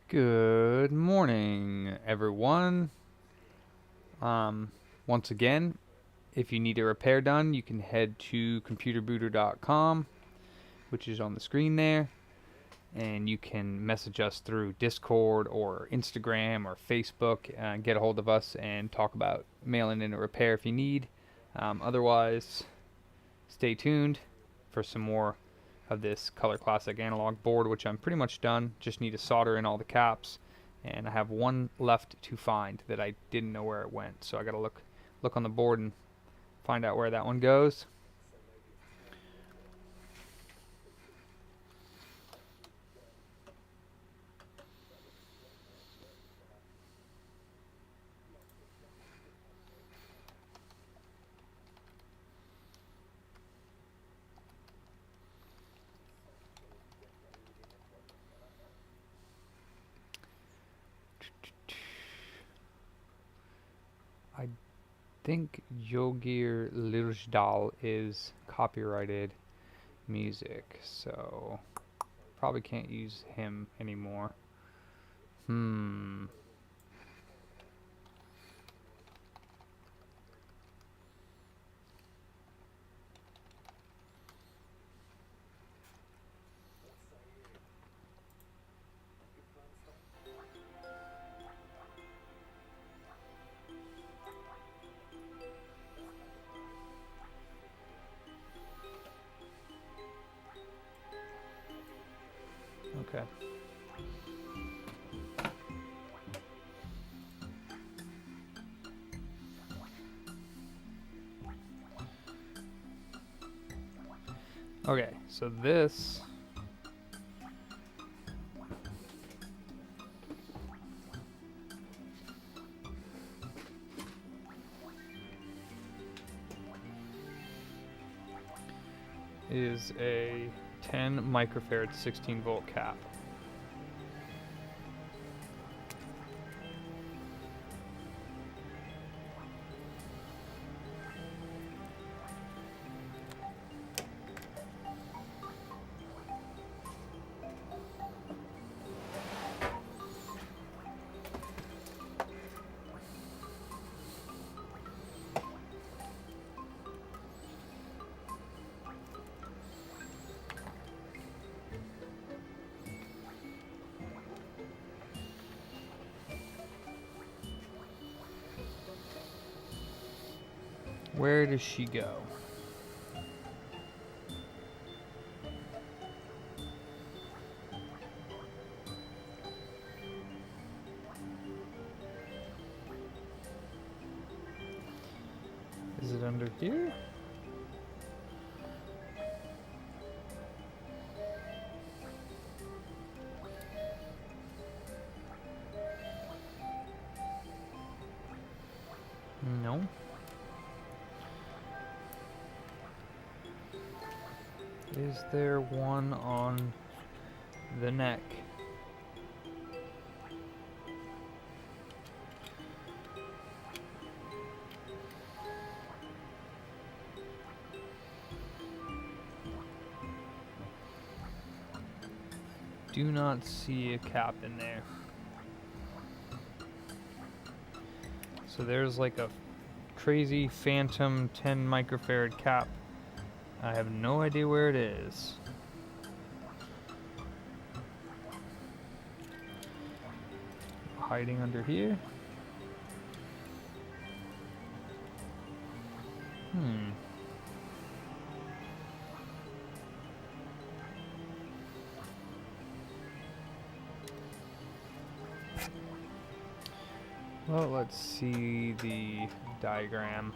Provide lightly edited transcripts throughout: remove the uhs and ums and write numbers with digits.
Good morning, everyone. Once again, if you need a repair done, you can head to computerbooter.com, which is on the screen there, and you can message us through Discord or Instagram or Facebook and get a hold of us and talk about mailing in a repair if you need. Otherwise, stay tuned for some more of this Color Classic analog board, which I'm pretty much done. Just need to solder in all the caps, and I have one left to find that I didn't know where it went. So I gotta look on the board and find out where that one goes. I think Yogir Lirdal is copyrighted music, so probably can't use him anymore. Okay. Okay, so this is a 10 microfarad 16 volt cap. Where does she go? Is it under here? No. Is there one on the neck? Do not see a cap in there. So there's like a crazy phantom 10 microfarad cap. I have no idea where it is. Hiding under here. Well, let's see the diagram.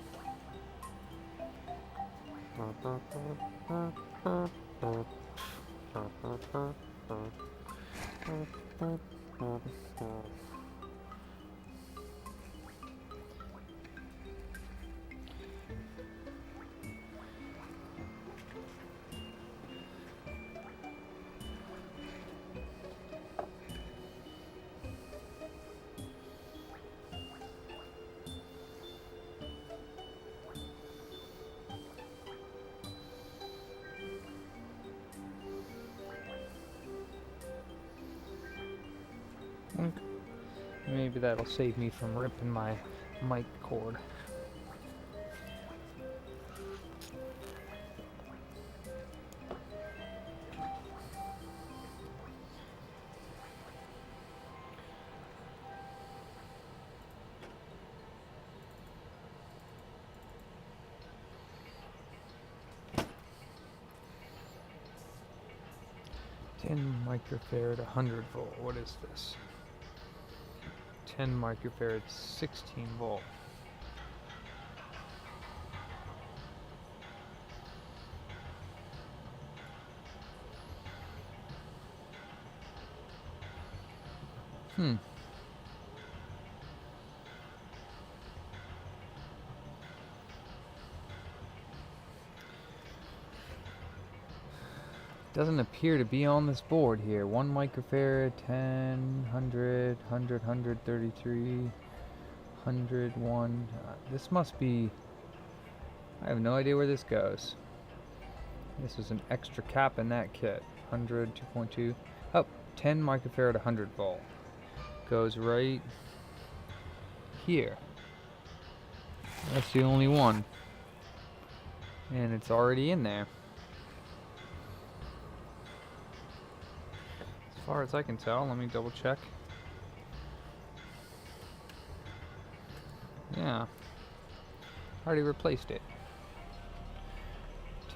Maybe that'll save me from ripping my mic cord. Microfarad 100 volt. What is this? 10 microfarad 16 volt. Doesn't appear to be on this board here. 1 microfarad, 10, 100, 100, 133, 101. This must be... I have no idea where this goes. This is an extra cap in that kit. 100, 2.2. Oh, 10 microfarad, 100 volt. Goes right here. That's the only one. And it's already in there. As far as I can tell, let me double check. Yeah. Already replaced it.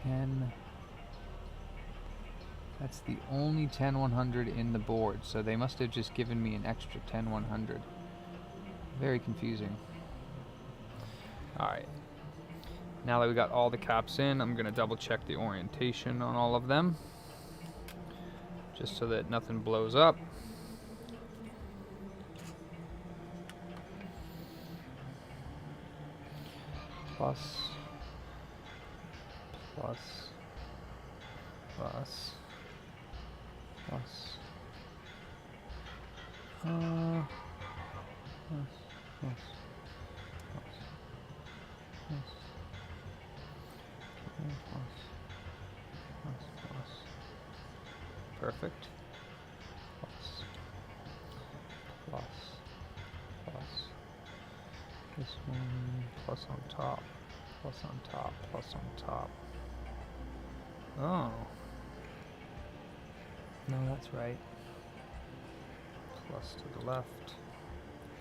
10. That's the only 10100 in the board, so they must have just given me an extra 10100. Very confusing. Alright. Now that we got all the caps in, I'm going to double check the orientation on all of them, just so that nothing blows up. Plus, plus, plus, plus, plus, plus, plus, plus. Perfect. Plus, plus, plus. This one, plus on top, plus on top, plus on top. Oh. No, that's right. Plus to the left.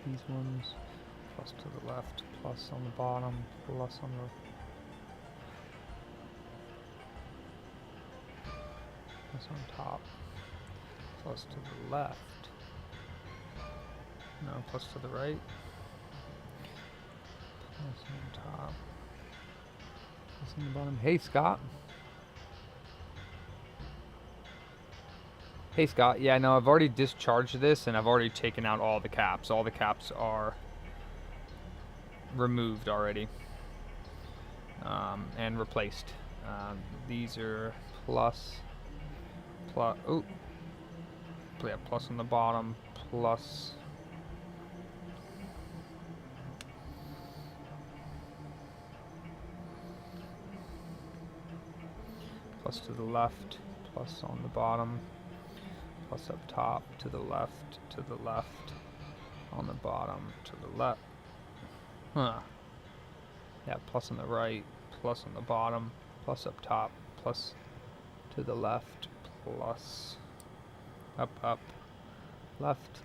These ones, plus to the left, plus on the bottom, plus on the... Plus on top, plus to the left. No, plus to the right. Plus on top. Plus on the bottom. Hey, Scott. Hey, Scott. Yeah, no, I've already discharged this, and I've already taken out all the caps. All the caps are removed already and replaced. These are plus, oh, yeah, plus on the bottom, plus. Plus to the left, plus on the bottom, plus up top, to the left, on the bottom, to the left. Huh. Yeah, plus on the right, plus on the bottom, plus up top, plus to the left, plus up, left,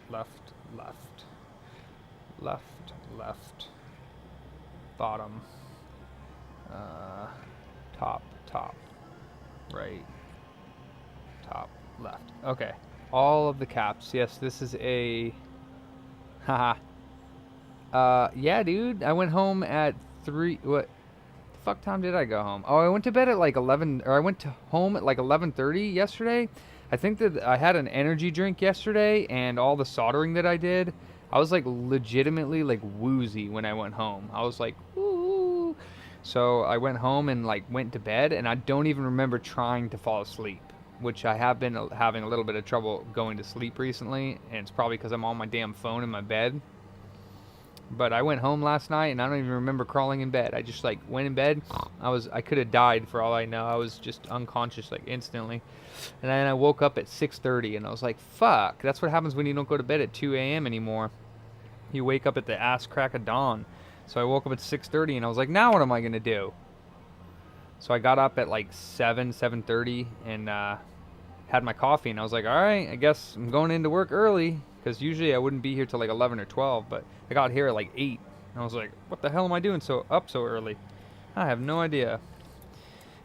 bottom, top, right, top, left. Okay, all of the caps. Yes, this is a... Haha. Yeah, dude, I went home at 3... What the fuck time did I go home? Oh, I went to bed at like 11... Or I went to home at like 11:30 yesterday. I think that I had an energy drink yesterday, and all the soldering that I did, I was like legitimately like woozy when I went home. I was like, woo. So I went home and like went to bed, and I don't even remember trying to fall asleep, which I have been having a little bit of trouble going to sleep recently, and it's probably because I'm on my damn phone in my bed. But I went home last night and I don't even remember crawling in bed. I just like went in bed. I could have died for all I know. I was just unconscious like instantly. And then I woke up at 6:30 and I was like, fuck. That's what happens when you don't go to bed at 2 a.m. anymore. You wake up at the ass crack of dawn. So I woke up at 6:30 and I was like, now what am I going to do? So I got up at like 7:30 and had my coffee and I was like, all right, I guess I'm going into work early because usually I wouldn't be here till like 11 or 12, but I got here at like 8 and I was like, what the hell am I doing so early? I have no idea.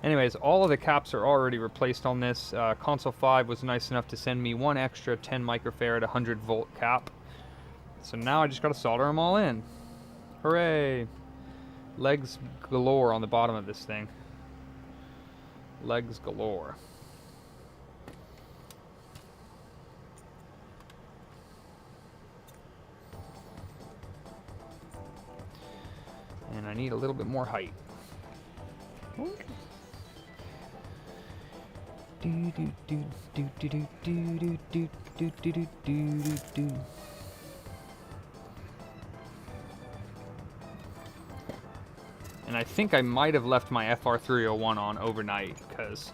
Anyways, all of the caps are already replaced on this. Console 5 was nice enough to send me one extra 10 microfarad 100 volt cap. So now I just gotta solder them all in. Hooray! Legs galore on the bottom of this thing. Legs galore. And I need a little bit more height. And I think I might have left my FR301 on overnight because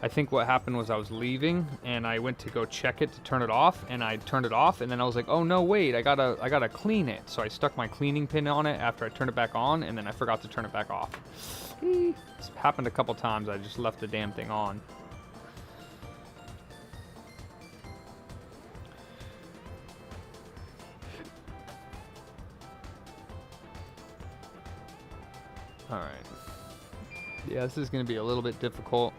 I think what happened was I was leaving and I went to go check it to turn it off, and I turned it off and then I was like, oh no, wait, I gotta clean it. So I stuck my cleaning pin on it after I turned it back on, and then I forgot to turn it back off. It's happened a couple times. I just left the damn thing on. Alright. Yeah, this is going to be a little bit difficult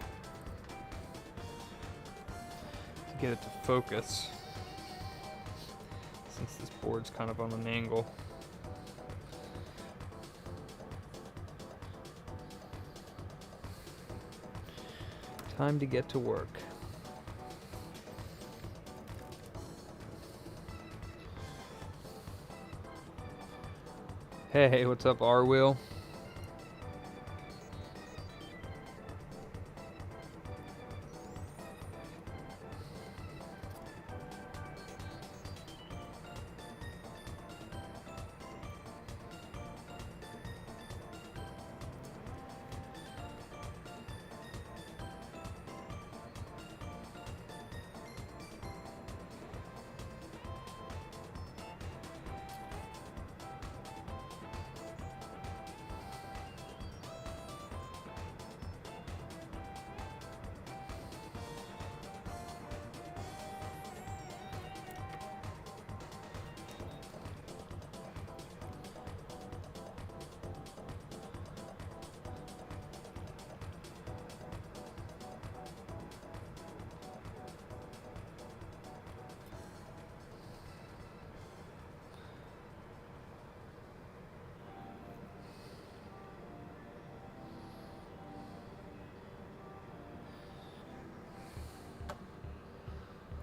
to get it to focus since this board's kind of on an angle. Time to get to work. Hey, what's up, R-Wheel?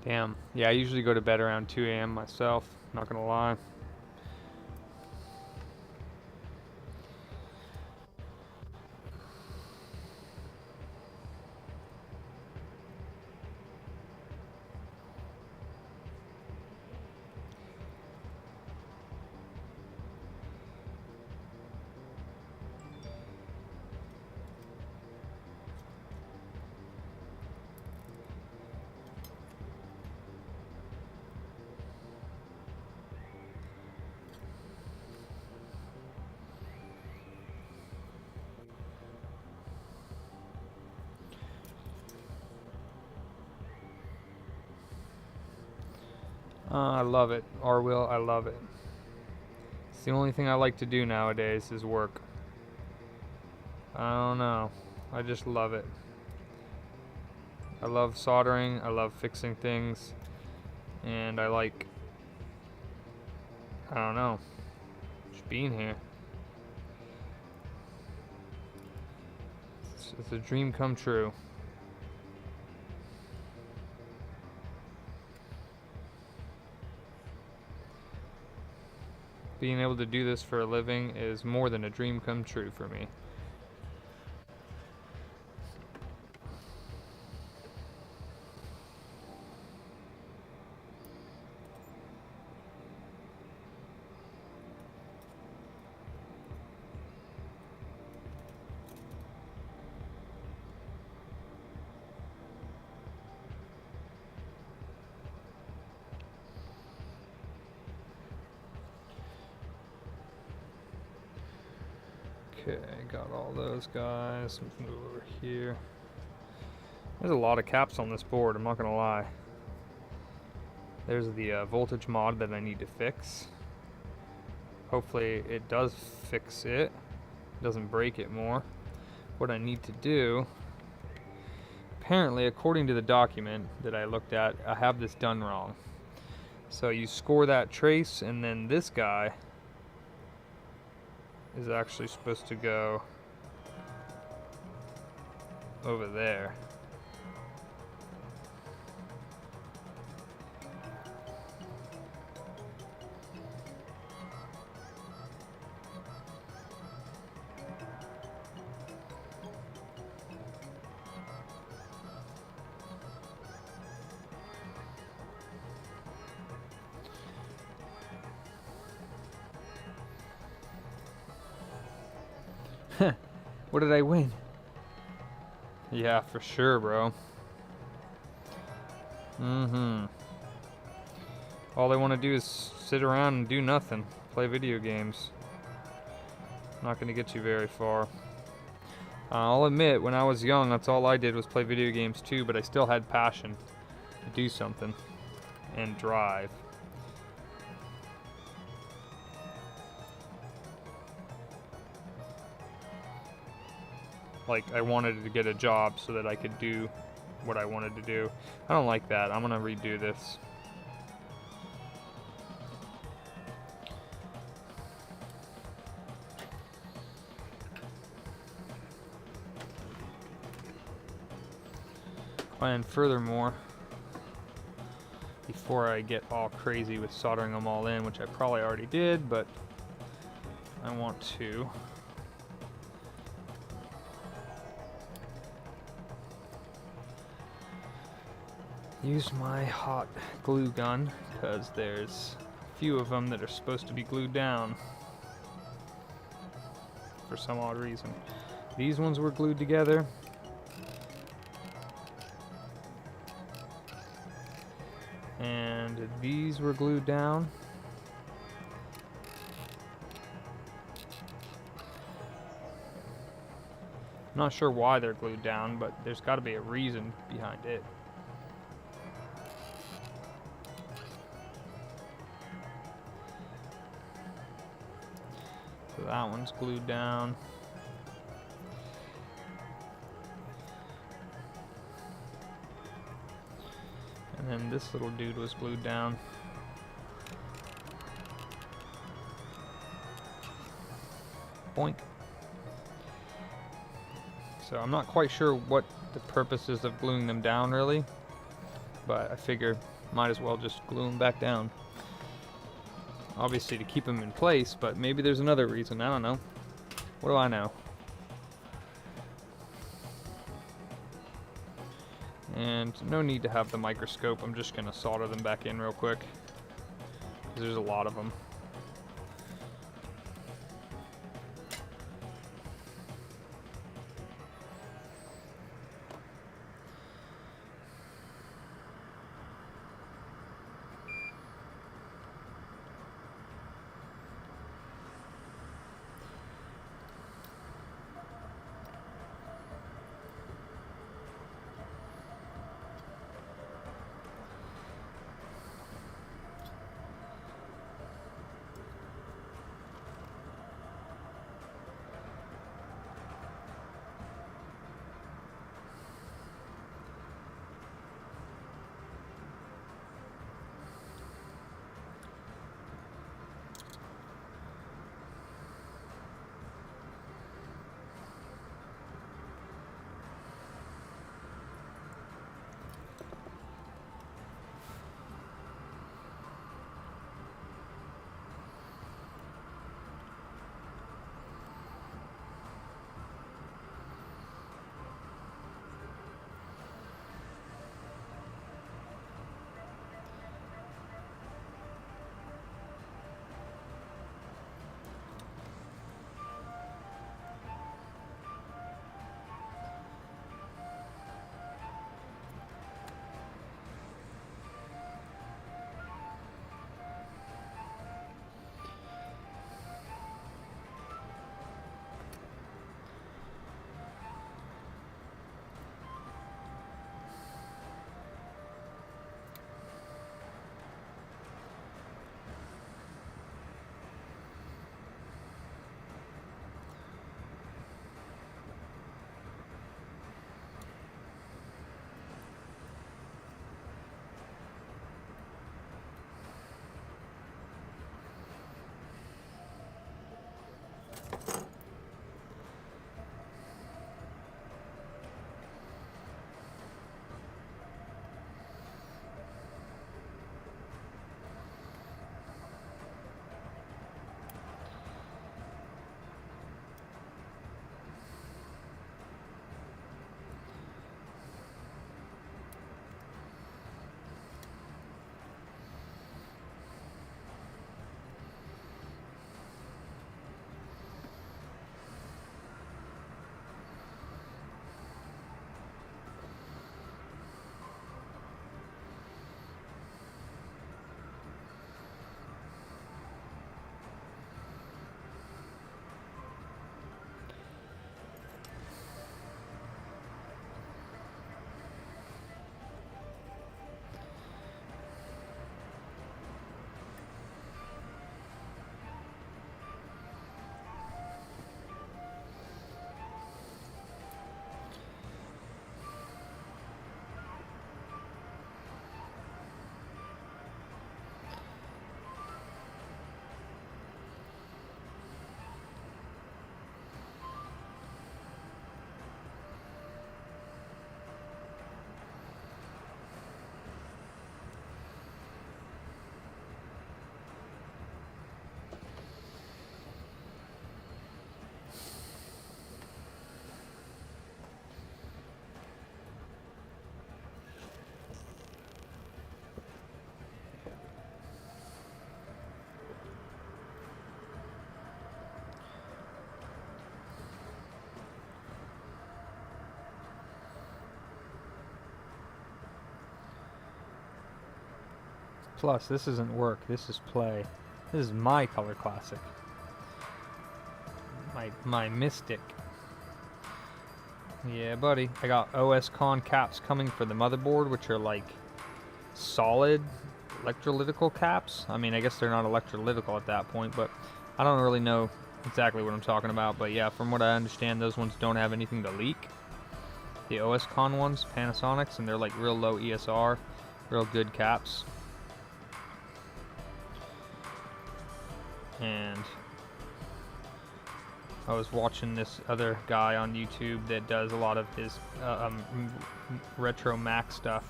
Damn. Yeah, I usually go to bed around 2 a.m. myself, not gonna lie. I love it. R-Will, I love it. It's the only thing I like to do nowadays is work. I don't know. I just love it. I love soldering. I love fixing things. And I like, I don't know, just being here. It's a dream come true. Being able to do this for a living is more than a dream come true for me. Okay, got all those guys. Let's move over here. There's a lot of caps on this board, I'm not gonna lie. There's the voltage mod that I need to fix. Hopefully it does fix it. Doesn't break it more. What I need to do, apparently according to the document that I looked at, I have this done wrong. So you score that trace, and then this guy is actually supposed to go over there. What did I win? Yeah, for sure, bro. All they want to do is sit around and do nothing. Play video games. Not going to get you very far. I'll admit, when I was young, that's all I did was play video games too, but I still had passion to do something and drive. Like, I wanted to get a job so that I could do what I wanted to do. I don't like that. I'm gonna redo this. And furthermore, before I get all crazy with soldering them all in, which I probably already did, but I want to use my hot glue gun, because there's a few of them that are supposed to be glued down for some odd reason. These ones were glued together. And these were glued down. I'm not sure why they're glued down, but there's got to be a reason behind it. So that one's glued down. And then this little dude was glued down. Boink. So I'm not quite sure what the purpose is of gluing them down really, but I figure might as well just glue them back down. Obviously to keep them in place, but maybe there's another reason, I don't know. What do I know? And no need to have the microscope, I'm just gonna solder them back in real quick, because there's a lot of them. Plus, this isn't work. This is play. This is my color classic. My Mystic. Yeah, buddy. I got OS Con caps coming for the motherboard, which are like solid electrolytical caps. I mean, I guess they're not electrolytical at that point, but I don't really know exactly what I'm talking about. But yeah, from what I understand, those ones don't have anything to leak. The OS Con ones, Panasonic's, and they're like real low ESR, real good caps. And I was watching this other guy on YouTube that does a lot of his retro Mac stuff,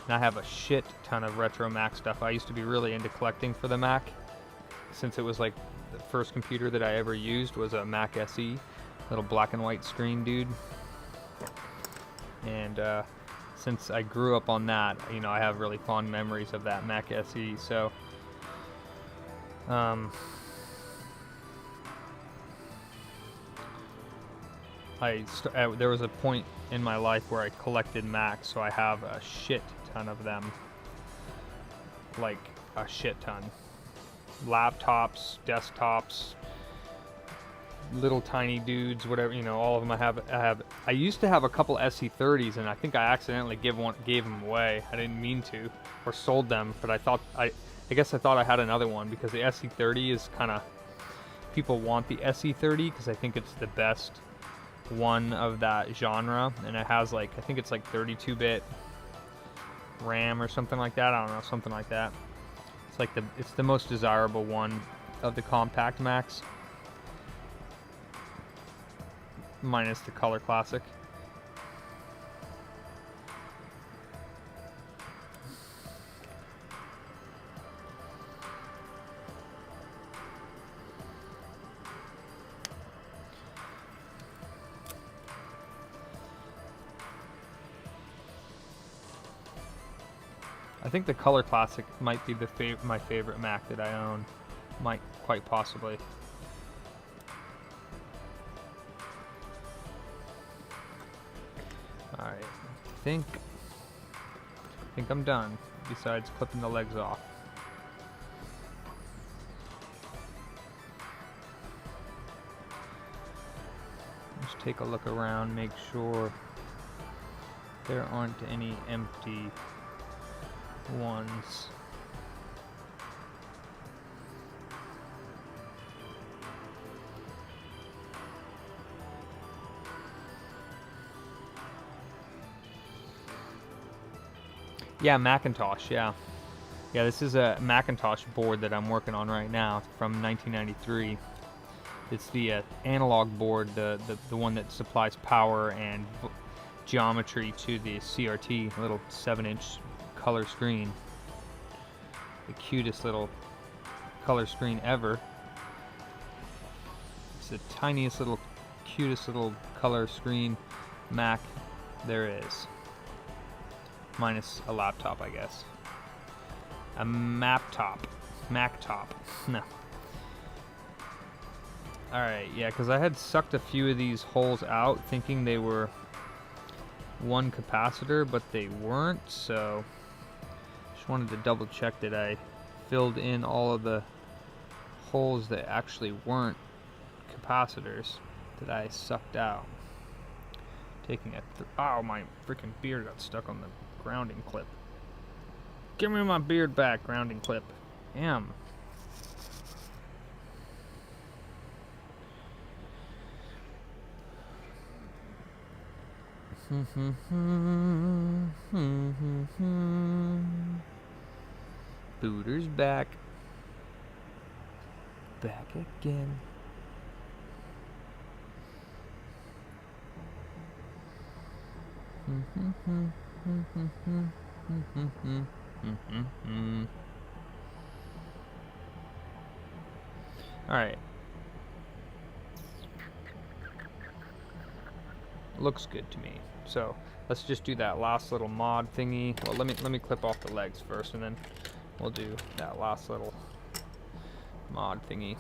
and I have a shit ton of retro Mac stuff. I used to be really into collecting for the Mac, since it was like the first computer that I ever used was a Mac SE, little black and white screen dude. And since I grew up on that, you know, I have really fond memories of that Mac SE. So there was a point in my life where I collected Macs, so I have a shit ton of them, like a shit ton. Laptops, desktops, little tiny dudes, whatever, you know, all of them. I used to have a couple SC30s, and I think I accidentally gave them away. I didn't mean to, or sold them, but I guess I thought I had another one, because the SC30 is kind of, people want the SC30 because I think it's the best one of that genre, and it has like, I think it's like 32-bit RAM or something like that. I don't know, something like that. It's like it's the most desirable one of the compact Macs, minus the Color Classic. I think the Color Classic might be my favorite Mac that I own. Might, quite possibly. Alright, I think I'm done, besides clipping the legs off. Just take a look around, make sure there aren't any empty ones. Yeah, Macintosh, yeah. Yeah, this is a Macintosh board that I'm working on right now from 1993. It's the analog board, the one that supplies power and geometry to the CRT, a little 7-inch color screen. The cutest little color screen ever. It's the tiniest little, cutest little color screen Mac there is. Minus a laptop, I guess. A Mac-top. No. Alright, yeah, because I had sucked a few of these holes out thinking they were one capacitor, but they weren't, so just wanted to double check that I filled in all of the holes that actually weren't capacitors that I sucked out. Taking oh, my freaking beard got stuck on the grounding clip. Give me my beard back, grounding clip. Damn. Booter's back. Back again. Alright. Looks good to me. So let's just do that last little mod thingy. Well, let me clip off the legs first, and then we'll do that last little mod thingy.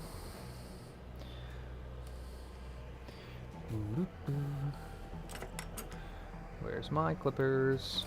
Where's my clippers?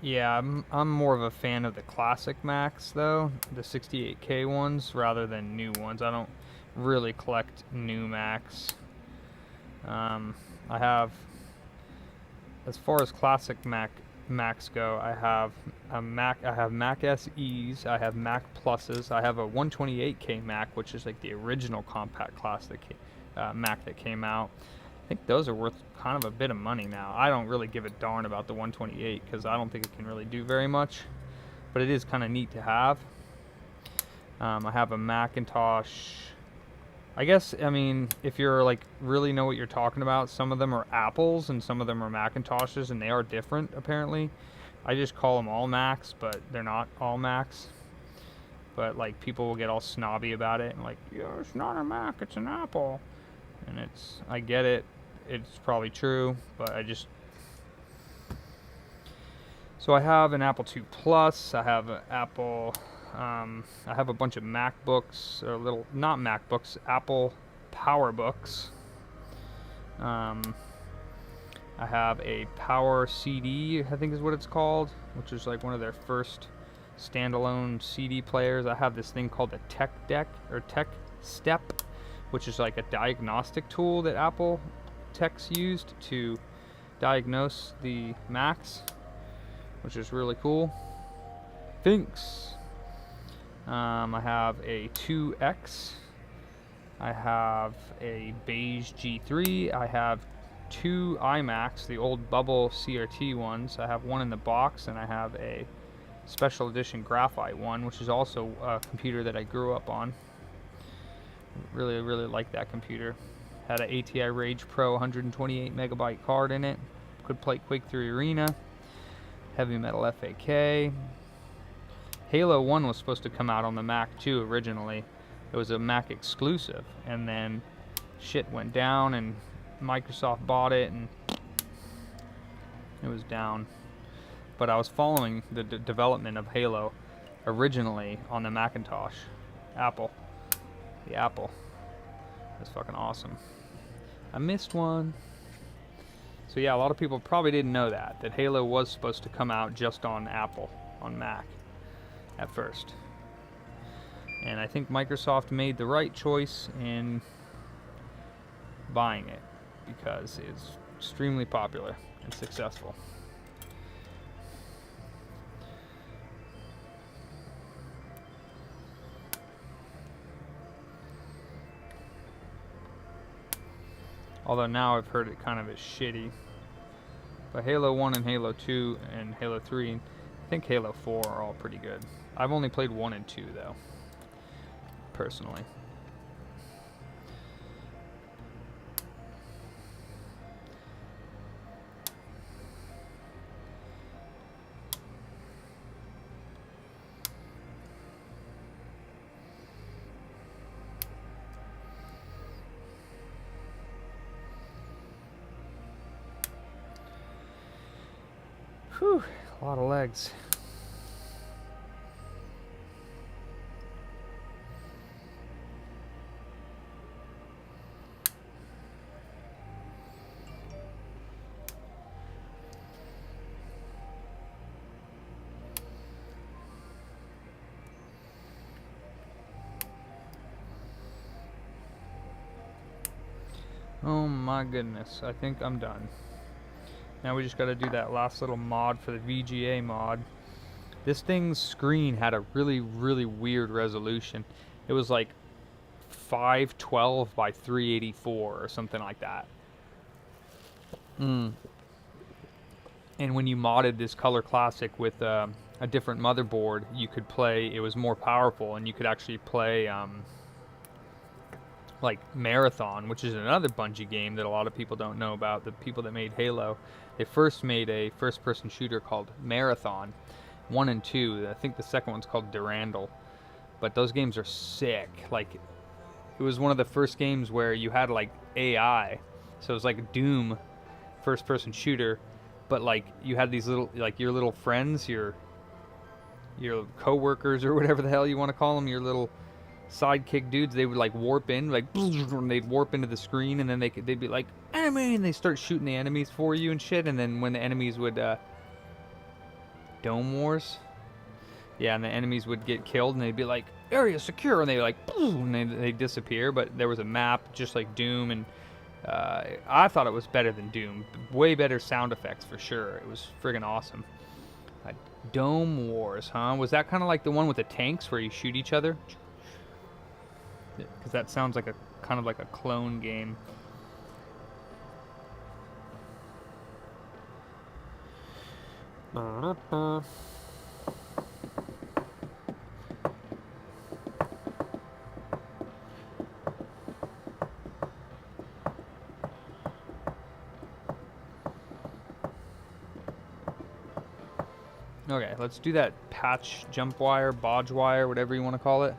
Yeah, I'm more of a fan of the classic Macs though, the 68K ones rather than new ones. I don't really collect new Macs. I have, as far as classic Macs go, I have a Mac. I have Mac SEs. I have Mac Pluses. I have a 128K Mac, which is like the original compact classic Mac that came out. I think those are worth kind of a bit of money now. I don't really give a darn about the 128 because I don't think it can really do very much, but it is kind of neat to have. I have a Macintosh. I guess, I mean, if you're like really know what you're talking about, some of them are Apples and some of them are Macintoshes, and they are different apparently. I just call them all Macs, but they're not all Macs. But like people will get all snobby about it and like, yeah, it's not a Mac, it's an Apple. And I get it. It's probably true, but so I have an Apple II Plus. I have an Apple. I have a bunch of MacBooks, or not MacBooks, Apple PowerBooks. I have a Power CD, I think is what it's called, which is like one of their first standalone CD players. I have this thing called the Tech Deck or Tech Step, which is like a diagnostic tool that Apple techs used to diagnose the Macs, which is really cool. Thanks. I have a 2X. I have a beige G3. I have 2 iMacs, the old bubble CRT ones. I have one in the box, and I have a special edition graphite one, which is also a computer that I grew up on. Really, really like that computer. Had an ATI Rage Pro 128 megabyte card in it. Could play Quake 3 Arena. Heavy Metal FAK. Halo 1 was supposed to come out on the Mac too originally. It was a Mac exclusive, and then shit went down and Microsoft bought it and it was down. But I was following the development of Halo originally on the Macintosh. Apple. The Apple. That's fucking awesome. I missed one. So yeah, a lot of people probably didn't know that Halo was supposed to come out just on Apple, on Mac, at first. And I think Microsoft made the right choice in buying it because it's extremely popular and successful. Although now I've heard it kind of is shitty. But Halo 1 and Halo 2 and Halo 3, I think Halo 4 are all pretty good. I've only played 1 and 2 though, personally. Whew, a lot of legs. Oh my goodness, I think I'm done. Now we just got to do that last little mod for the Vga mod. This thing's screen had a really, really weird resolution. It was like 512 by 384 or something like that. And when you modded this Color Classic with a different motherboard, you could play, it was more powerful, and you could actually play like Marathon, which is another Bungie game that a lot of people don't know about. The people that made Halo, they first made a first-person shooter called Marathon 1 and 2. I think the second one's called Durandal. But those games are sick. Like, it was one of the first games where you had like AI, so it was like a Doom first-person shooter, but like you had these little, like your little friends, your co-workers or whatever the hell you want to call them, your little sidekick dudes. They would like warp in, like they'd warp into the screen, and then they'd be like enemy, and they start shooting the enemies for you and shit. And then when the enemies would Dome Wars. Yeah, and the enemies would get killed, and they'd be like, area secure, and they like, and they disappear. But there was a map just like Doom, and I thought it was better than Doom. Way better sound effects for sure. It was friggin' awesome. Dome Wars, huh? Was that kind of like the one with the tanks where you shoot each other? Because that sounds like a kind of like a clone game. Okay, let's do that patch jump wire, bodge wire, whatever you want to call it.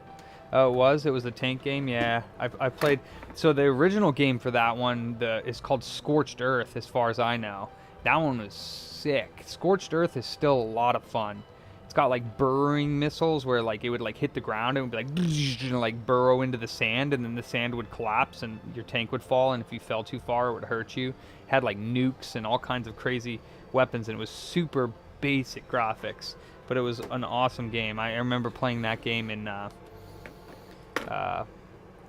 Oh, it was the tank game. Yeah, I've played. So the original game for that one is called Scorched Earth, as far as I know. That one was sick. Scorched Earth is still a lot of fun. It's got like burrowing missiles where like it would like hit the ground and it would be like and like burrow into the sand, and then the sand would collapse and your tank would fall, and if you fell too far it would hurt you. It had like nukes and all kinds of crazy weapons, and it was super basic graphics, but it was an awesome game. I remember playing that game in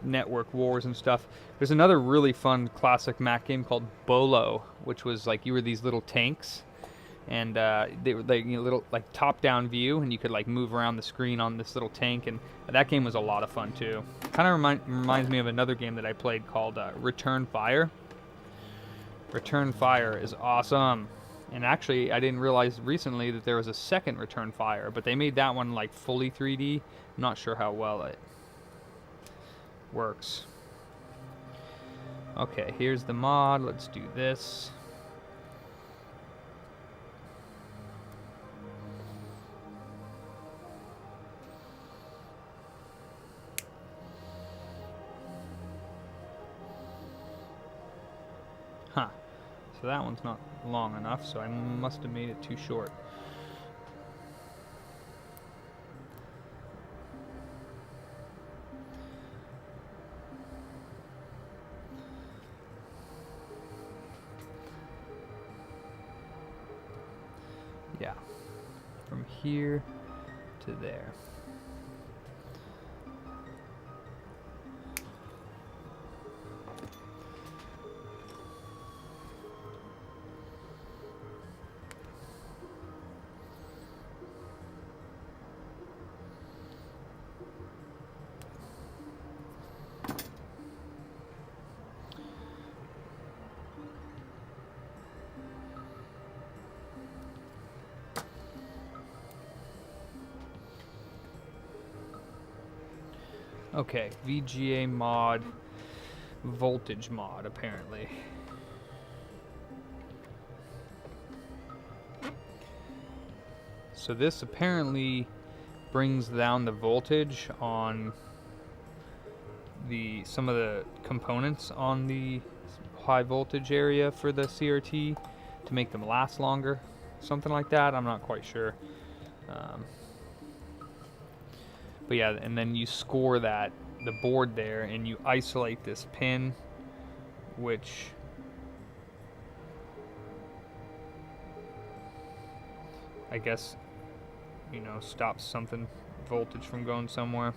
Network Wars and stuff. There's another really fun classic Mac game called Bolo, which was like you were these little tanks, and they were like little like top-down view, and you could like move around the screen on this little tank, and that game was a lot of fun too. Kind of reminds me of another game that I played called Return Fire. Return Fire is awesome. And actually, I didn't realize recently that there was a second Return Fire, but they made that one like fully 3D. I'm not sure how well it works. Okay, here's the mod. Let's do this. Huh. So that one's not long enough, so I must have made it too short. Yeah. From here to there. Okay, Vga Mod, voltage mod, apparently. So this apparently brings down the voltage on some of the components on the high voltage area for the CRT to make them last longer. Something like that, I'm not quite sure. But yeah, and then you score the board there, and you isolate this pin, which I guess, stops something, voltage from going somewhere.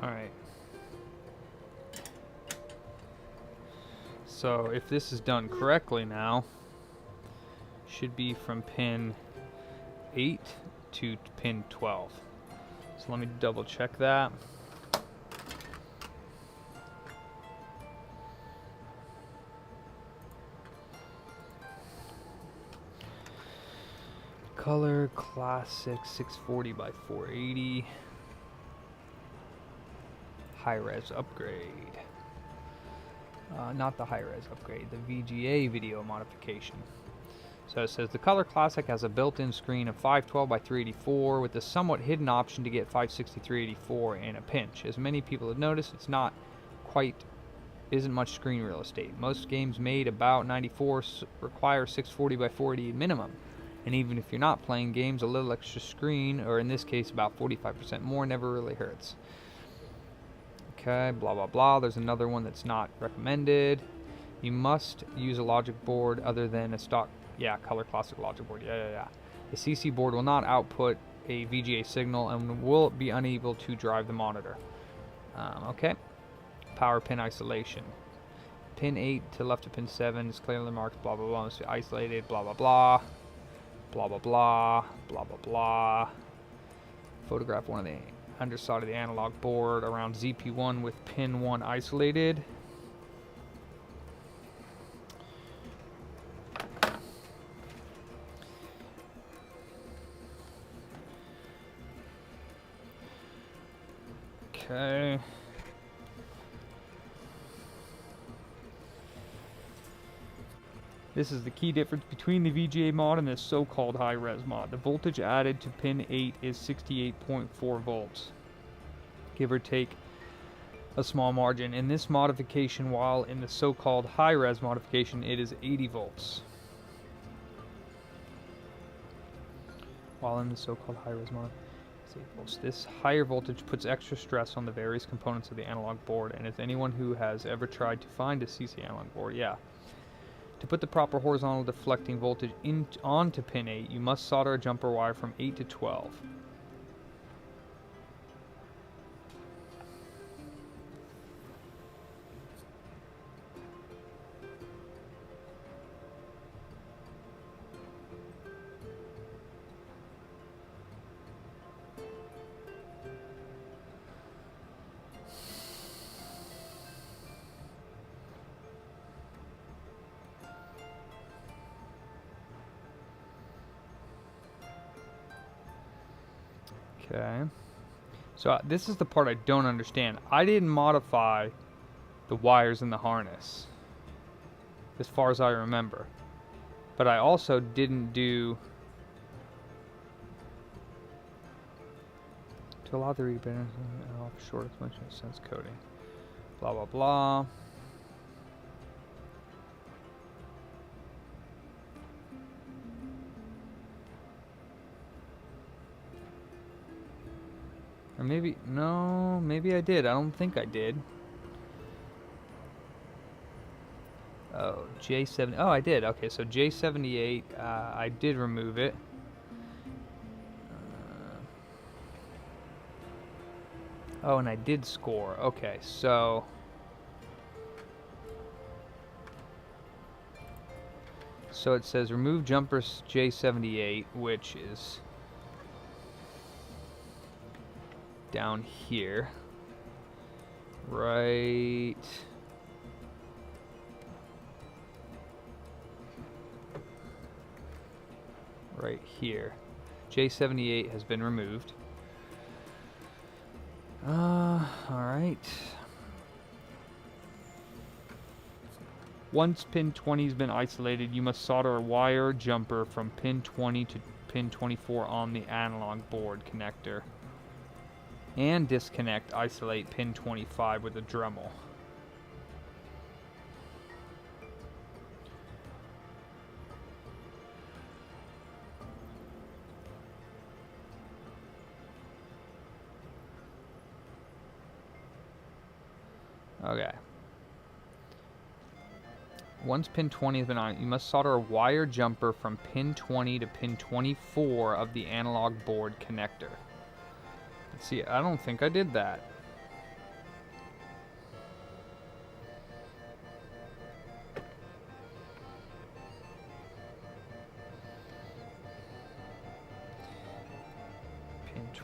Alright. So if this is done correctly now, should be from pin 8 to pin 12. So let me double check that. Color Classic 640 by 480. High res upgrade. Not the high res upgrade, the VGA video modification. So it says the Color Classic has a built-in screen of 512 by 384 with the somewhat hidden option to get 563/84 in a pinch. As many people have noticed, isn't much screen real estate. Most games made about 94 require 640 by 480 minimum. And even if you're not playing games, a little extra screen, or in this case about 45% more, never really hurts. Okay, blah blah blah. There's another one that's not recommended. You must use a logic board other than a stock, Color Classic logic board. The CC board will not output a VGA signal and will be unable to drive the monitor. Okay. Power pin isolation. Pin 8 to left of pin 7 is clearly marked, blah blah blah, must be isolated, blah blah blah. Blah blah blah, blah blah blah. Photograph one of the underside of the analog board around ZP1 with pin 1 isolated. Okay. This is the key difference between the VGA mod and the so-called high-res mod. The voltage added to pin 8 is 68.4 volts, give or take a small margin. In this modification, while in the so-called high-res modification, it is 80 volts. While in the so-called high-res mod, it's 8 volts. This higher voltage puts extra stress on the various components of the analog board, and as anyone who has ever tried to find a CC analog board, to put the proper horizontal deflecting voltage onto pin 8, you must solder a jumper wire from 8 to 12. Okay, so this is the part I don't understand. I didn't modify the wires in the harness, as far as I remember. But I also didn't do... To allow the read off short explanation of sense coding. Blah, blah, blah. Or maybe, no, maybe I did. I don't think I did. Oh, J70, oh, I did. Okay, so J78, I did remove it. Oh, and I did score. Okay, so... So it says remove jumpers J78, which is... down here, right here. J78 has been removed. All right. Once pin 20 has been isolated, you must solder a wire jumper from pin 20 to pin 24 on the analog board connector. And isolate pin 25 with a Dremel. Okay. Once pin 20 has been on, you must solder a wire jumper from pin 20 to pin 24 of the analog board connector. See, I don't think I did that.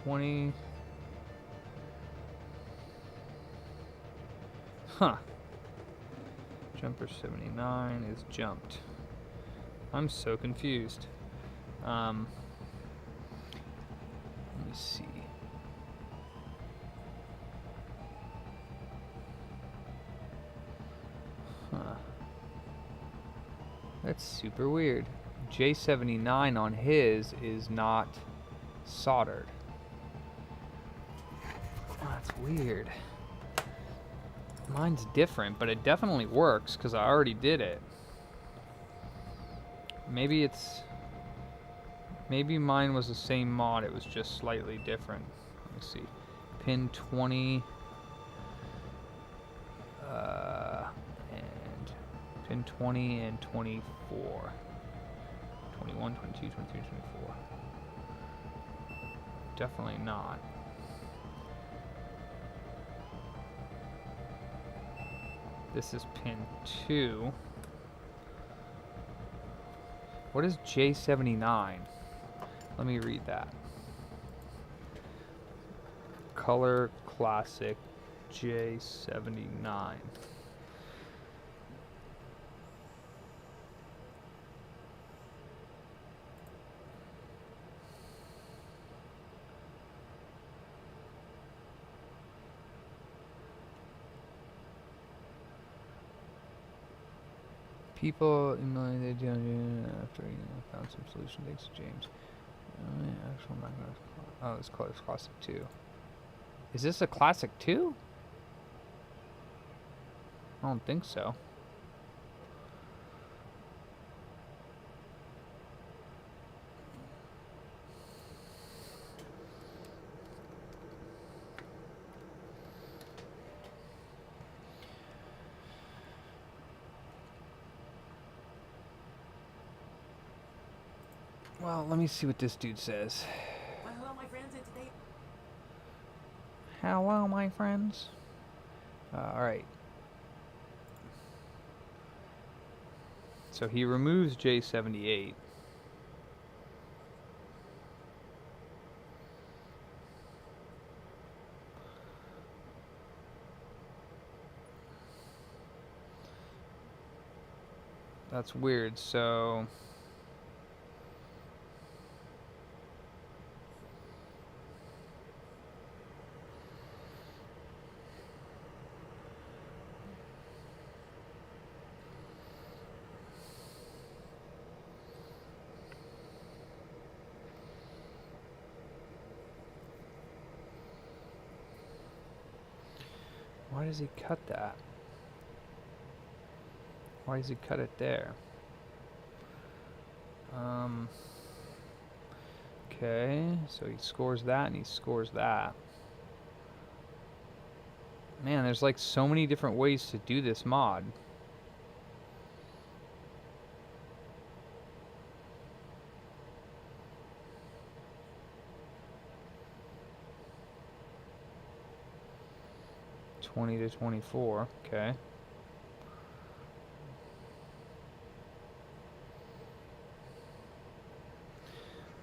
20. Huh. Jumper 79 is jumped. I'm so confused. Let me see. Huh. That's super weird. J79 on his is not soldered. Oh, that's weird. Mine's different, but it definitely works because I already did it. Maybe mine was the same mod, it was just slightly different. Let me see. Pin 20 and pin 20 and 24. 21, 22, 23, 24. Definitely not. This is pin 2. What is J79? Let me read that. Color Classic J79. People emulated the after found some solution. Thanks to James. Actual oh, it's called Classic 2. Is this a Classic 2? I don't think so. Well, let me see what this dude says. Well, hello, my friends, and today... Hello, my friends. Alright. So he removes J78. That's weird, so... Why does he cut that? Why does he cut it there? Okay, so he scores that and he scores that. Man, there's like so many different ways to do this mod. (20 to 24). Okay.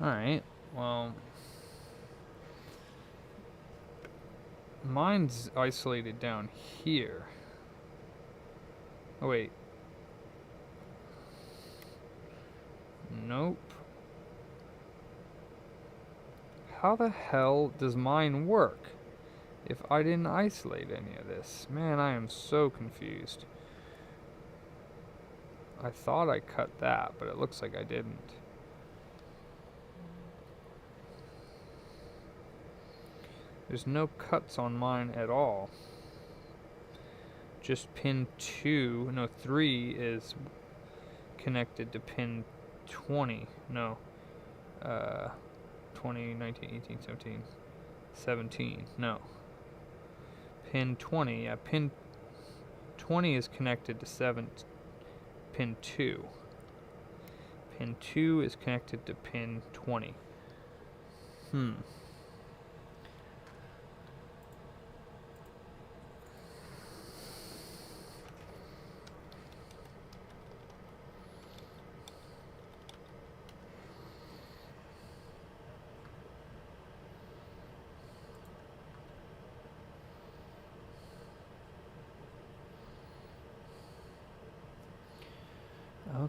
Alright, well, mine's isolated down here. Oh, wait. Nope. How the hell does mine work if I didn't isolate any of this? Man, I am so confused. I thought I cut that, but it looks like I didn't. There's no cuts on mine at all. Just pin 2, no, 3 is connected to pin 20. No. 20, 19, 18, 17. 17. No. Pin 20. Yeah, pin 20 is connected to pin 2. Pin 2 is connected to pin 20.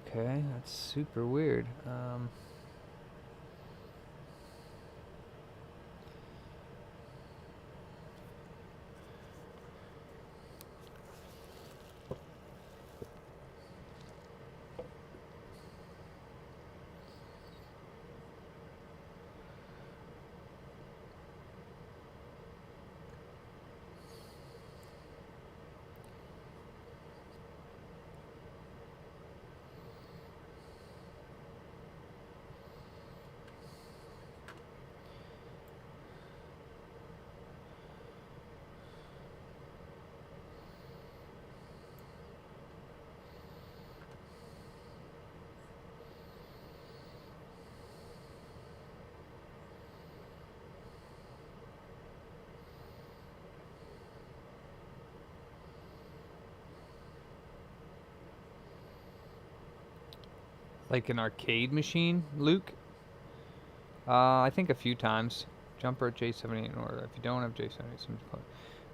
Okay, that's super weird. Like an arcade machine, Luke? I think a few times. Jumper at J78 in order. If you don't have J78, seems close.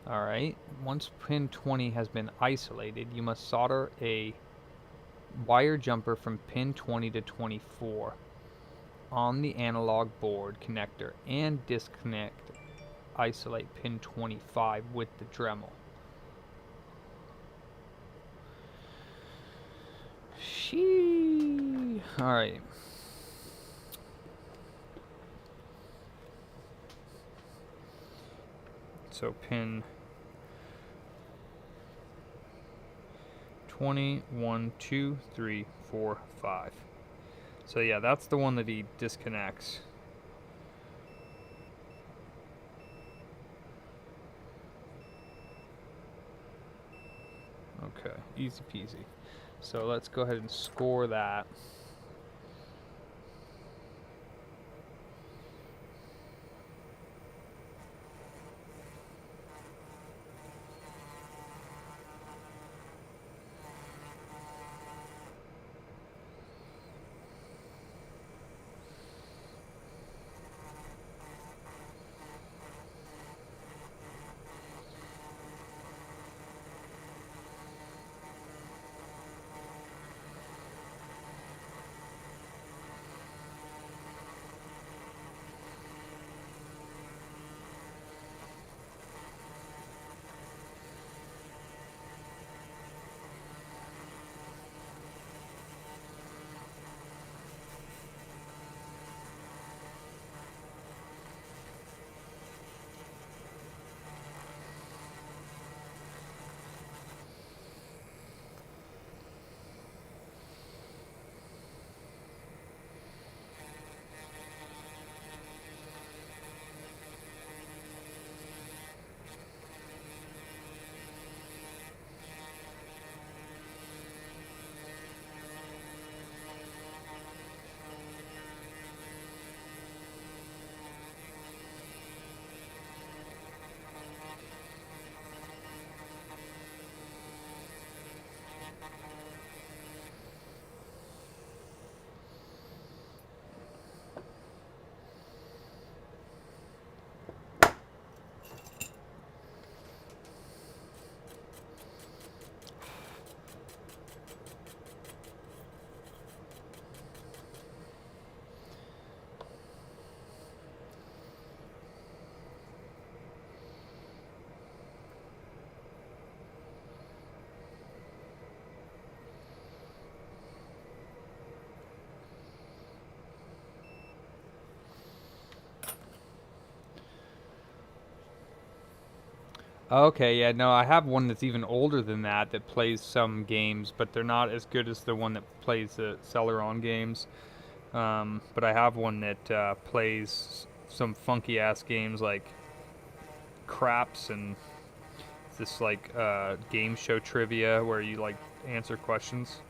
Alright. Once pin 20 has been isolated, you must solder a wire jumper from pin 20 to 24 on the analog board connector and disconnect isolate pin 25 with the Dremel. Shee. Alright. So pin 20, 1, 2, 3, 4, 5. So yeah, that's the one that he disconnects. Okay, easy peasy. So let's go ahead and score that. Okay, yeah, no, I have one that's even older than that that plays some games, but they're not as good as the one that plays the Celeron games. But I have one that plays some funky ass games like Craps and this like game show trivia where you like answer questions.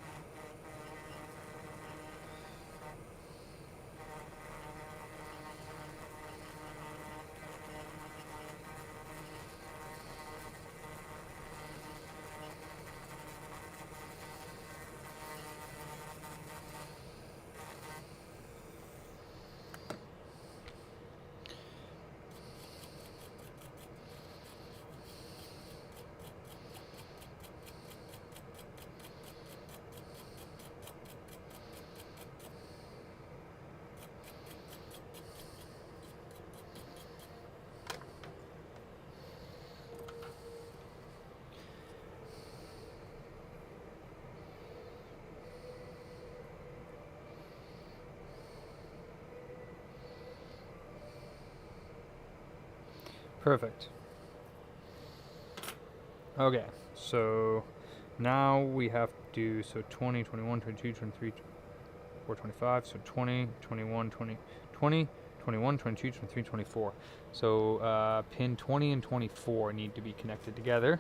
Perfect. Okay, so now we have to do, so 20, 21, 22, 23, 24, 25, so 20, 21, 20, 20, 21, 22, 23, 24. So pin 20 and 24 need to be connected together.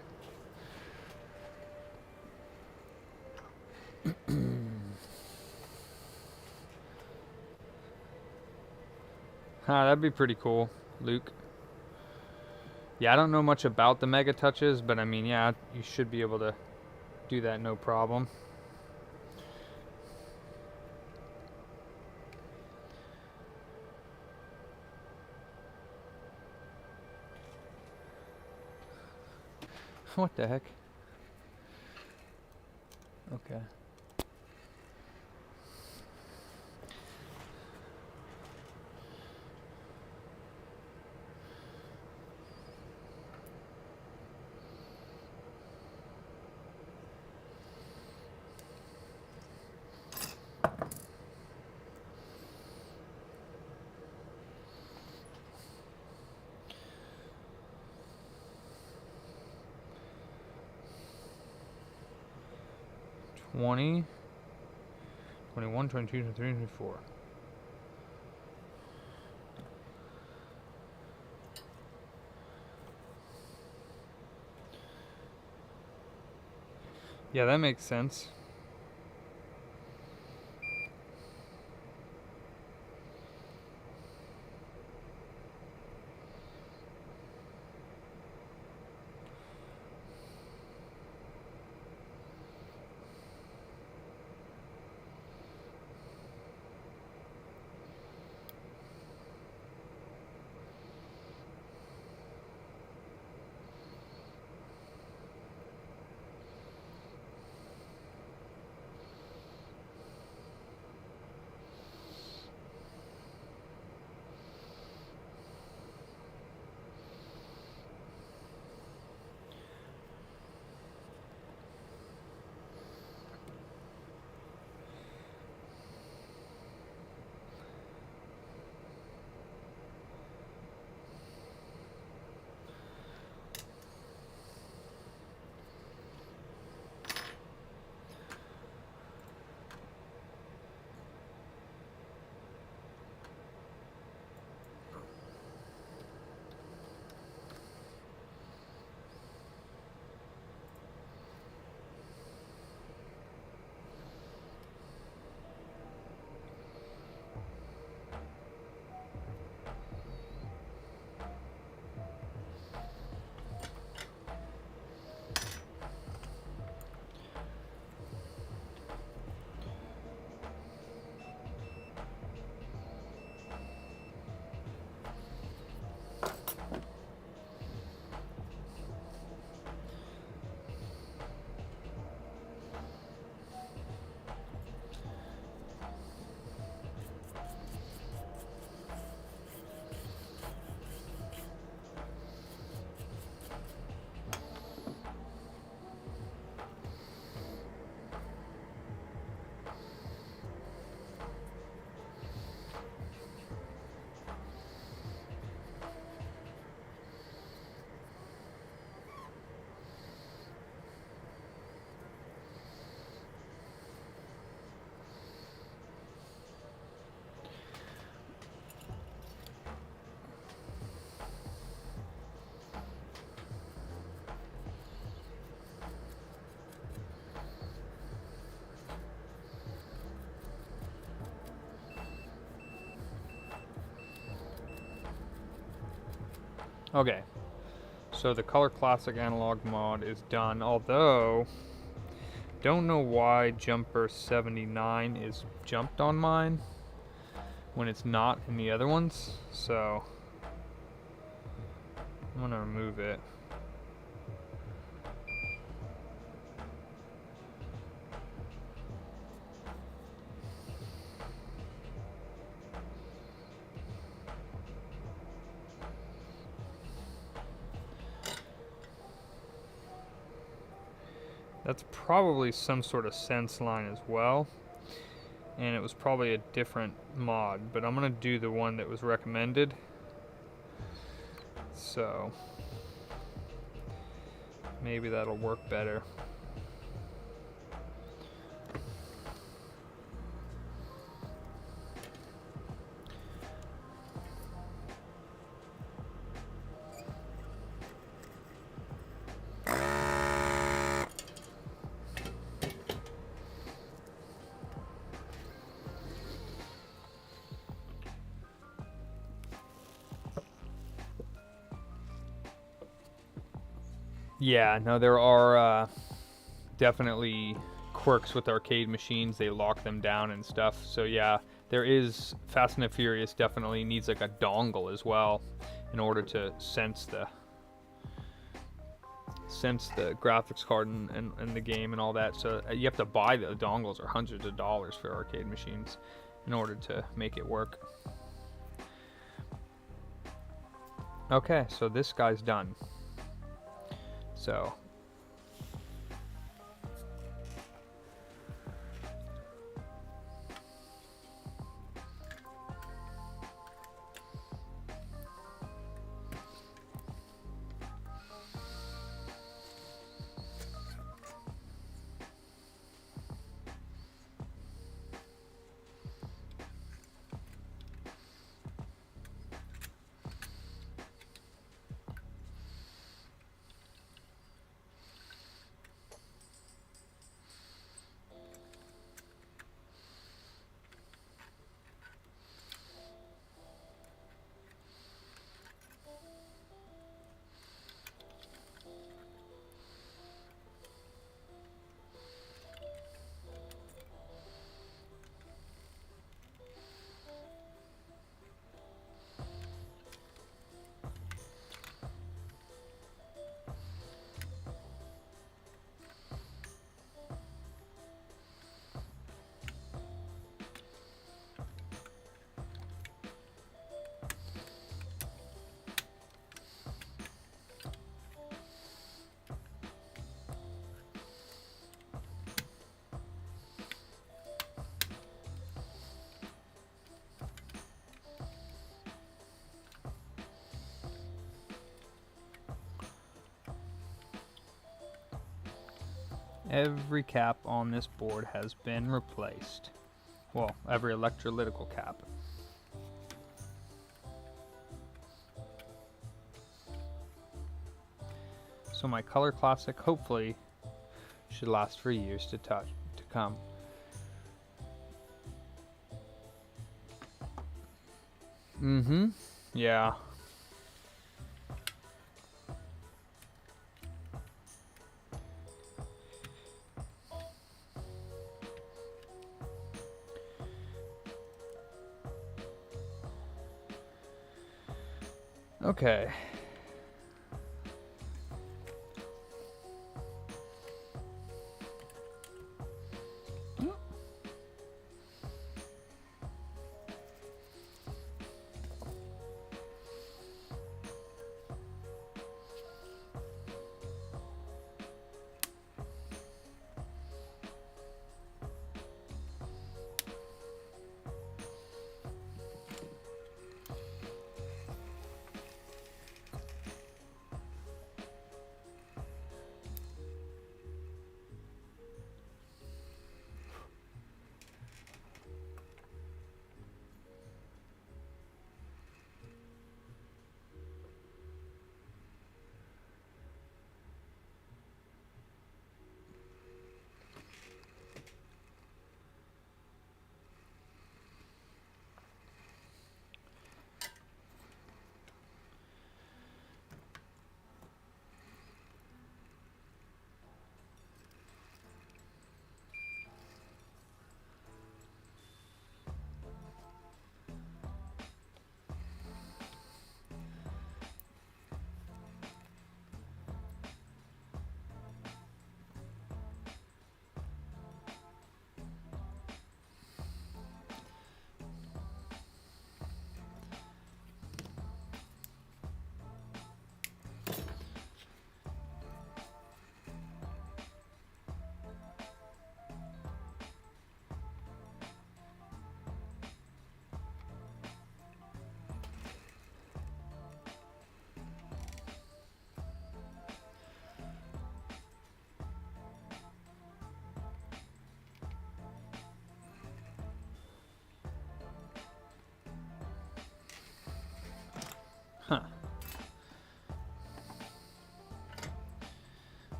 That'd be pretty cool, Luke. Yeah, I don't know much about the Mega Touches, but I mean, yeah, you should be able to do that no problem. What the heck? Okay. Twenty, 21, 22, 23, 24. Yeah, that makes sense. Okay, so the Color Classic Analog mod is done, although don't know why jumper 79 is jumped on mine when it's not in the other ones, so I'm gonna remove it. That's probably some sort of sense line as well, and it was probably a different mod, but I'm gonna do the one that was recommended. So maybe that'll work better. Yeah, no, there are definitely quirks with arcade machines. They lock them down and stuff. So yeah, there is Fast and the Furious definitely needs like a dongle as well in order to sense the graphics card and the game and all that. So you have to buy the dongles, or hundreds of dollars for arcade machines in order to make it work. Okay, so this guy's done. So every cap on this board has been replaced. Well, every electrolytical cap. So my Color Classic hopefully should last for years to come. Yeah. Okay.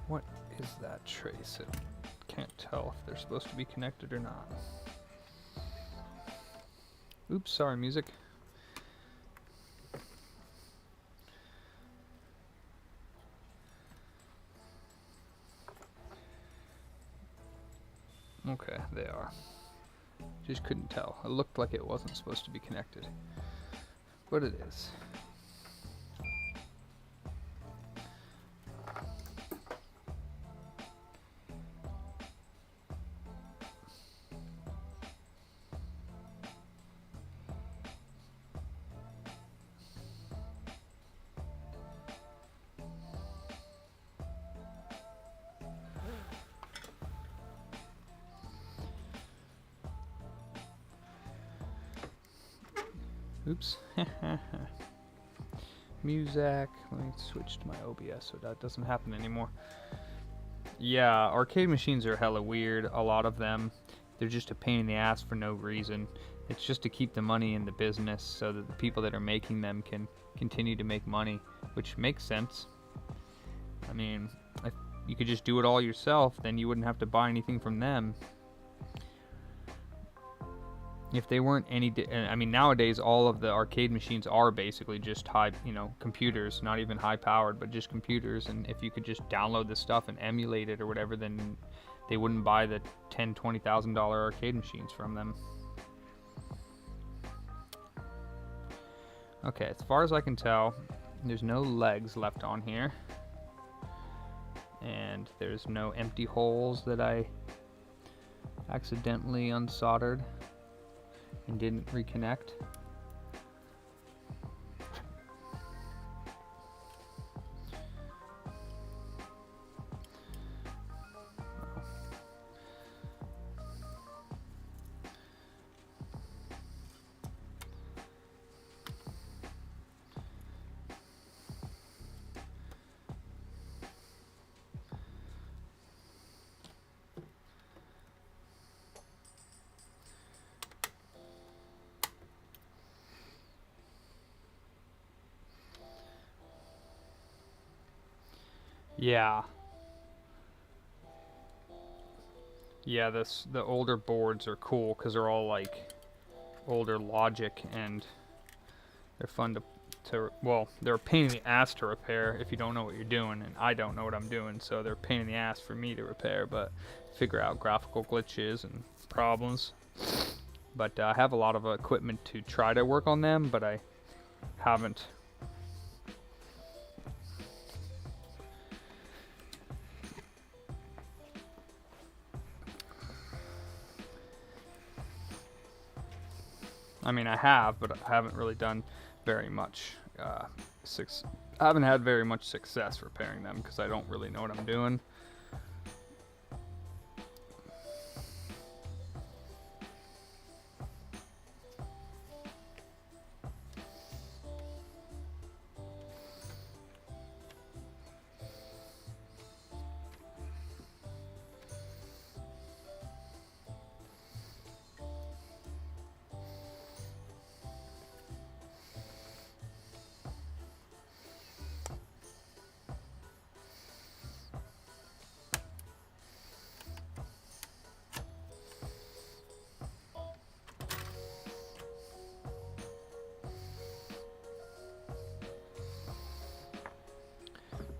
What is that trace? It can't tell if they're supposed to be connected or not. Oops, sorry, music. Okay, they are. Just couldn't tell. It looked like it wasn't supposed to be connected, but it is. Oops. Music. Let me switch to my OBS so that doesn't happen anymore. Yeah, arcade machines are hella weird. A lot of them, they're just a pain in the ass for no reason. It's just to keep the money in the business so that the people that are making them can continue to make money, which makes sense. I mean, if you could just do it all yourself, then you wouldn't have to buy anything from them. If they weren't I mean, nowadays all of the arcade machines are basically just computers, not even high powered, but just computers. And if you could just download the stuff and emulate it or whatever, then they wouldn't buy the $10,000-$20,000 arcade machines from them. Okay, as far as I can tell, there's no legs left on here, and there's no empty holes that I accidentally unsoldered and didn't reconnect. Yeah. Yeah, the older boards are cool because they're all like older logic, and they're fun well, they're a pain in the ass to repair if you don't know what you're doing, and I don't know what I'm doing, so they're a pain in the ass for me to repair, but figure out graphical glitches and problems. But I have a lot of equipment to try to work on them, but I haven't. I mean, I have, but I haven't really done very much. I haven't had very much success repairing them because I don't really know what I'm doing.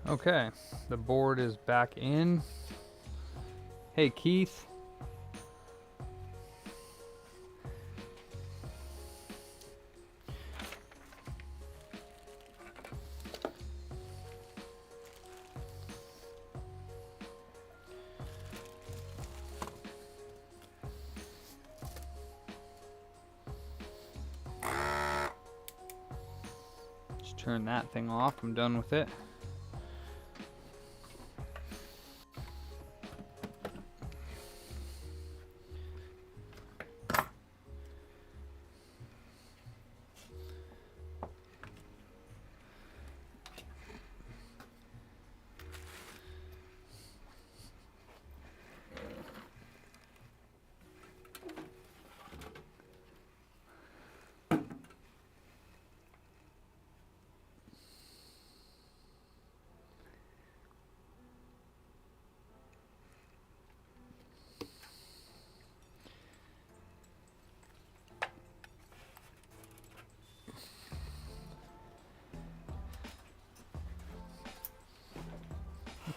Okay, the board is back in. Hey, Keith. Just turn that thing off. I'm done with it.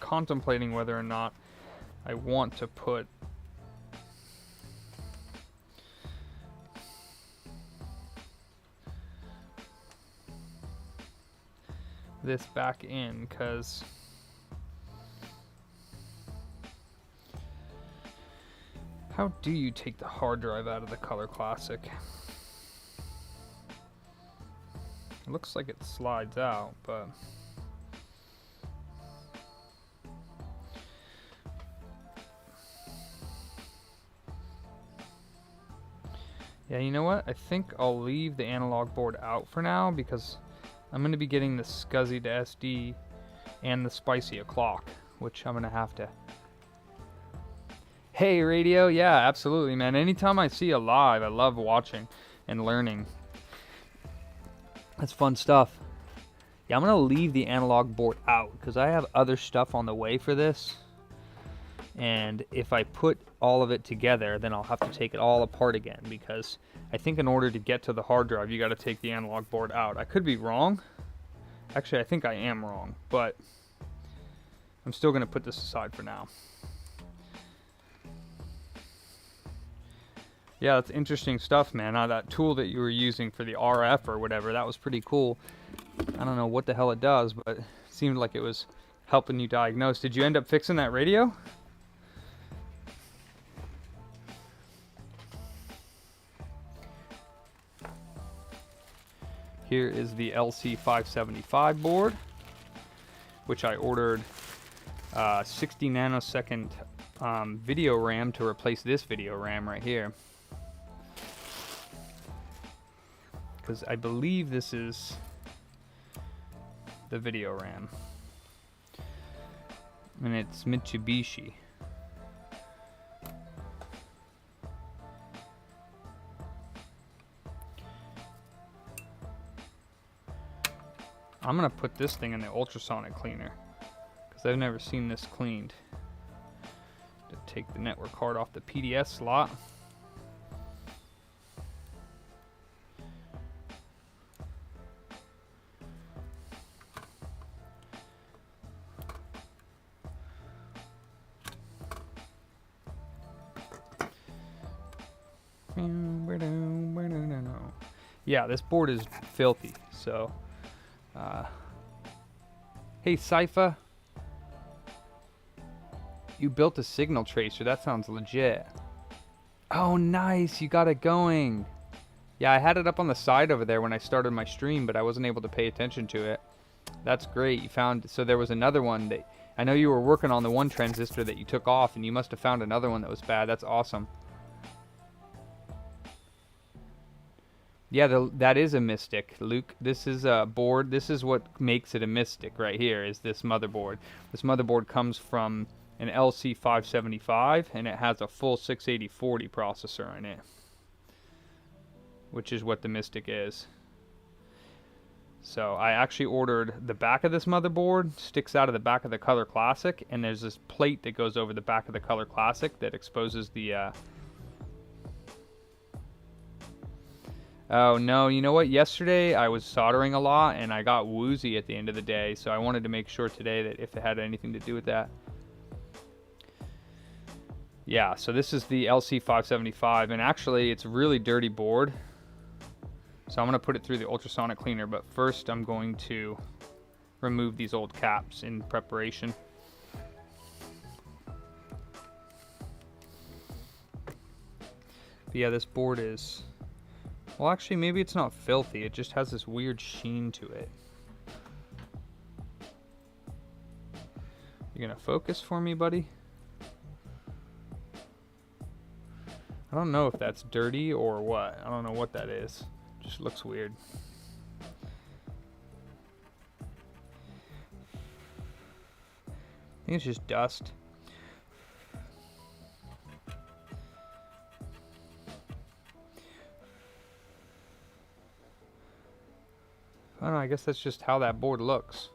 contemplating whether or not I want to put this back in, because how do you take the hard drive out of the Color Classic? It looks like it slides out, but yeah, you know what? I think I'll leave the analog board out for now because I'm going to be getting the SCSI to SD and the spicy o'clock, which I'm going to have to. Hey, radio. Yeah, absolutely, man. Anytime I see a live, I love watching and learning. That's fun stuff. Yeah, I'm going to leave the analog board out because I have other stuff on the way for this. And if I put all of it together, then I'll have to take it all apart again, because I think in order to get to the hard drive, you got to take the analog board out. I could be wrong. Actually, I think I am wrong, but I'm still going to put this aside for now. Yeah, that's interesting stuff, man. That tool that you were using for the RF or whatever, that was pretty cool. I don't know what the hell it does, but it seemed like it was helping you diagnose. Did you end up fixing that radio? Here is the LC575 board, which I ordered 60 nanosecond video RAM to replace this video RAM right here. Because I believe this is the video RAM. And it's Mitsubishi. I'm gonna put this thing in the ultrasonic cleaner because I've never seen this cleaned. To take the network card off the PDS slot. Yeah, this board is filthy, so hey Sypha, you built a signal tracer. That sounds legit. Oh nice, you got it going. Yeah, I had it up on the side over there when I started my stream, but I wasn't able to pay attention to it. That's great. You found, so there was another one that, I know you were working on the one transistor that you took off, and you must have found another one that was bad. That's awesome. Yeah, that is a Mystic, Luke. This is a board. This is what makes it a Mystic right here, is this motherboard. This motherboard comes from an LC575, and it has a full 68040 processor in it, which is what the Mystic is. So I actually ordered the back of this motherboard, sticks out of the back of the Color Classic, and there's this plate that goes over the back of the Color Classic that exposes the oh no, you know what? Yesterday I was soldering a lot and I got woozy at the end of the day, so I wanted to make sure today that if it had anything to do with that. Yeah, so this is the LC575, and actually it's a really dirty board. So I'm going to put it through the ultrasonic cleaner, but first I'm going to remove these old caps in preparation. But yeah, this board is... well, actually, maybe it's not filthy. It just has this weird sheen to it. You gonna focus for me, buddy? I don't know if that's dirty or what. I don't know what that is. Just looks weird. I think it's just dust. I don't know, I guess that's just how that board looks.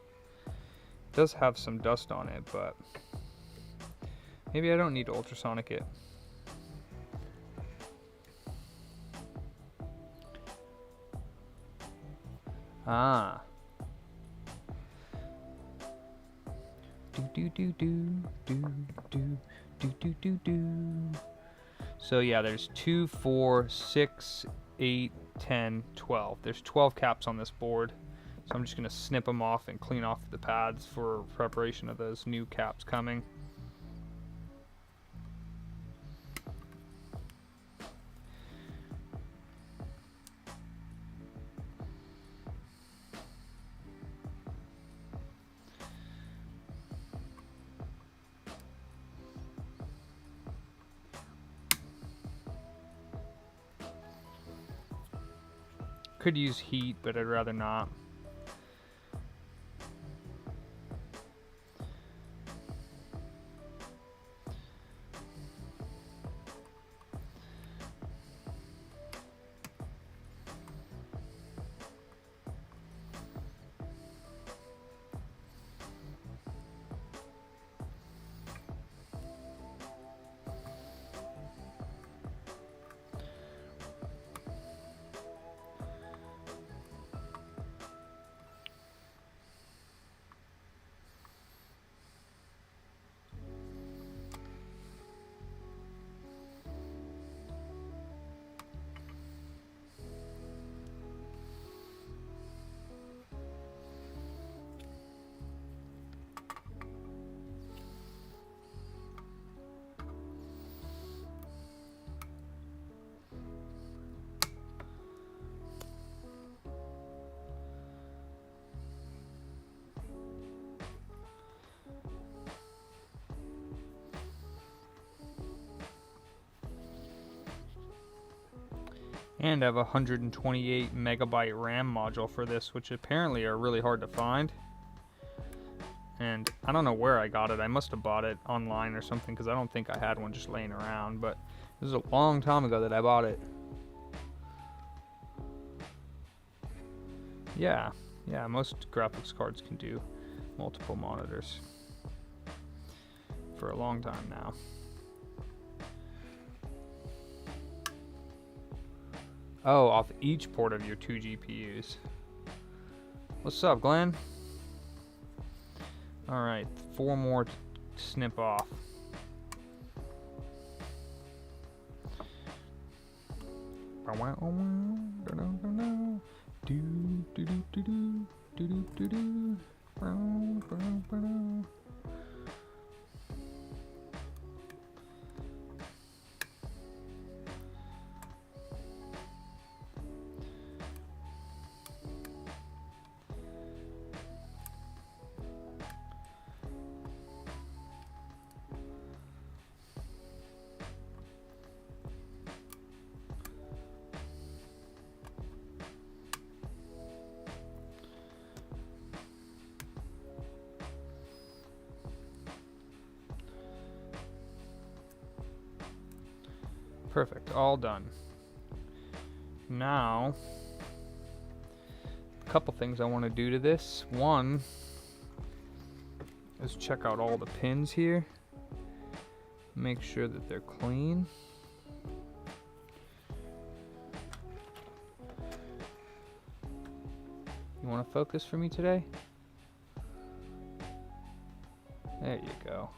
It does have some dust on it, but maybe I don't need to ultrasonic it. Ah. do do do do do do do do do. So yeah, there's 2, 4, 6, 8, 10, 12. There's 12 caps on this board. So I'm just going to snip them off and clean off the pads for preparation of those new caps coming. Could use heat, but I'd rather not. And I have a 128 megabyte RAM module for this, which apparently are really hard to find. And I don't know where I got it. I must have bought it online or something, because I don't think I had one just laying around. But this is a long time ago that I bought it. Yeah, most graphics cards can do multiple monitors for a long time now. Oh, off each port of your 2 GPUs. What's up, Glenn? Alright, 4 more to snip off. Perfect, all done. Now, a couple things I want to do to this. One is check out all the pins here. Make sure that they're clean. You want to focus for me today? There you go.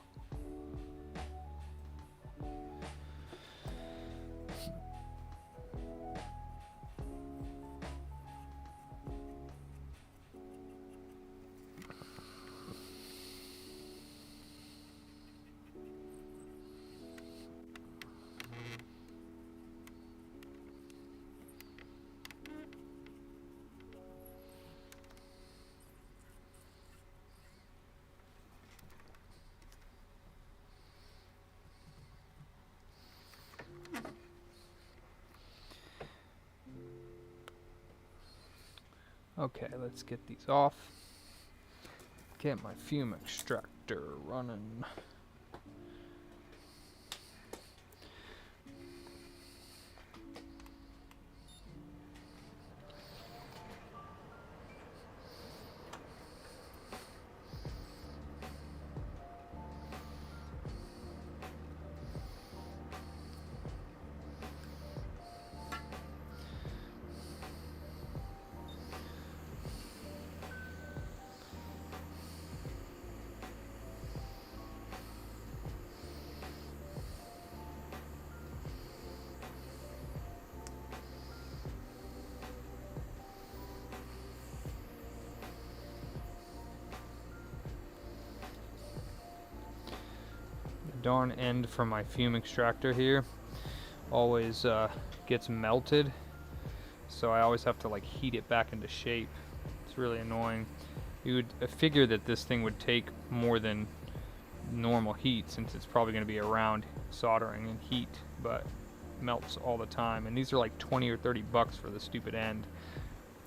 Okay, let's get these off. Get my fume extractor running. darn end from my fume extractor here always gets melted, so I always have to like heat it back into shape. It's really annoying. You would figure that this thing would take more than normal heat, since it's probably going to be around soldering and heat, but melts all the time. And these are like 20 or 30 bucks for the stupid end.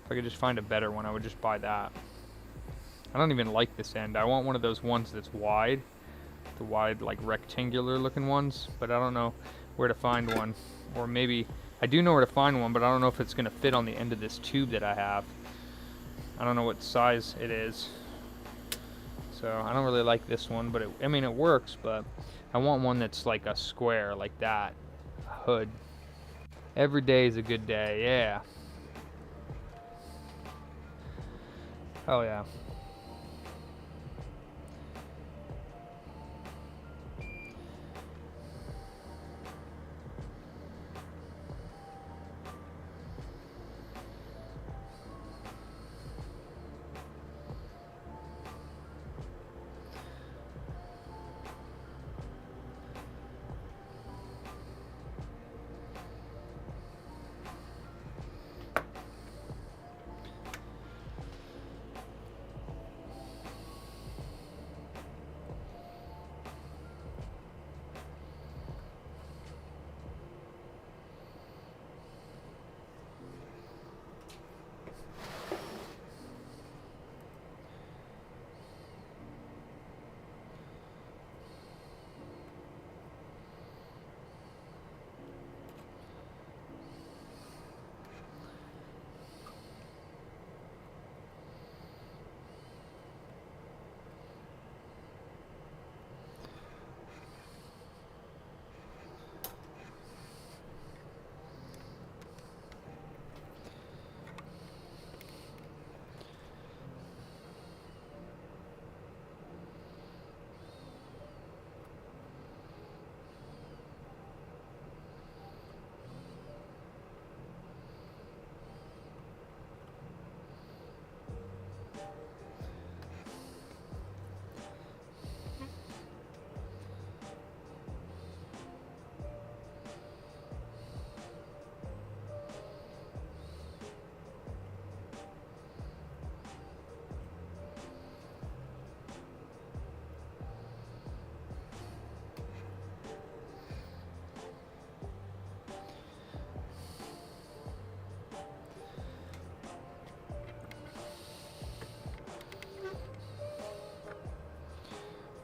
If I could just find a better one, I would just buy that. I don't even like this end. I want one of those ones that's wide, the wide like rectangular looking ones, but I don't know where to find one. Or maybe I do know where to find one, but I don't know if it's going to fit on the end of this tube that I have. I don't know what size it is, so I don't really like this one, but I mean it works, but I want one that's like a square like that, a hood. Every day is a good day, yeah. Oh yeah.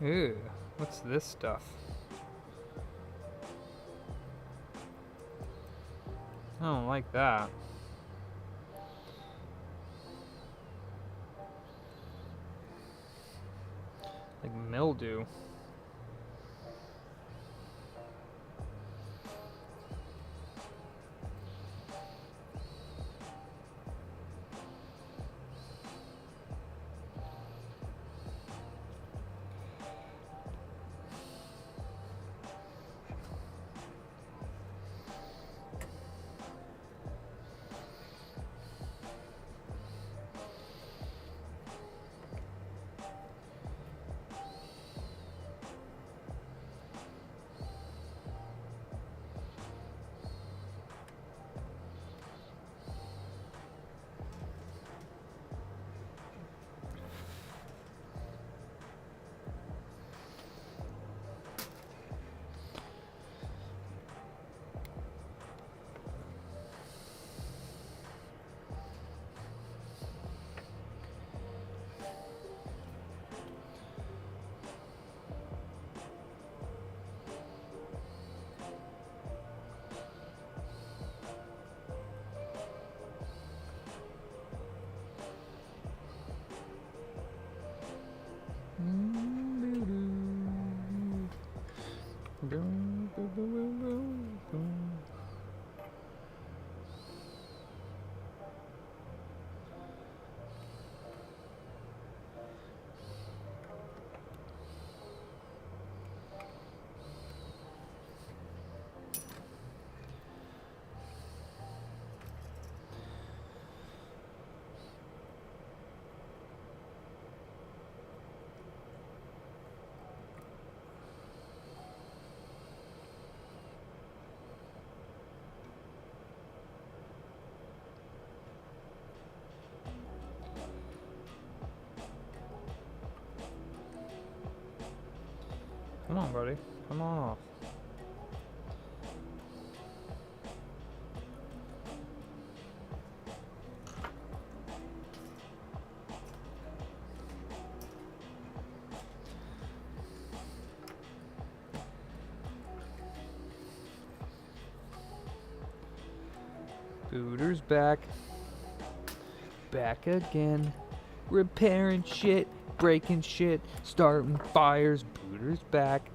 Ew, what's this stuff? I don't like that. Like mildew. Come on, buddy. Come on off. Booter's back. Back again. Repairing shit. Breaking shit. Starting fires. Booter's back.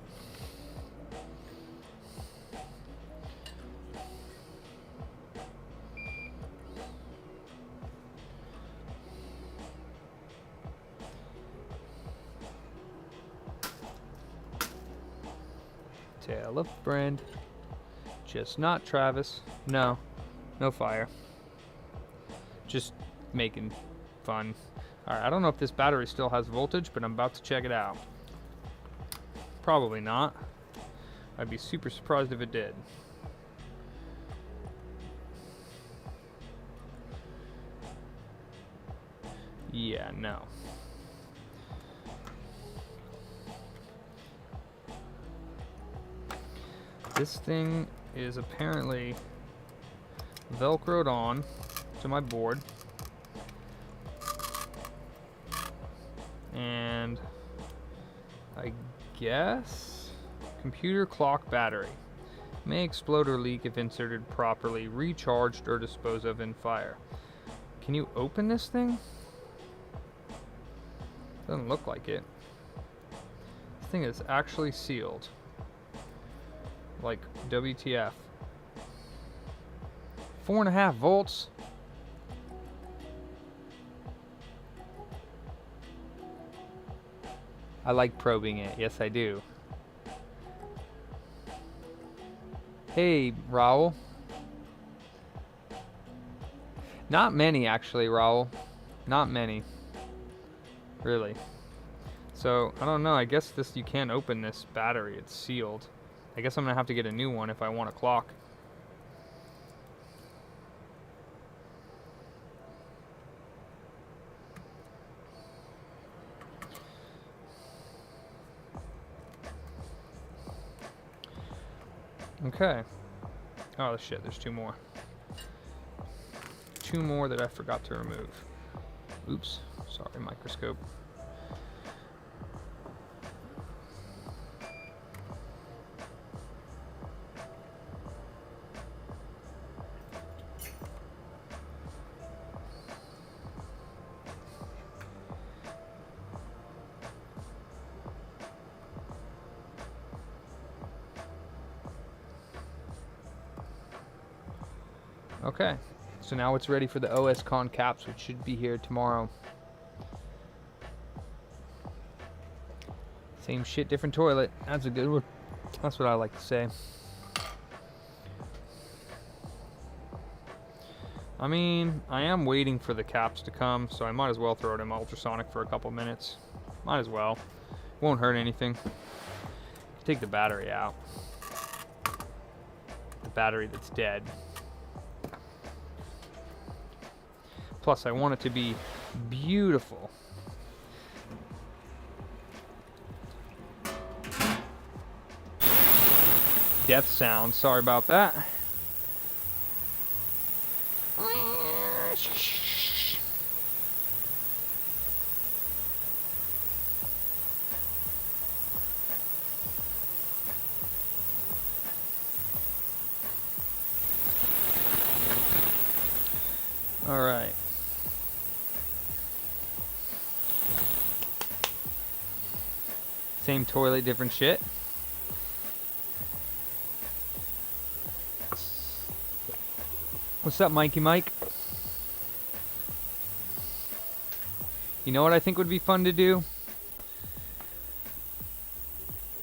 Tell a friend. Just not Travis. No. No fire. Just making fun. Alright, I don't know if this battery still has voltage, but I'm about to check it out. Probably not. I'd be super surprised if it did. Yeah, no. This thing is apparently velcroed on to my board. And I guess computer clock battery may explode or leak if inserted properly, recharged or disposed of in fire. Can you open this thing? Doesn't look like it. This thing is actually sealed. Like WTF. 4.5 volts. I like probing it. Yes, I do. Hey, Raul. Not many, actually, Raul. Not many. Really. So, I don't know. I guess this you can't open this battery. It's sealed. I guess I'm going to have to get a new one if I want a clock. Okay. Oh shit, there's two more. Two more that I forgot to remove. Oops, sorry, microscope. Okay, so now it's ready for the OSCon caps, which should be here tomorrow. Same shit, different toilet. That's a good one. That's what I like to say. I mean, I am waiting for the caps to come, so I might as well throw it in ultrasonic for a couple minutes. Might as well. Won't hurt anything. Take the battery out. The battery that's dead. Plus, I want it to be beautiful. Death sound. Sorry about that. All right. Same toilet, different shit. What's up, Mikey Mike? You know what I think would be fun to do?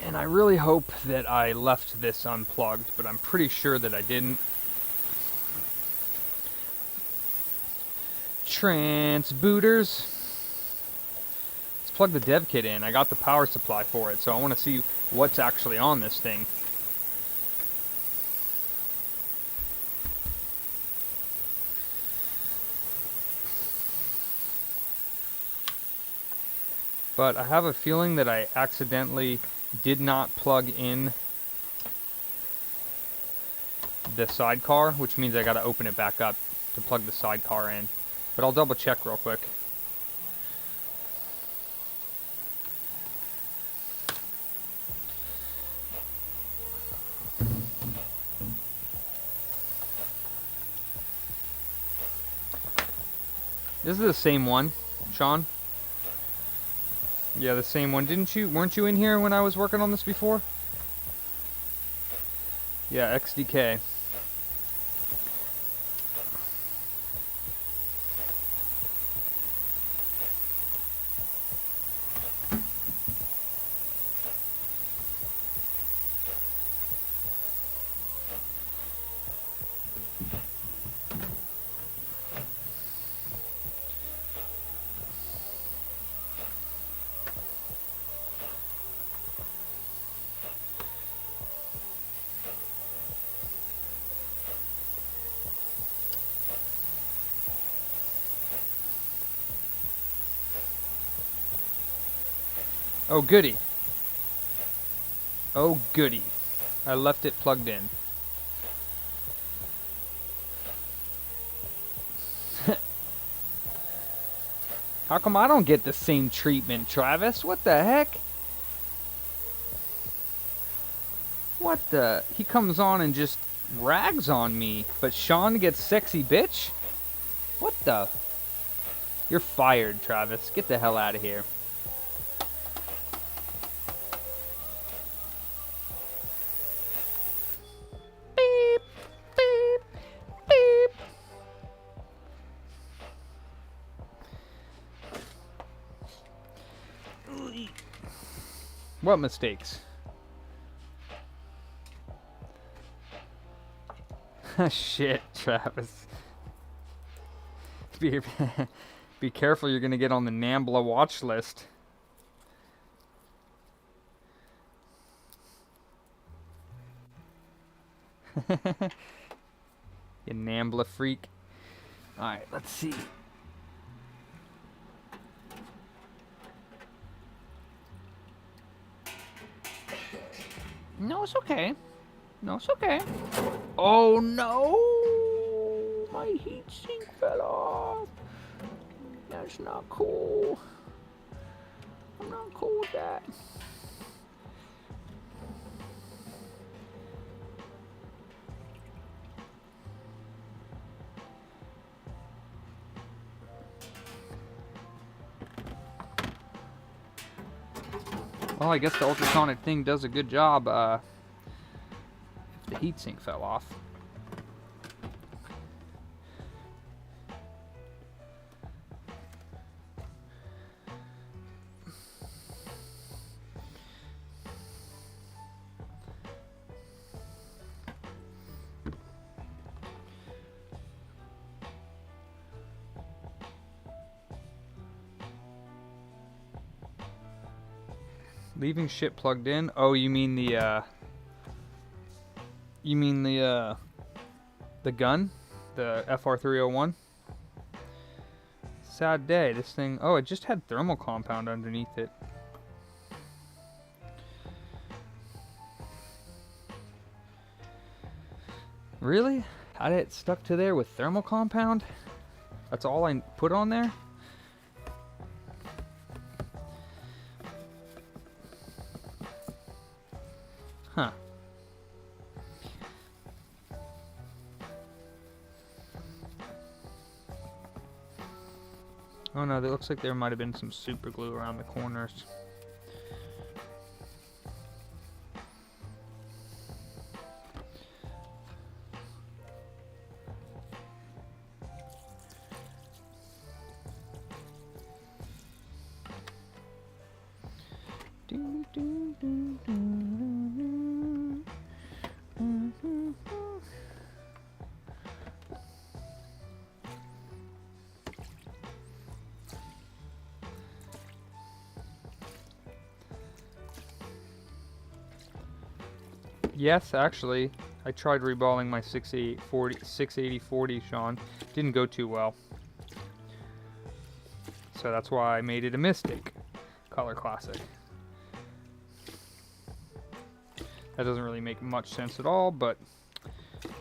And I really hope that I left this unplugged, but I'm pretty sure that I didn't. Transbooters. Let's plug the dev kit in. I got the power supply for it, so I want to see what's actually on this thing. But I have a feeling that I accidentally did not plug in the sidecar, which means I gotta open it back up to plug the sidecar in. But I'll double check real quick. This is the same one, Sean. Yeah, the same one. Weren't you in here when I was working on this before? Yeah, XDK. Oh, goody. Oh, goody. I left it plugged in. How come I don't get the same treatment, Travis? What the heck? What the? He comes on and just rags on me, but Sean gets sexy bitch? What the? You're fired, Travis. Get the hell out of here. Beep, beep, beep. What mistakes? Shit, Travis. Be careful, you're gonna get on the NAMBLA watch list. You NAMBLA freak. Alright, let's see. No, it's okay. No, it's okay. Oh no! My heat sink fell off. That's not cool. I'm not cool with that. Well, I guess the ultrasonic thing does a good job if the heatsink fell off. Leaving shit plugged in? Oh, you mean the gun? The FR301? Sad day. This thing... Oh, it just had thermal compound underneath it. Really? Had it stuck to there with thermal compound? That's all I put on there? Huh. Oh no, it looks like there might have been some super glue around the corners. Yes, actually, I tried reballing my 680/40, Sean. Didn't go too well. So that's why I made it a mistake. Color Classic. That doesn't really make much sense at all, but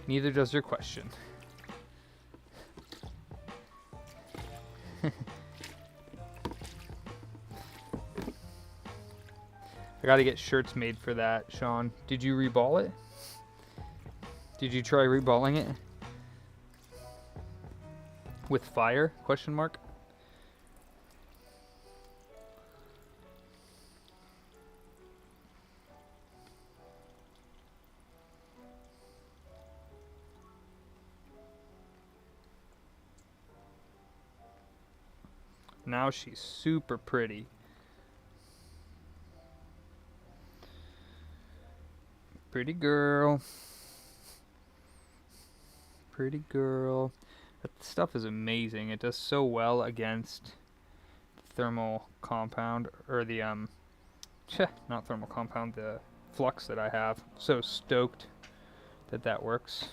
neither does your question. I gotta get shirts made for that, Sean. Did you reball it? Did you try reballing it? With fire? Question mark. Now she's super pretty. Pretty girl. Pretty girl. That stuff is amazing. It does so well against thermal compound, or the not thermal compound, the flux that I have. So stoked that that works.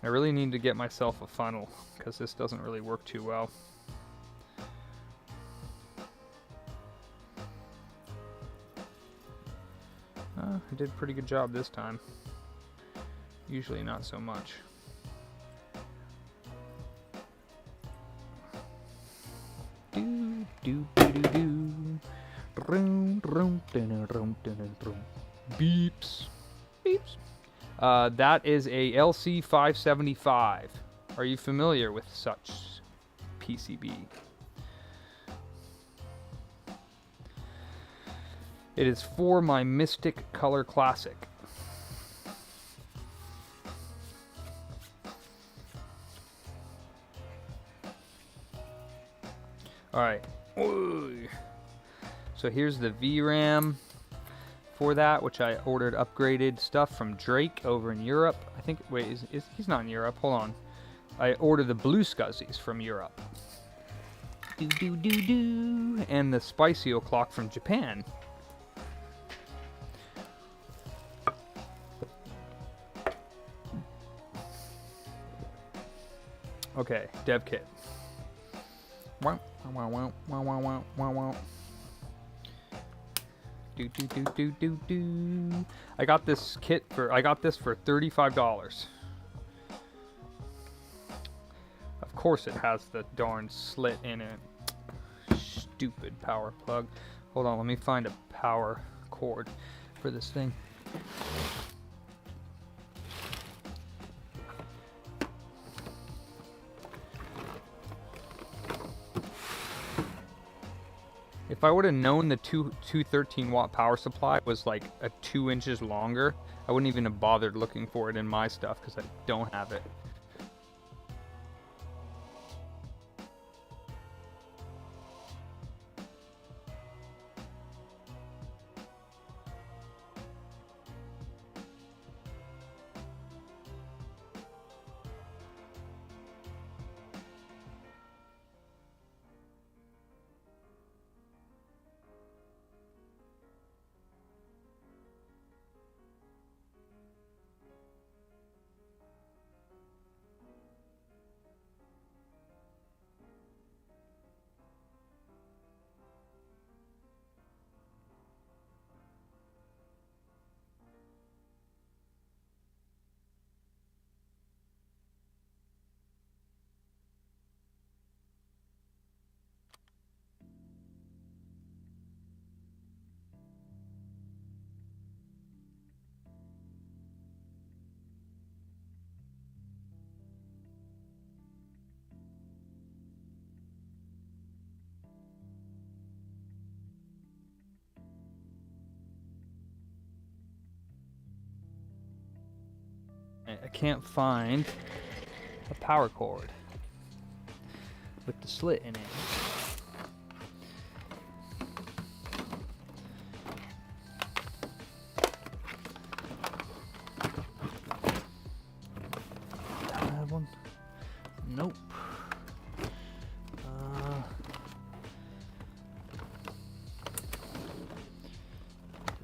I really need to get myself a funnel because this doesn't really work too well. I did a pretty good job this time. Usually not so much. Do do do do do. Beeps. Beeps. That is a LC575. Are you familiar with such PCB? It is for my Mystic Color Classic. Alright. So here's the VRAM for that, which I ordered upgraded stuff from Drake over in Europe. I think, wait, he's not in Europe. Hold on. I ordered the Blue Scuzzies from Europe. Do do do do. And the Spicio clock from Japan. Okay, dev kit. Wow, wow, wow, wow, wow, wow, wow, wow. Do do do do do do. I got this for $35. Of course it has the darn slit in it. Stupid power plug. Hold on, let me find a power cord for this thing. If I would have known the 213 watt power supply was like 2 inches longer, I wouldn't even have bothered looking for it in my stuff because I don't have it. I can't find a power cord with the slit in it. Do I have one? Nope.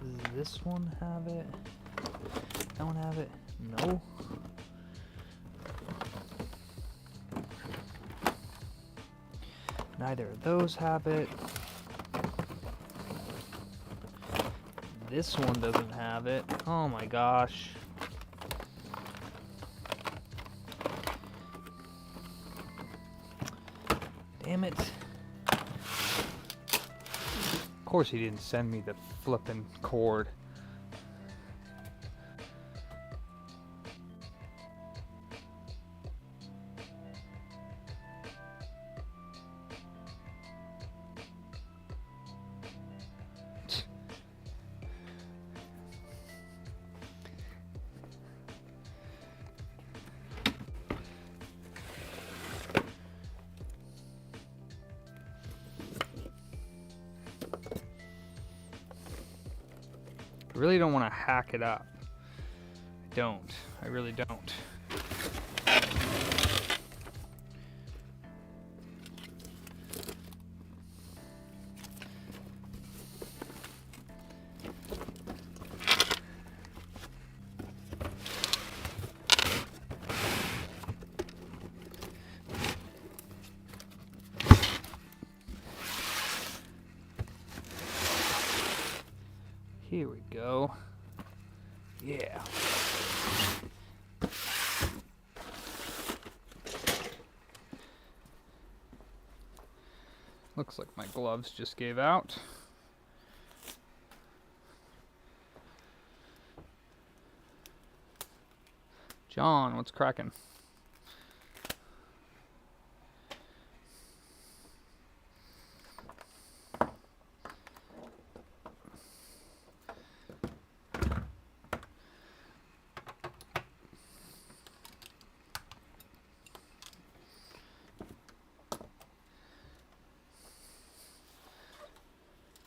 Does this one have it? That one have it? No. Neither of those have it. This one doesn't have it. Oh my gosh. Damn it. Of course he didn't send me the flippin' cord. I really don't want to hack it up. I don't. I really don't. Here we go. Yeah. Looks like my gloves just gave out. John, what's cracking?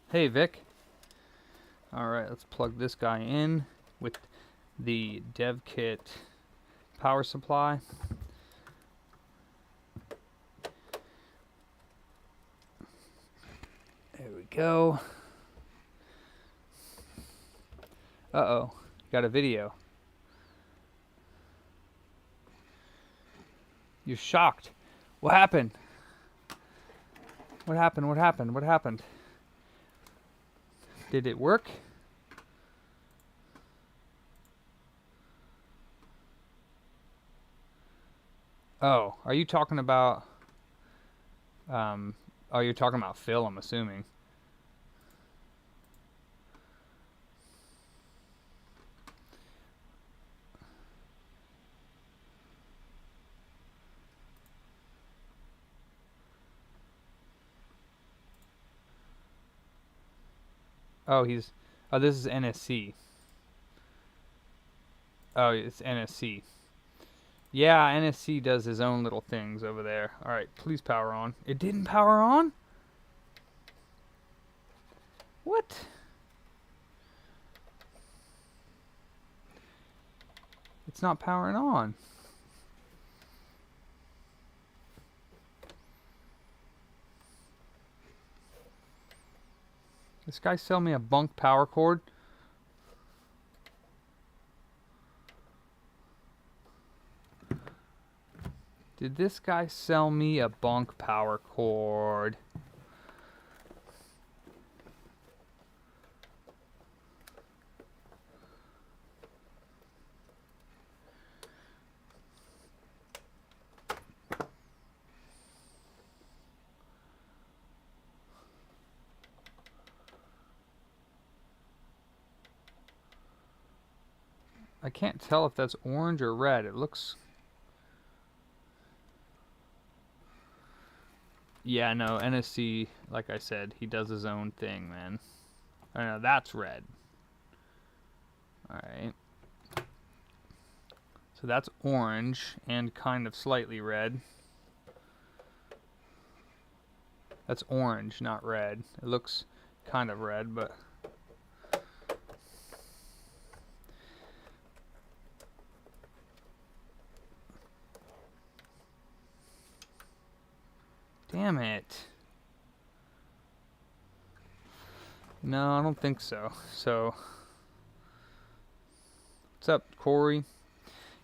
Hey Vic. Alright, let's plug this guy in with the dev kit power supply. There we go. Uh-oh, got a video. You're shocked. What happened? What happened? What happened? What happened? Did it work? Oh, are you talking about oh, you're talking about Phil, I'm assuming. Oh, this is NSC. Oh, it's NSC. Yeah, NSC does his own little things over there. Alright, please power on. It didn't power on? What? It's not powering on. This guy sell me a bunk power cord? Did this guy sell me a bunk power cord? I can't tell if that's orange or red. It looks... Yeah, no, NSC, like I said, he does his own thing, man. I know, that's red. Alright. So that's orange and kind of slightly red. That's orange, not red. It looks kind of red, but... Damn it. No, I don't think so. So, what's up, Corey?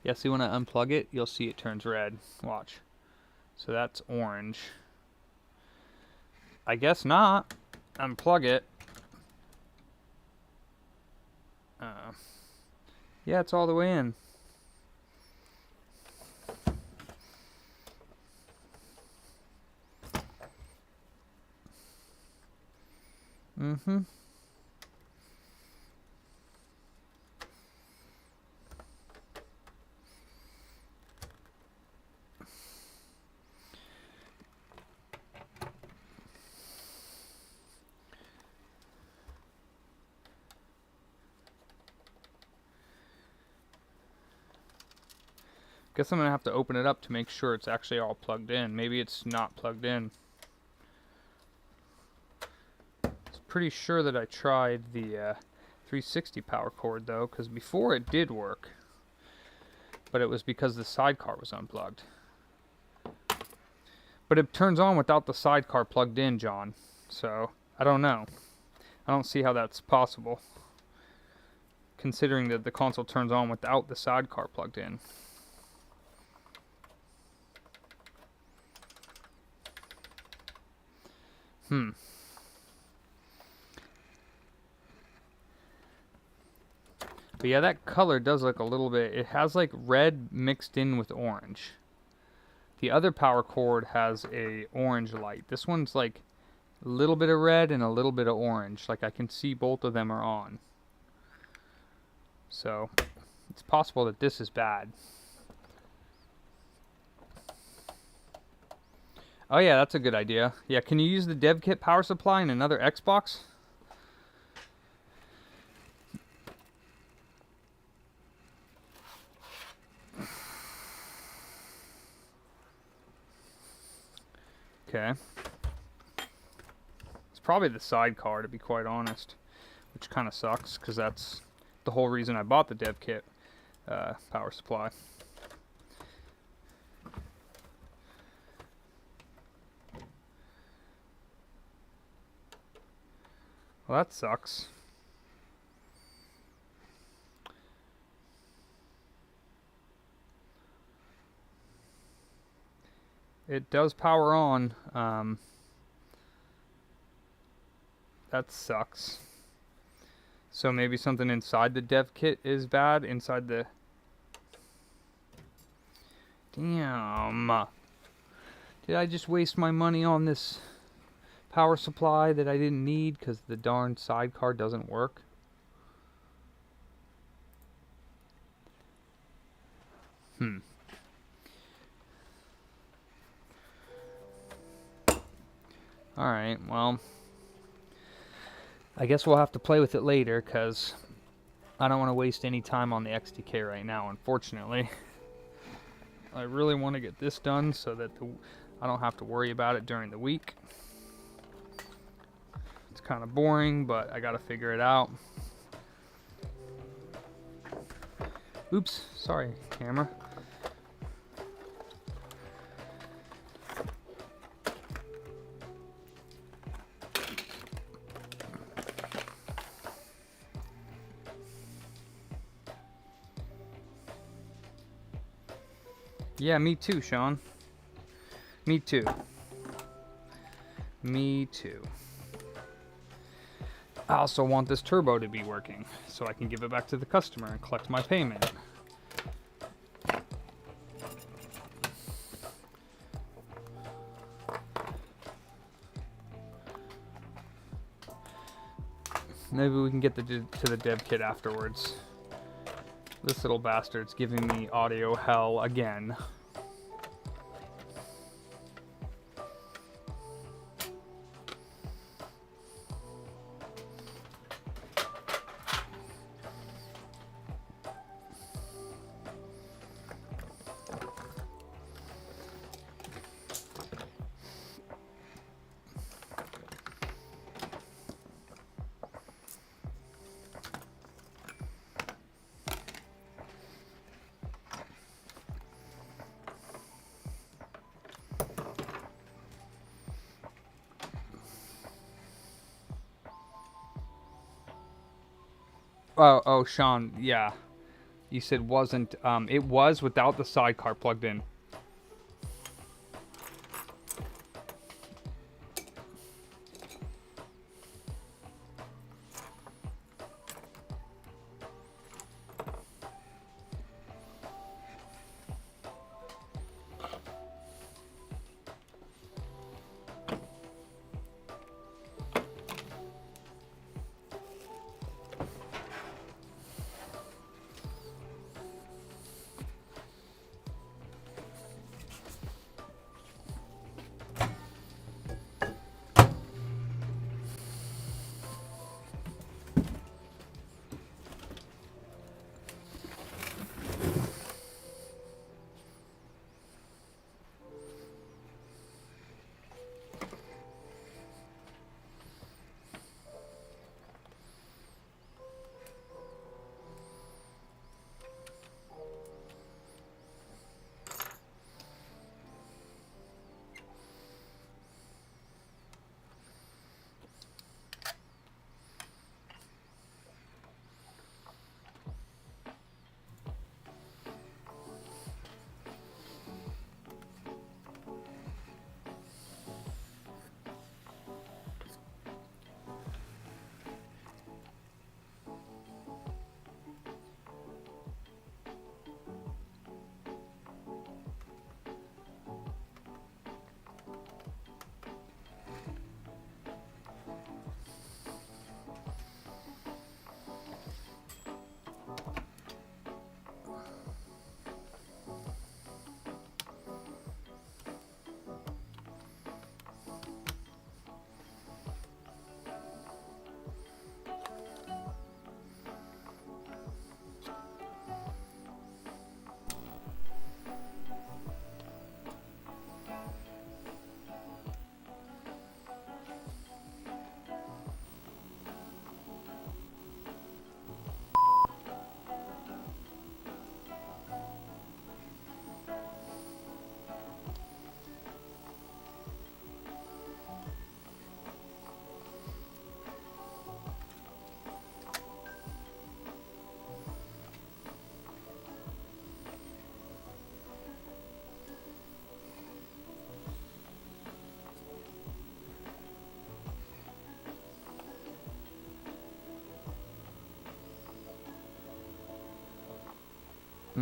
Yeah, see when I unplug it, you'll see it turns red. Watch. So that's orange. I guess not. Unplug it. Yeah, it's all the way in. Mm-hmm. Guess I'm gonna have to open it up to make sure it's actually all plugged in. Maybe it's not plugged in. Pretty sure that I tried the 360 power cord though, because before it did work, but it was because the sidecar was unplugged. But it turns on without the sidecar plugged in, John. So I don't know. I don't see how that's possible, considering that the console turns on without the sidecar plugged in. But yeah, that color does look a little bit, it has like red mixed in with orange. The other power cord has a orange light. This one's like a little bit of red and a little bit of orange. Like I can see both of them are on. So it's possible that this is bad. Oh yeah, that's a good idea. Yeah, can you use the dev kit power supply in another Xbox? Okay. It's probably the sidecar, to be quite honest, which kind of sucks because that's the whole reason I bought the dev kit power supply. Well, that sucks. It does power on. That sucks. So maybe something inside the dev kit is bad. Inside the... Damn. Did I just waste my money on this power supply that I didn't need because the darn sidecar doesn't work? Alright, well, I guess we'll have to play with it later because I don't want to waste any time on the XDK right now, unfortunately. I really want to get this done so that I don't have to worry about it during the week. It's kind of boring, but I gotta figure it out. Oops, sorry, camera. Yeah, me too, Sean. Me too. Me too. I also want this turbo to be working so I can give it back to the customer and collect my payment. Maybe we can get to the dev kit afterwards. This little bastard's giving me audio hell again. Oh, Sean, yeah. You said wasn't, it was without the sidecar plugged in.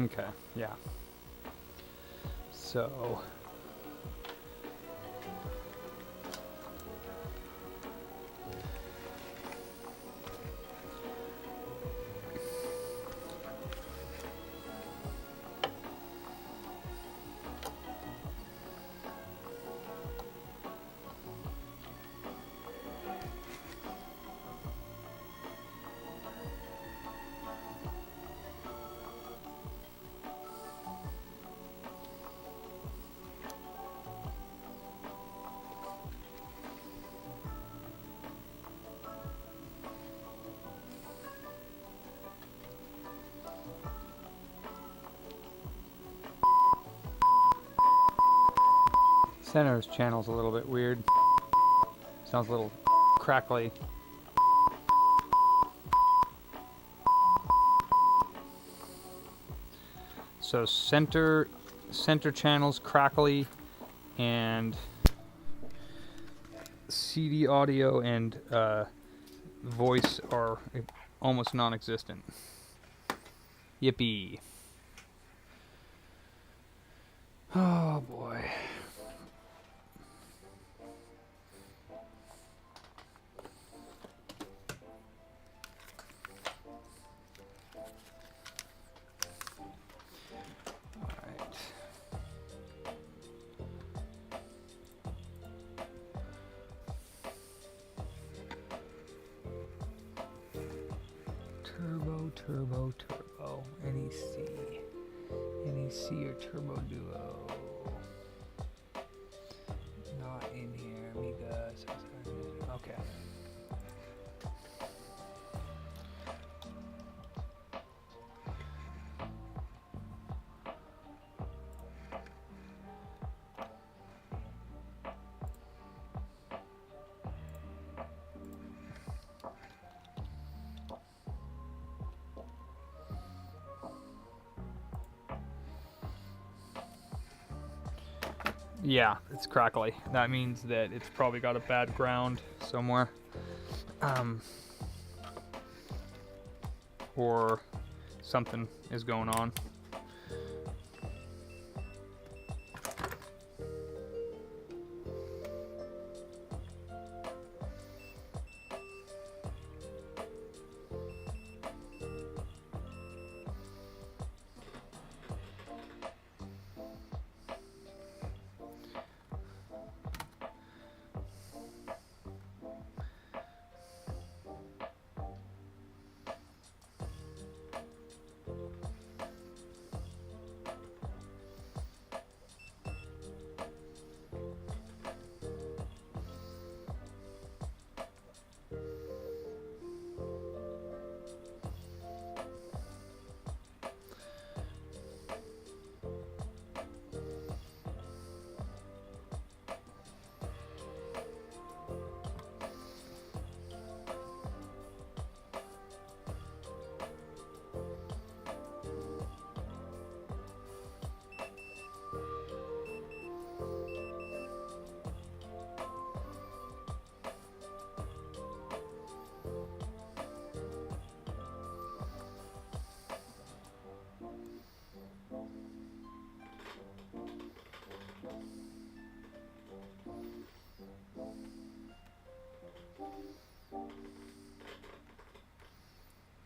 Okay, yeah. So center's channel's a little bit weird. Sounds a little crackly. So center channel's crackly, and CD audio and voice are almost non-existent. Yippee. Oh boy. Alright. Turbo. NEC or Turbo Duo. Not in here. Amiga. Okay. Yeah, it's crackly. That means that it's probably got a bad ground somewhere. Or something is going on.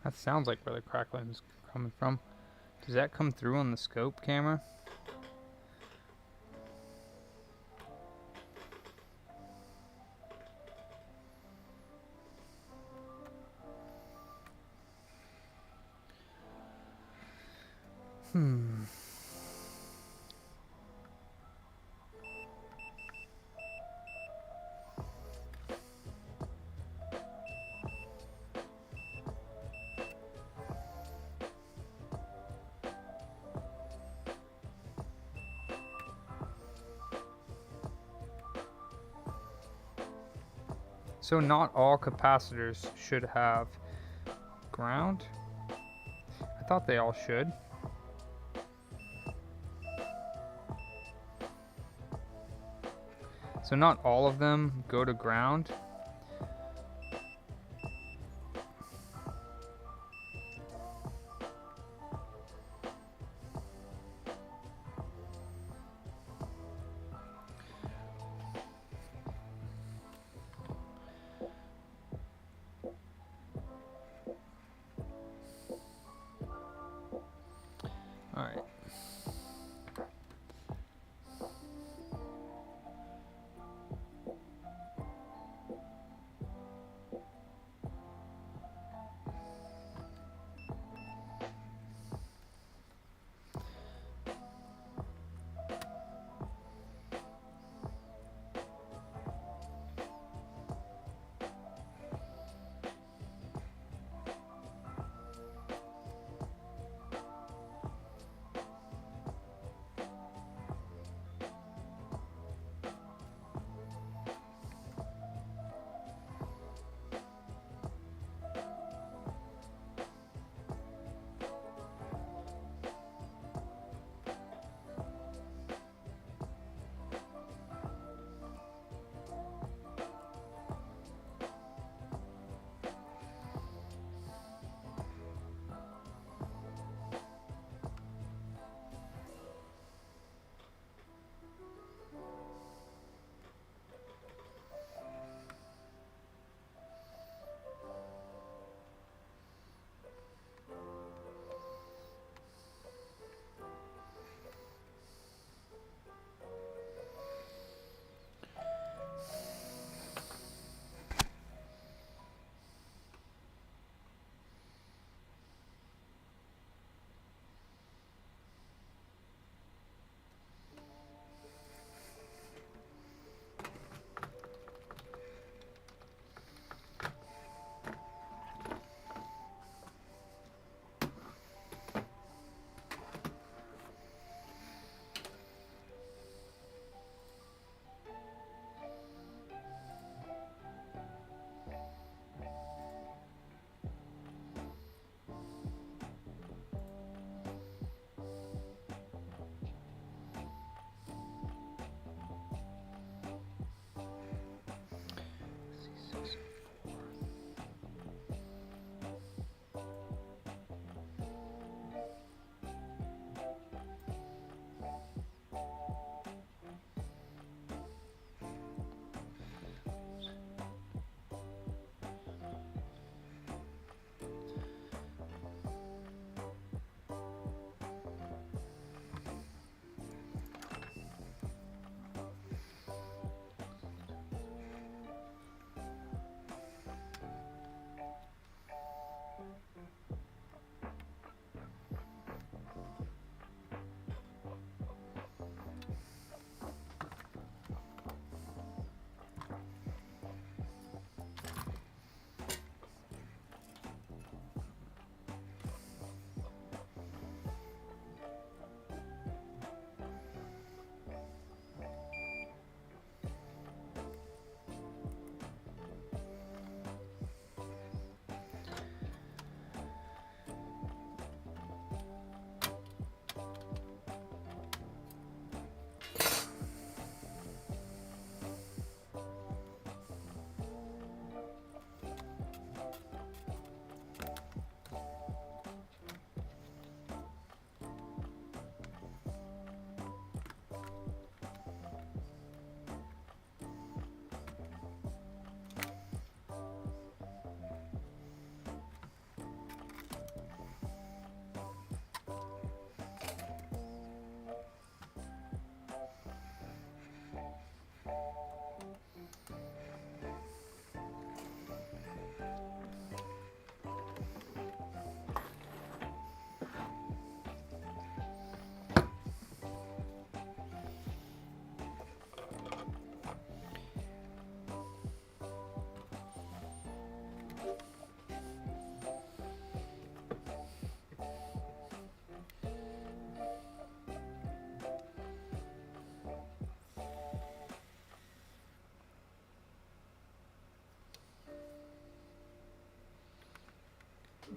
That sounds like where the crackling is coming from. Does that come through on the scope camera? So not all capacitors should have ground. I thought they all should. So not all of them go to ground.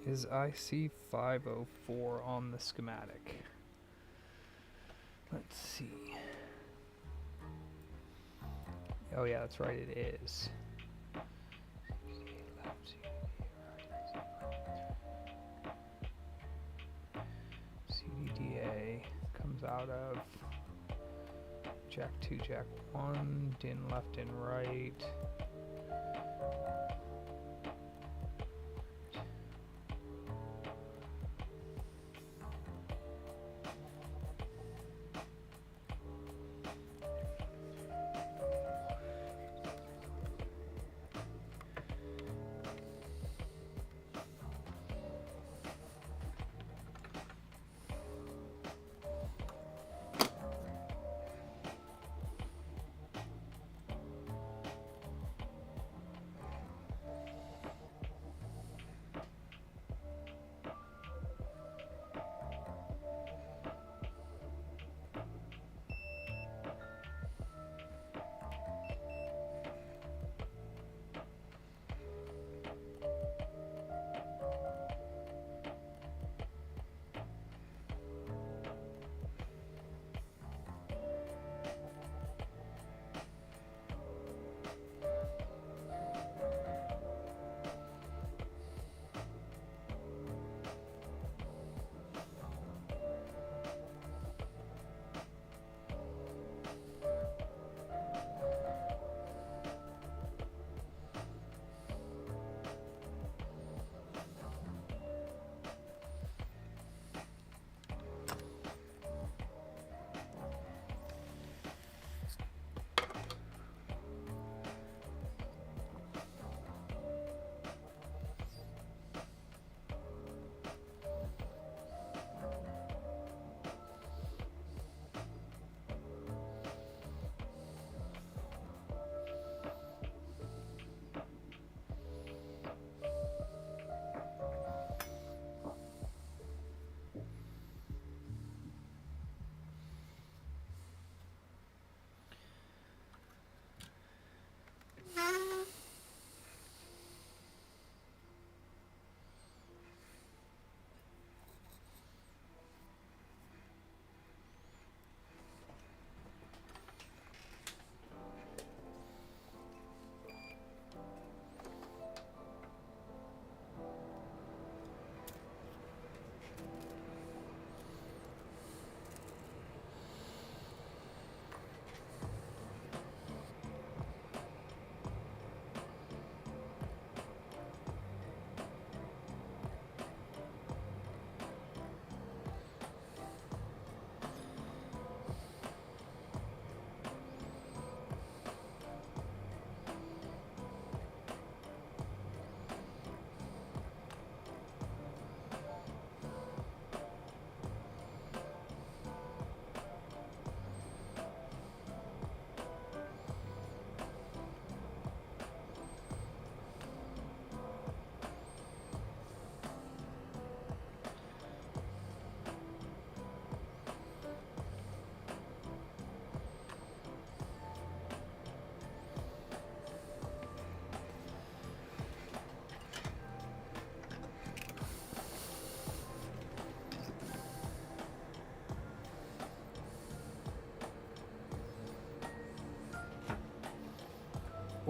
Is IC504 on the schematic? Let's see. Oh yeah, that's right, it is. CDDA comes out of jack 2, jack 1, DIN left and right.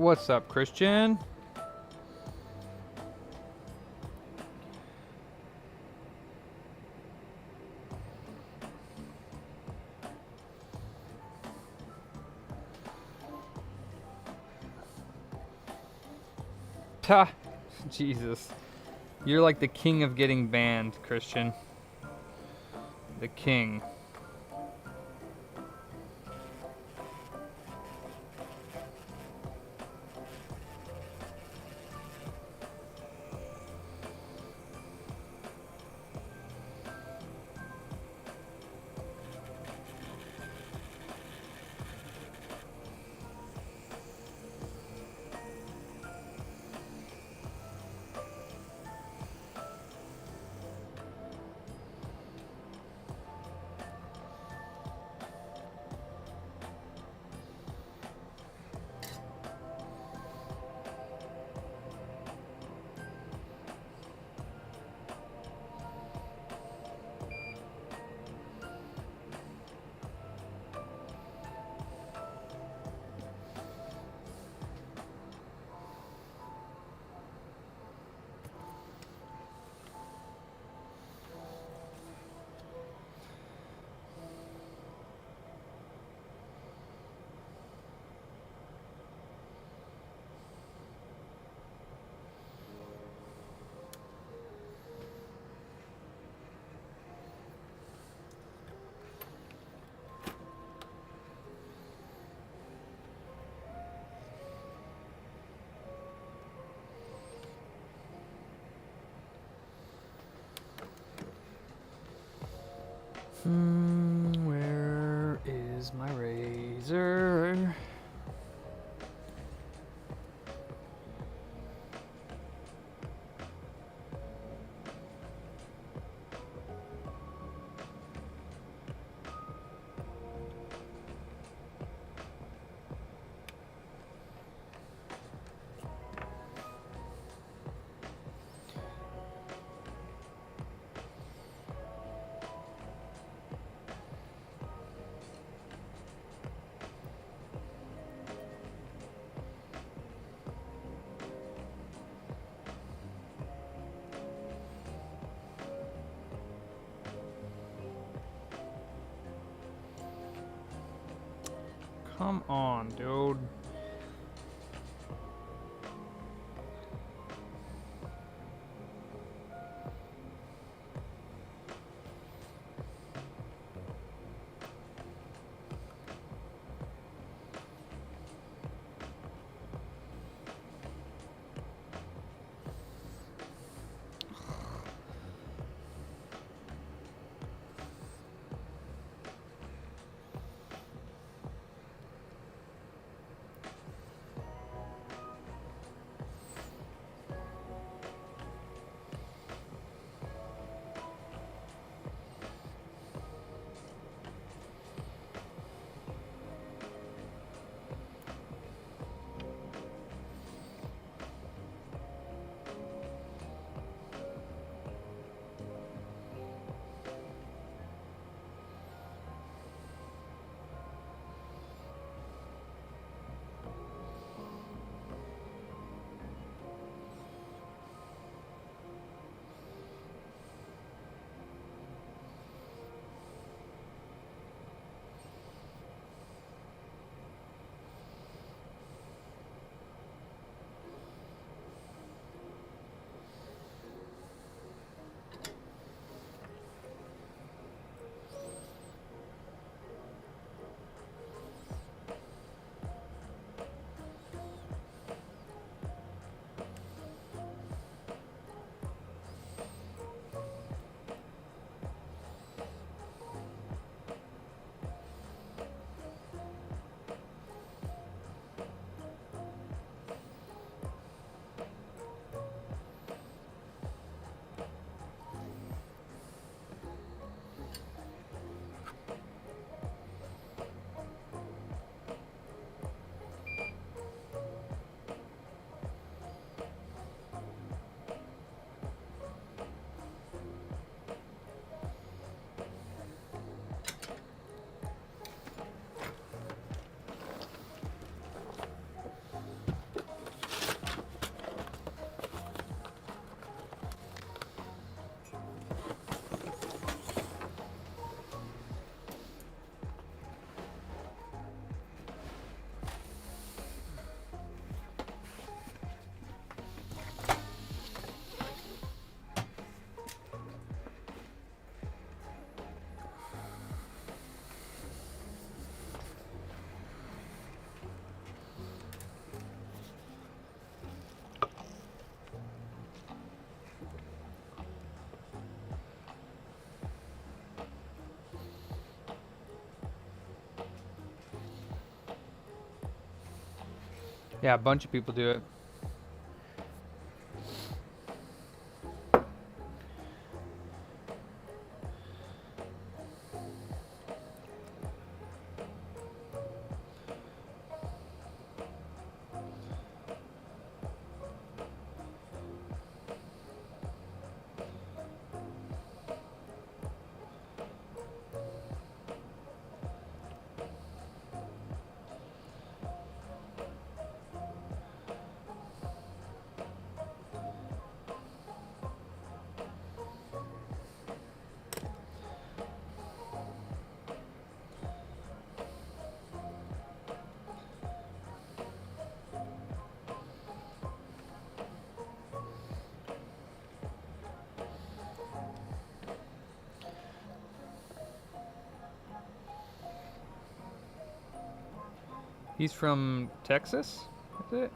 What's up, Christian? Ha! Jesus. You're like the king of getting banned, Christian. The king. Where is my razor? Come on, dude. Yeah, a bunch of people do it. He's from Texas, is it?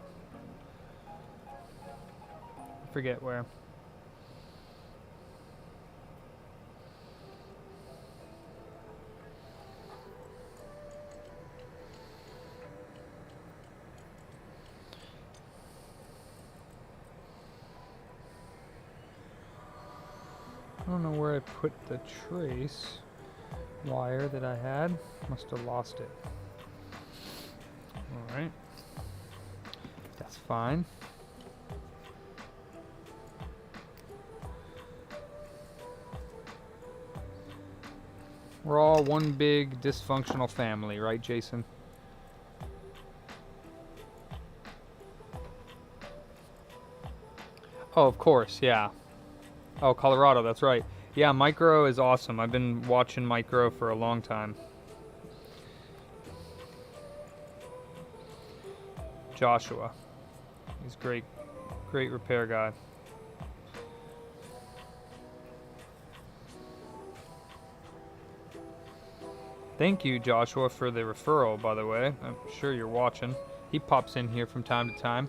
I forget where. I don't know where I put the trace wire that I had. Must have lost it. Alright. That's fine. We're all one big dysfunctional family, right, Jason? Oh, of course, yeah. Oh, Colorado, that's right. Yeah, Micro is awesome. I've been watching Micro for a long time. Joshua. He's great repair guy. Thank you, Joshua, for the referral, by the way. I'm sure you're watching. He pops in here from time to time.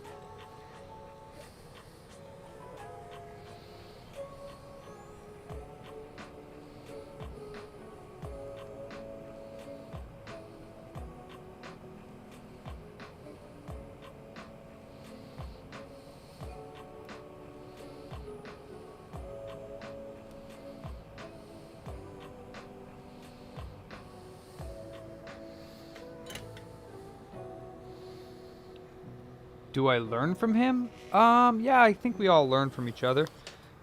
Do I learn from him? Yeah, I think we all learn from each other.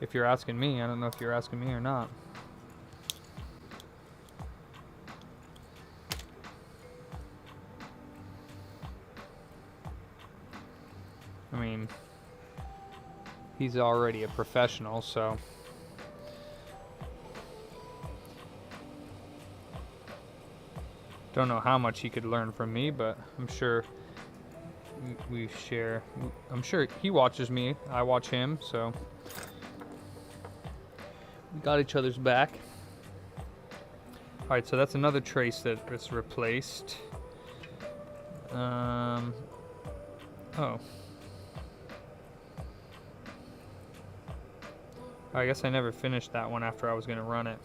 If you're asking me, I don't know if you're asking me or not. I mean, he's already a professional, so. Don't know how much he could learn from me, but I'm sure we share. I'm sure he watches me, I watch him, so we got each other's back. Alright, so that's another trace that is replaced. Oh. I guess I never finished that one after I was gonna run it.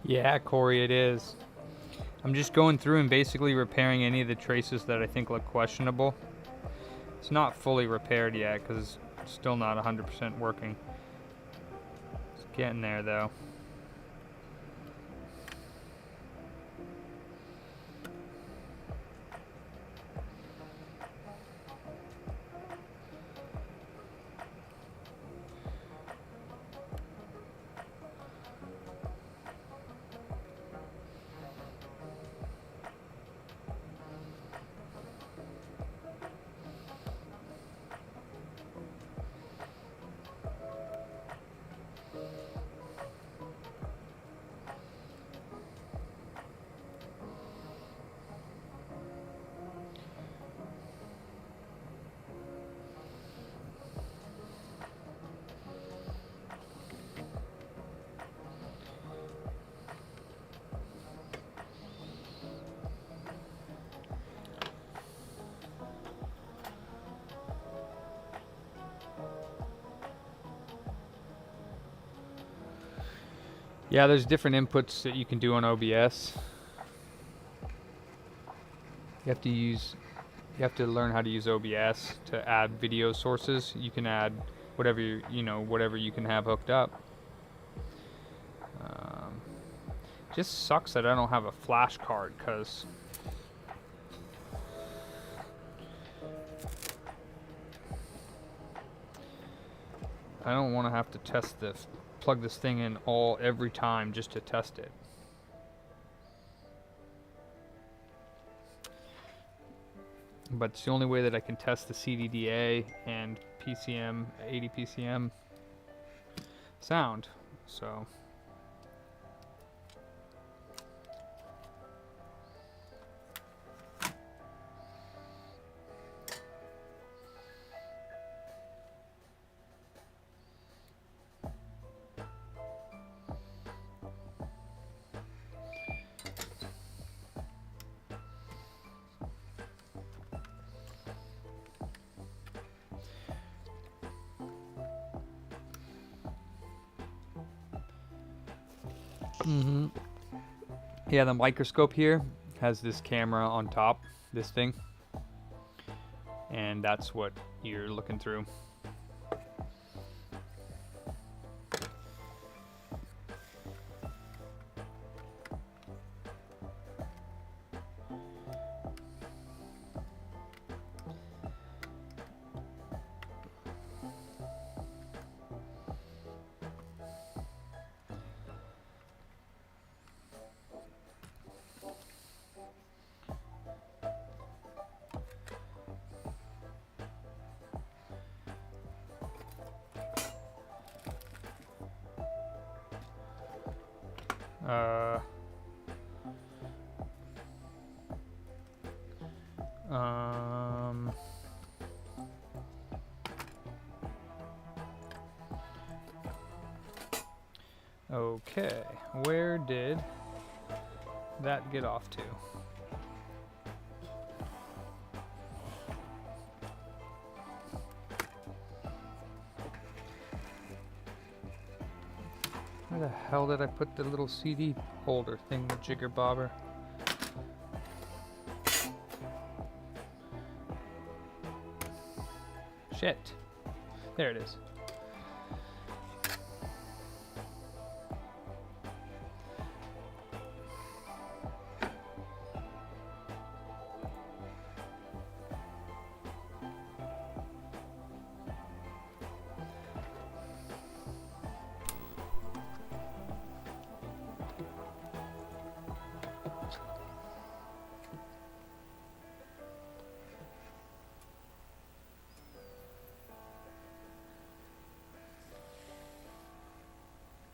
Yeah, Corey, it is. I'm just going through and basically repairing any of the traces that I think look questionable. It's not fully repaired yet because it's still not 100% working. It's getting there though. Yeah, there's different inputs that you can do on OBS. You have to learn how to use OBS to add video sources. You can add whatever whatever you can have hooked up. Just sucks that I don't have a flash card because I don't want to have to test this, plug this thing in every time just to test it. But it's the only way that I can test the CDDA and PCM, ADP-PCM sound. So yeah, the microscope here has this camera on top, this thing, and that's what you're looking through. Okay, where did that get off to? Where the hell did I put the little CD holder thing, the jigger bobber? Shit. There it is.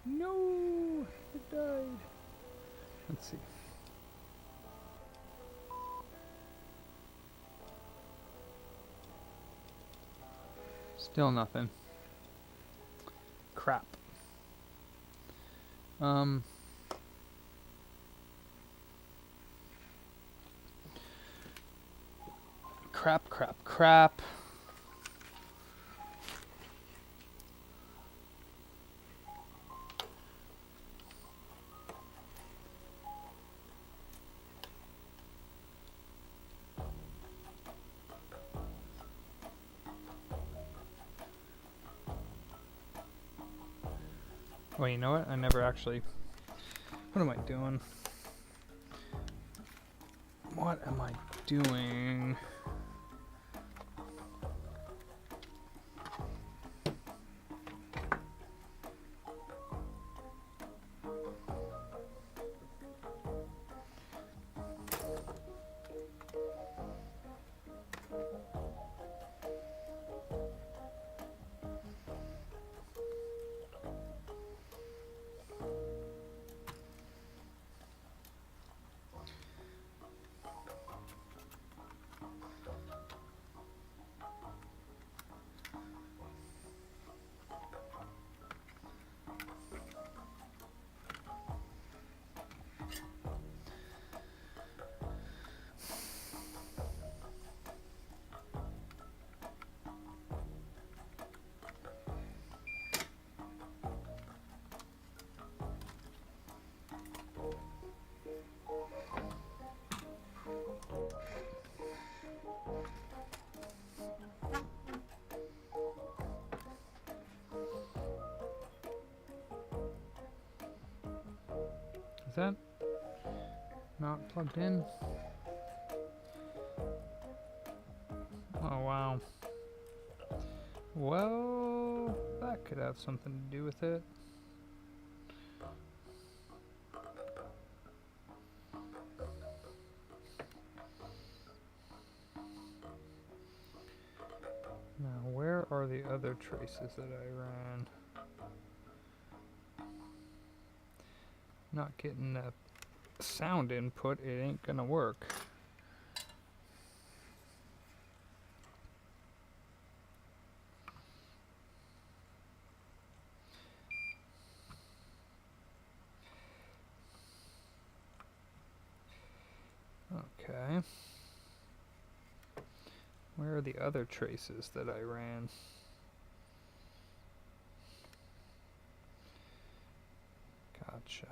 No, it died. Let's see. Still nothing. Crap. Crap. Wait, you know what? I never actually... What am I doing? What am I doing? Is that not plugged in? Oh wow. Well, that could have something to do with it. Now, where are the other traces that I ran? Not getting the sound input, it ain't gonna work. Okay. Where are the other traces that I ran? Gotcha.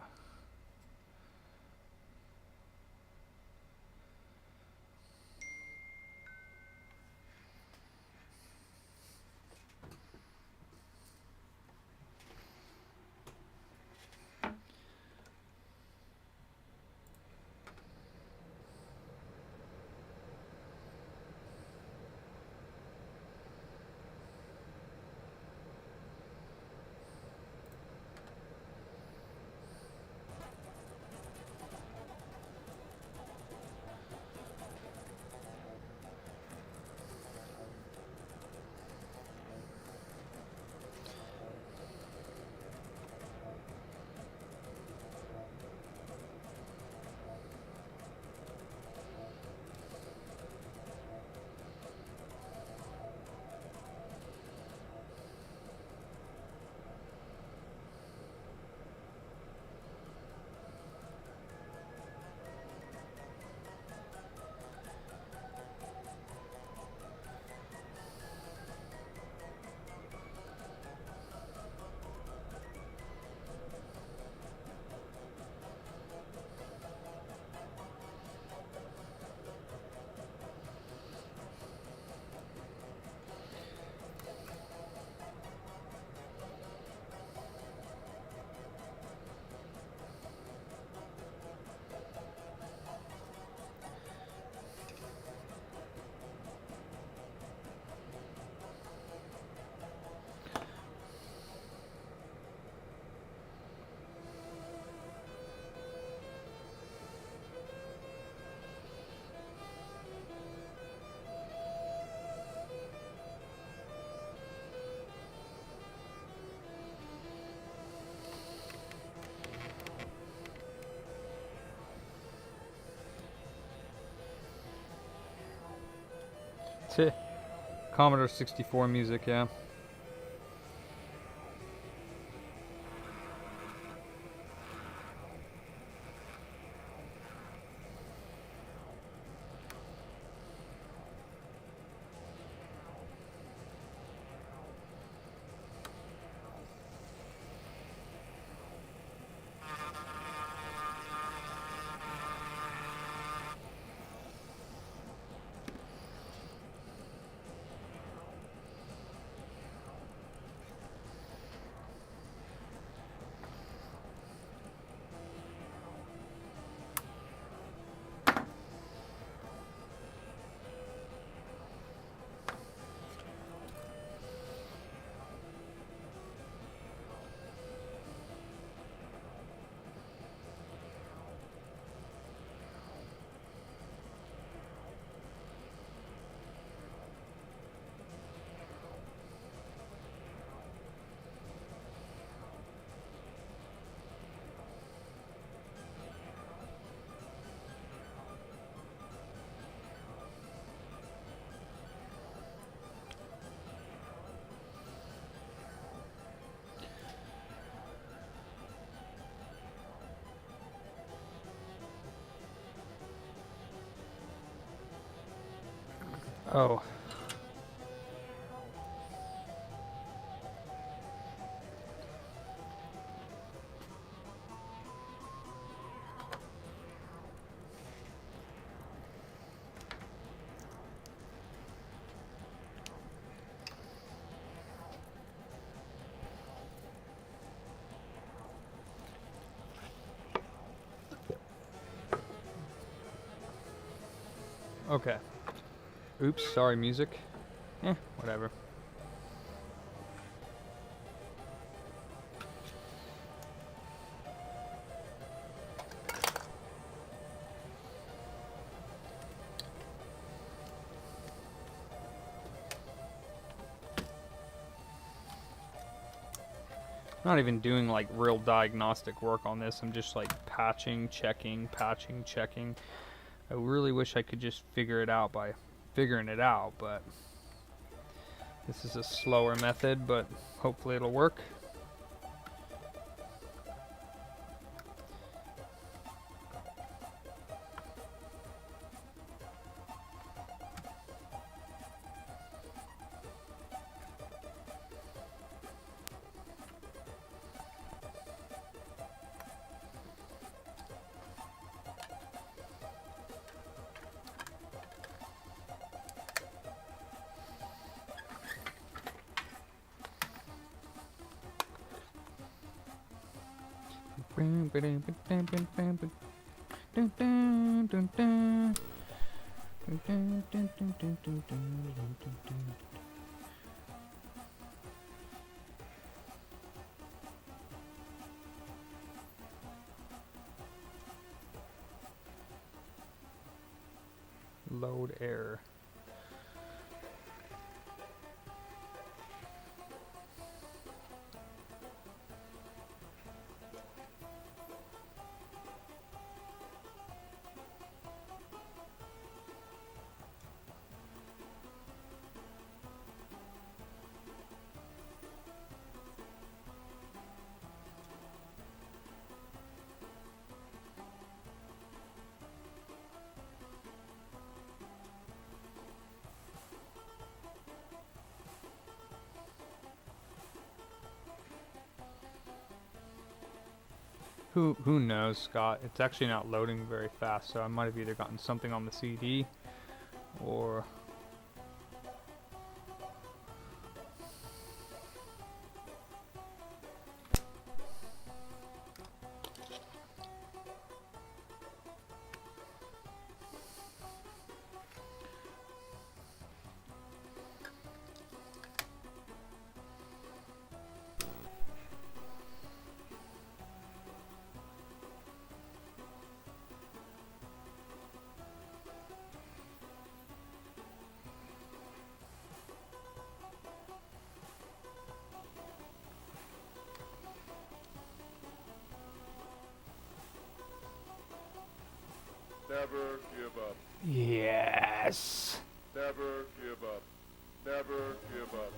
Commodore 64 music, yeah. Oh. Okay. Oops, sorry, music. Whatever. I'm not even doing like real diagnostic work on this. I'm just like patching, checking, patching, checking. I really wish I could just figure it out by figuring it out, but this is a slower method, but hopefully it'll work. Load error. Who knows, Scott? It's actually not loading very fast, so I might have either gotten something on the CD or Never give up. yes. Never give up. Never give up.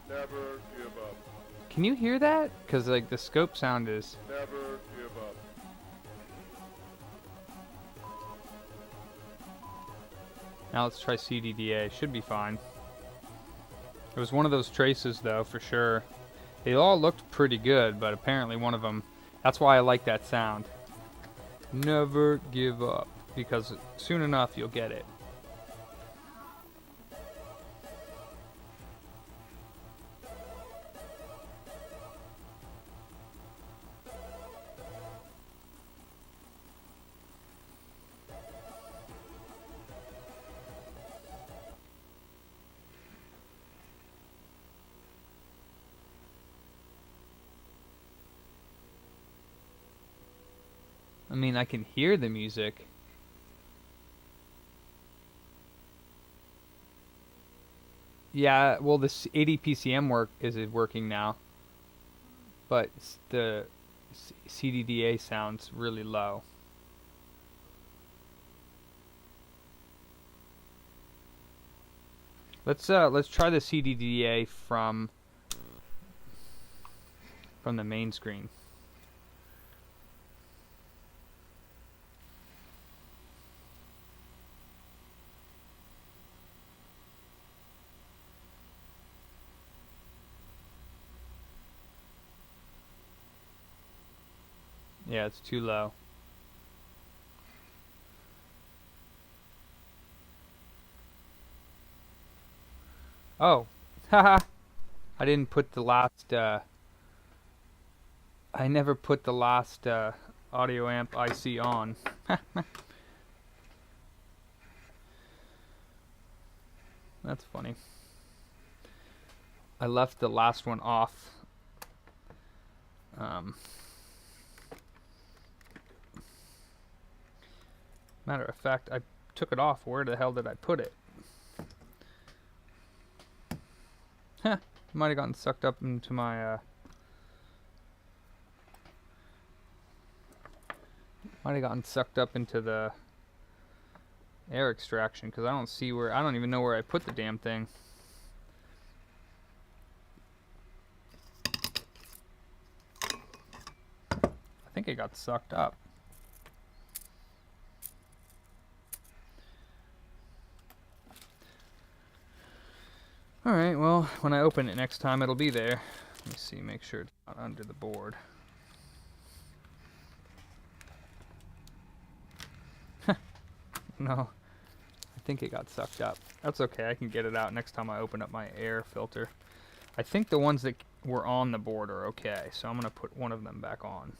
Never give up. Can you hear that? Because like the scope sound is. Never give up. Now let's try CDDA. Should be fine. It was one of those traces though, for sure. They all looked pretty good, but apparently one of them. That's why I like that sound. Never give up, because soon enough you'll get it. I mean, I can hear the music. Yeah, well, this ADP-CM work is working now, but the CDDA sounds really low. Let's try the CDDA from the main screen. Yeah, it's too low. Oh, haha. I didn't put the last, I never put the last, audio amp IC on. That's funny. I left the last one off. Matter of fact, I took it off. Where the hell did I put it? Huh. Might have gotten sucked up into my, might have gotten sucked up into the air extraction, because I don't even know where I put the damn thing. I think it got sucked up. Alright, well, when I open it next time, it'll be there. Let me see, make sure it's not under the board. No, I think it got sucked up. That's okay, I can get it out next time I open up my air filter. I think the ones that were on the board are okay, so I'm going to put one of them back on.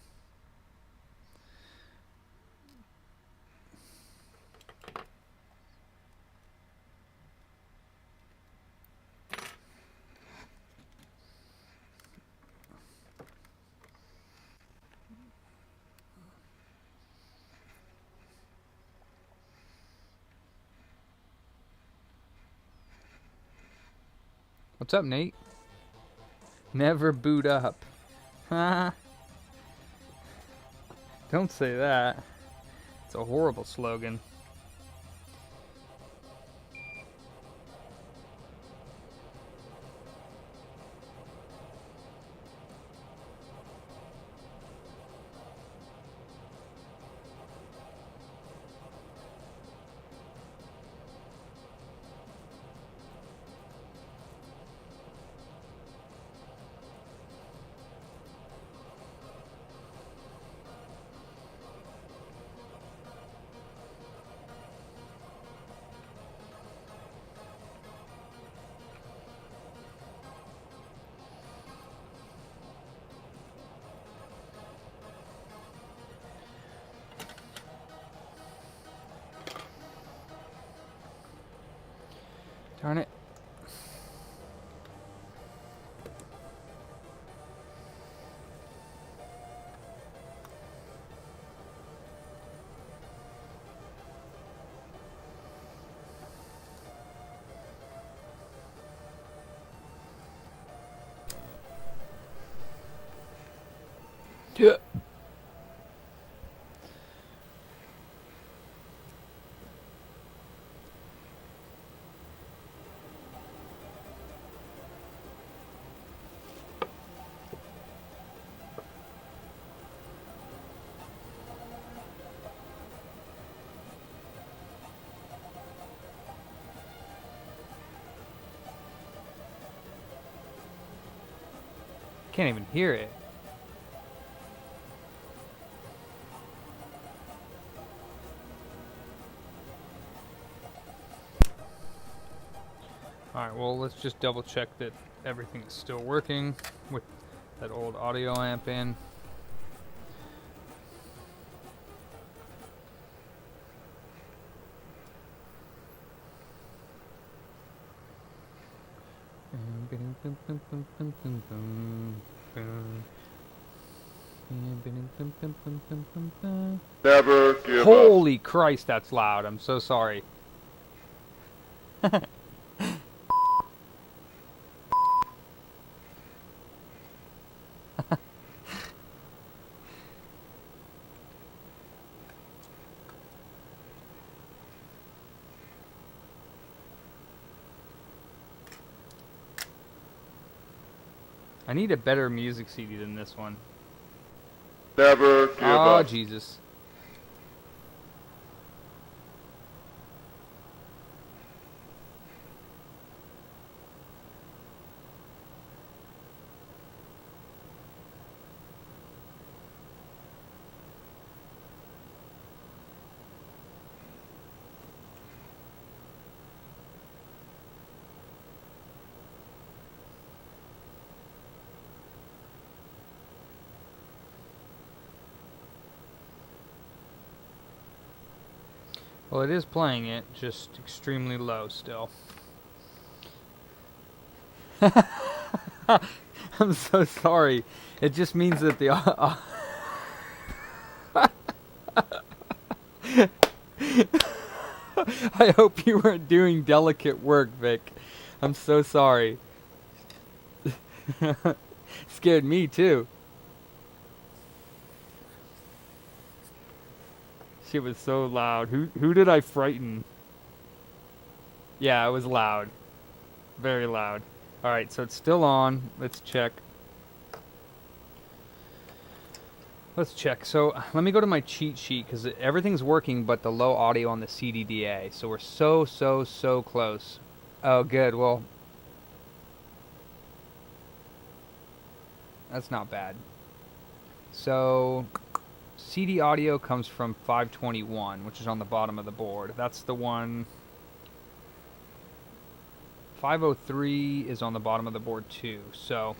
What's up, Nate? Never boot up. Don't say that. It's a horrible slogan. Darn it. Yeah. Can't even hear it. Alright, well, let's just double check that everything is still working with that old audio amp in. Never give up. Holy Christ, that's loud. I'm so sorry. I need a better music CD than this one. Never give Oh, up. Jesus. Well, it is playing it, just extremely low still. I'm so sorry. It just means that the I hope you weren't doing delicate work, Vic. I'm so sorry. Scared me too. She was so loud. Who did I frighten? Yeah, it was loud. Very loud. Alright, so it's still on. Let's check. Let's check. So let me go to my cheat sheet because everything's working but the low audio on the CDDA. So we're so close. Oh, good. Well, that's not bad. So CD audio comes from 521, which is on the bottom of the board. That's the one. 503 is on the bottom of the board too. So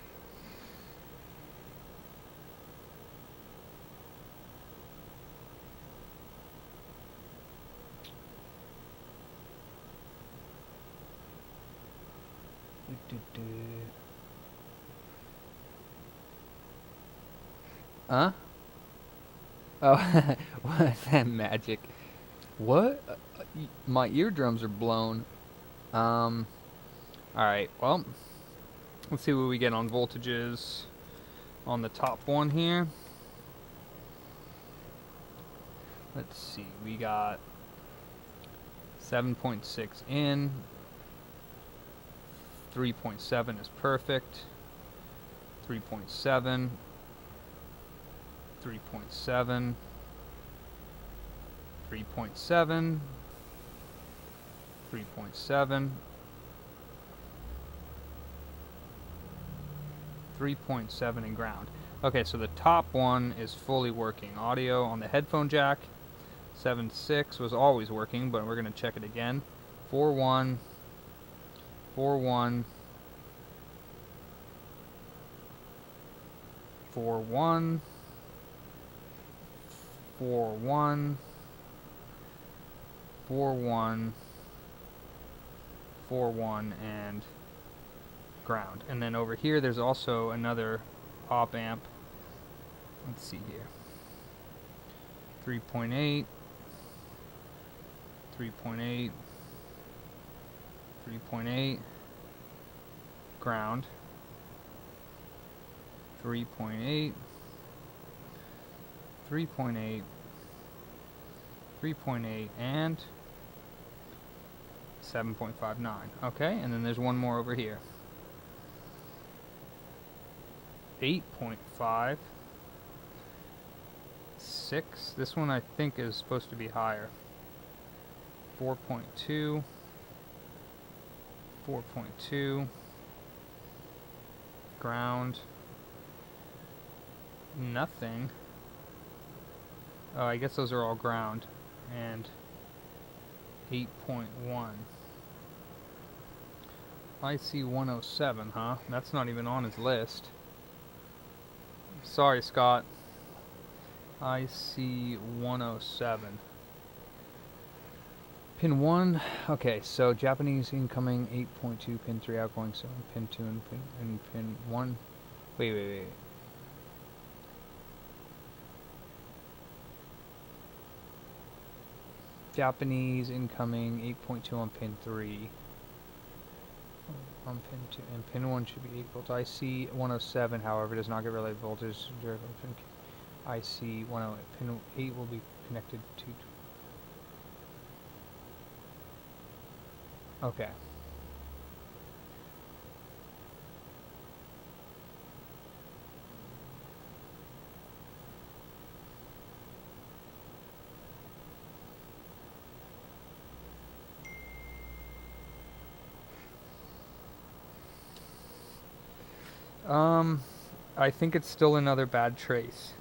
huh? Oh, what's that magic? What? My eardrums are blown. Alright, well, let's see what we get on voltages on the top one here. Let's see, we got 7.6 in, 3.7 is perfect, 3.7, 3.7, 3.7, 3.7, 3.7 and ground. Okay, so the top one is fully working. Audio on the headphone jack, 7.6 was always working, but we're going to check it again. 4.1, 4.1, 4.1, 4.1, 4.1, 4.1, and ground. And then over here there's also another op amp. Let's see here. 3.8, 3.8, 3.8, ground. 3.8, 3.8, 3.8, and 7.59. Okay, and then there's one more over here. 8.5, 6. This one I think is supposed to be higher. 4.2, 4.2, ground, nothing. Oh, I guess those are all ground. And 8.1. IC 107, huh? That's not even on his list. Sorry, Scott. IC 107. Pin 1. Okay, so Japanese incoming 8.2, pin 3 outgoing 7, pin 2 and pin 1. Wait. Japanese incoming 8.2 on pin 3. On pin 2 and pin 1 should be 8 volts. IC 107, however, does not get relay voltage. IC 108. Pin 8 will be connected to. Okay. I think it's still another bad trace.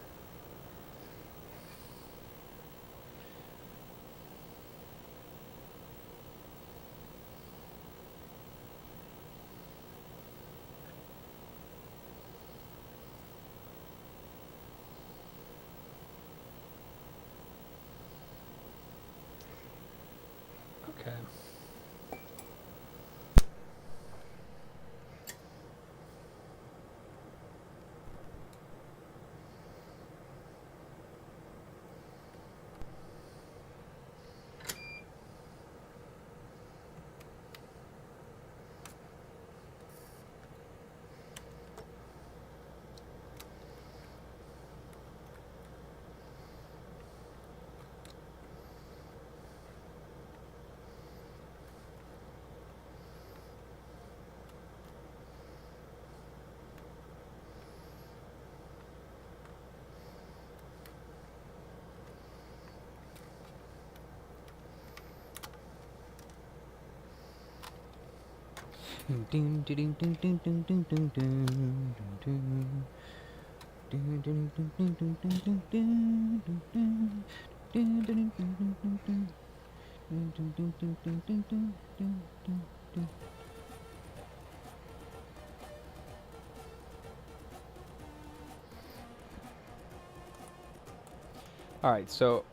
Alright, so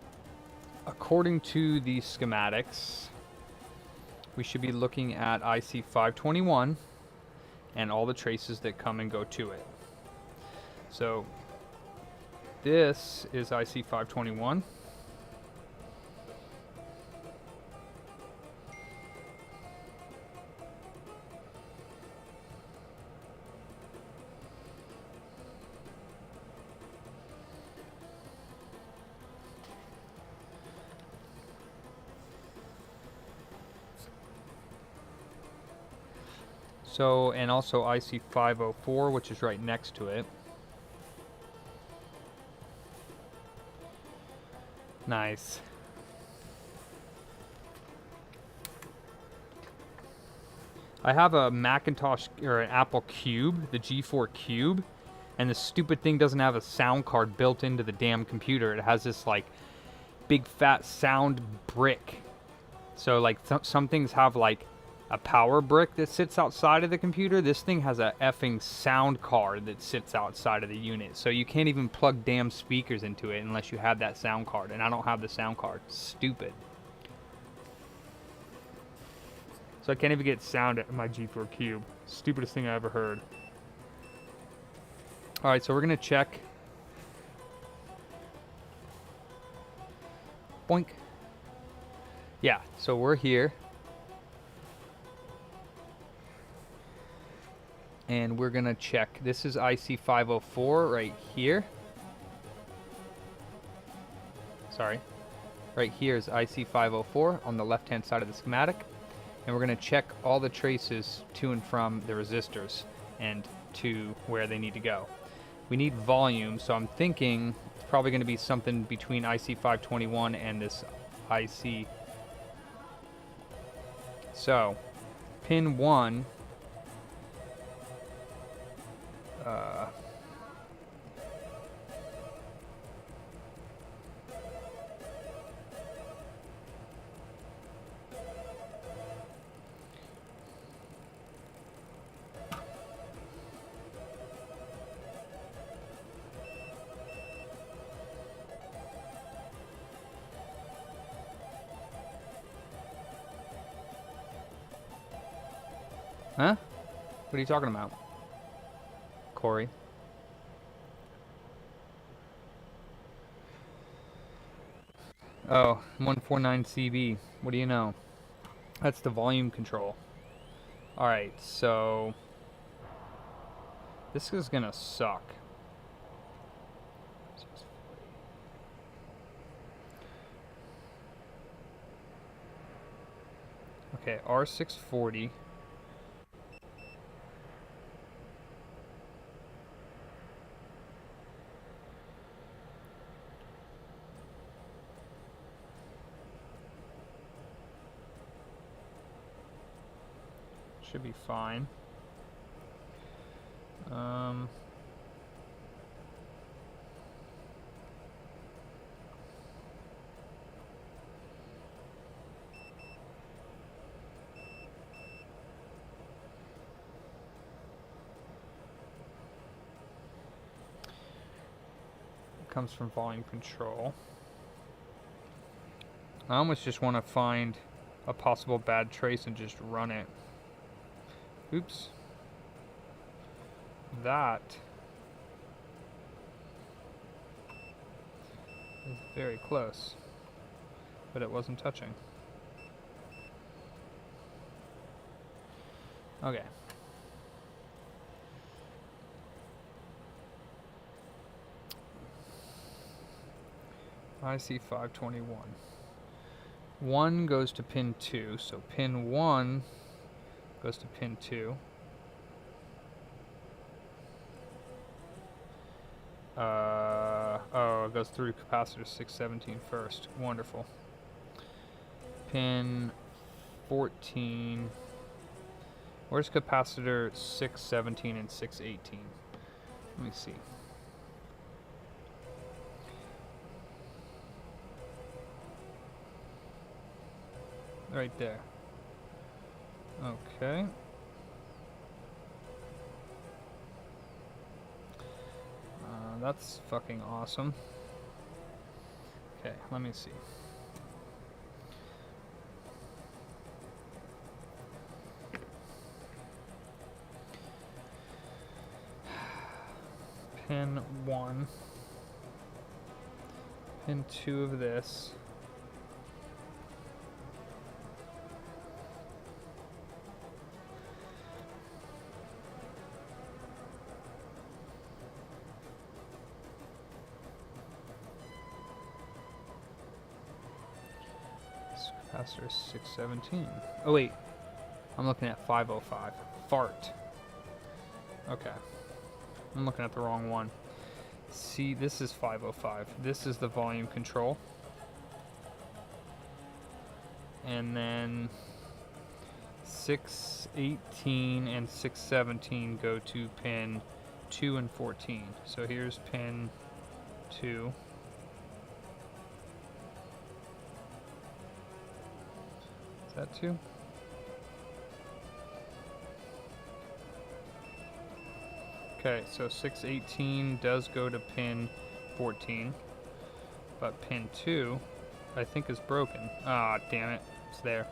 according to the schematics, we should be looking at IC 521 and all the traces that come and go to it. So this is IC 521. So, and also IC 504, which is right next to it. Nice. I have a Macintosh or an Apple Cube, the G4 Cube, and the stupid thing doesn't have a sound card built into the damn computer. It has this like big fat sound brick. So like some things have like a power brick that sits outside of the computer. This thing has a effing sound card that sits outside of the unit. So you can't even plug damn speakers into it unless you have that sound card. And I don't have the sound card. Stupid. So I can't even get sound at my G4 Cube. Stupidest thing I ever heard. Alright, so we're going to check. Boink. Yeah, so we're here. And we're going to check. This is IC 504 right here. Sorry. Right here is IC 504 on the left-hand side of the schematic. And we're going to check all the traces to and from the resistors and to where they need to go. We need volume, so I'm thinking it's probably going to be something between IC 521 and this IC. So, pin 1. Huh? What are you talking about, Corey? Oh, 149CB. What do you know? That's the volume control. Alright, so this is gonna suck. Okay, R640. Should be fine. It comes from volume control. I almost just want to find a possible bad trace and just run it. Oops. That is very close, but it wasn't touching. Okay. IC 521. 1 goes to pin 2, so pin 1 goes to pin 2. Oh, it goes through capacitor 617 first. Wonderful. Pin 14 Where's capacitor 617 and 618? Let me see. Right there. Okay. That's fucking awesome. Okay, let me see. Pin 1. Pin 2 of this. Capacitor 617. Oh wait, I'm looking at 505. Fart. Okay, I'm looking at the wrong one. See, this is 505. This is the volume control. And then 618 and 617 go to pin 2 and 14. So here's pin 2. Is that 2? Okay, so 618 does go to pin 14, but pin 2 I think is broken. Ah, damn it, it's there.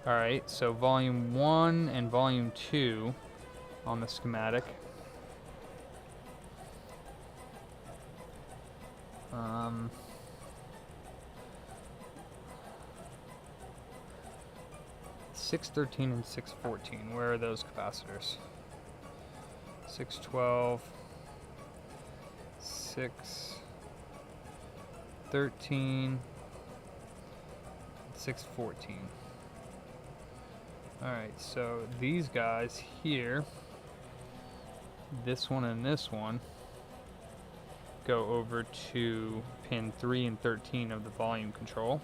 Alright, so volume 1 and volume 2 on the schematic. $613 and $614. Where are those capacitors? 612, 613, 614. Alright, so these guys here, this one and this one, go over to pin 3 and 13 of the volume control.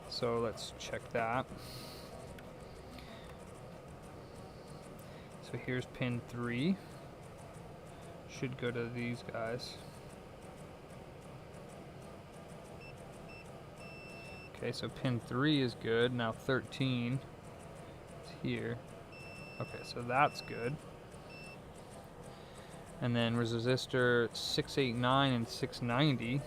So let's check that. So here's pin 3. Should go to these guys. Okay, so pin 3 is good. Now 13 is here. Okay, so that's good. And then resistor 689 and 690.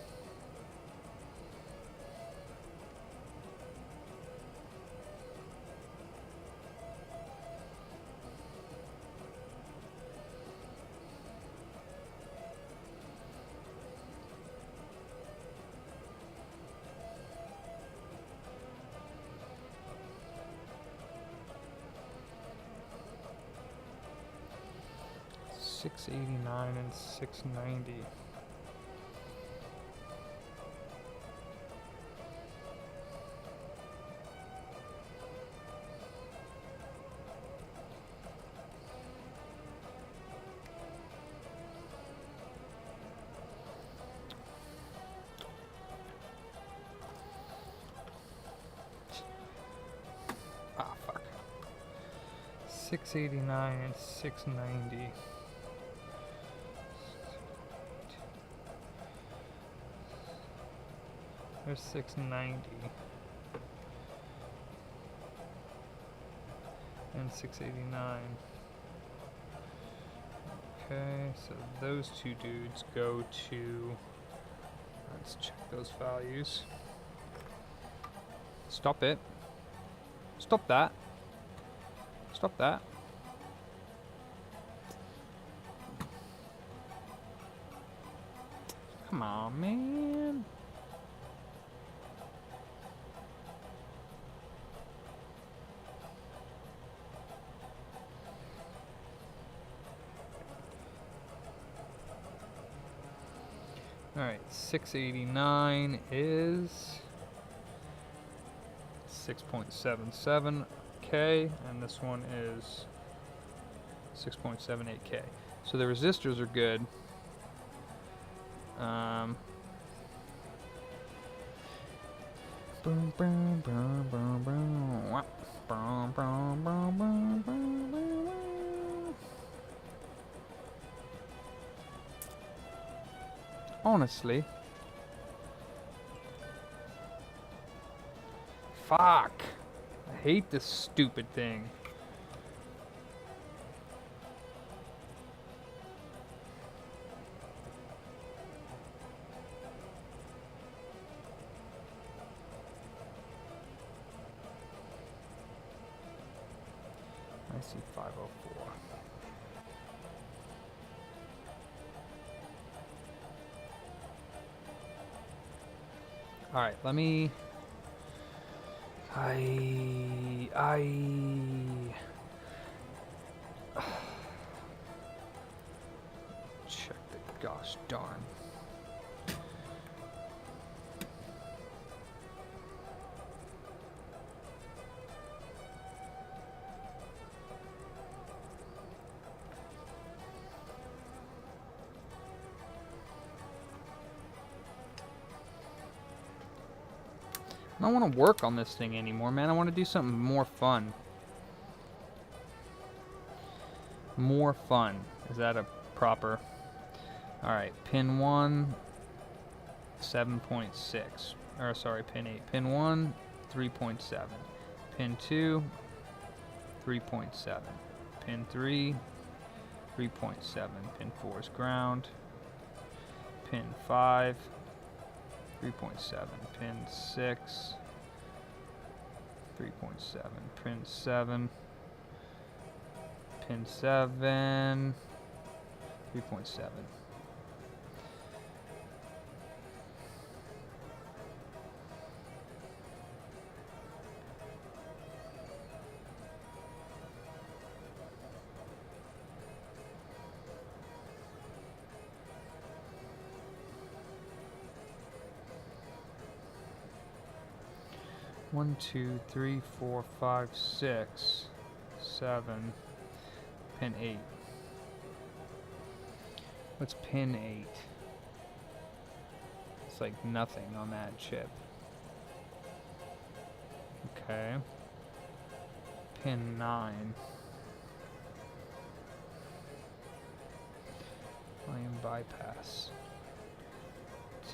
$689 and $690. Ah, fuck. 689 and 690. There's 690 and 689. Okay, so those two dudes go to, let's check those values. Stop it. Stop that. Stop that. Come on, man. Alright, 689 is 6.77K, and this one is 6.78K. So the resistors are good. Boom, boom, boom, boom, boom. Boom, boom, boom, boom, boom, boom. Honestly. Fuck. I hate this stupid thing. I see 504. Alright, let me... check the gosh darn. I don't want to work on this thing anymore, man. I want to do something more fun. More fun. Is that a proper... Alright, pin 1, 7.6. Or, sorry, pin 8. Pin 1, 3.7. Pin 2, 3.7. Pin 3, 3.7. Pin 4 is ground. Pin 5, 3.7. Pin 6, 3.7. Pin 7. Pin 7, 3.7. One, two, three, 4, 5, 6, 7. Pin 8. What's pin 8? It's like nothing on that chip. Okay. Pin 9. Volume bypass.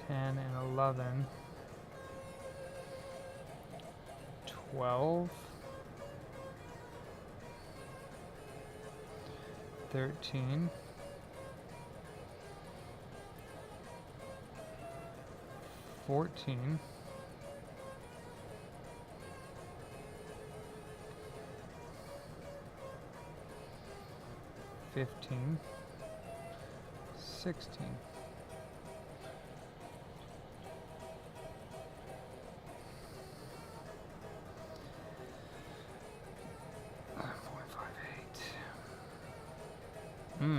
10 and 11. 12. 13. 14. 15. 16. 4, 5, 8.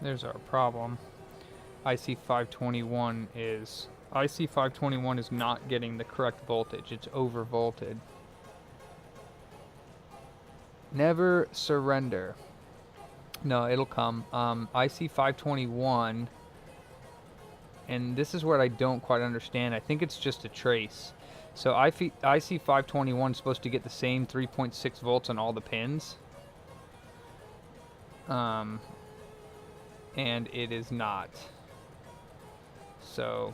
There's our problem. IC521 is not getting the correct voltage. It's overvolted. Never surrender. No, it'll come. IC521, and this is what I don't quite understand. I think it's just a trace. So IC521 is supposed to get the same 3.6 volts on all the pins. And it is not. So,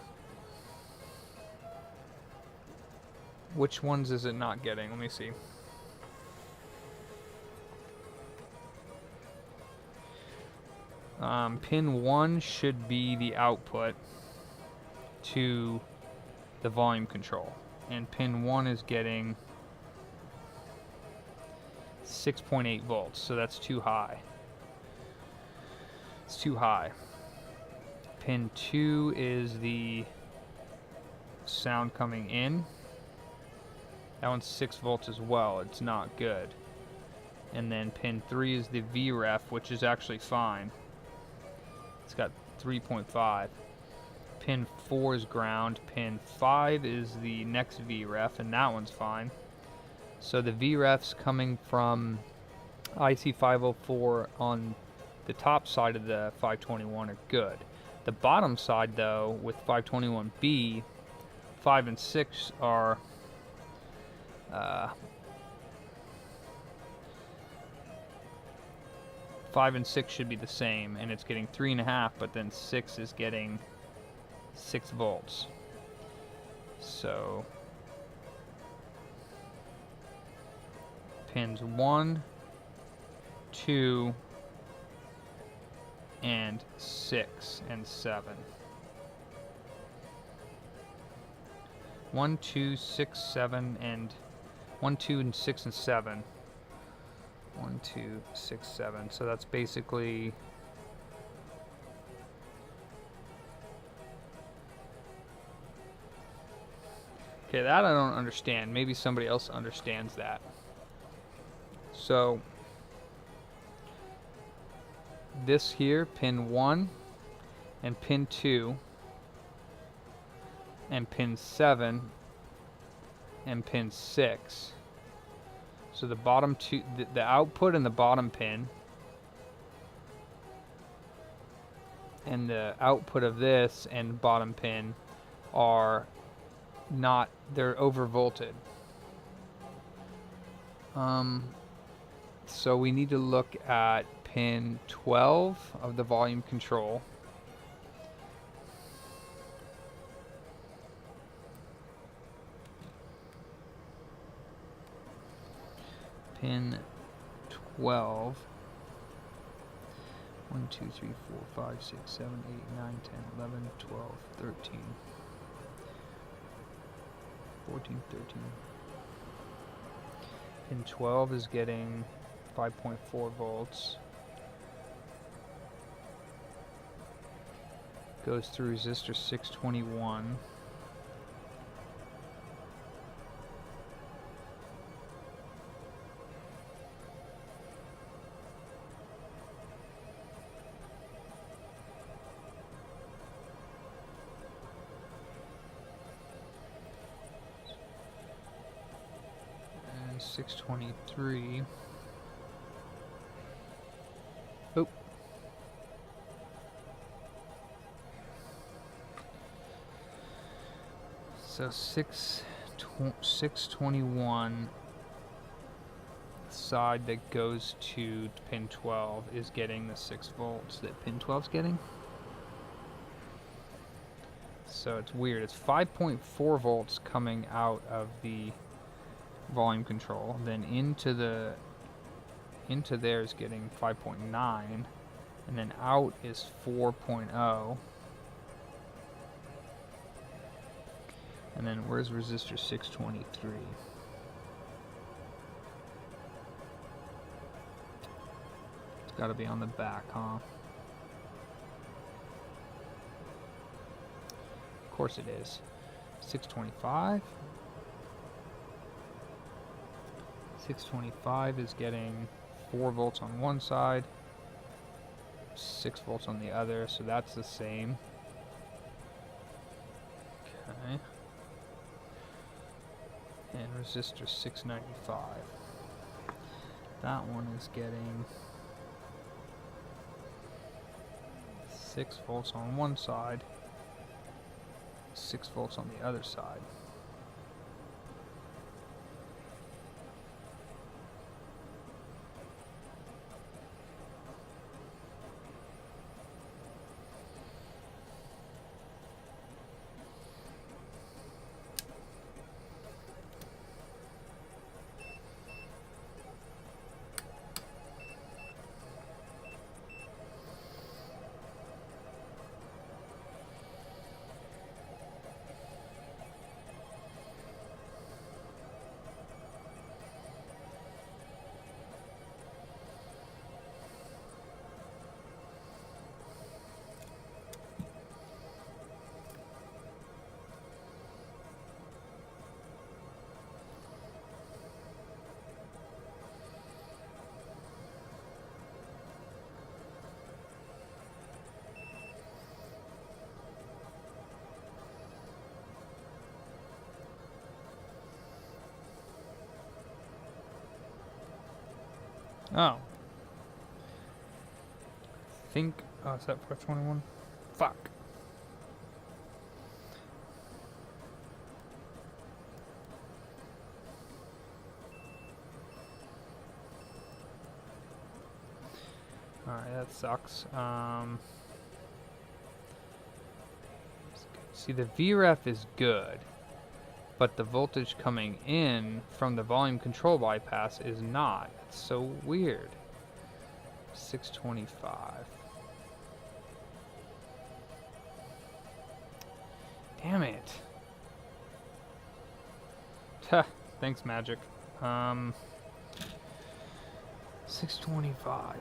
which ones is it not getting? Let me see. Pin 1 should be the output to the volume control. And pin 1 is getting 6.8 volts, so that's too high. It's too high. Pin 2 is the sound coming in. That one's 6 volts as well. It's not good. And then pin 3 is the VREF, which is actually fine. It's got 3.5. Pin 4 is ground. Pin 5 is the next VREF, and that one's fine. So the VREF's coming from IC504 on the top side of the 521 are good. The bottom side, though, with 521B, 5 and 6 are 5 and 6 should be the same, and it's getting 3.5, but then 6 is getting 6 volts. So pins 1, 2, and 6 and 7. 1, 2, 6, 7, and 1, 2, and 6 and 7. 1, 2, 6, 7. So that's basically okay. That I don't understand. Maybe somebody else understands that. So this here, pin 1 and pin 2 and pin 7 and pin 6. So the bottom two, the output and the bottom pin, and the output of this and bottom pin are not, they're overvolted. So we need to look at pin 12 of the volume control. Pin 12. 1, 2, 3, 4, 5, 6, 7, 8, 9, 10, 11, 12, 13, 14, 13. Pin 12 is getting 5.4 volts. Goes through resistor 621. And 623. Oh. So 621 side that goes to pin 12 is getting the 6 volts that pin 12 is getting. So it's weird. It's 5.4 volts coming out of the volume control, then into there is getting 5.9, and then out is 4.0. And then where's resistor 623? It's got to be on the back, huh? Of course it is. 625. 625 is getting 4 volts on one side, 6 volts on the other, so that's the same. Okay. And resistor 695. That one is getting 6 volts on one side, 6 volts on the other side. Oh. think... Oh, is that 521? Fuck. Alright, that sucks. See, the VREF is good, but the voltage coming in from the volume control bypass is not. It's so weird. 625. Damn it. Thanks, Magic. 625.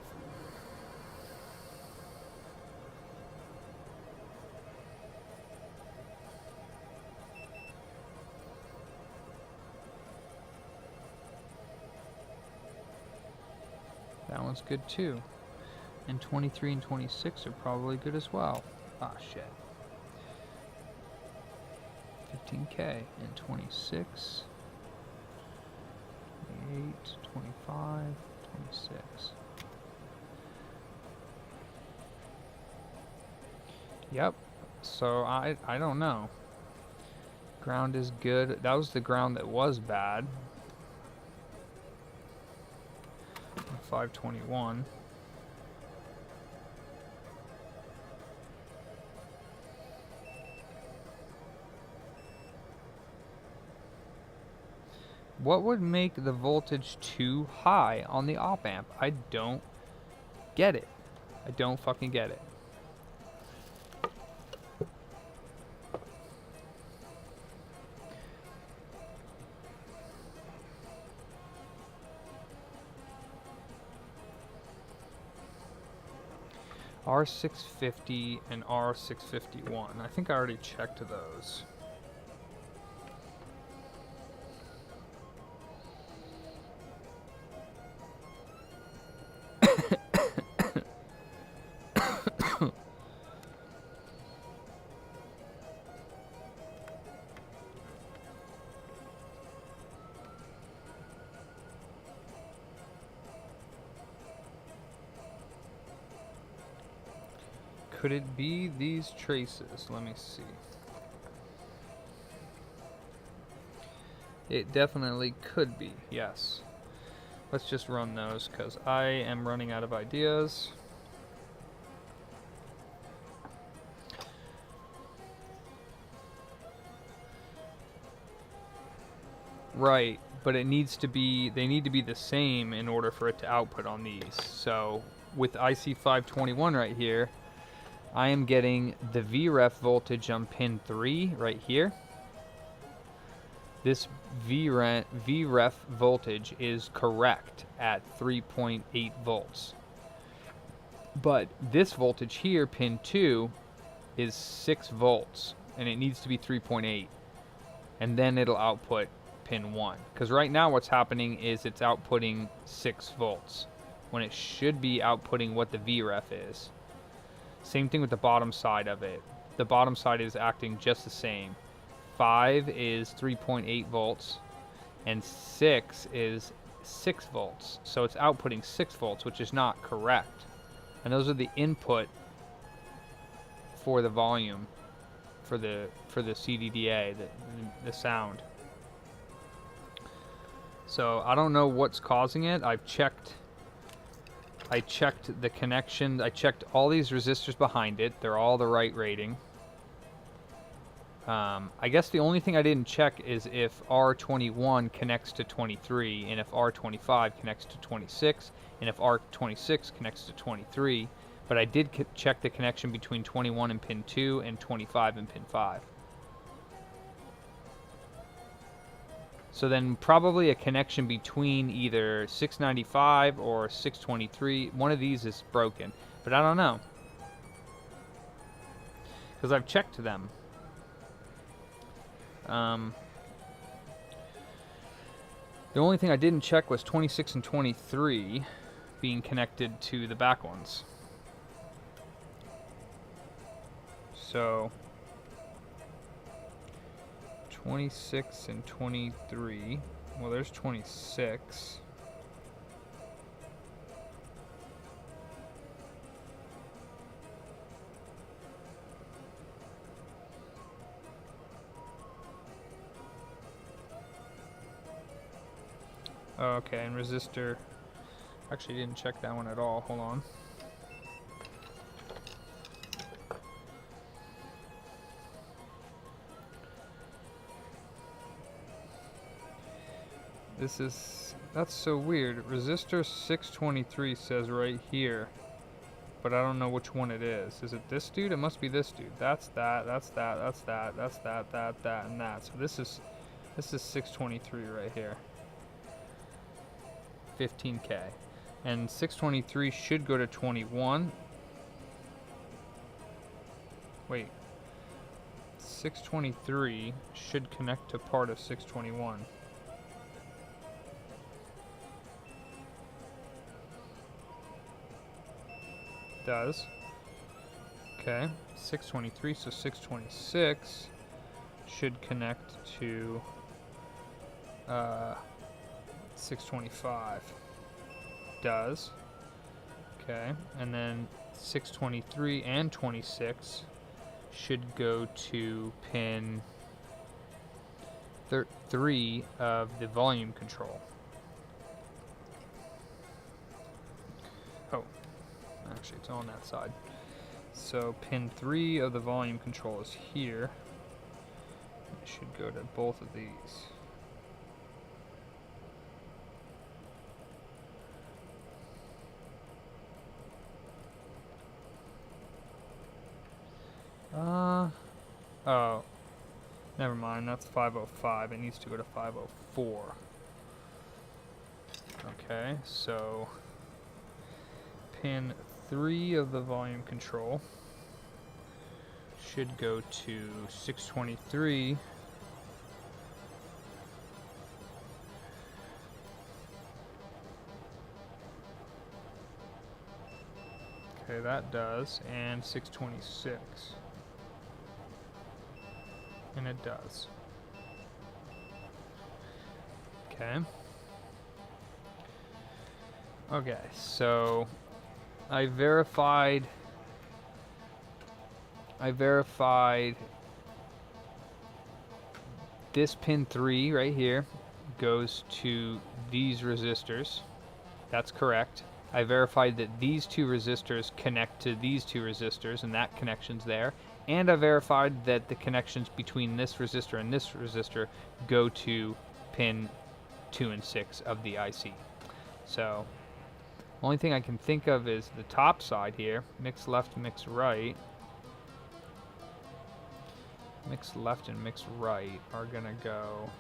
That one's good too. And 23 and 26 are probably good as well. Ah, shit. 15K and 26. 28, 25, 26. Yep. So I don't know. Ground is good. That was the ground that was bad. 521. What would make the voltage too high on the op amp? I don't get it. I don't fucking get it. R650 and R651. I think I already checked those. Could it be these traces? Let me see. It definitely could be, yes. Let's just run those because I am running out of ideas. Right, but it needs to be, they need to be the same in order for it to output on these. So with IC521 right here, I am getting the VREF voltage on pin 3 right here. This VREF voltage is correct at 3.8 volts. But this voltage here, pin 2, is 6 volts, and it needs to be 3.8. And then it'll output pin 1. Because right now what's happening is it's outputting 6 volts, when it should be outputting what the VREF is. Same thing with the bottom side of it. The bottom side is acting just the same. 5 is 3.8 volts, and 6 is 6 volts. So it's outputting 6 volts, which is not correct. And those are the input for the volume, for the CDDA, the sound. So I don't know what's causing it. I checked the connection. I checked all these resistors behind it. They're all the right rating. I guess the only thing I didn't check is if R21 connects to 23, and if R25 connects to 26, and if R26 connects to 23. But I did check the connection between 21 and pin 2 and 25 and pin 5. So then probably a connection between either 695 or 623. One of these is broken, but I don't know. Because I've checked them. The only thing I didn't check was 26 and 23 being connected to the back ones. So 26 and 23. Well, there's 26. Oh, okay, and resistor. Actually, didn't check that one at all. Hold on. That's so weird. Resistor 623 says right here, but I don't know which one it is. Is it this dude? It must be this dude. That's that, that's that, that's that, that's that, and that. So this is 623 right here. 15K. And 623 should go to 21. Wait. 623 should connect to part of 621. Does. Okay. 623, so 626 should connect to 625. Does. Okay. And then 623 and 26 should go to pin 3 of the volume control. Oh, actually it's on that side. So pin 3 of the volume control is here. It should go to both of these. Oh, never mind, that's 505. It needs to go to 504. Okay, so pin 3 of the volume control should go to 623. Okay, that does, and 626. And it does. Okay. Okay, so I verified this pin 3 right here goes to these resistors. That's correct. I verified that these two resistors connect to these two resistors, and that connection's there. And I verified that the connections between this resistor and this resistor go to pin 2 and 6 of the IC. So, only thing I can think of is the top side here. Mix left, mix right. Mix left and mix right are gonna go...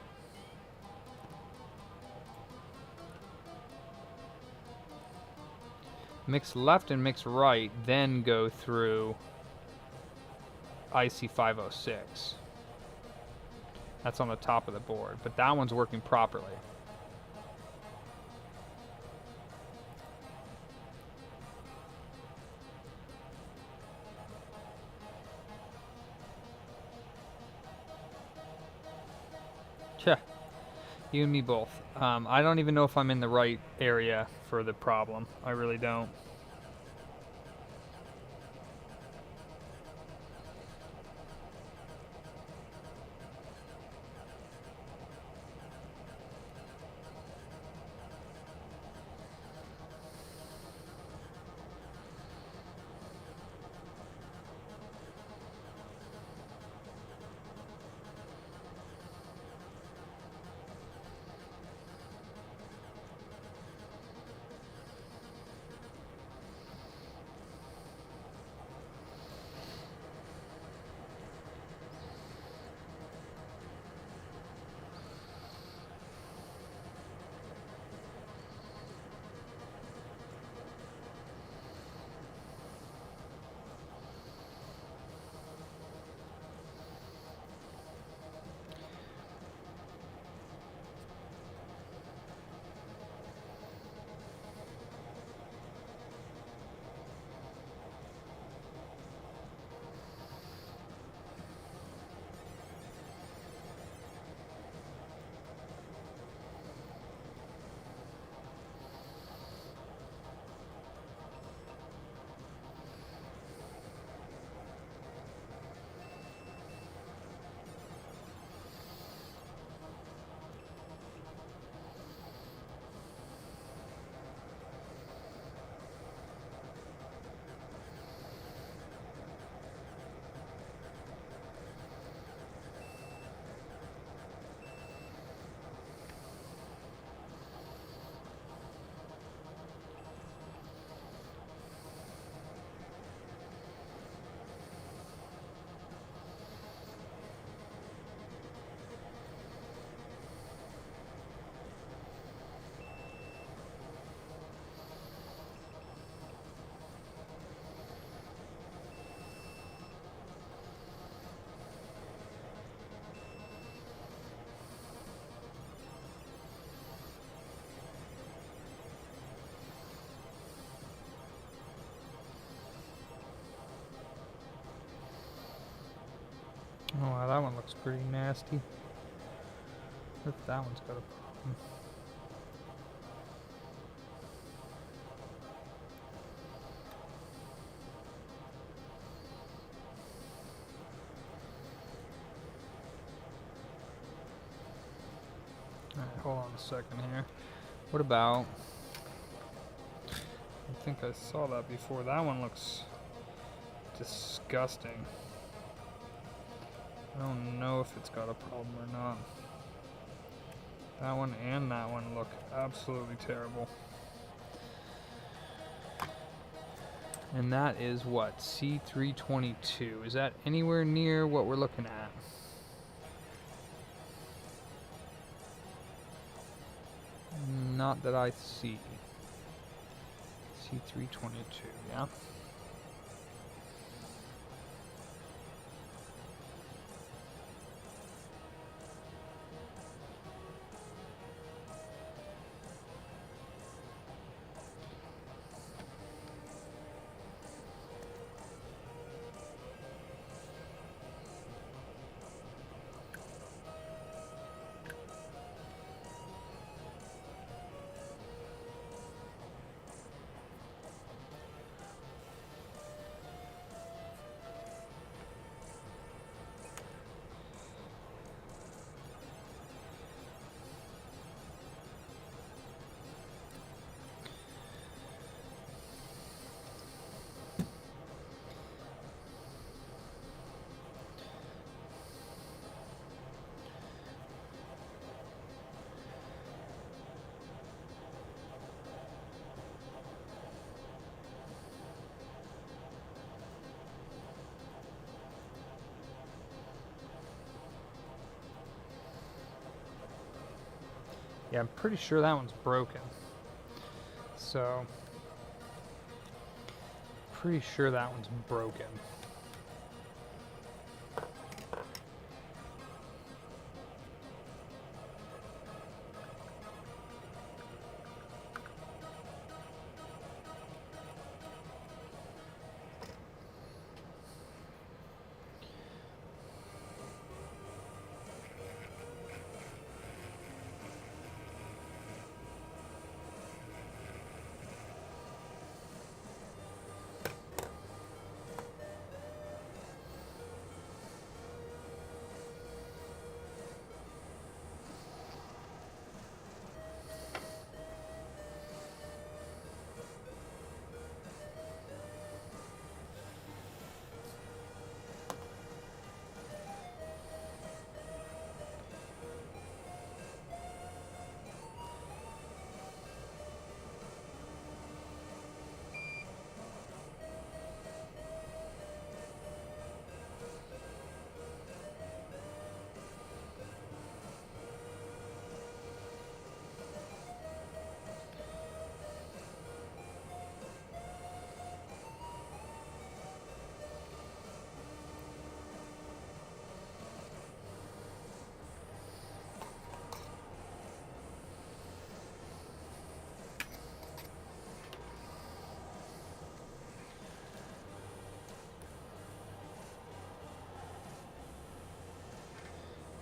Mix left and mix right, then go through IC 506. That's on the top of the board, but that one's working properly. Yeah, you and me both. I don't even know if I'm in the right area for the problem. I really don't. looks pretty nasty. What if that one's got a problem? Alright, hold on a second here. What about... I think I saw that before. That one looks disgusting. I don't know if it's got a problem or not. That one and that one look absolutely terrible. And that is what? C322. Is that anywhere near what we're looking at? Not that I see. C322, yeah. Yeah, I'm pretty sure that one's broken. So, pretty sure that one's broken.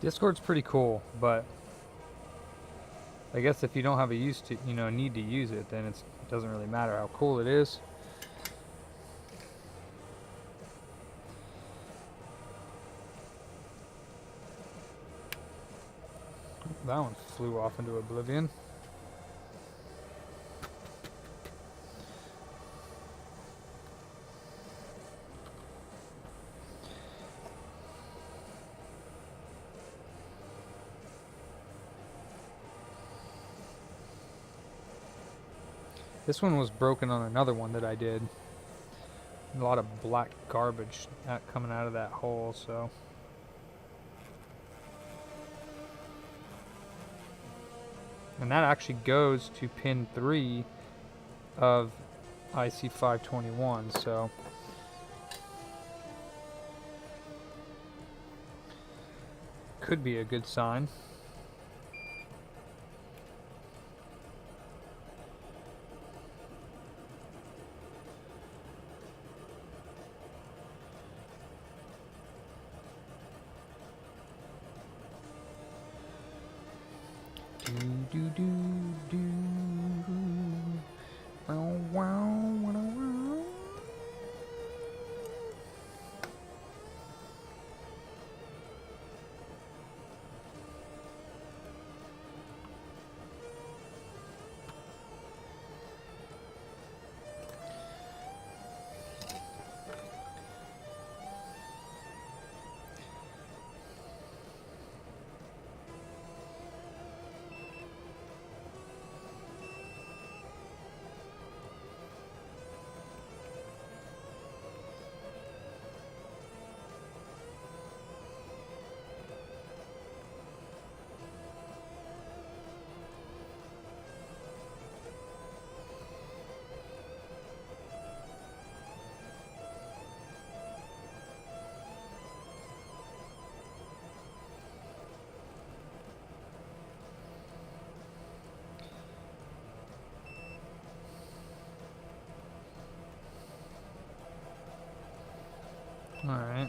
Discord's pretty cool, but I guess if you don't have a need to use it, then it doesn't really matter how cool it is. That one flew off into oblivion. This one was broken on another one that I did. A lot of black garbage coming out of that hole, so. And that actually goes to pin 3 of IC521, so. Could be a good sign. Do do do. Wow, wow, wow, wow. All right.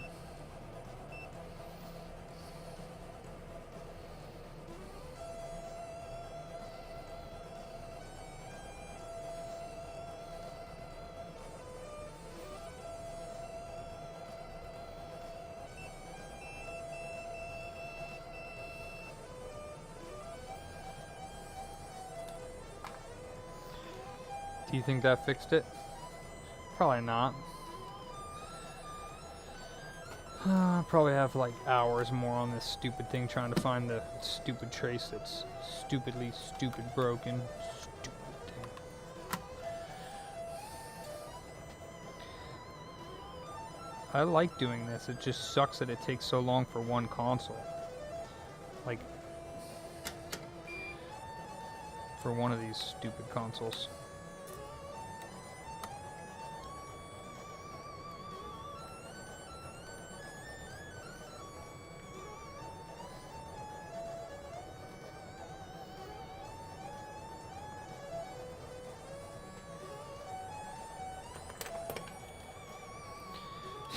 Do you think that fixed it? Probably not. Probably have like hours more on this stupid thing trying to find the stupid trace that's stupid broken. Stupid thing. I like doing this. It just sucks that it takes so long for one console. Like, for one of these stupid consoles.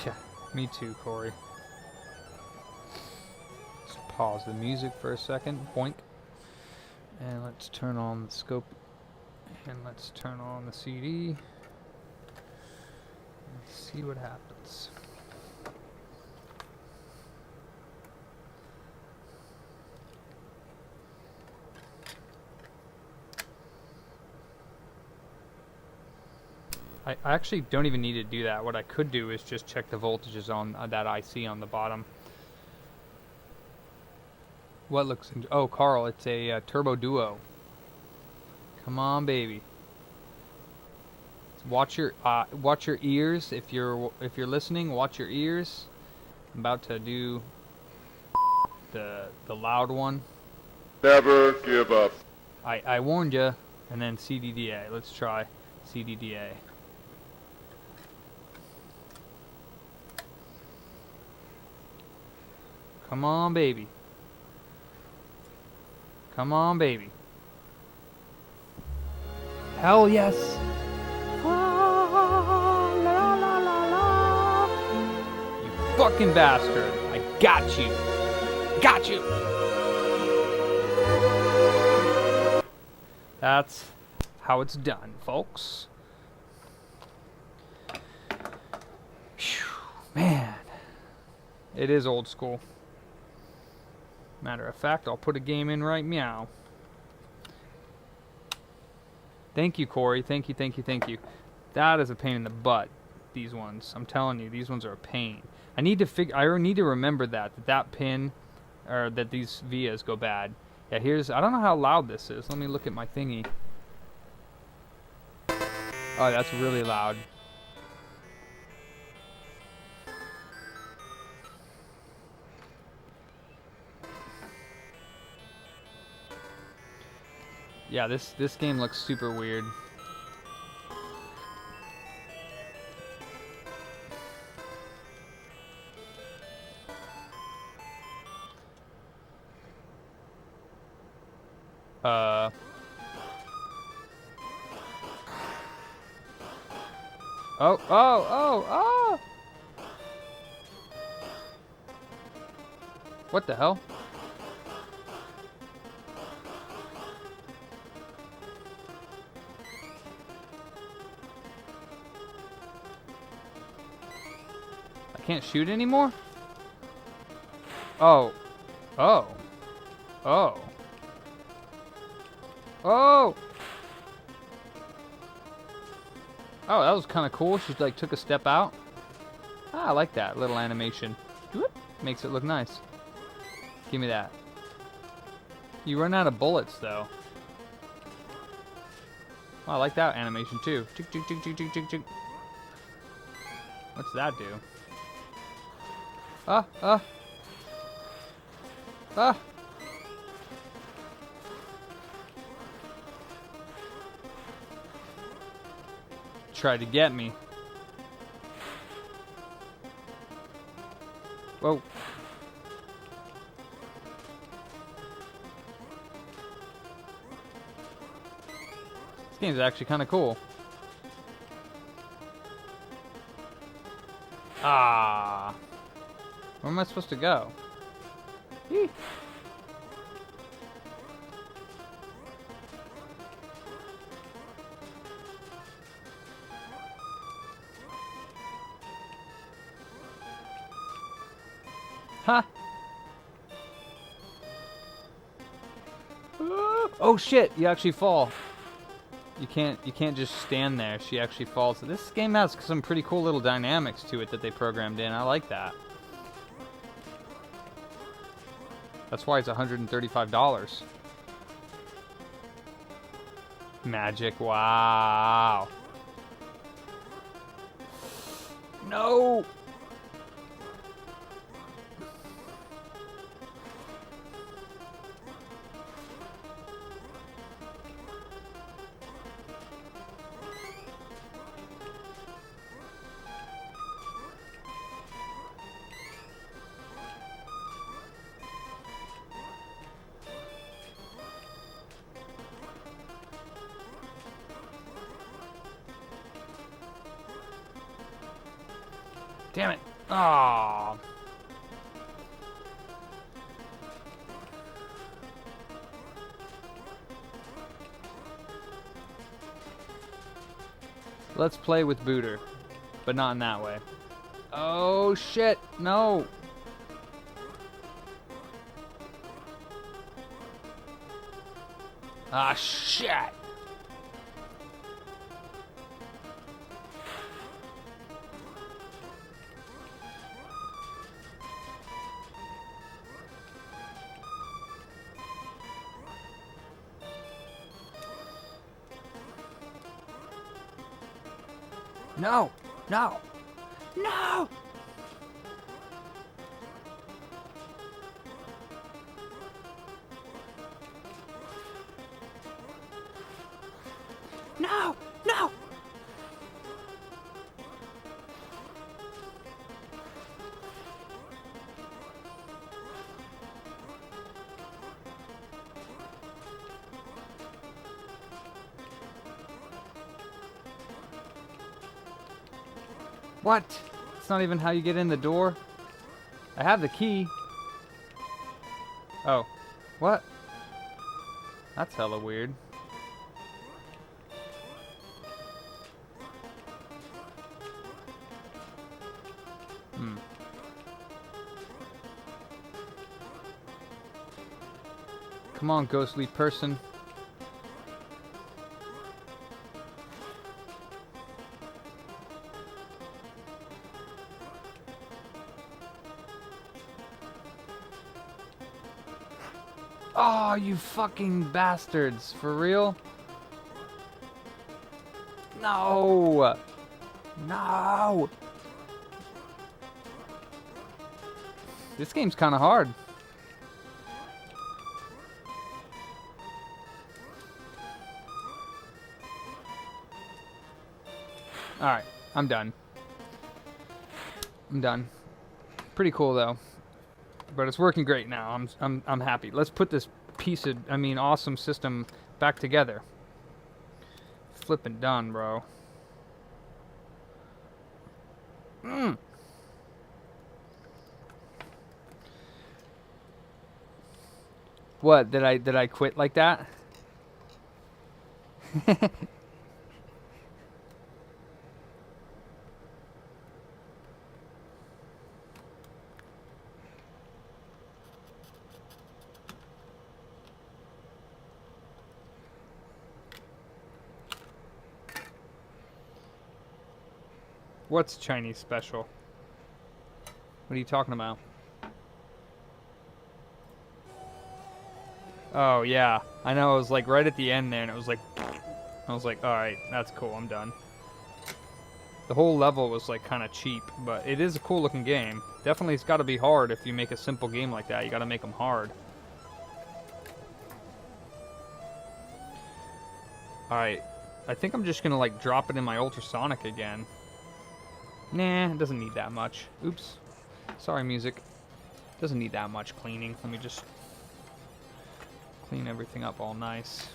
Yeah, me too, Corey. Let's pause the music for a second. Boink. And let's turn on the scope. And let's turn on the CD. Let's see what happens. I actually don't even need to do that. What I could do is just check the voltages on that IC on the bottom. What looks... Oh, Carl, it's a Turbo Duo. Come on, baby. Watch your ears. If you're listening, watch your ears. I'm about to do the loud one. Never give up. I warned you. And then CDDA. Let's try CDDA. Come on, baby. Come on, baby. Hell yes. La, la, la, la. You fucking bastard. I got you. Got you. That's how it's done, folks. Whew, man. It is old school. Matter of fact, I'll put a game in right meow. Thank you, Corey. Thank you, thank you, thank you. That is a pain in the butt, these ones. I'm telling you, these ones are a pain. I need to remember that pin, or that these vias go bad. Yeah, I don't know how loud this is. Let me look at my thingy. Oh, that's really loud. Yeah, this game looks super weird. Oh! What the hell? can't shoot anymore? Oh. Oh. Oh. Oh! Oh, that was kind of cool. She like took a step out. Ah, I like that little animation. Whoop. Makes it look nice. Give me that. You run out of bullets though. Oh, I like that animation too. Tick, tick, tick, tick, tick, tick, tick. What's that do? Ah, ah. Ah. Tried to get me. Whoa. This game's actually kind of cool. Ah. Where am I supposed to go? Eee. Ha! Oh shit! You actually fall. You can't just stand there. She actually falls. So this game has some pretty cool little dynamics to it that they programmed in. I like that. That's why it's $135. Magic! Wow! No! Damn it. Aww. Let's play with Booter, but not in that way. Oh shit, no. Ah shit. No! No! No! No! No! What? It's not even how you get in the door. I have the key. Oh. What? That's hella weird. Hmm. Come on, ghostly person. Oh, you fucking bastards. For real? No! No! This game's kind of hard. Alright, I'm done. I'm done. Pretty cool though. But it's working great now. I'm happy. Let's put this piece of, awesome system back together. Flippin' done, bro. What, did I quit like that? What's Chinese special? What are you talking about? Oh, yeah. I know, it was like right at the end there, and it was like... I was like, alright, that's cool, I'm done. The whole level was like kind of cheap, but it is a cool looking game. Definitely it's got to be hard if you make a simple game like that. You got to make them hard. Alright, I think I'm just going to like drop it in my ultrasonic again. Nah, it doesn't need that much. Oops. Sorry, music. Doesn't need that much cleaning. Let me just clean everything up all nice.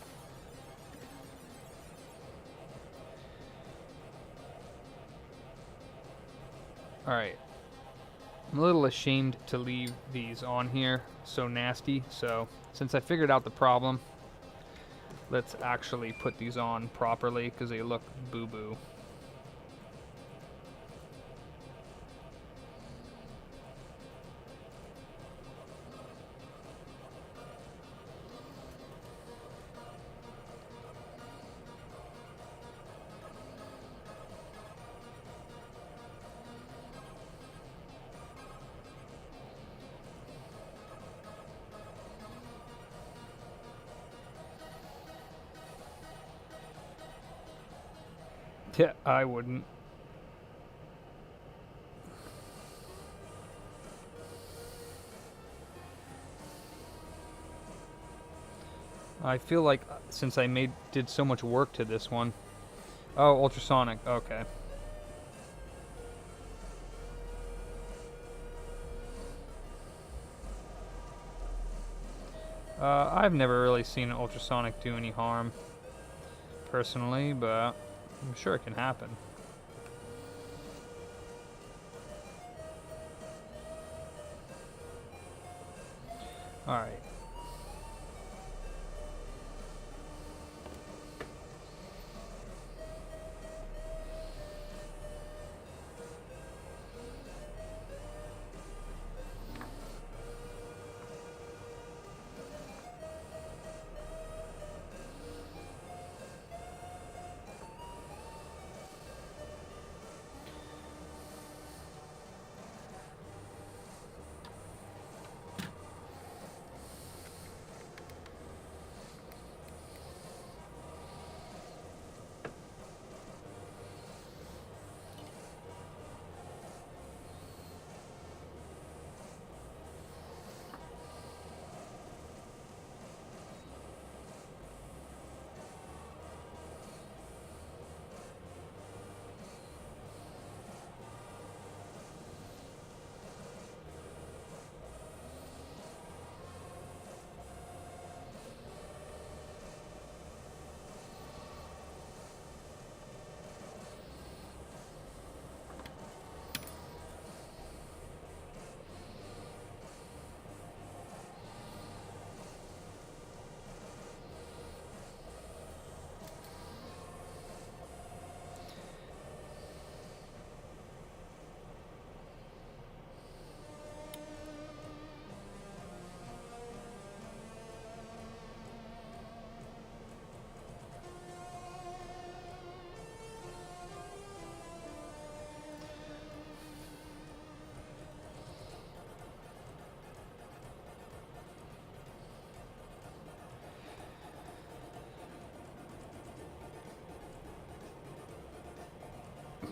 Alright. I'm a little ashamed to leave these on here so nasty, so since I figured out the problem, let's actually put these on properly because they look boo-boo. Yeah, I wouldn't. I feel like since I did so much work to this one. Oh, ultrasonic. Okay. I've never really seen ultrasonic do any harm, personally, but I'm sure it can happen. Alright.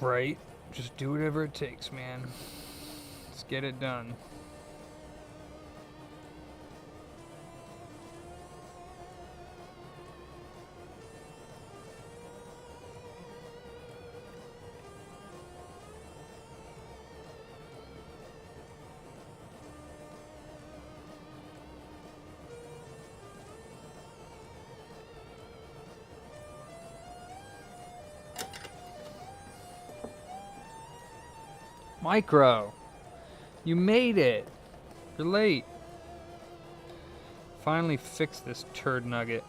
Right. Just do whatever it takes, man. Let's get it done. Micro, you made it. You're late. Finally fixed this turd nugget.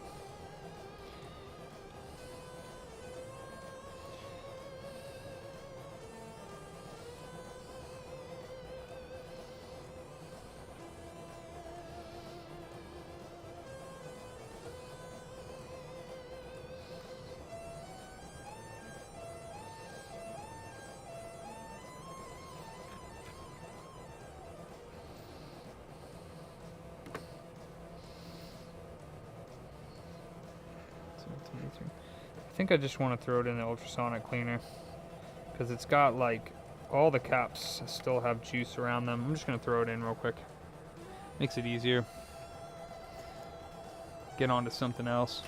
think I just want to throw it in the ultrasonic cleaner because it's got like all the caps still have juice around them. I'm just going to throw it in real quick. Makes it easier. Get on to something else.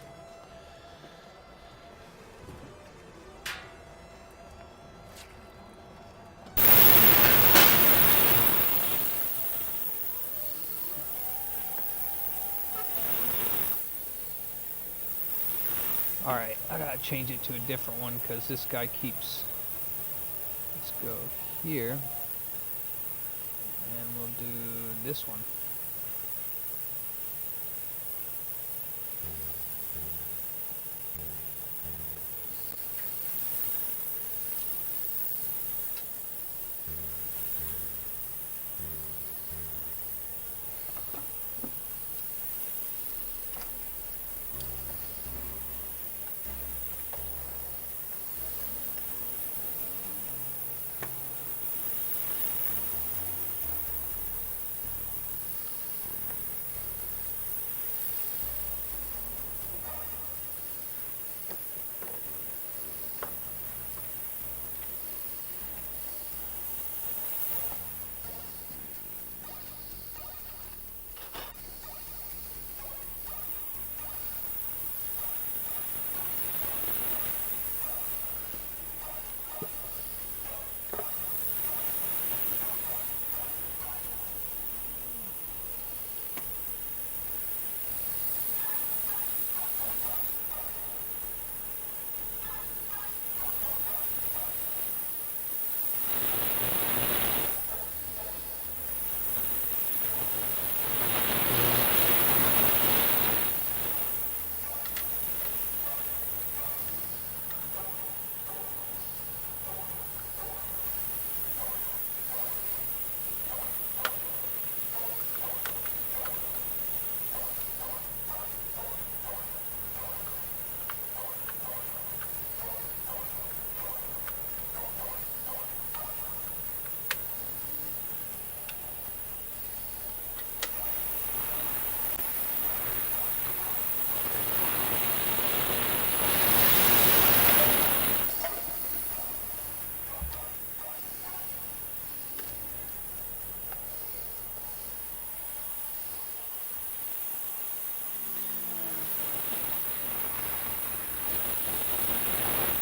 Alright, I gotta change it to a different one because this guy keeps... Let's go here. And we'll do this one.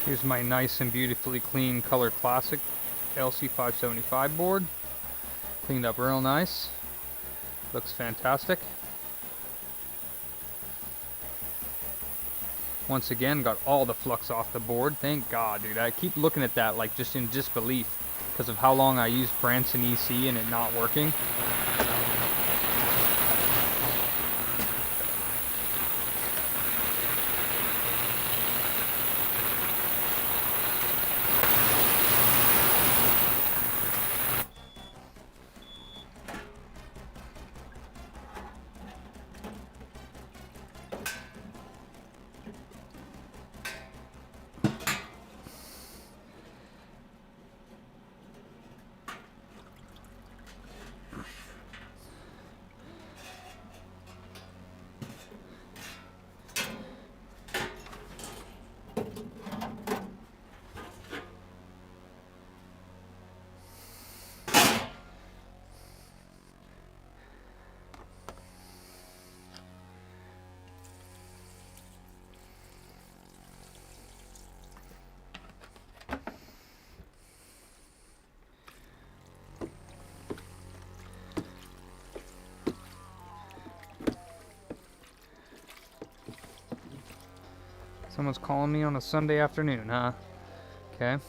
Here's my nice and beautifully clean Color Classic LC575 board. Cleaned up real nice. Looks fantastic. Once again, got all the flux off the board. Thank God, dude. I keep looking at that like just in disbelief because of how long I used Branson EC and it not working. Someone's calling me on a Sunday afternoon, huh? Okay.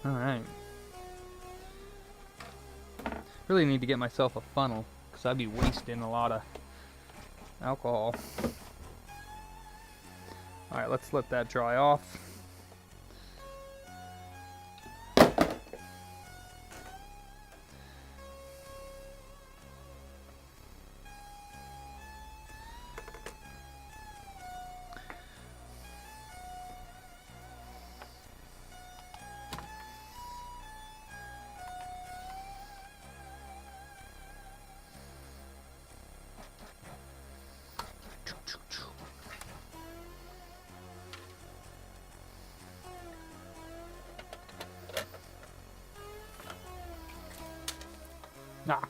Alright. Really need to get myself a funnel, because I'd be wasting a lot of alcohol. Alright, let's let that dry off. Nah.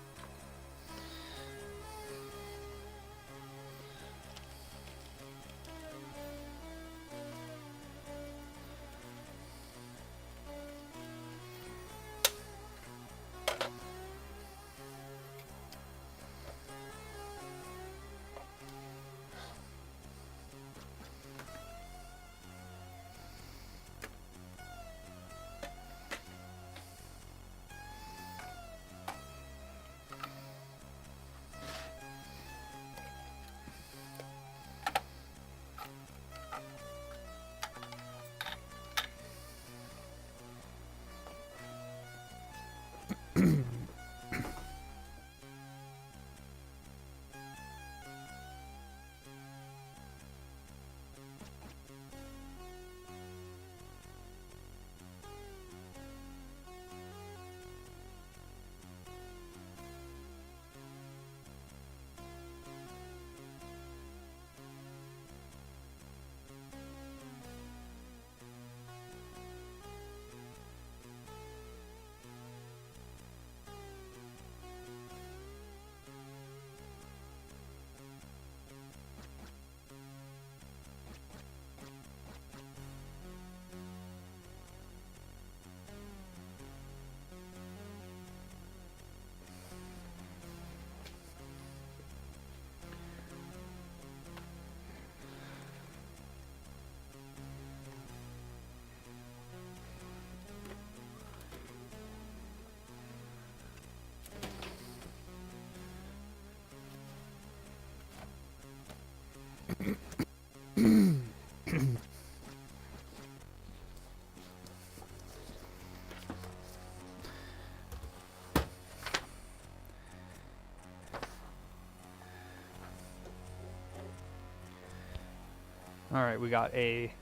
Alright, we got a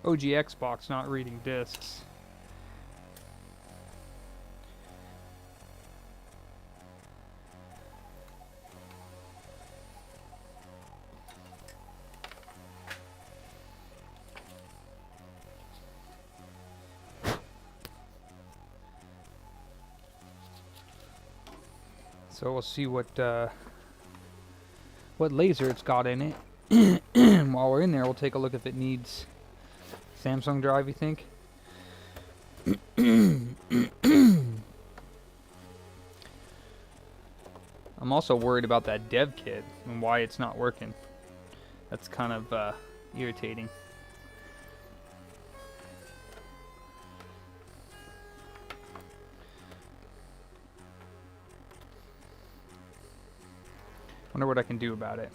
OG Xbox not reading discs. So we'll see what laser it's got in it. While we're in there, we'll take a look if it needs Samsung drive, you think? I'm also worried about that dev kit and why it's not working. That's kind of irritating. Wonder what I can do about it.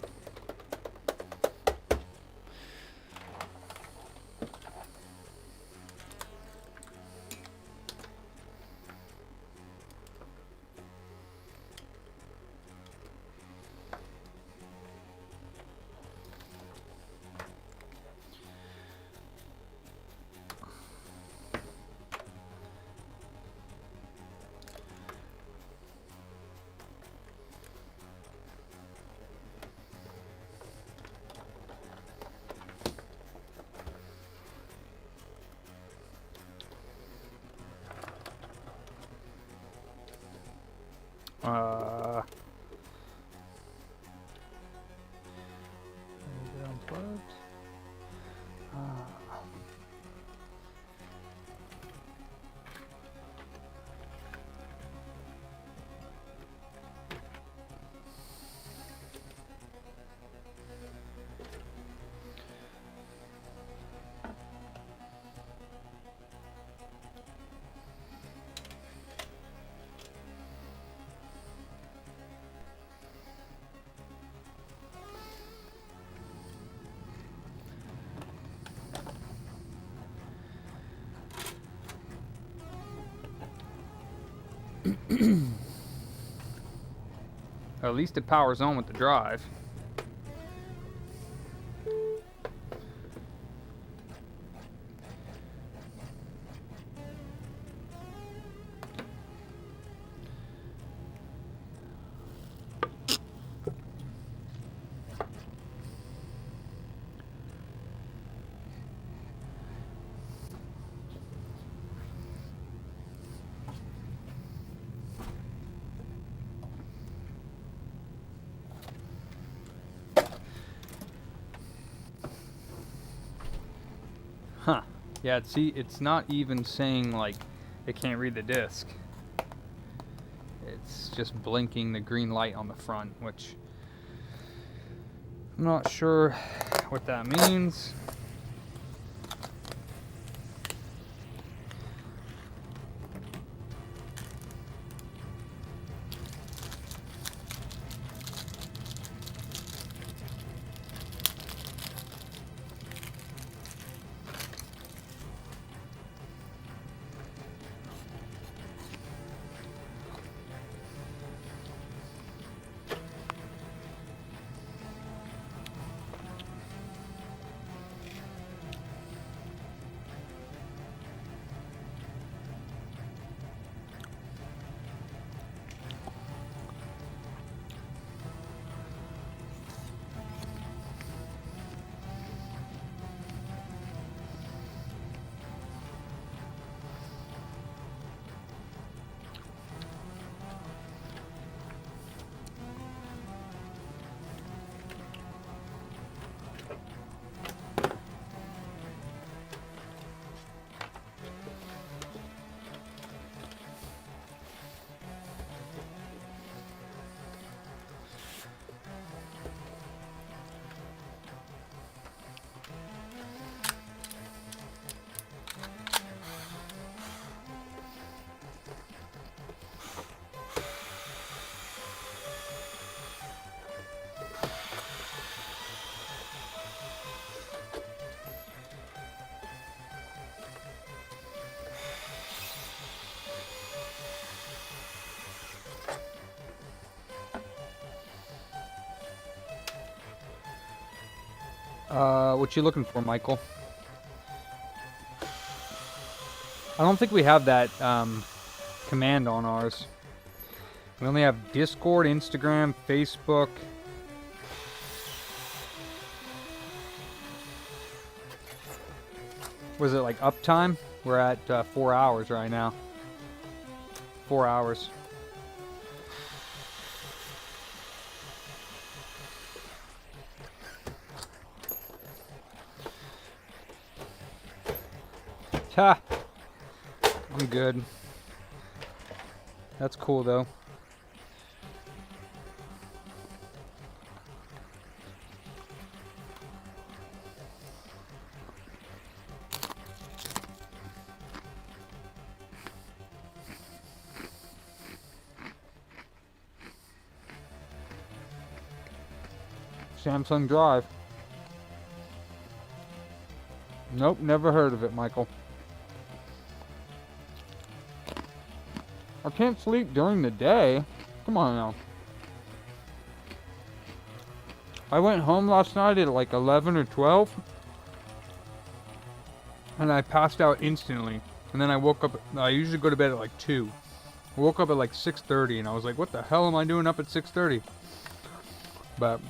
Is it unplugged? Or at least it powers on with the drive. Huh. Yeah, see, it's not even saying, like, it can't read the disc. It's just blinking the green light on the front, which I'm not sure what that means. What you looking for, Michael? I don't think we have that command on ours. We only have Discord, Instagram, Facebook. Was it like uptime? We're at 4 hours right now. 4 hours. Ha! I'm good. That's cool though. Samsung Drive. Nope, never heard of it, Michael. I can't sleep during the day. Come on now. I went home last night at like 11 or 12. And I passed out instantly. And then I woke up. I usually go to bed at like 2. I woke up at like 6:30 and I was like, what the hell am I doing up at 6:30? But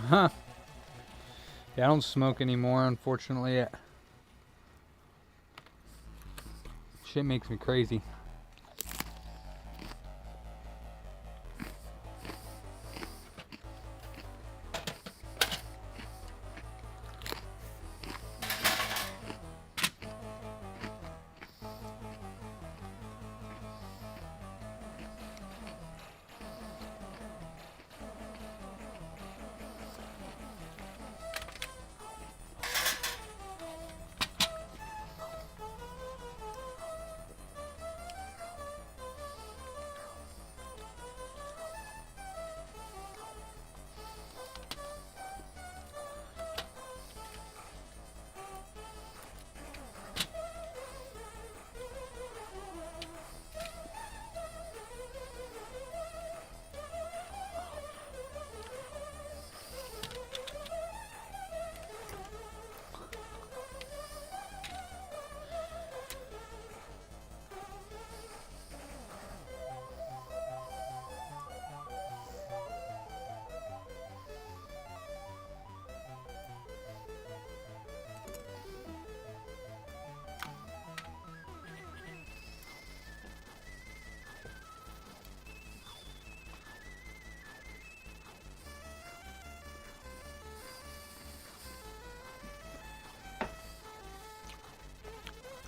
Huh. Yeah, I don't smoke anymore, unfortunately. Shit makes me crazy.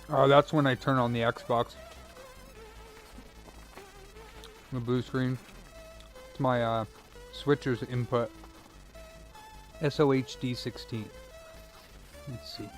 Oh, that's when I turn on the Xbox. The blue screen. It's my switcher's input. SOHD16. Let's see.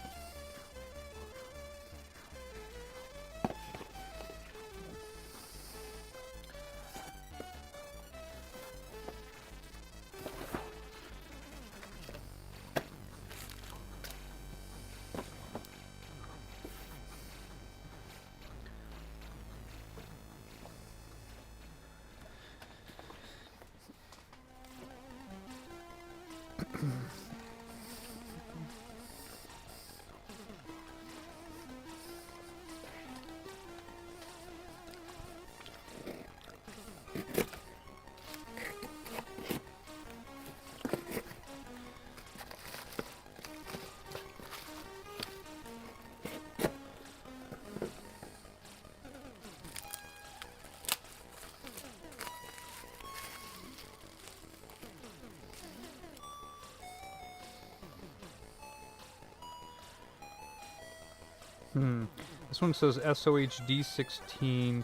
This one says SOHD16S.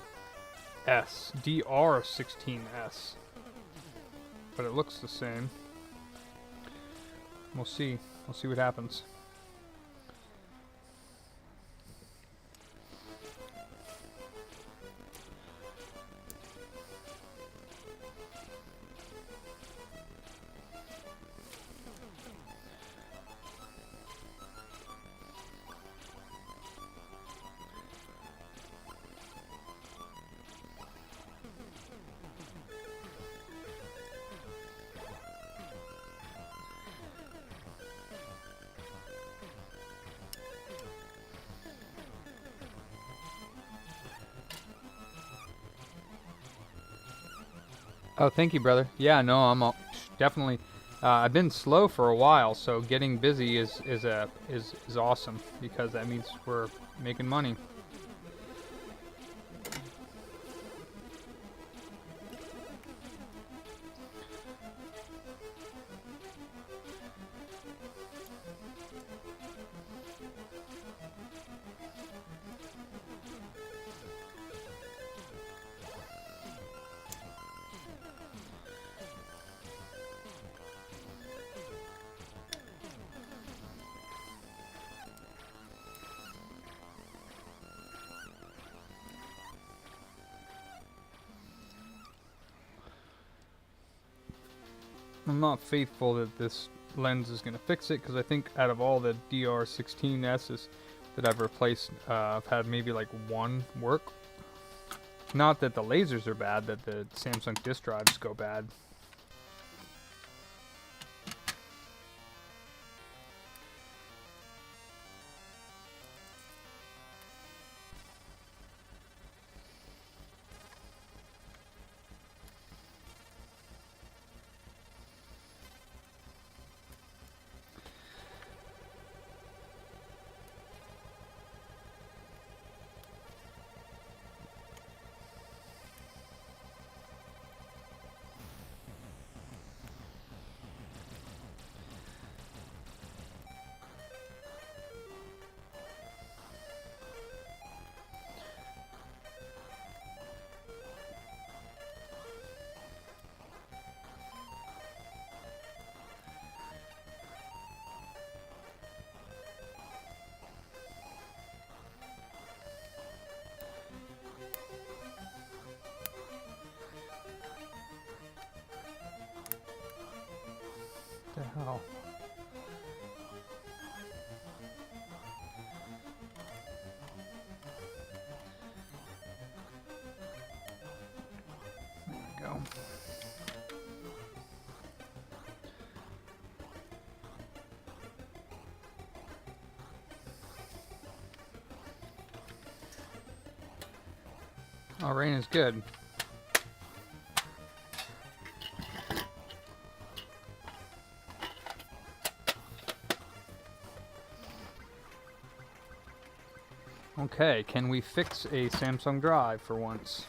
DR16S. But it looks the same. We'll see. We'll see what happens. Oh, thank you, brother. Yeah, no, definitely. I've been slow for a while, so getting busy is awesome because that means we're making money. I'm not faithful that this lens is going to fix it because I think out of all the DR16S's that I've replaced, I've had maybe like one work. Not that the lasers are bad, that the Samsung disk drives go bad. The hell? There we go. Oh, rain is good. Okay, can we fix a Samsung Drive for once?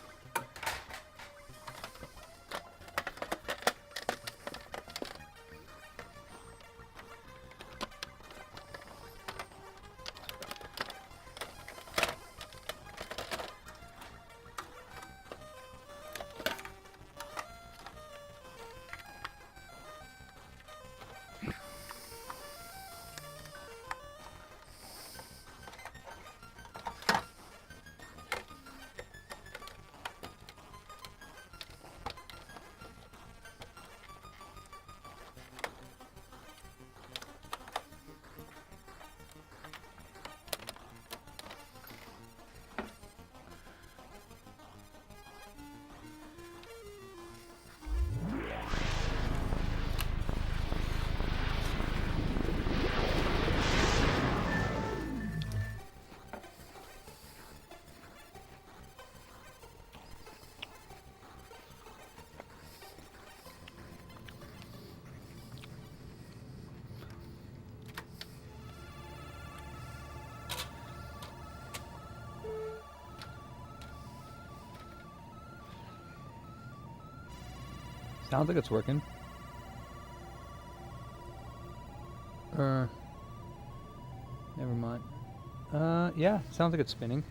Sounds like it's working. Never mind. Yeah, sounds like it's spinning.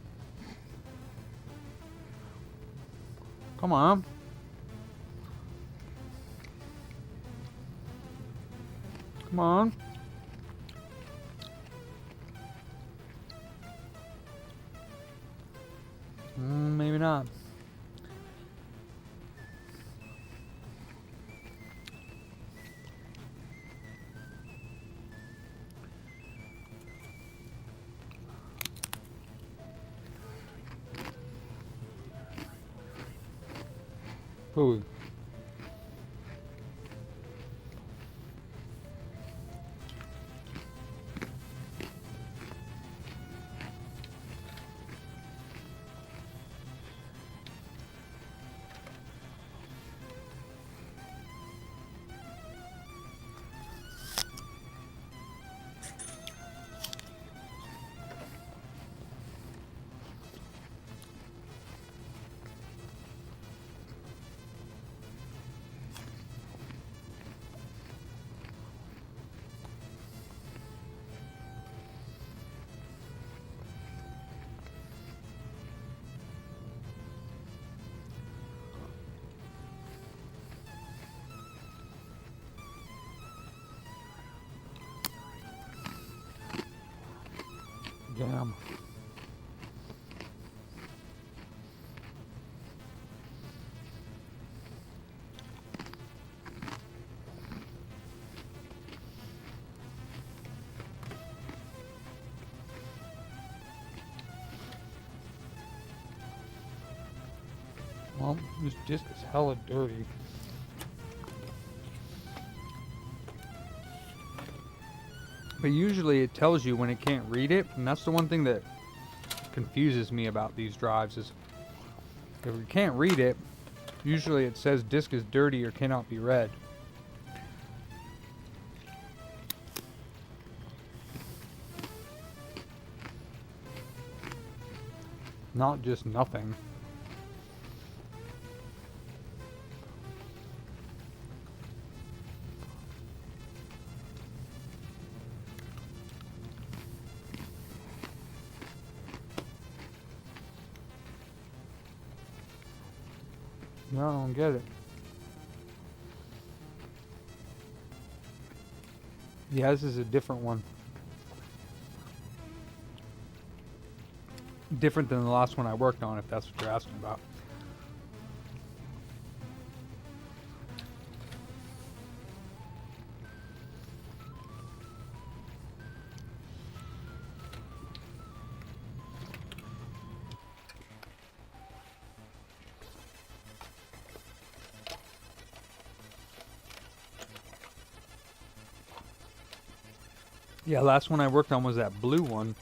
Come on. Come on. Maybe not. Ooh. Damn. Well, this disc is hella dirty. But usually it tells you when it can't read it, and that's the one thing that confuses me about these drives is if you can't read it, usually it says disk is dirty or cannot be read. Not just nothing. No, I don't get it. Yeah, this is a different one. Different than the last one I worked on, if that's what you're asking about. Yeah, last one I worked on was that blue one.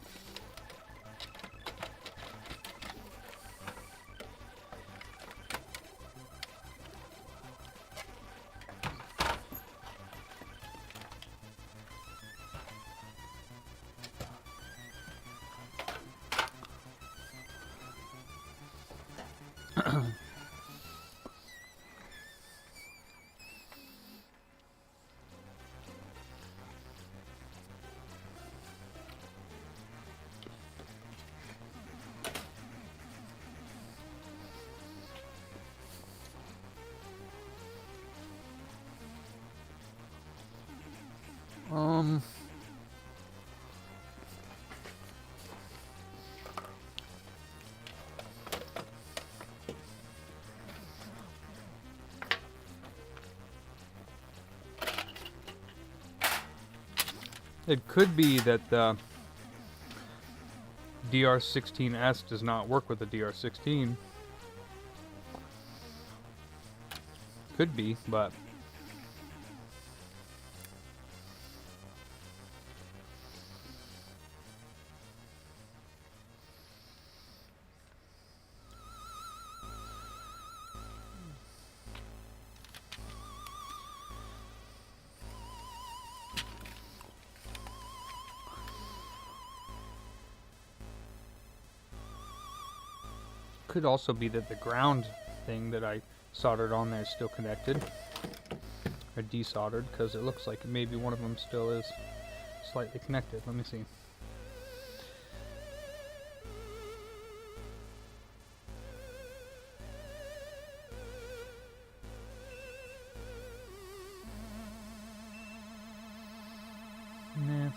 It could be that the DR16S does not work with the DR16. Could be, but could also be that the ground thing that I soldered on there is still connected, or desoldered, because it looks like maybe one of them still is slightly connected. Let me see. Nah.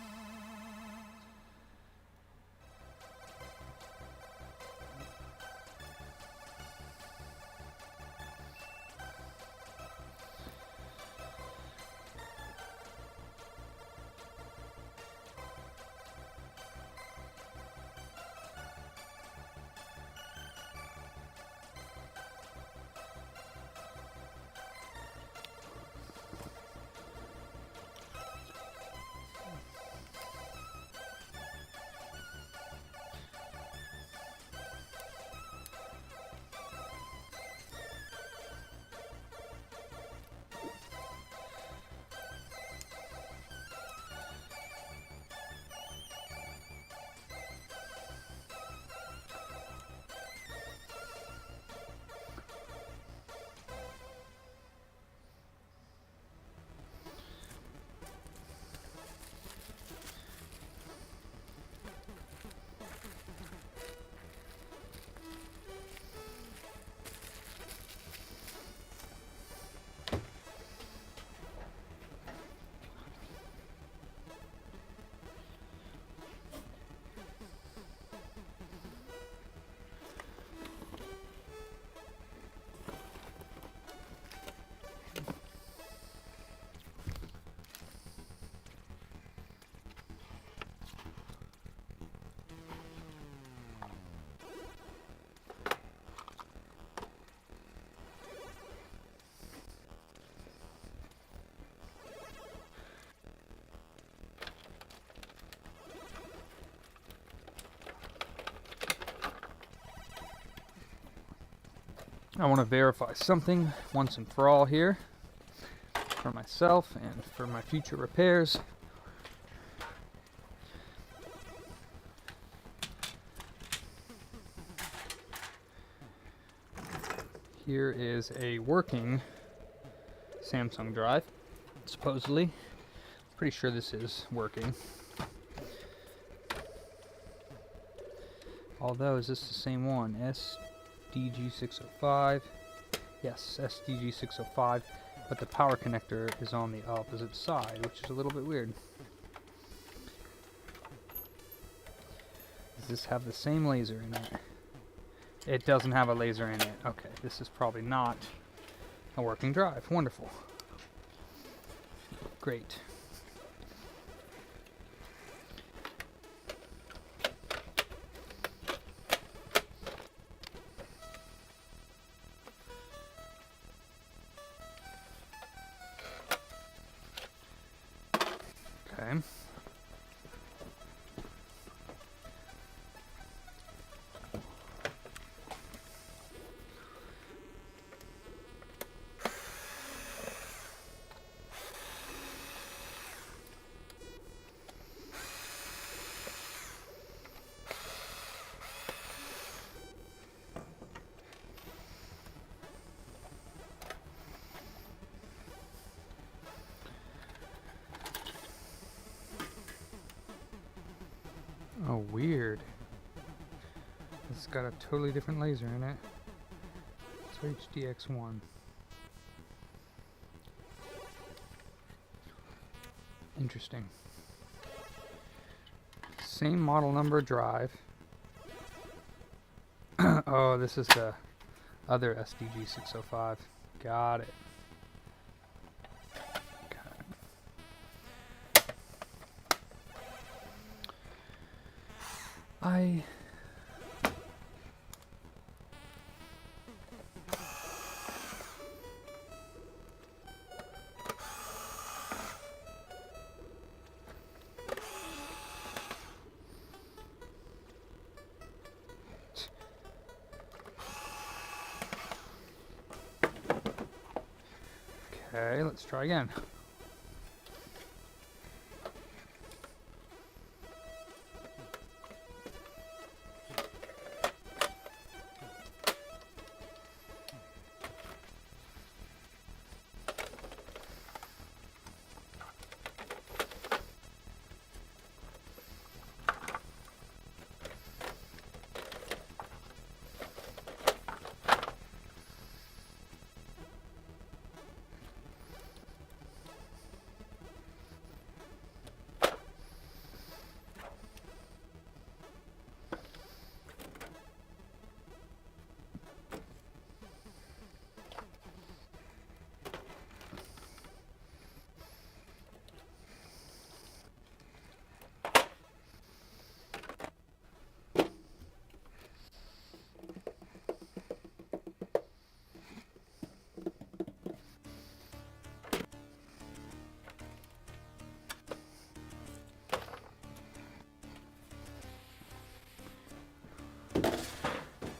I want to verify something once and for all here, for myself and for my future repairs. Here is a working Samsung drive, supposedly. Pretty sure this is working. Although, is this the same one? SDG605. Yes, SDG605. But the power connector is on the opposite side, which is a little bit weird. Does this have the same laser in it? It doesn't have a laser in it. Okay, this is probably not a working drive. Wonderful. Great. Okay. Oh, weird. It's got a totally different laser in it. It's HDX1. Interesting. Same model number drive. Oh, this is the other SDG 605. Got it. I Okay, let's try again.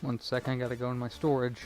One second, I gotta go in my storage.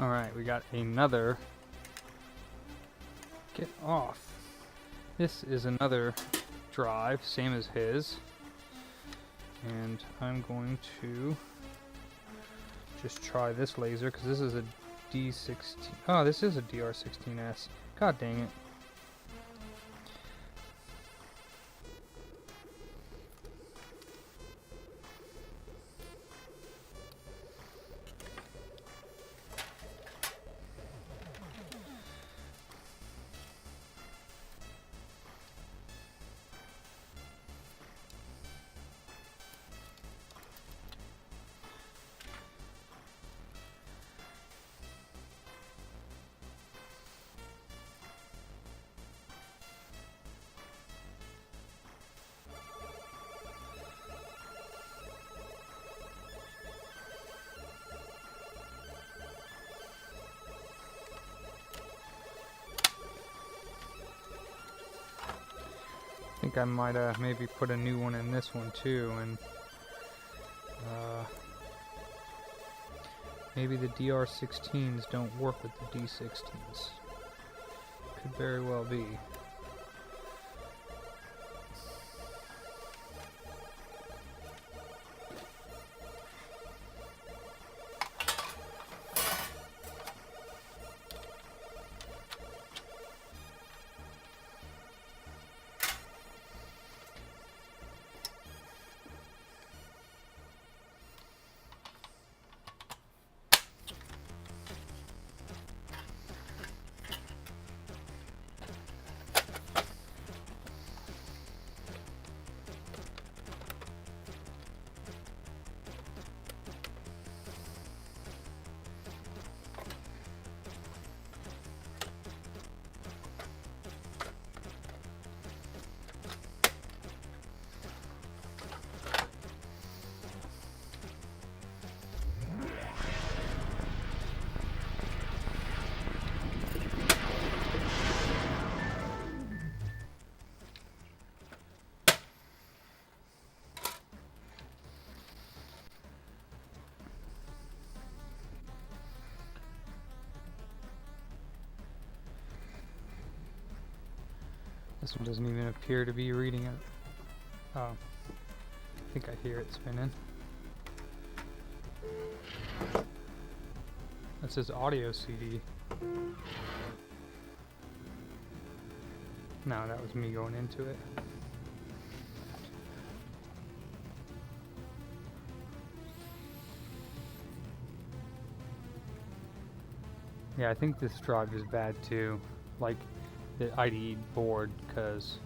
Alright, we got another. Get off. This is another drive, same as his. And I'm going to just try this laser, because this is a D16. Oh, this is a DR16S. God dang it. I think I might maybe put a new one in this one too, and maybe the DR16s don't work with the D16s. Could very well be. This one doesn't even appear to be reading it. Oh, I think I hear it spinning. That says audio CD. No, that was me going into it. Yeah, I think this drive is bad too. Like the IDE board, because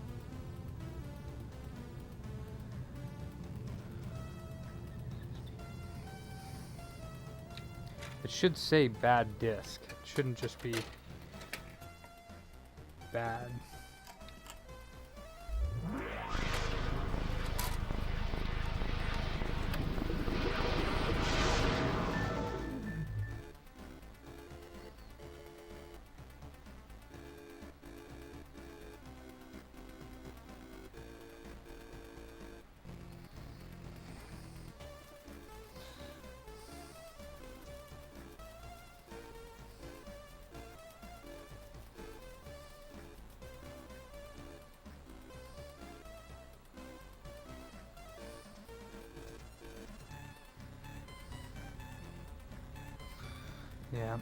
it should say bad disk. It shouldn't just be bad. Yeah.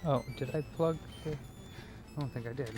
Oh, did I plug the... I don't think I did.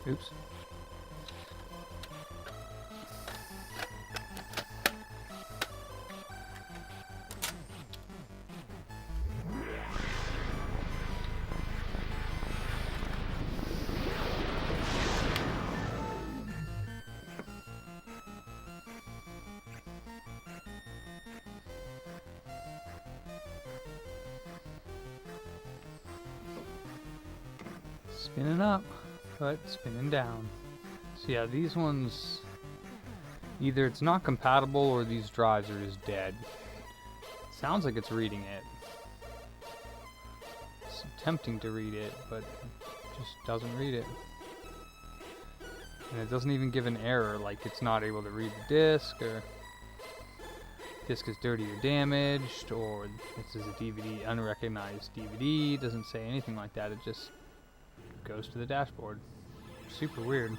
Oops. Spinning up, but spinning down. So yeah, these ones, either it's not compatible or these drives are just dead. Sounds like it's reading it. It's attempting to read it, but it just doesn't read it. And it doesn't even give an error, like it's not able to read the disk, or disk is dirty or damaged, or this is a DVD, unrecognized DVD. It doesn't say anything like that. It just goes to the dashboard. Super weird.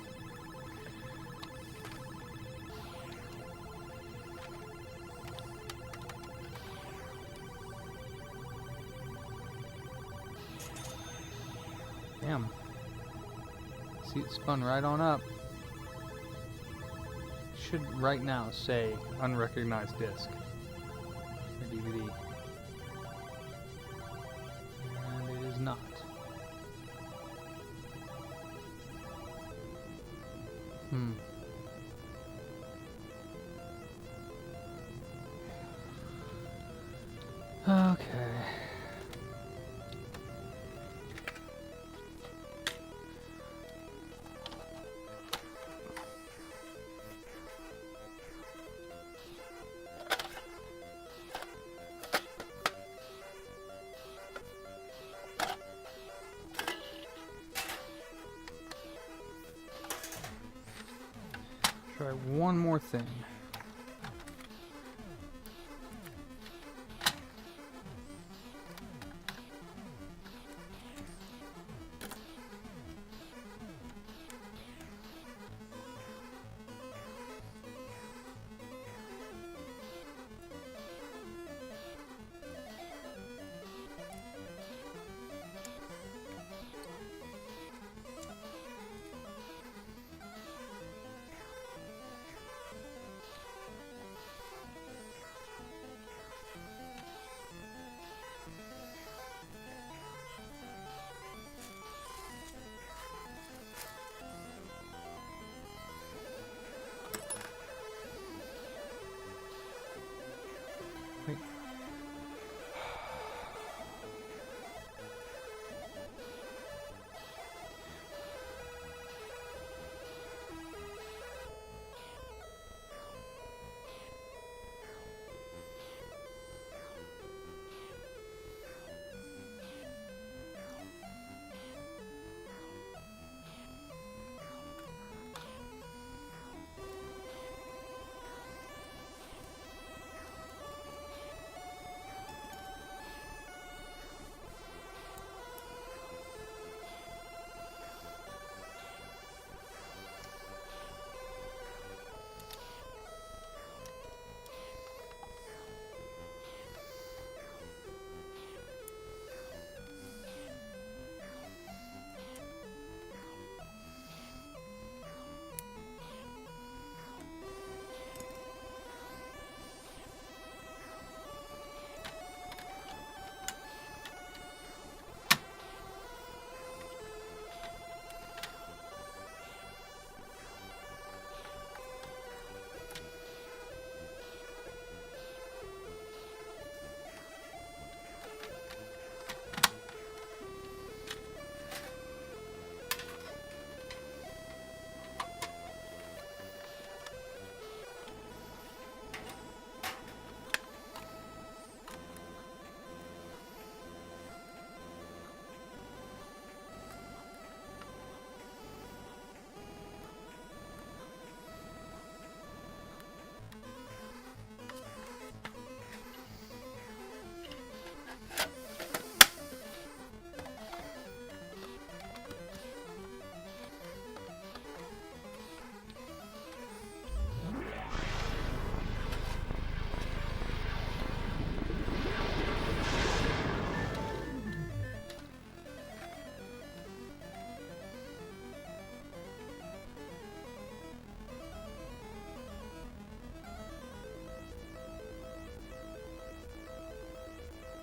Damn. See, it spun right on up. Should right now say unrecognized disk or DVD. And it is not. Okay. Try one more thing.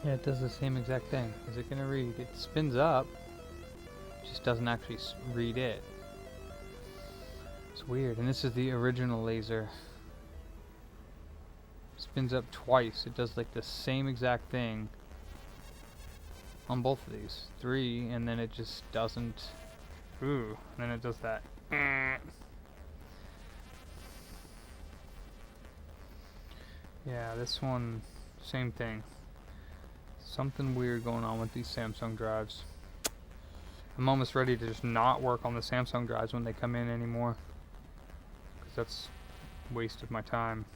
Yeah, it does the same exact thing. Is it gonna read? It spins up, just doesn't actually read it. It's weird. And this is the original laser. Spins up twice. It does like the same exact thing on both of these. 3, and then it just doesn't. Ooh, and then it does that. Yeah, this one, same thing. Something weird going on with these Samsung drives. I'm almost ready to just not work on the Samsung drives when they come in anymore, because that's a waste of my time.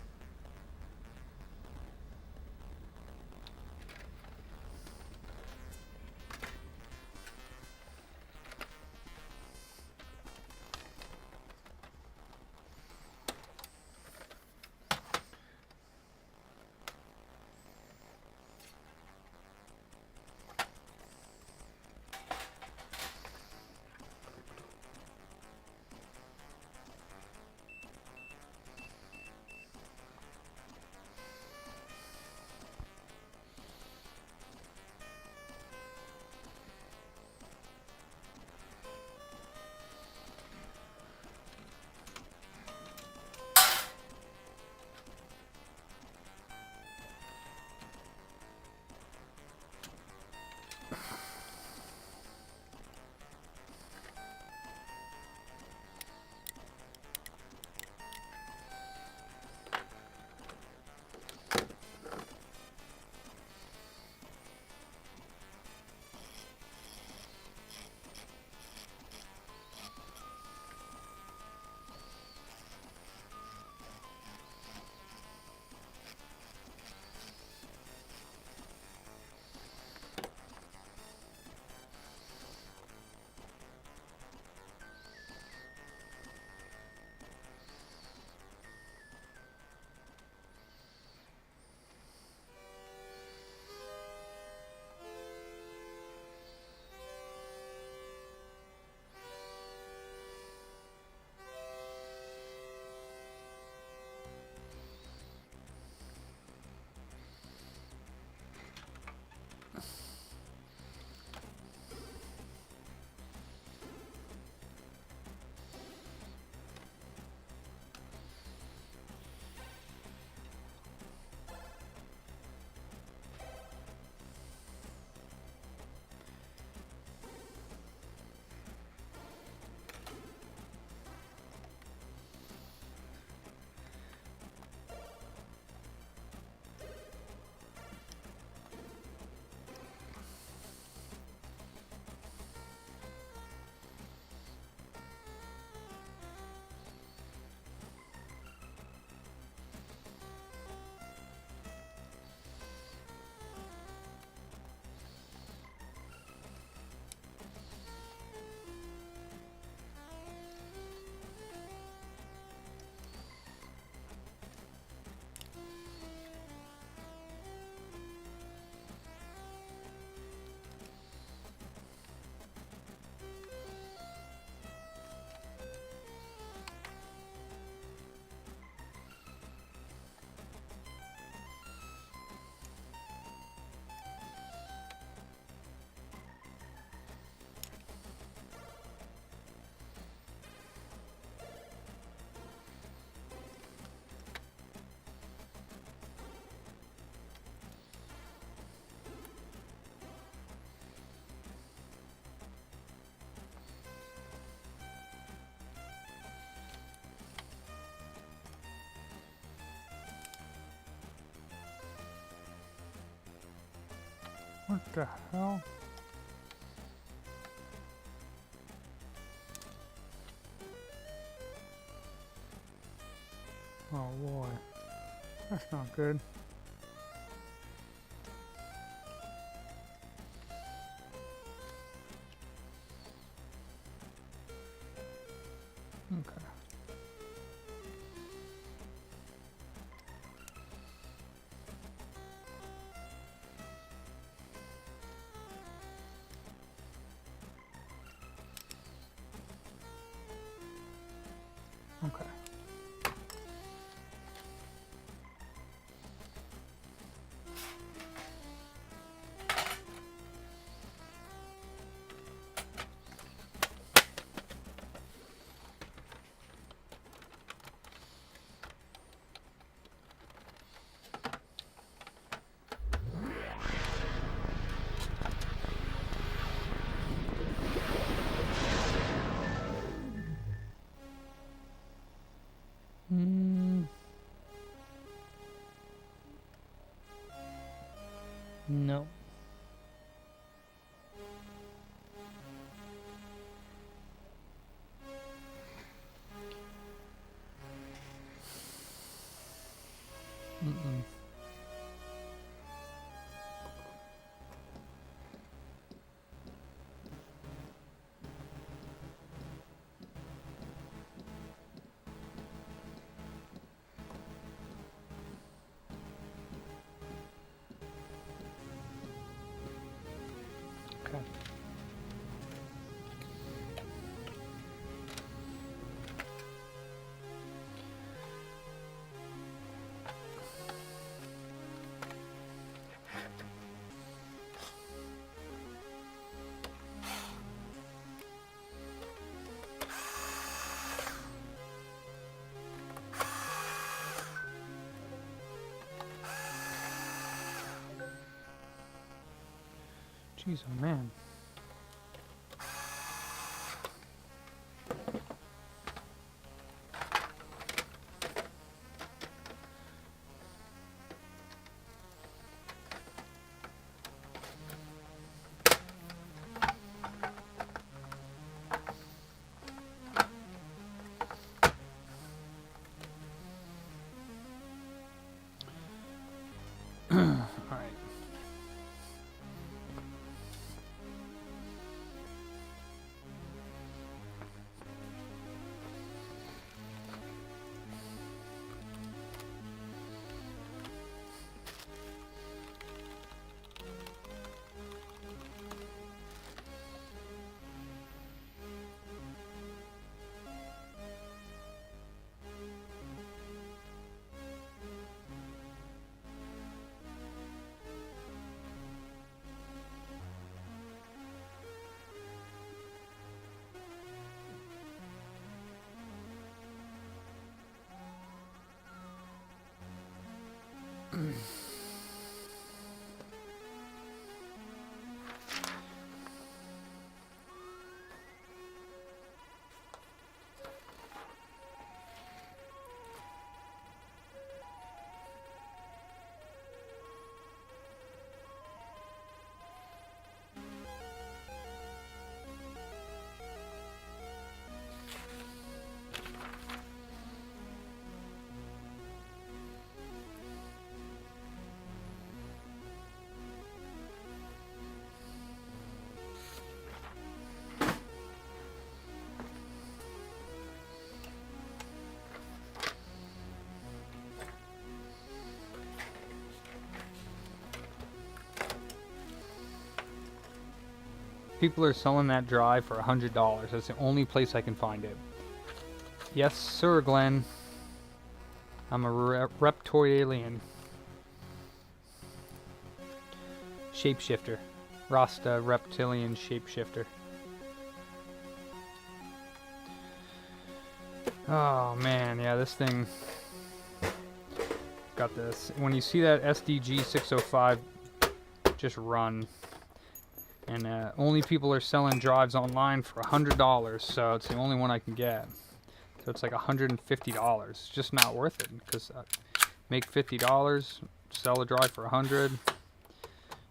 What the hell? Oh boy, that's not good. Okay. Okay. No. Mm-mm. Okay. Jeez, oh man. All right. People are selling that drive for $100. That's the only place I can find it. Yes, sir, Glenn. I'm a reptoid alien. Shapeshifter. Rasta reptilian shapeshifter. Oh man, yeah, this thing got this. When you see that SDG 605, just run. And only people are selling drives online for $100, so it's the only one I can get. So it's like $150. It's just not worth it because make $50, sell a drive for $100.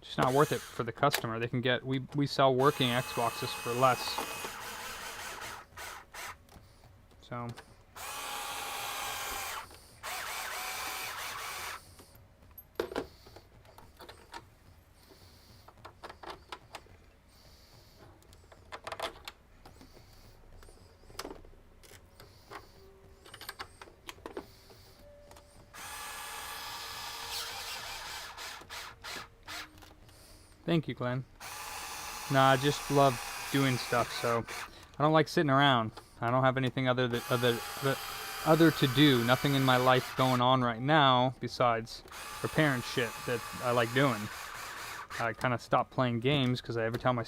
Just not worth it for the customer. They can get we sell working Xboxes for less. So. Thank you, Glenn. Nah, I just love doing stuff, so I don't like sitting around. I don't have anything other to do. Nothing in my life going on right now besides repairing shit that I like doing. I kind of stopped playing games because every time I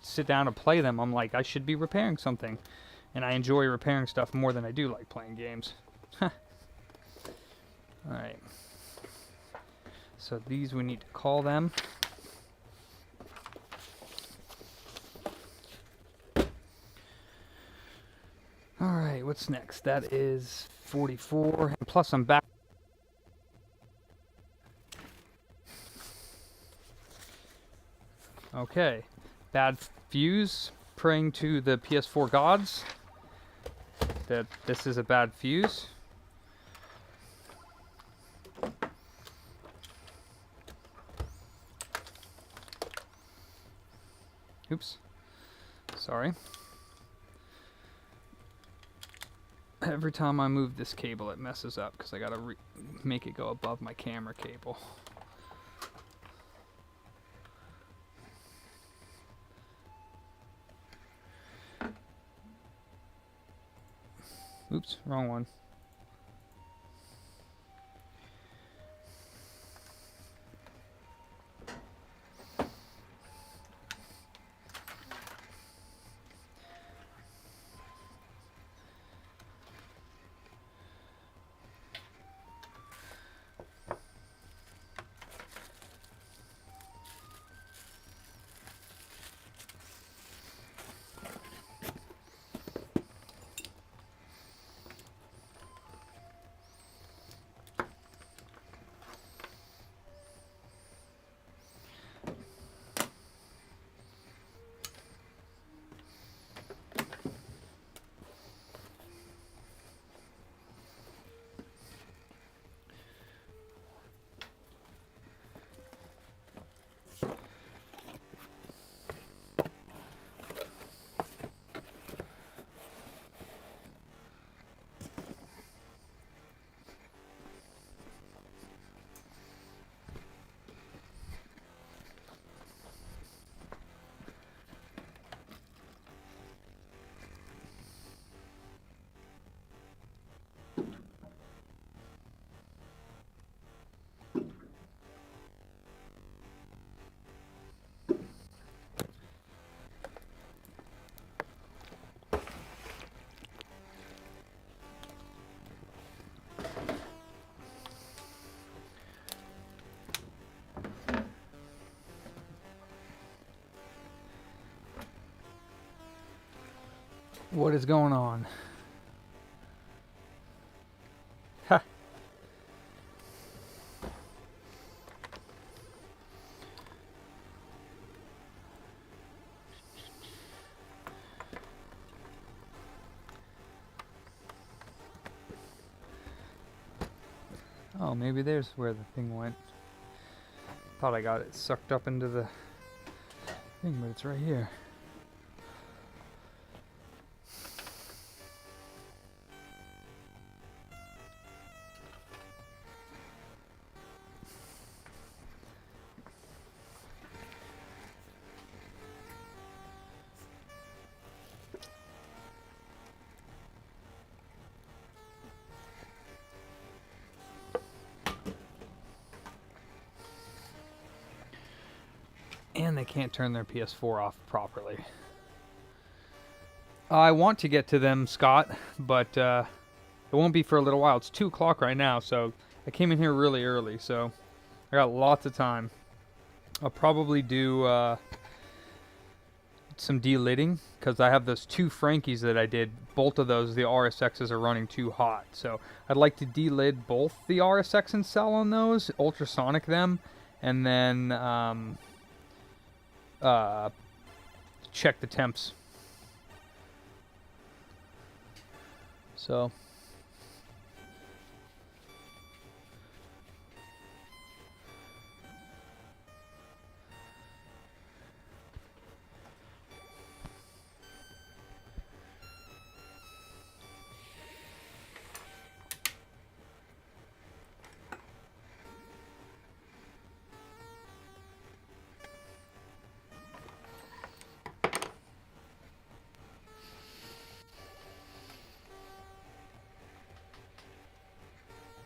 sit down to play them, I'm like, I should be repairing something. And I enjoy repairing stuff more than I do like playing games. Alright. So these we need to call them. Alright, what's next? That is 44. And plus I'm back. Okay. Bad fuse. Praying to the PS4 gods that this is a bad fuse. Oops. Sorry. Every time I move this cable, it messes up because I gotta make it go above my camera cable. Oops, wrong one. What is going on? Ha. Oh, maybe there's where the thing went. Thought I got it sucked up into the thing, but it's right here. And they can't turn their PS4 off properly. I want to get to them, Scott, but it won't be for a little while. It's 2 o'clock right now, so I came in here really early, so I got lots of time. I'll probably do some delidding, because I have those 2 Frankies that I did. Both of those, the RSXs are running too hot, so I'd like to delid both the RSX and cell on those, ultrasonic them, and then check the temps. So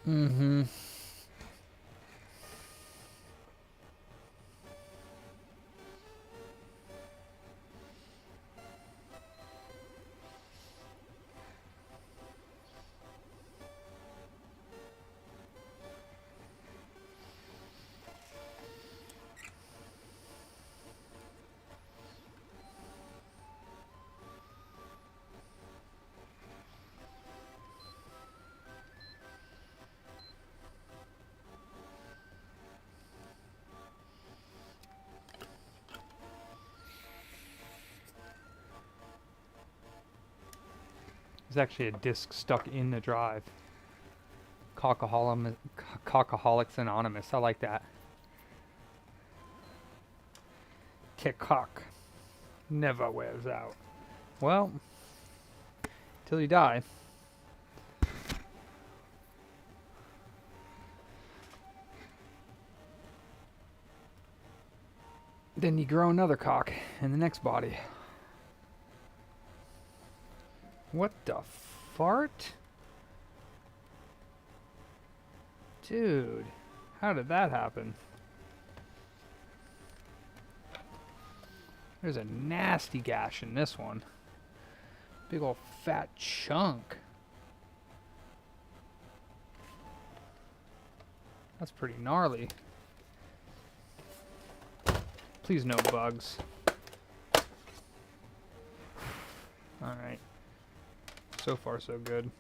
mm-hmm. There's actually a disc stuck in the drive. Cockaholics Anonymous. I like that. Tick-cock. Never wears out. Well, till you die. Then you grow another cock in the next body. What the fart? Dude, how did that happen? There's a nasty gash in this one. Big old fat chunk. That's pretty gnarly. Please no bugs. Alright. So far so good.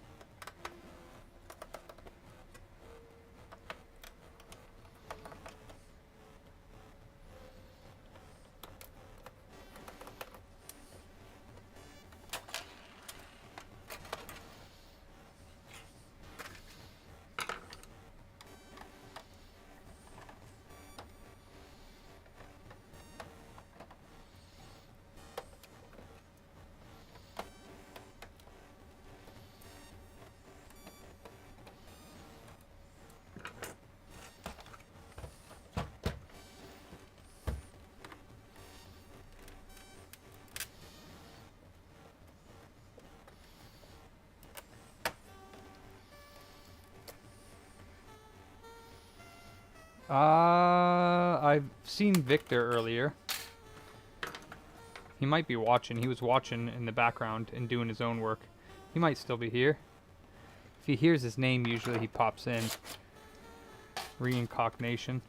I've seen Victor earlier. He might be watching. He was watching in the background and doing his own work. He might still be here. If he hears his name, usually he pops in. Reincarnation.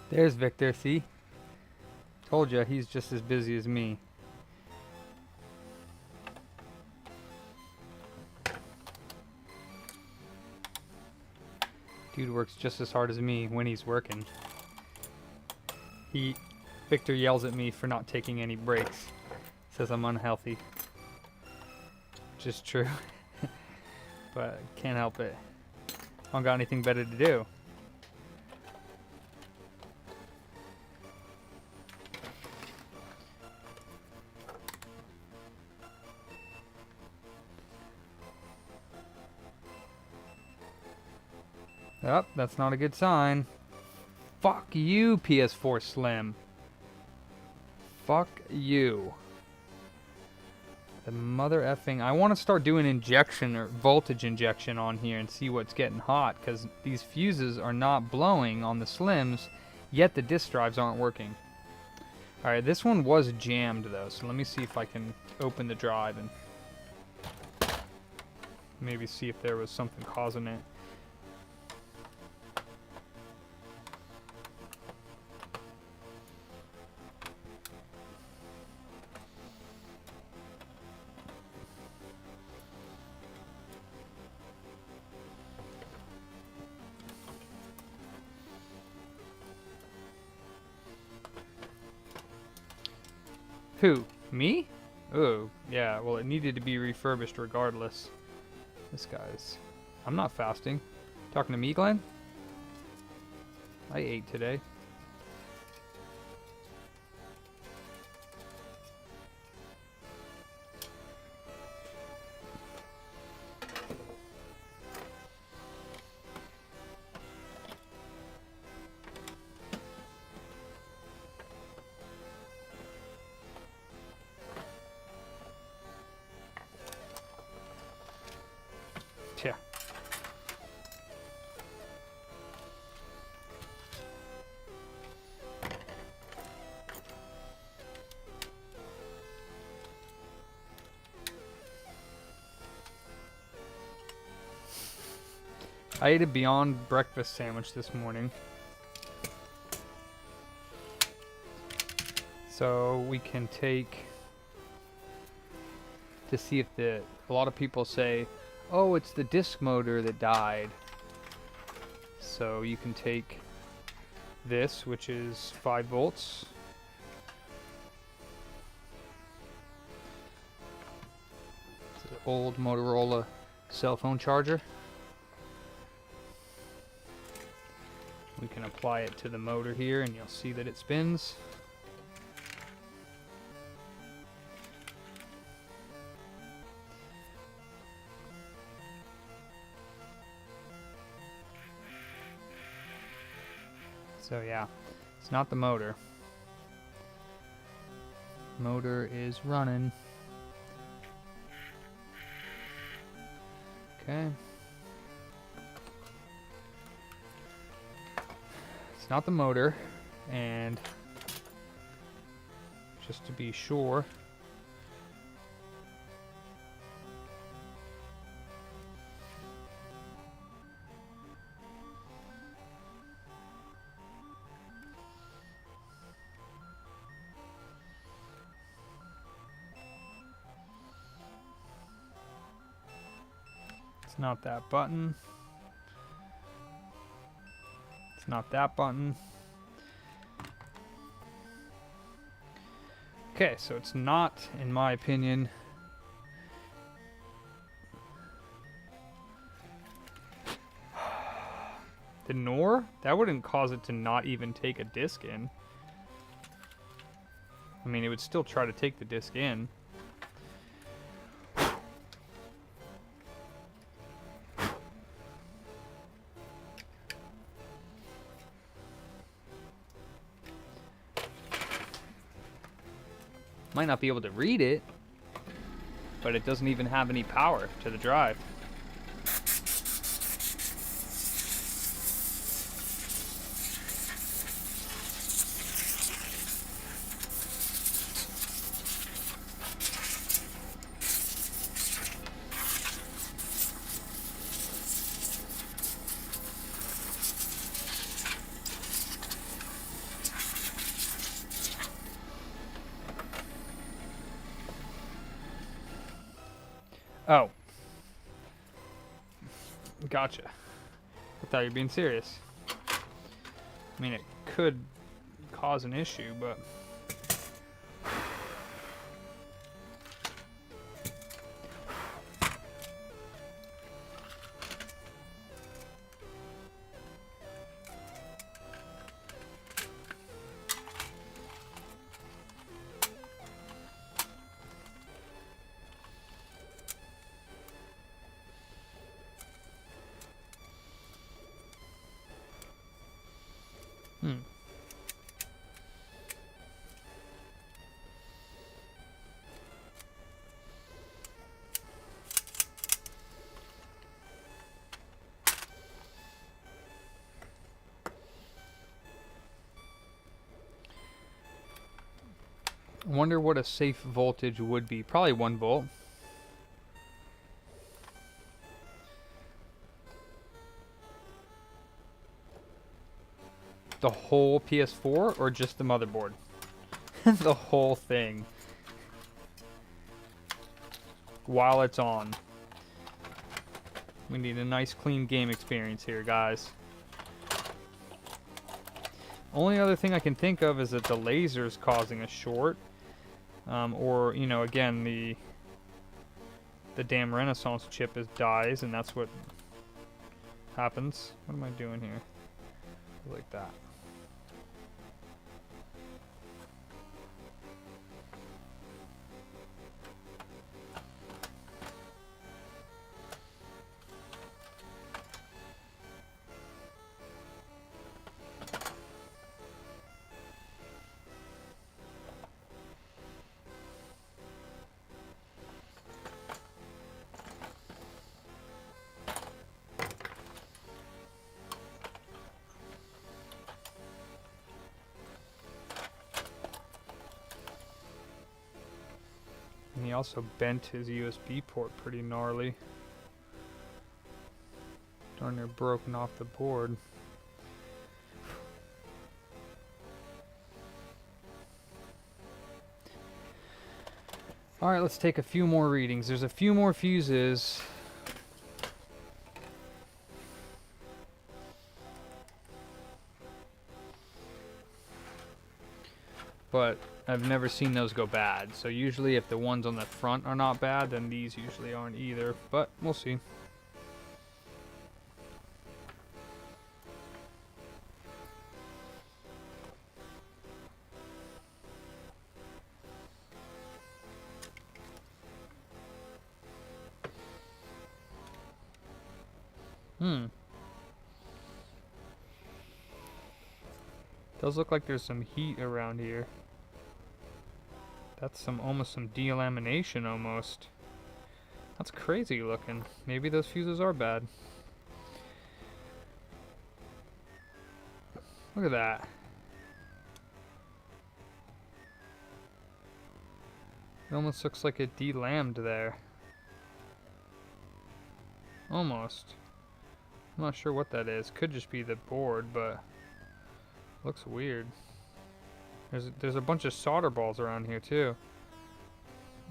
There's Victor, see? Told ya, he's just as busy as me. Dude works just as hard as me when he's working. Victor yells at me for not taking any breaks. Says I'm unhealthy. Which is true. But can't help it. I don't got anything better to do. Oh, that's not a good sign. Fuck you, PS4 Slim. Fuck you. The mother effing... I want to start doing injection or voltage injection on here and see what's getting hot, because these fuses are not blowing on the Slims, yet the disk drives aren't working. Alright, this one was jammed though, so let me see if I can open the drive and maybe see if there was something causing it. Who? Me? Oh, yeah, well, it needed to be refurbished regardless. This guy's... I'm not fasting. Talking to me, Glenn? I ate today. Yeah. I ate a Beyond breakfast sandwich this morning. So we can take to see if a lot of people say, oh, it's the disk motor that died. So you can take this, which is 5 volts. It's an old Motorola cell phone charger. We can apply it to the motor here and you'll see that it spins. So yeah, it's not the motor. Motor is running. Okay. It's not the motor, and just to be sure, it's not that button. It's not that button. Okay, so it's not, in my opinion, the NOR? That wouldn't cause it to not even take a disc in. I mean, it would still try to take the disc in. Might not be able to read it, but it doesn't even have any power to the drive. Oh. Gotcha. I thought you were being serious. I mean, it could cause an issue, but... Hmm. I wonder what a safe voltage would be. Probably 1 volt. The whole PS4 or just the motherboard? The whole thing. While it's on. We need a nice clean game experience here, guys. Only other thing I can think of is that the laser's causing a short. Or, you know, again, the damn Renaissance chip dies, and that's what happens. What am I doing here? Like that. And he also bent his USB port pretty gnarly. Darn near broken off the board. Alright, let's take a few more readings. There's a few more fuses. But I've never seen those go bad. So usually if the ones on the front are not bad, then these usually aren't either. But we'll see. Does look like there's some heat around here. That's almost some delamination almost. That's crazy looking. Maybe those fuses are bad. Look at that. It almost looks like it delammed there. Almost. I'm not sure what that is. Could just be the board, but looks weird. There's a bunch of solder balls around here too.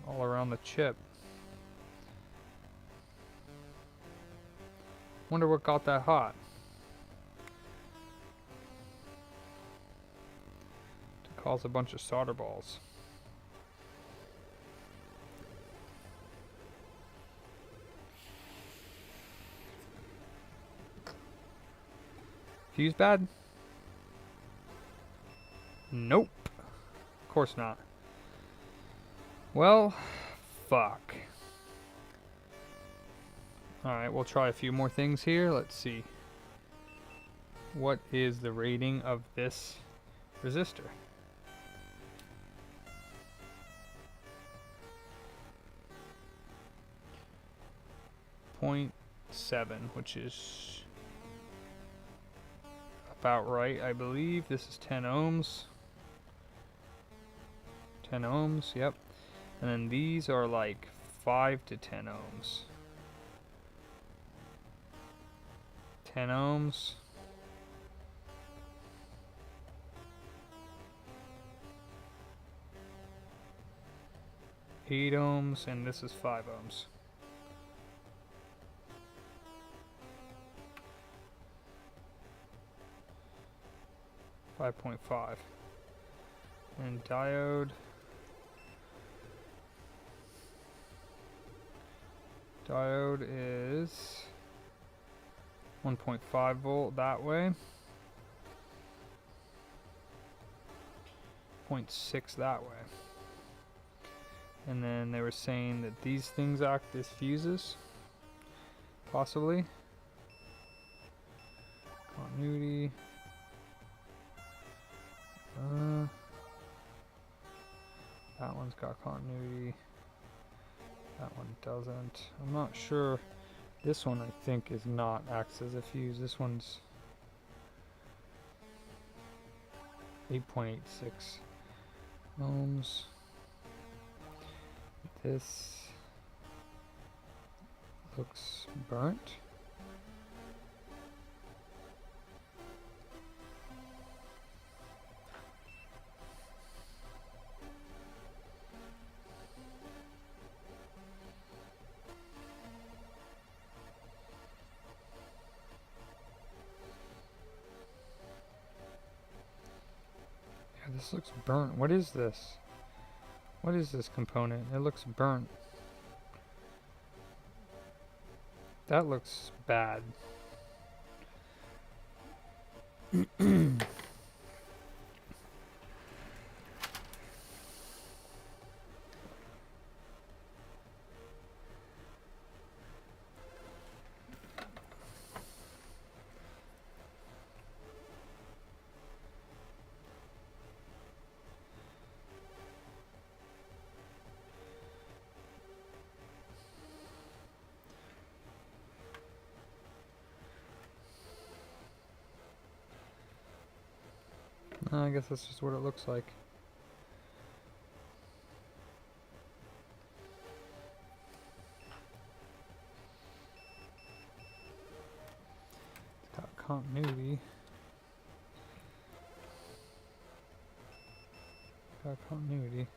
All around the chip. Wonder what got that hot. To cause a bunch of solder balls. Fuse bad? Nope. Of course not. Well, fuck. Alright, we'll try a few more things here. Let's see. What is the rating of this resistor? .7, which is about right, I believe. This is 10 ohms. 10 ohms, yep. And then these are like 5 to 10 ohms. 10 ohms. Eight ohms, and this is 5 ohms. .5. And diode. Diode is 1.5 volt that way. 0.6 that way. And then they were saying that these things act as fuses. Possibly. Continuity. one's got continuity. That one doesn't. I'm not sure. This one I think is not acts as a fuse. This one's 8.86 ohms. This looks burnt. Yeah, this looks burnt. What is this? What is this component? It looks burnt. That looks bad. I guess that's just what it looks like. It's got continuity. Got continuity.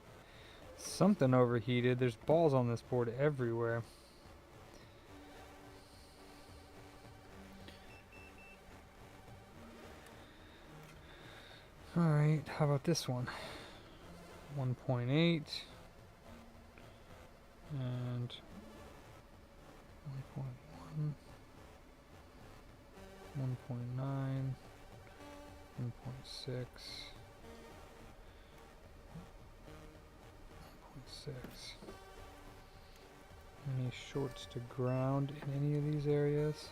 Something overheated. There's balls on this board everywhere. Alright, how about this one? 1.8 and 1.1, 1.9, 1.6, 1.6. Any shorts to ground in any of these areas?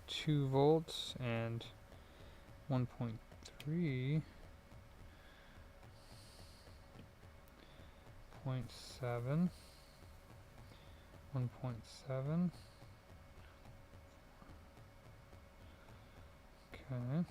.2 volts and 1.3, 0.7, 1.7. Okay.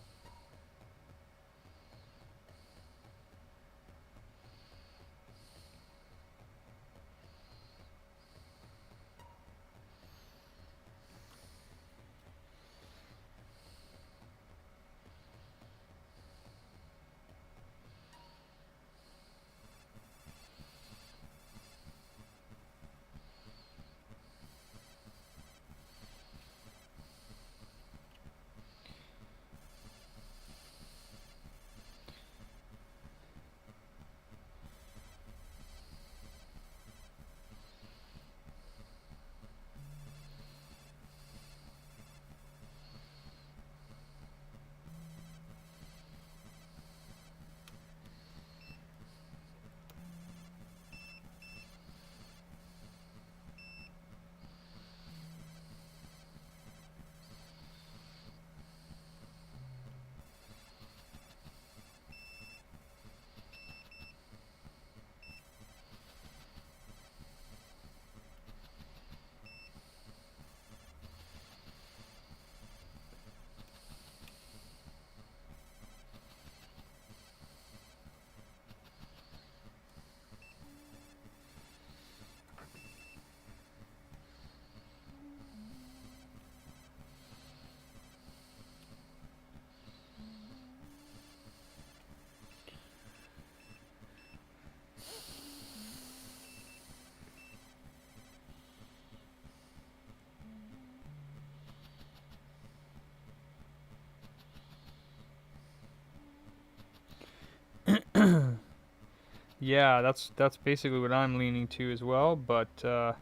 Yeah, that's basically what I'm leaning to as well, but I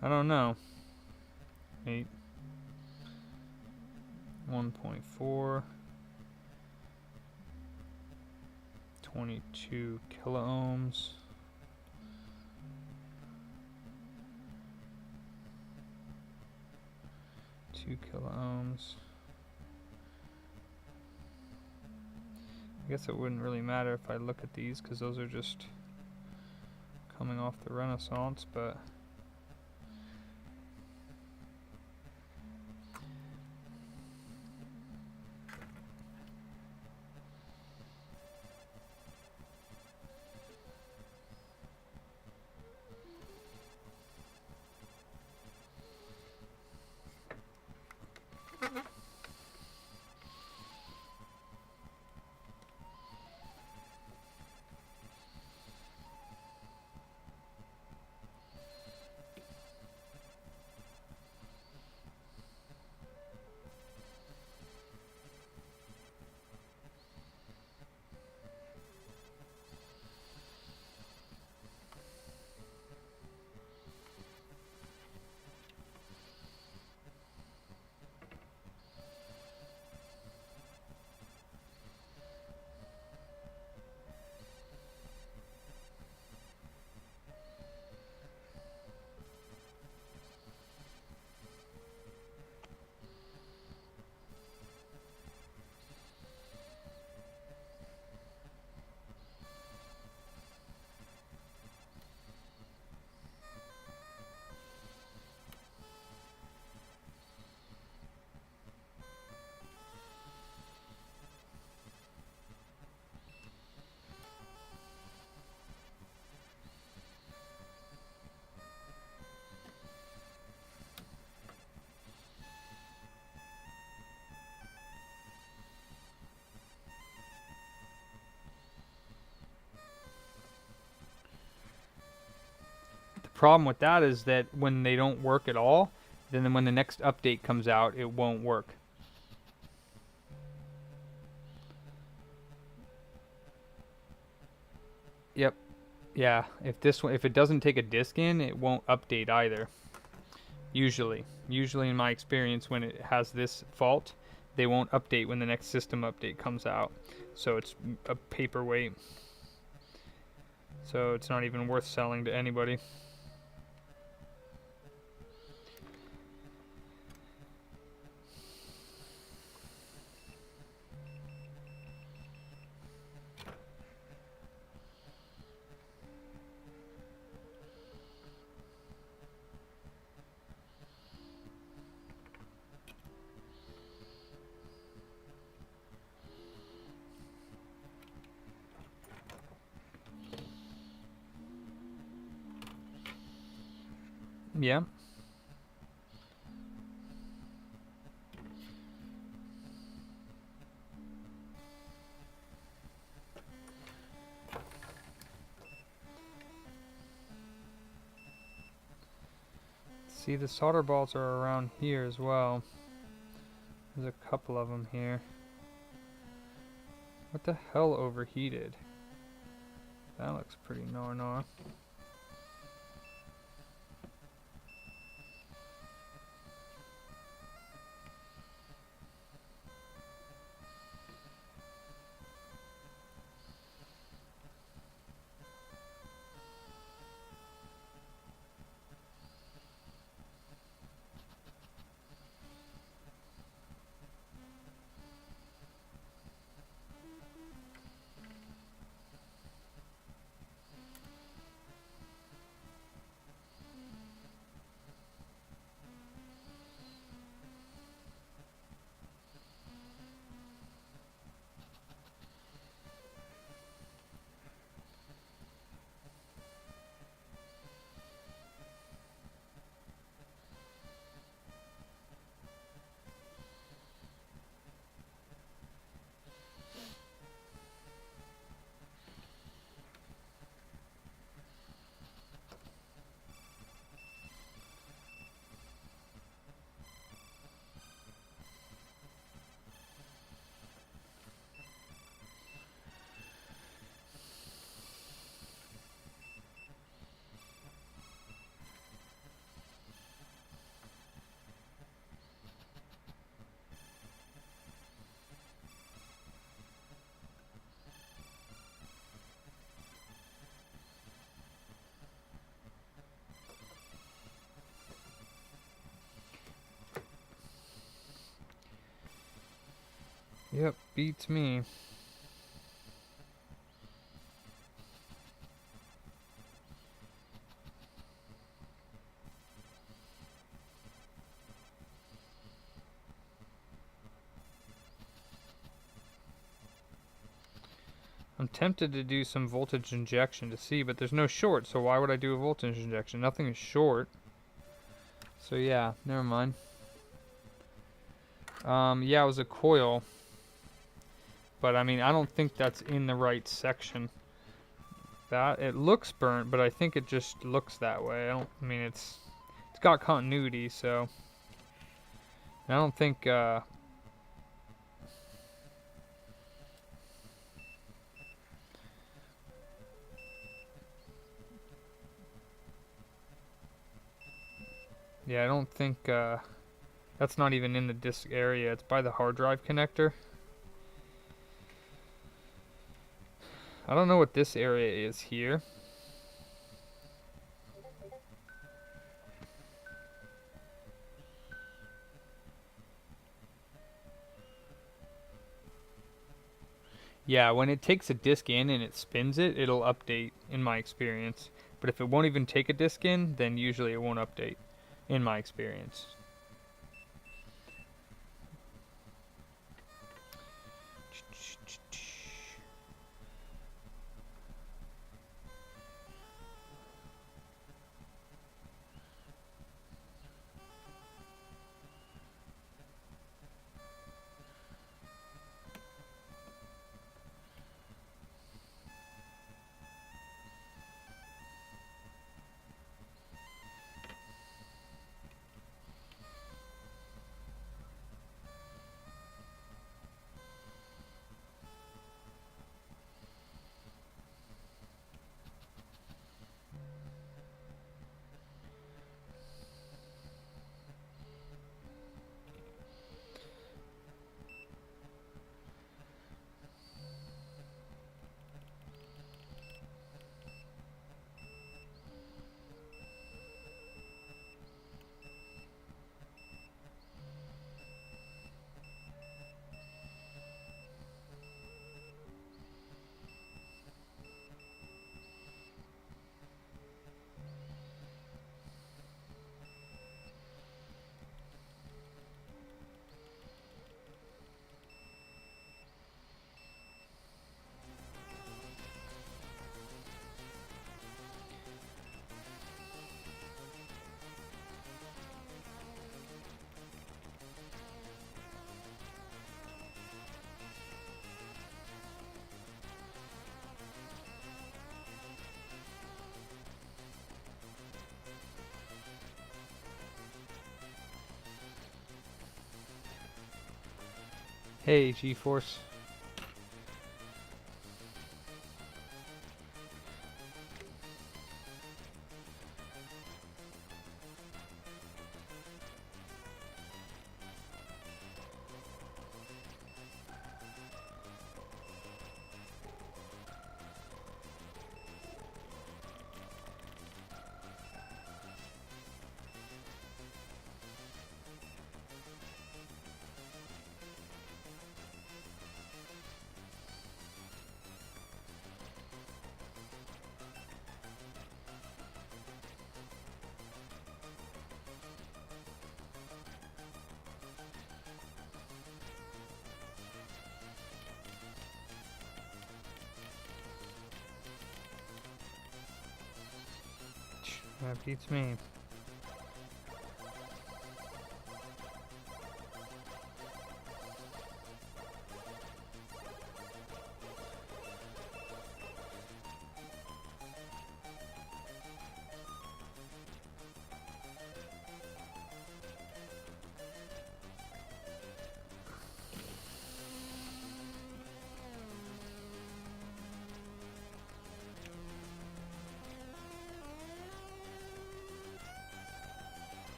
don't know. 1.4, 22 kiloohms. Kiloohms. I guess it wouldn't really matter if I look at these because those are just coming off the Renaissance, but the problem with that is that when they don't work at all, then when the next update comes out, it won't work. Yep. Yeah, if it doesn't take a disk in, it won't update either. Usually in my experience, when it has this fault, they won't update when the next system update comes out. So it's a paperweight. So it's not even worth selling to anybody. Yeah. See, the solder balls are around here as well. There's a couple of them here. What the hell overheated? That looks pretty gnar. Yep, beats me. I'm tempted to do some voltage injection to see, but there's no short, so why would I do a voltage injection? Nothing is short. So yeah, never mind. Yeah, it was a coil. But I mean, I don't think that's in the right section. That it looks burnt, but I think it just looks that way. I mean, it's got continuity, so I don't think yeah, I don't think that's not even in the disk area. It's by the hard drive connector. I don't know what this area is here. Yeah, when it takes a disk in and it spins it, it'll update in my experience. But if it won't even take a disk in, then usually it won't update in my experience. Hey, G-Force. That beats me.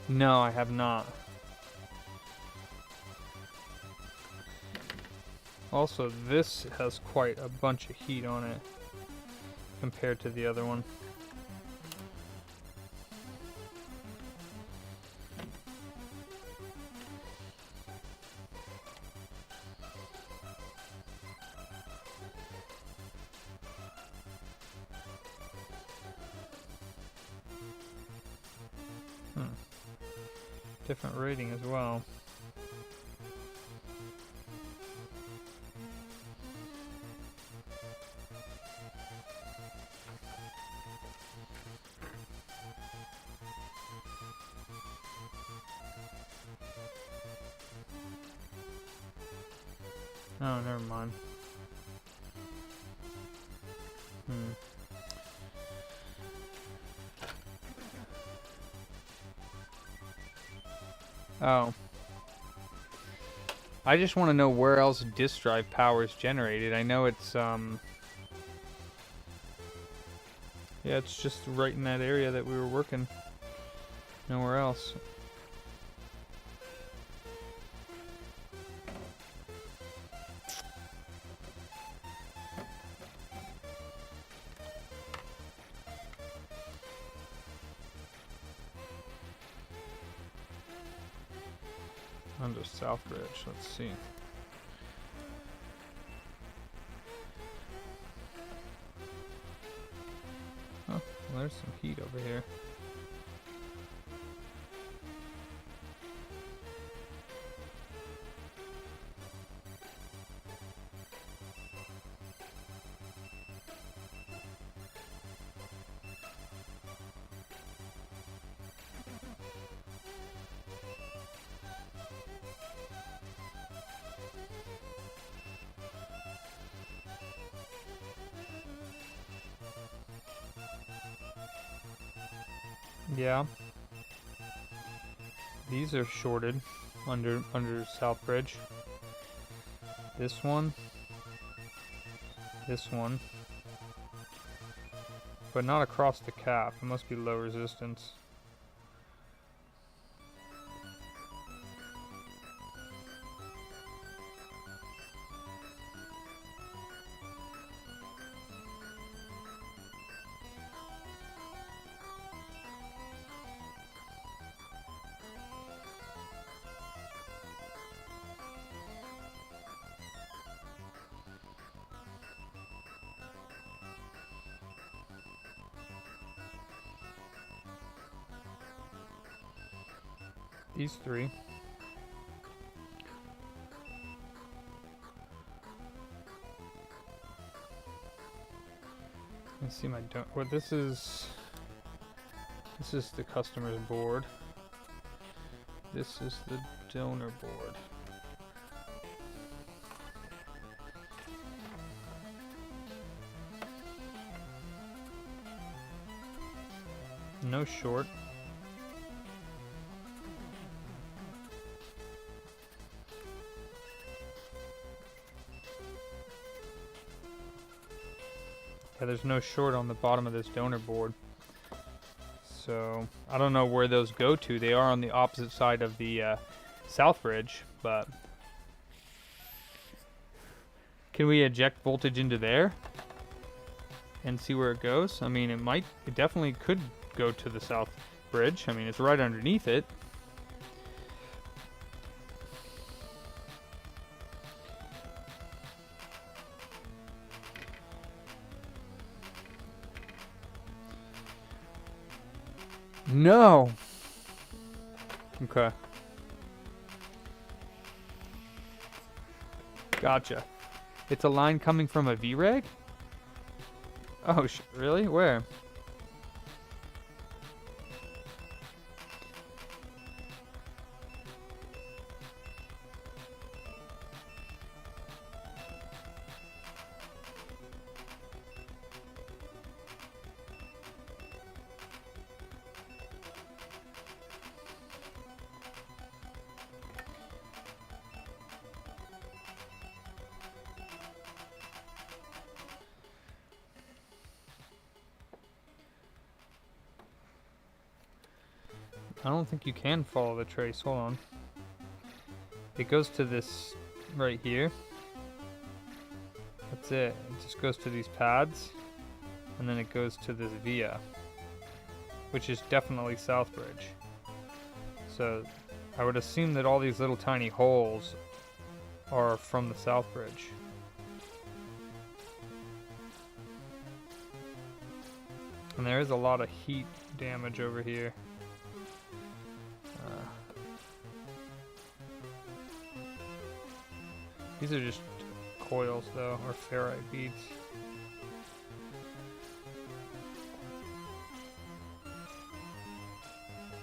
No, I have not. Also, this has quite a bunch of heat on it compared to the other one. Different rating as well. Oh, never mind. Oh. I just want to know where else disk drive power is generated. I know it's, yeah, it's just right in that area that we were working. Nowhere else. Under Southbridge, let's see. Oh, well, there's some heat over here. Yeah. These are shorted under Southbridge. This one. This one. But not across the cap. It must be low resistance. These three. Let's see my what this is the customer's board. This is the donor board. No short. Yeah, there's no short on the bottom of this donor board. So, I don't know where those go to. They are on the opposite side of the Southbridge, but... Can we eject voltage into there? And see where it goes? I mean, it definitely could go to the Southbridge. I mean, it's right underneath it. No. Okay. Gotcha. It's a line coming from a VREG? Oh, really? Where? I don't think you can follow the trace. Hold on. It goes to this right here. That's it. It just goes to these pads. And then it goes to this via, which is definitely Southbridge. So I would assume that all these little tiny holes are from the Southbridge. And there is a lot of heat damage over here. These are just coils though, or ferrite beads.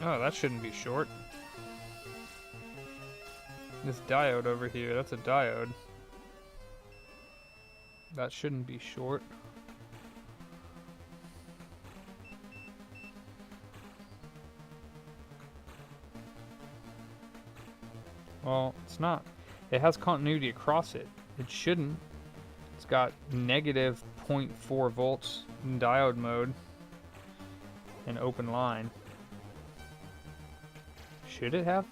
Oh, that shouldn't be short. This diode over here, that's a diode. That shouldn't be short. Well, it's not. It has continuity across it. It shouldn't. It's got negative 0.4 volts in diode mode and open line. Should it have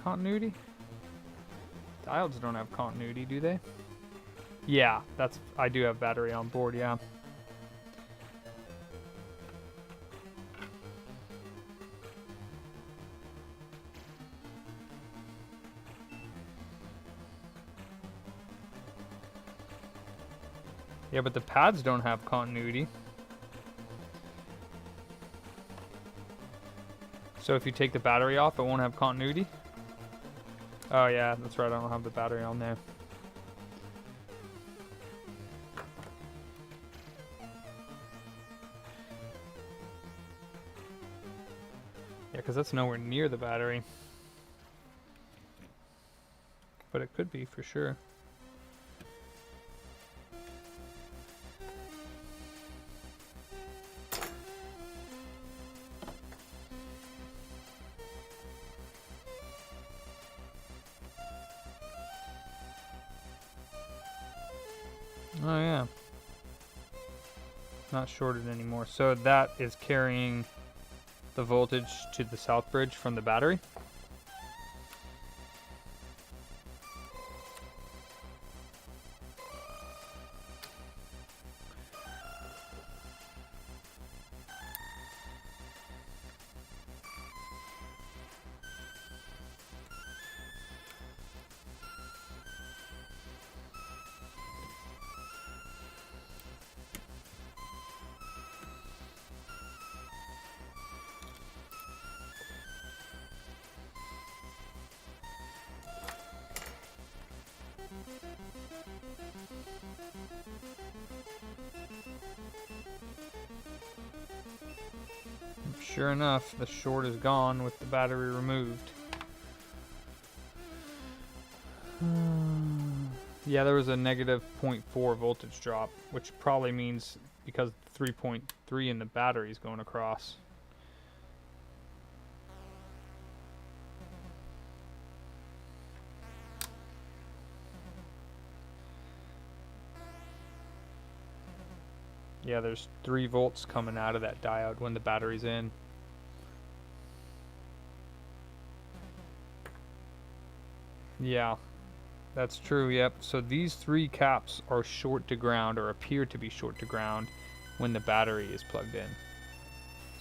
continuity? Diodes don't have continuity, do they? Yeah, I do have battery on board, yeah. Yeah, but the pads don't have continuity. So if you take the battery off, it won't have continuity? Oh yeah, that's right, I don't have the battery on there. Yeah, because that's nowhere near the battery. But it could be for sure. Oh yeah. Not shorted anymore. So that is carrying the voltage to the Southbridge from the battery. Sure enough, the short is gone with the battery removed. Yeah, there was a negative 0.4 voltage drop, which probably means because 3.3 in the battery is going across. Yeah, there's 3 volts coming out of that diode when the battery's in. Yeah, that's true, yep. So these 3 caps are short to ground, or appear to be short to ground, when the battery is plugged in.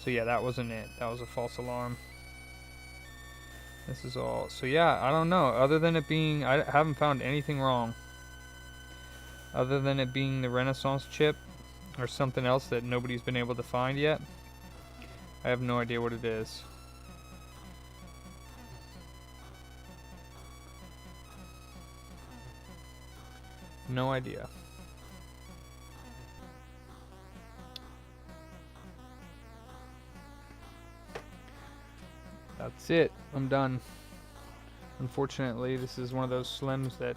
So yeah, that wasn't it. That was a false alarm. This is all. So yeah, I don't know. Other than it being, I haven't found anything wrong. Other than it being the Renaissance chip, or something else that nobody's been able to find yet. I have no idea what it is. No idea. That's it. I'm done. Unfortunately, this is one of those slims that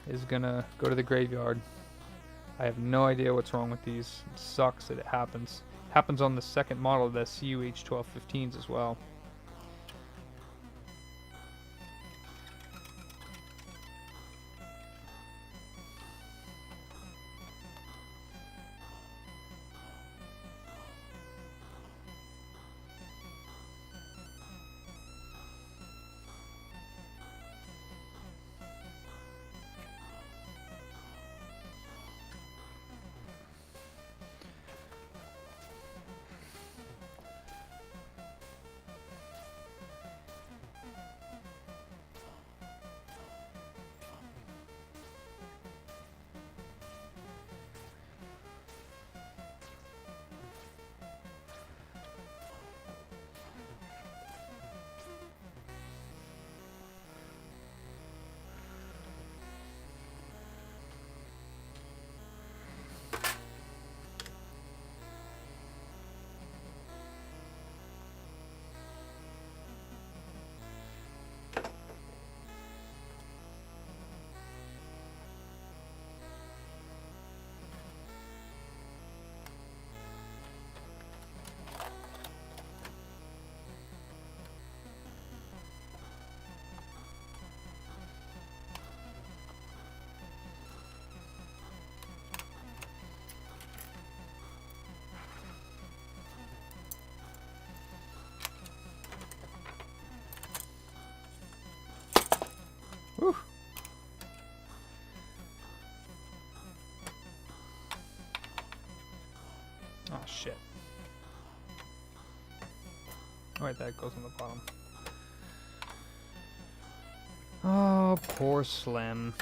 is gonna go to the graveyard. I have no idea what's wrong with these. It sucks that it happens. Happens on the second model of the CUH1215s as well. Whew. Oh shit. Alright, that goes on the bottom. Oh, poor Slim.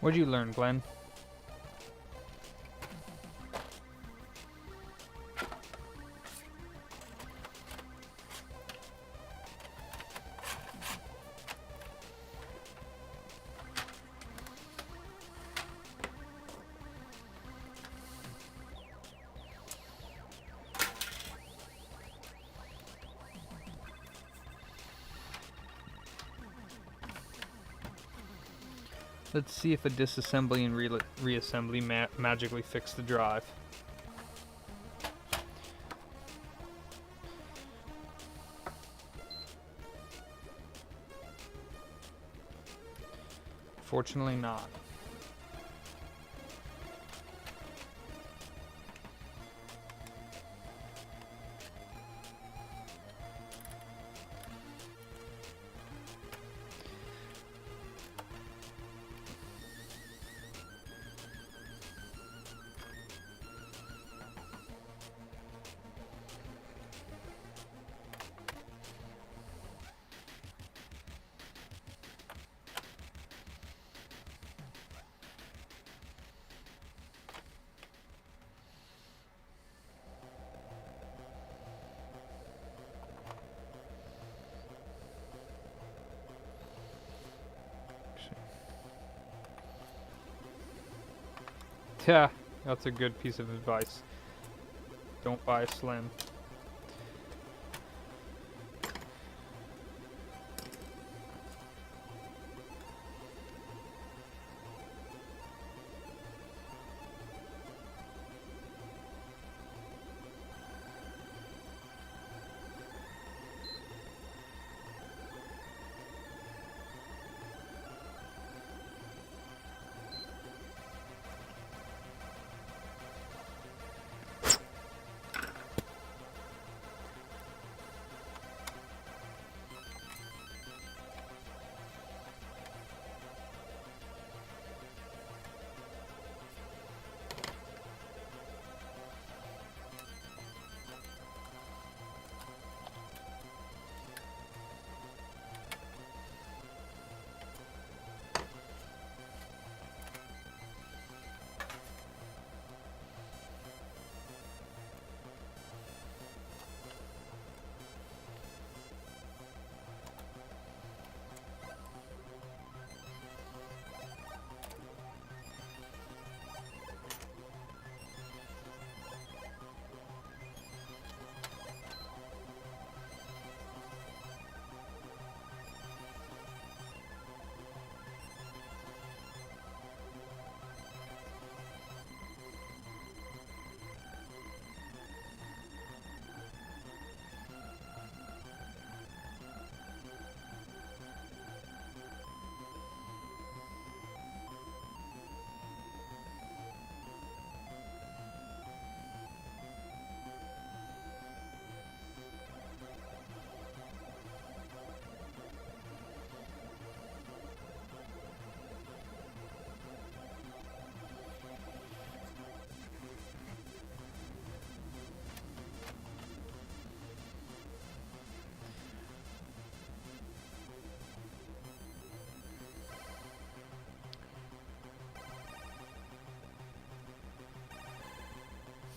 What'd you learn, Glenn? Let's see if a disassembly and reassembly magically fix the drive. Fortunately not. Yeah, that's a good piece of advice. Don't buy a Slim.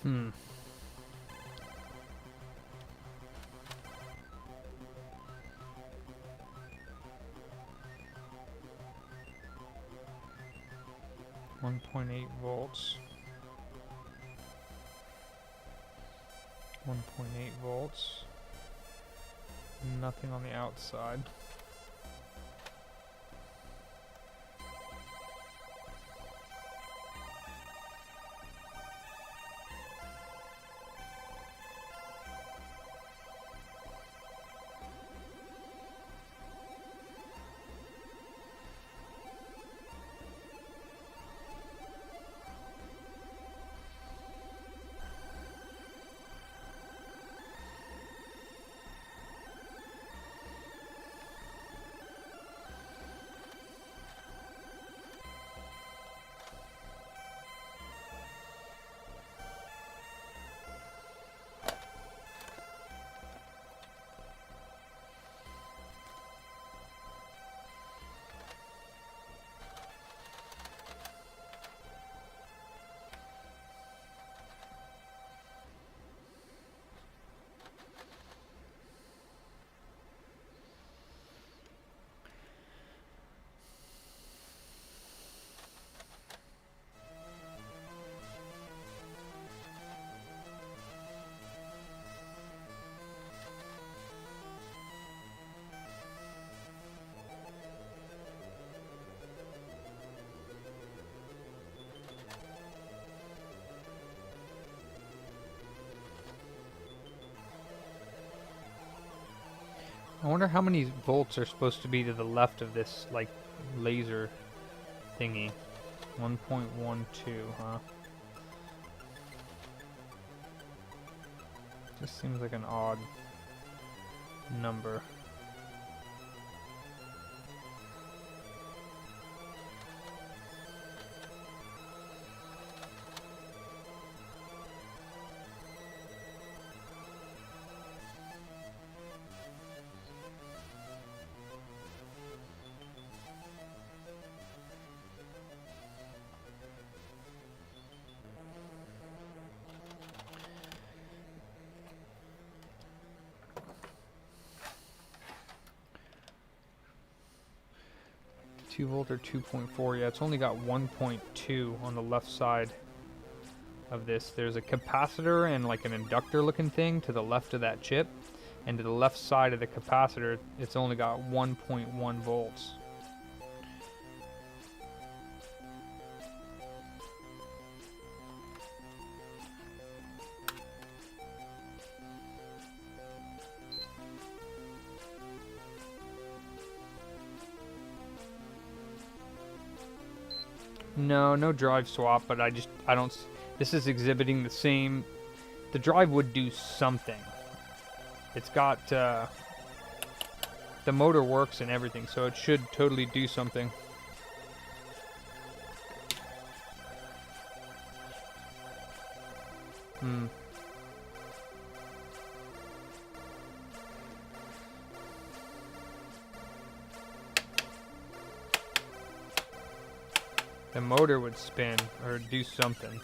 Hmm. .8 volts. 1.8 volts. Nothing on the outside. I wonder how many volts are supposed to be to the left of this, like, laser thingy. 1.12, huh? Just seems like an odd number. Two volt or 2.4? Yeah, it's only got 1.2 on the left side of this. There's a capacitor and like an inductor looking thing to the left of that chip, and to the left side of the capacitor it's only got 1.1 volts. No, no drive swap, but I don't, this is exhibiting the same, the drive would do something. It's got, the motor works and everything, so it should totally do something. The motor would spin or do something.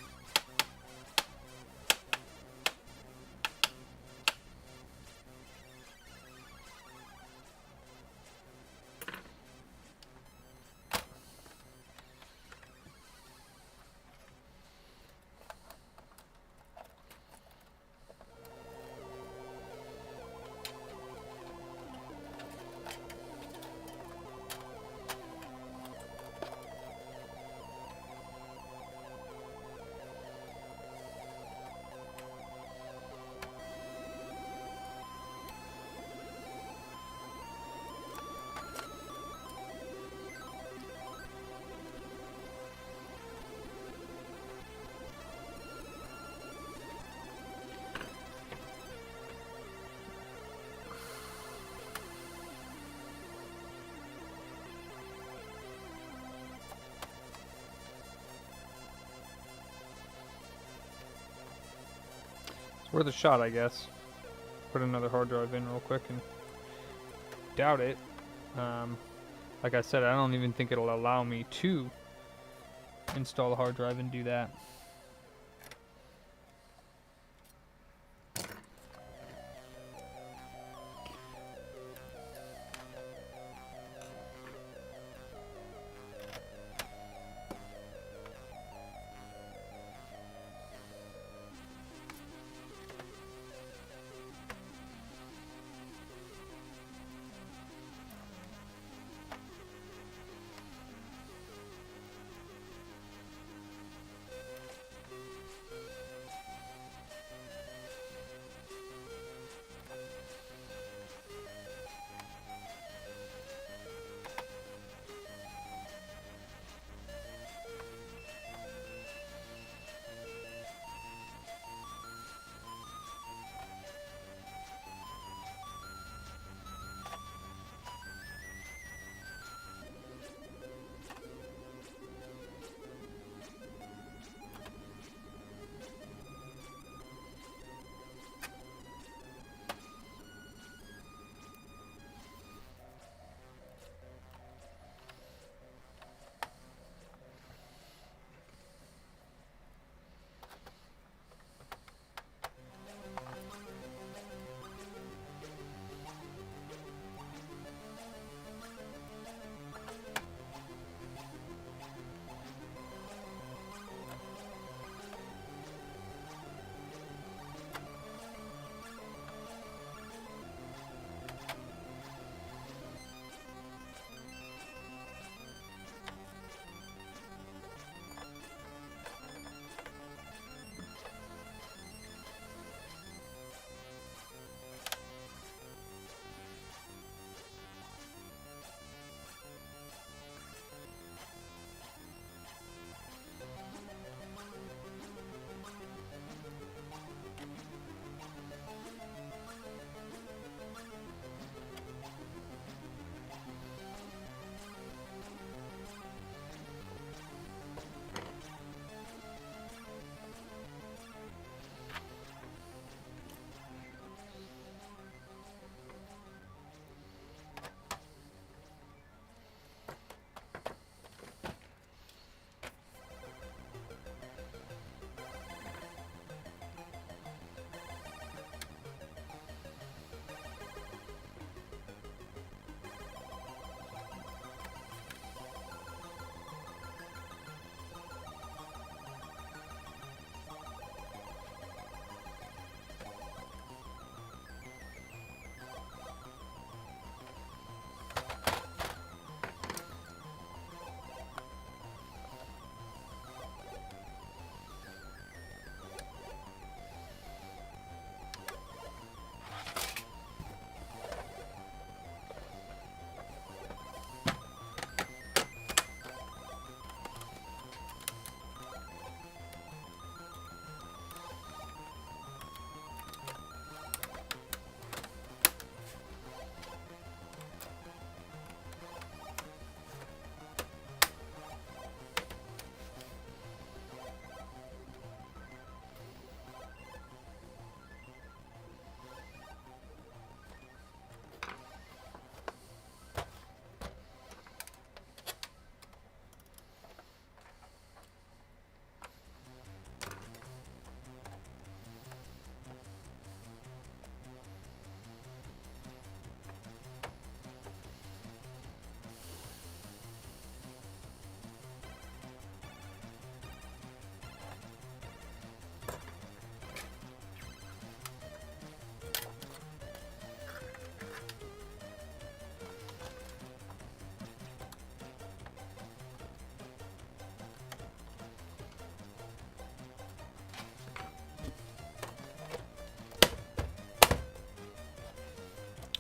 Worth a shot, I guess. Put another hard drive in real quick and doubt it. Like I said, I don't even think it'll allow me to install a hard drive and do that.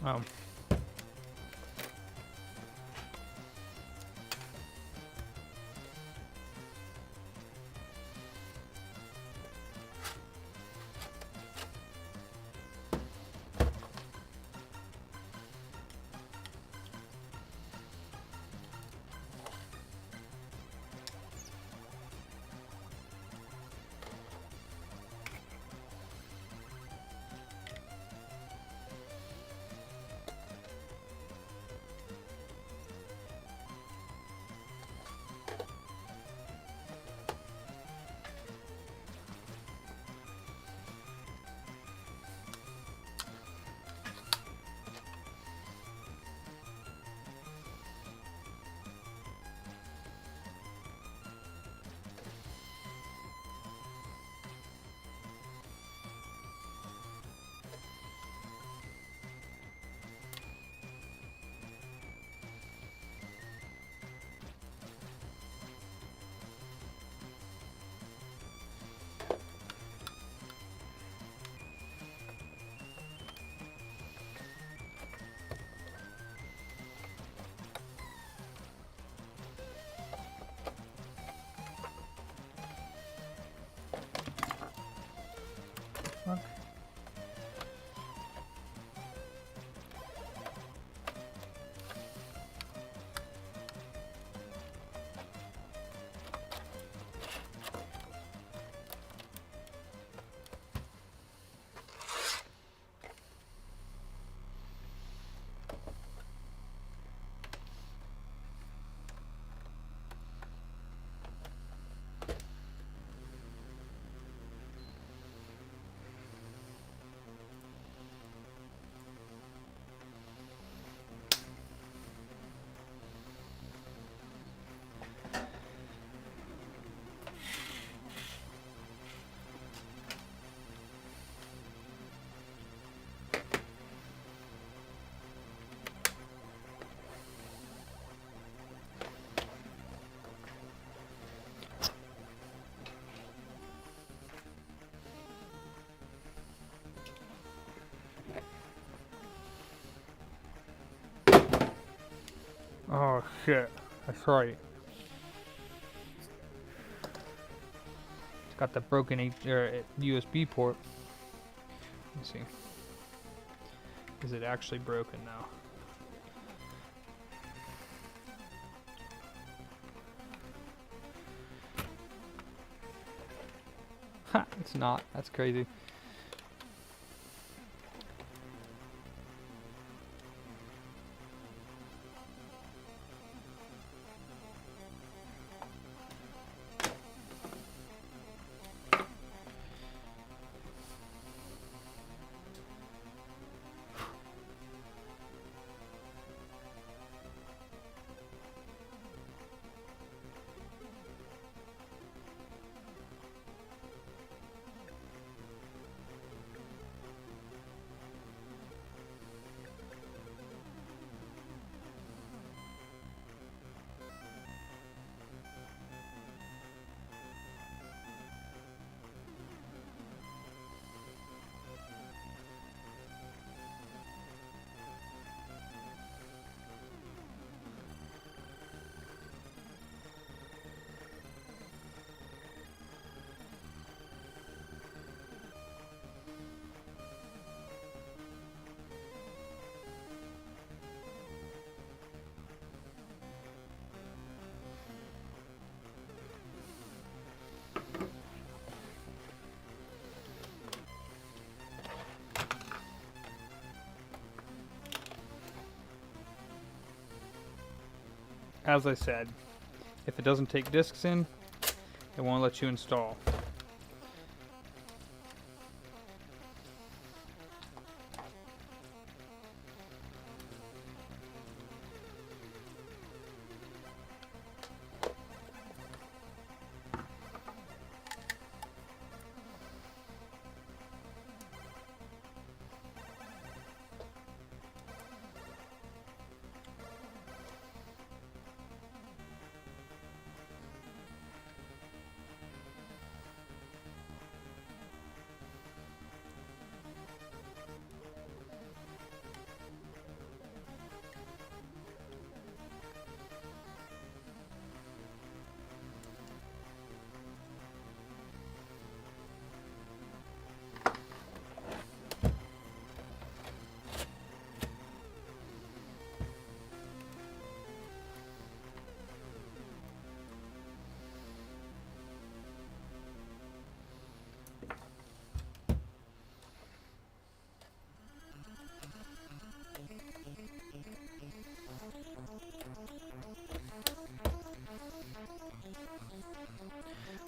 Oh. Fuck. Oh shit, that's right. It's got the broken USB port. Let's see. Is it actually broken now? Ha, it's not. That's crazy. As I said, if it doesn't take discs in, it won't let you install.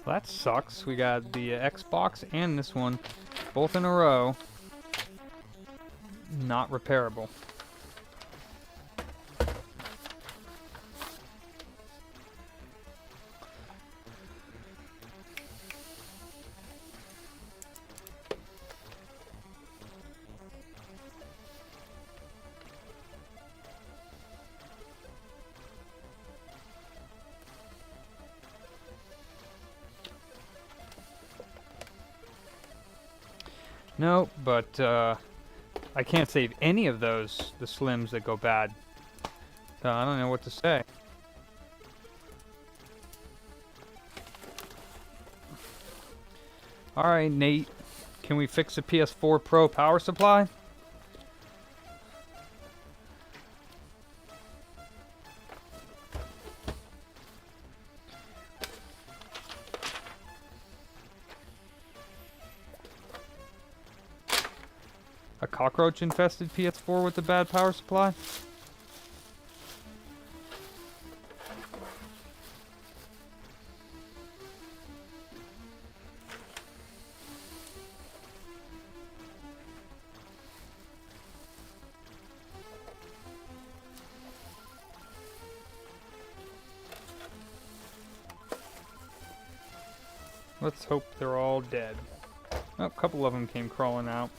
Well, that sucks. We got the Xbox and this one both in a row. Not repairable. No, but I can't save any of those, the Slims that go bad. So I don't know what to say. Alright, Nate. Can we fix a PS4 Pro power supply? A cockroach-infested PS4 with a bad power supply? Let's hope they're all dead. Oh, a couple of them came crawling out.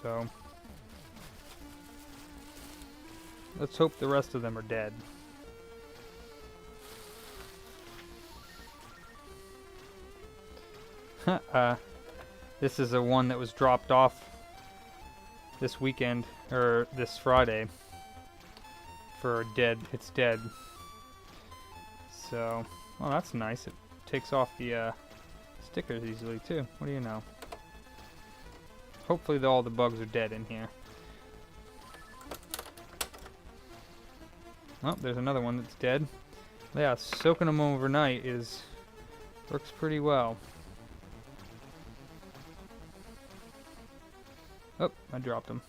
So let's hope the rest of them are dead. This is a one that was dropped off this weekend, or this Friday, for dead. It's dead. So, well, that's nice. It takes off the stickers easily too. What do you know? Hopefully all the bugs are dead in here. Oh, there's another one that's dead. Yeah, soaking them overnight works pretty well. Oh, I dropped them.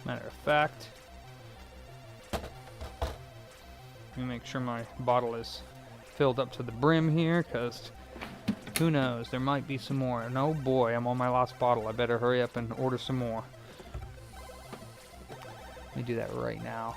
Matter of fact, let me make sure my bottle is filled up to the brim here, because who knows, there might be some more. And oh boy, I'm on my last bottle. I better hurry up and order some more. Let me do that right now.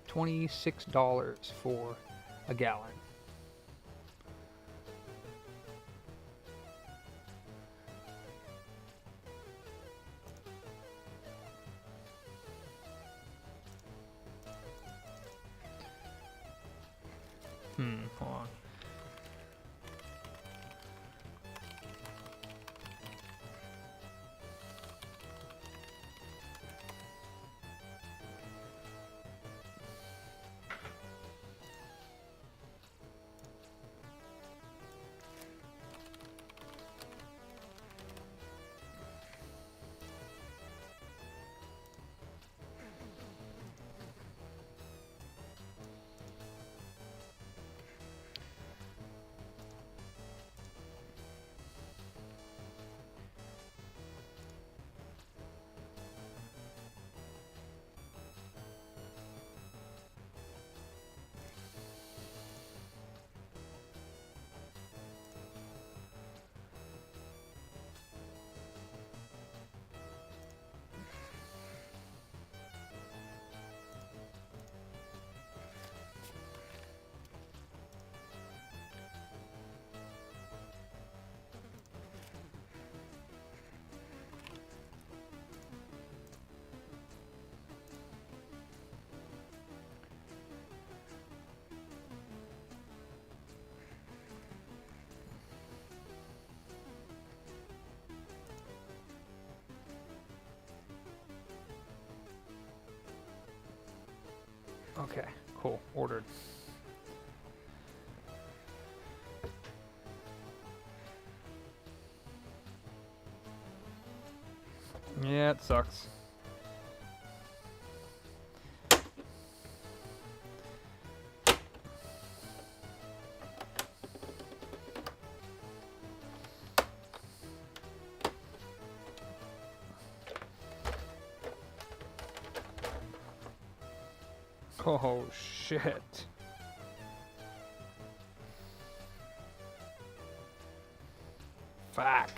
$26 for a gallon. Hold on. Okay, cool. Ordered. Yeah, it sucks. Oh, shit. Fuck.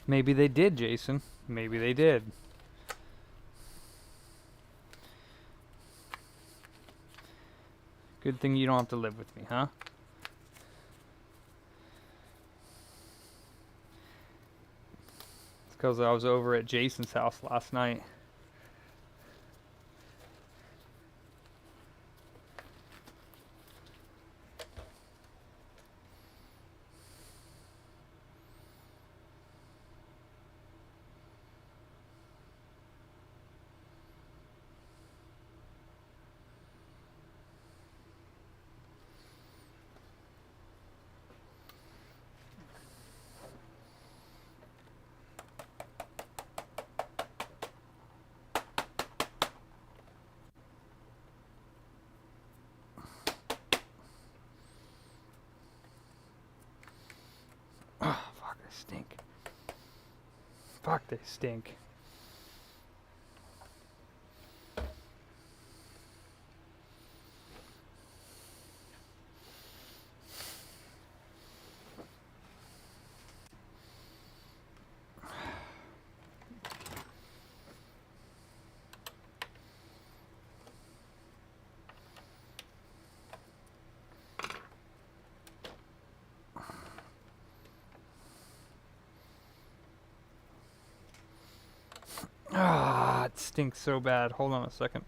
Maybe they did, Jason. Maybe they did. Good thing you don't have to live with me, huh? It's because I was over at Jason's house last night. Oh, fuck, they stink. Fuck, they stink. Ah, it stinks so bad. Hold on a second.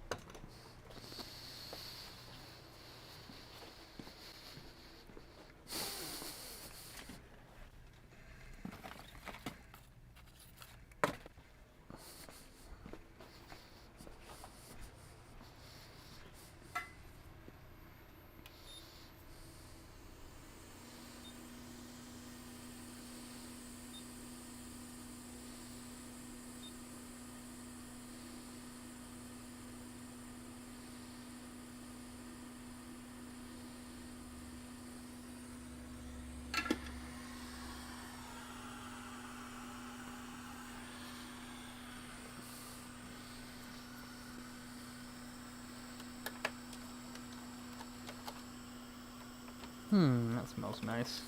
That smells nice.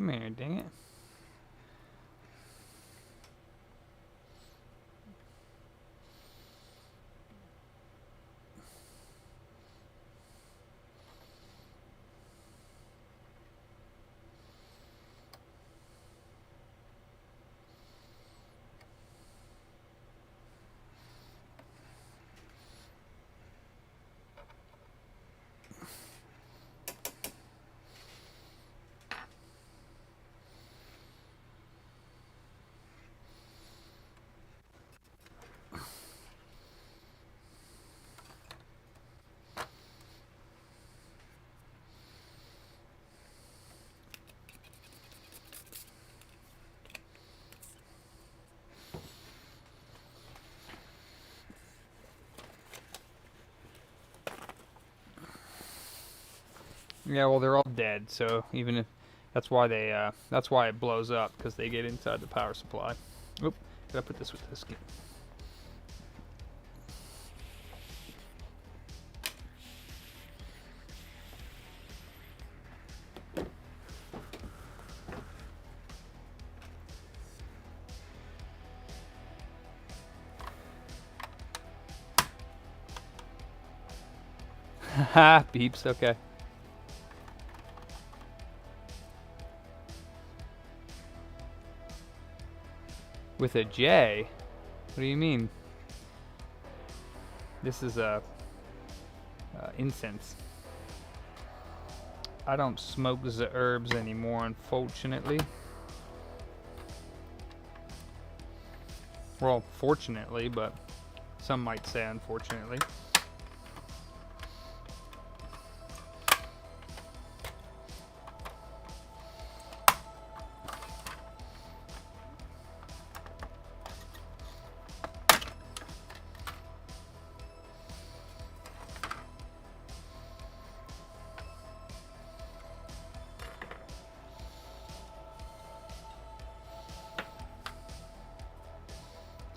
Come here, dang it. Yeah, well, they're all dead, so even if that's why that's why it blows up, because they get inside the power supply. Oop, gotta put this with this. Haha, beeps, okay. With a J? What do you mean? This is a incense. I don't smoke the herbs anymore, unfortunately. Well, fortunately, but some might say unfortunately.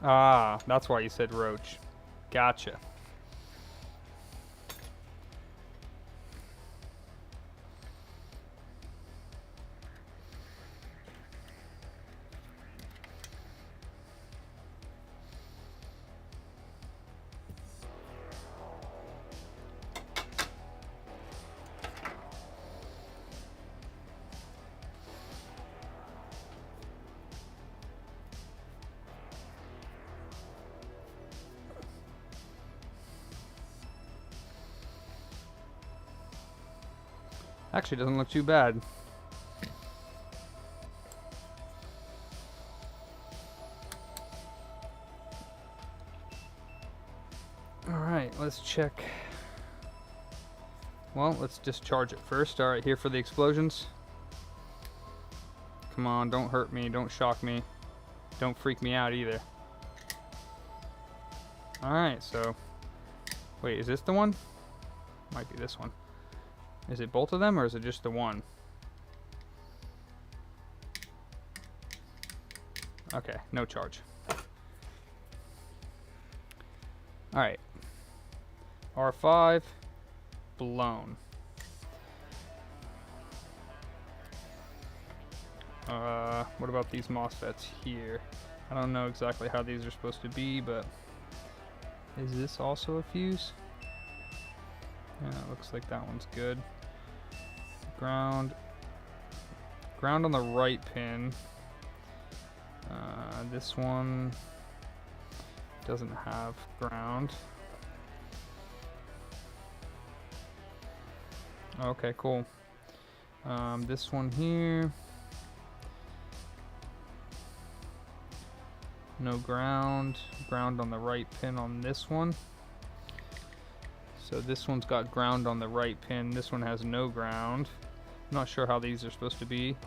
Ah, that's why you said roach. Gotcha. Actually, doesn't look too bad. Alright, let's check. Well, let's discharge it first. Alright, here for the explosions. Come on, don't hurt me, don't shock me. Don't freak me out either. Alright, so... Wait, is this the one? Might be this one. Is it both of them, or is it just the one? Okay, no charge. Alright. R5, blown. What about these MOSFETs here? I don't know exactly how these are supposed to be, but... Is this also a fuse? Yeah, it looks like that one's good. Ground. Ground on the right pin. This one doesn't have ground. Okay, cool. This one here. No ground. Ground on the right pin on this one. So this one's got ground on the right pin. This one has no ground. I'm not sure how these are supposed to be.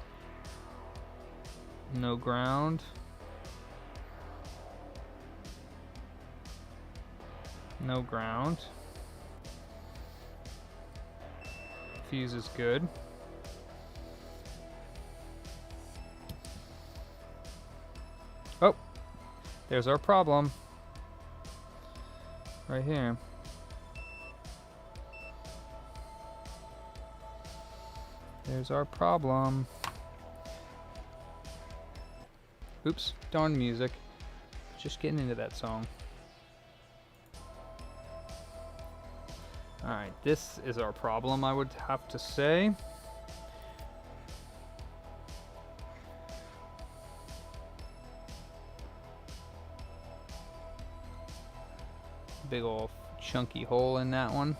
No ground. No ground. Fuse is good. Oh, there's our problem. Right here. There's our problem. Oops, darn music. Just getting into that song. Alright, this is our problem, I would have to say. Big ol' chunky hole in that one.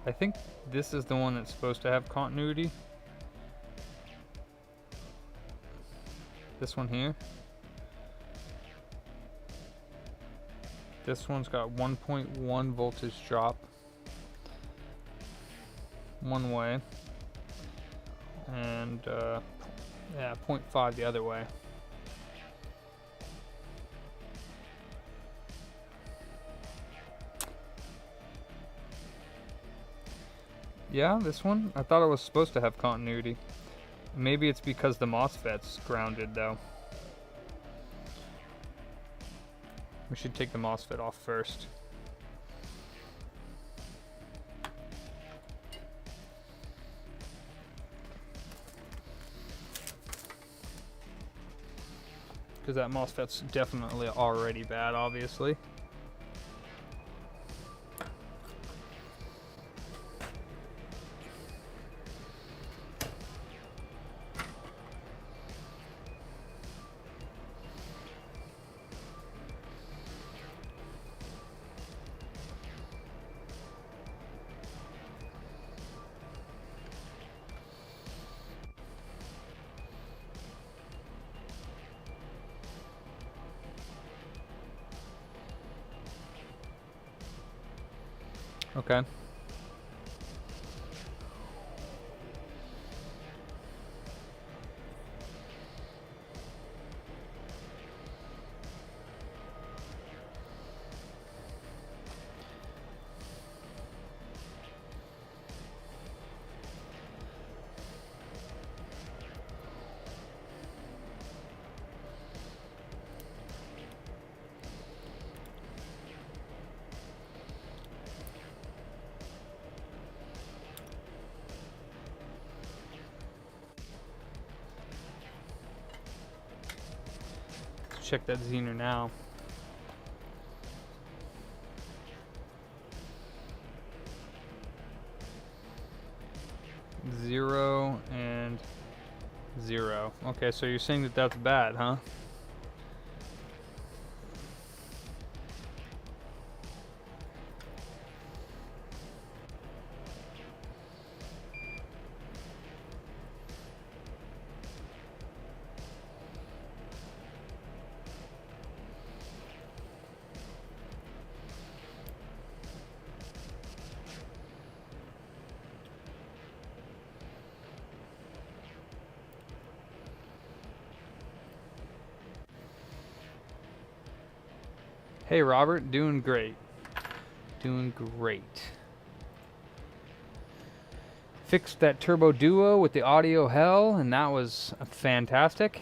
I think this is the one that's supposed to have continuity. This one here. This one's got 1.1 voltage drop one way, and yeah, 0.5 the other way. Yeah, this one? I thought it was supposed to have continuity. Maybe it's because the MOSFET's grounded, though. We should take the MOSFET off first. Because that MOSFET's definitely already bad, obviously. Okay. Check that Zener now. Zero and 0. Okay, so you're saying that that's bad, huh? Hey Robert, doing great. Doing great. Fixed that Turbo Duo with the audio hell, and that was fantastic.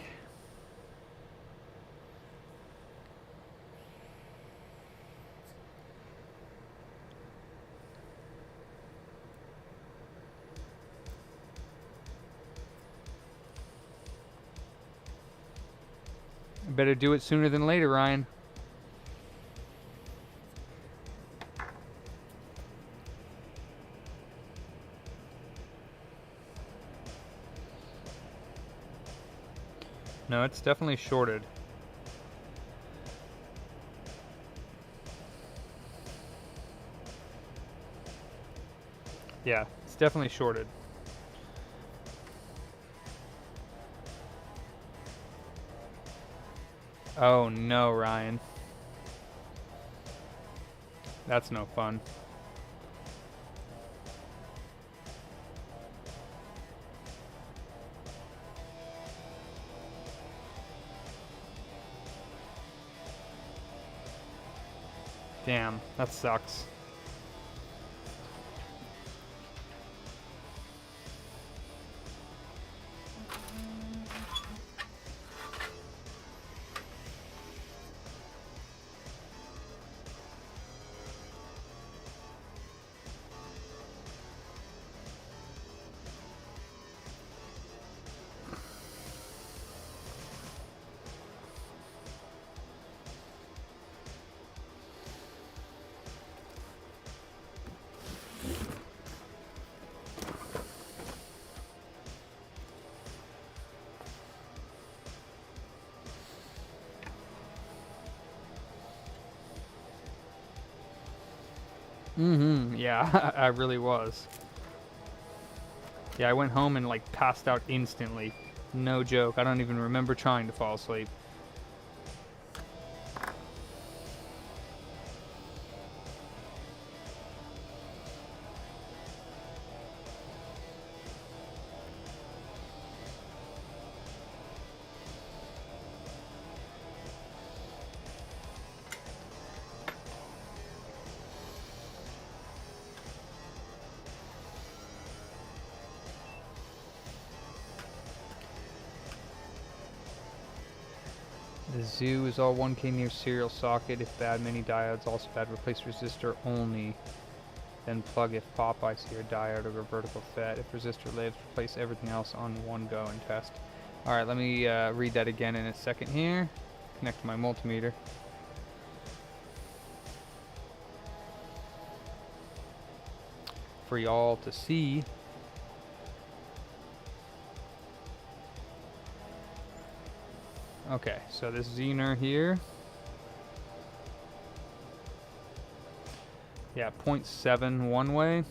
Better do it sooner than later, Ryan. No, it's definitely shorted. Yeah, it's definitely shorted. Oh no, Ryan. That's no fun. Damn, that sucks. Yeah, I really was. Yeah, I went home and like passed out instantly. No joke. I don't even remember trying to fall asleep. The zoo is all 1K near serial socket. If bad, mini diodes. Also bad, replace resistor only. Then plug if pop IC or diode or vertical FET. If resistor lives, replace everything else on one go and test. Alright, let me read that again in a second here. Connect to my multimeter. For y'all to see. Okay, so this Zener here. Yeah, 0.7 one way.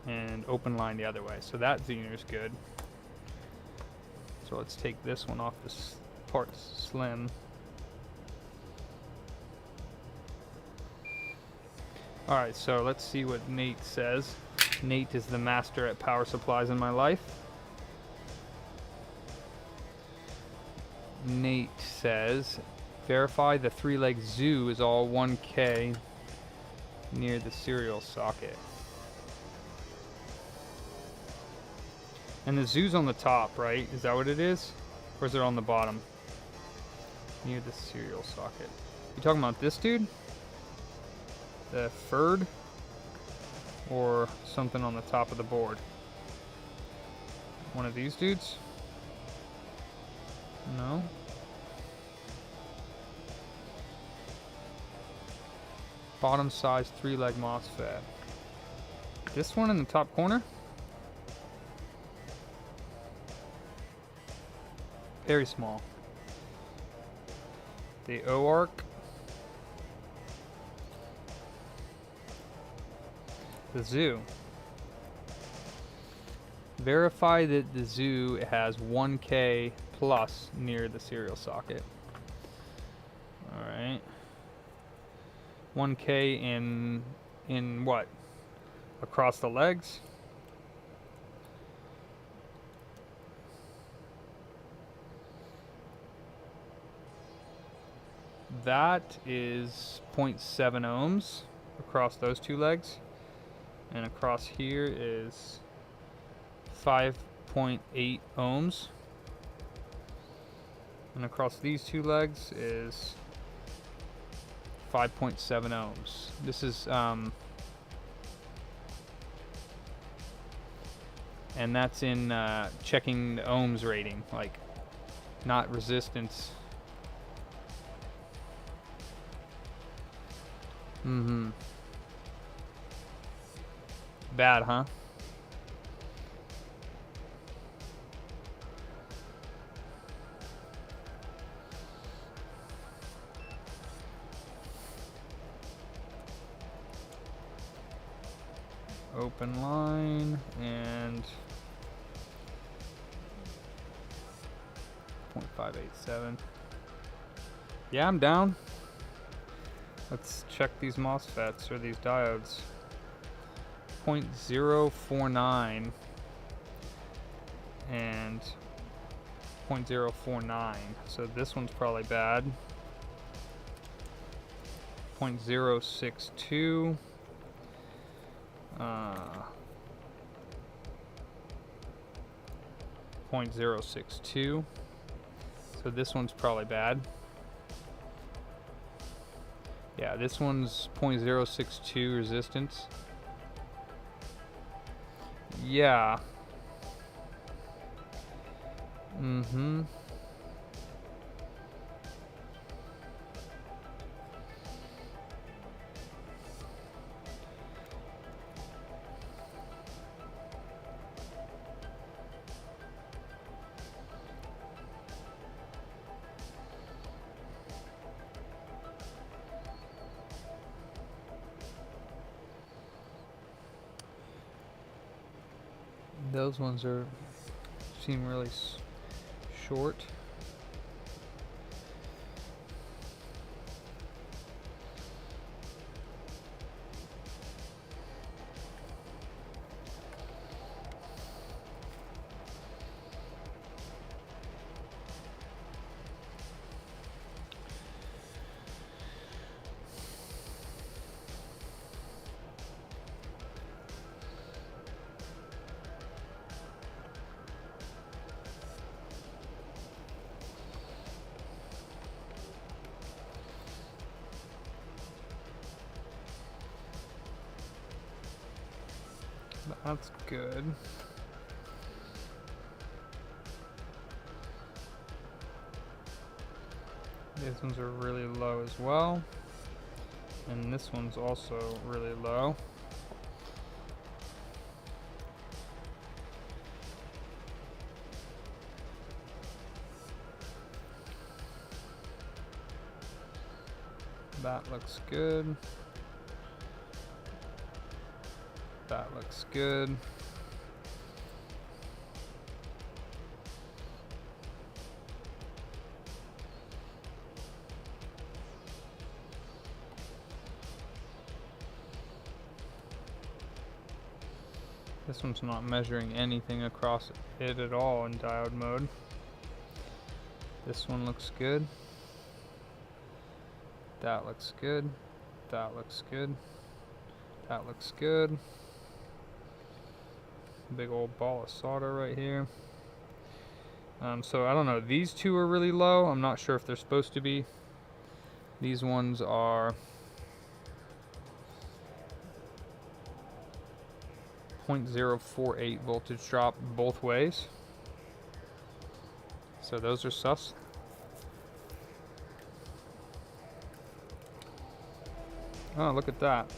And open line the other way. So that Zener's good. So let's take this one off this part slim. Alright, so let's see what Nate says. Nate is the master at power supplies in my life. Nate says, verify the 3-leg zoo is all 1K near the serial socket. And the zoo's on the top, right? Is that what it is? Or is it on the bottom? Near the serial socket. You talking about this dude? The FERD? Or something on the top of the board? One of these dudes? No. Bottom size 3-leg MOSFET. This one in the top corner? Very small. The O-arc. The zoo. Verify that the zoo has 1K plus near the serial socket. Alright. 1K in what? Across the legs? That is 0.7 ohms across those two legs. And across here is 5.8 ohms. And across these two legs is 5.7 ohms. This is, and that's in checking the ohms rating. Like, not resistance. Bad, huh? Open line and 0.587. Yeah, I'm down. Let's check these MOSFETs or these diodes. 0.049 and 0.049. So this one's probably bad. 0.062. 0.062. So this one's probably bad. Yeah, this one's 0.062 resistance. Yeah. Those ones seem really short. That's good. These ones are really low as well. And this one's also really low. That looks good. That looks good. This one's not measuring anything across it at all in diode mode. This one looks good. That looks good. That looks good. That looks good. Big old ball of solder right here. So I don't know. These two are really low. I'm not sure if they're supposed to be. These ones are 0.048 voltage drop both ways. So those are sus. Oh, look at that.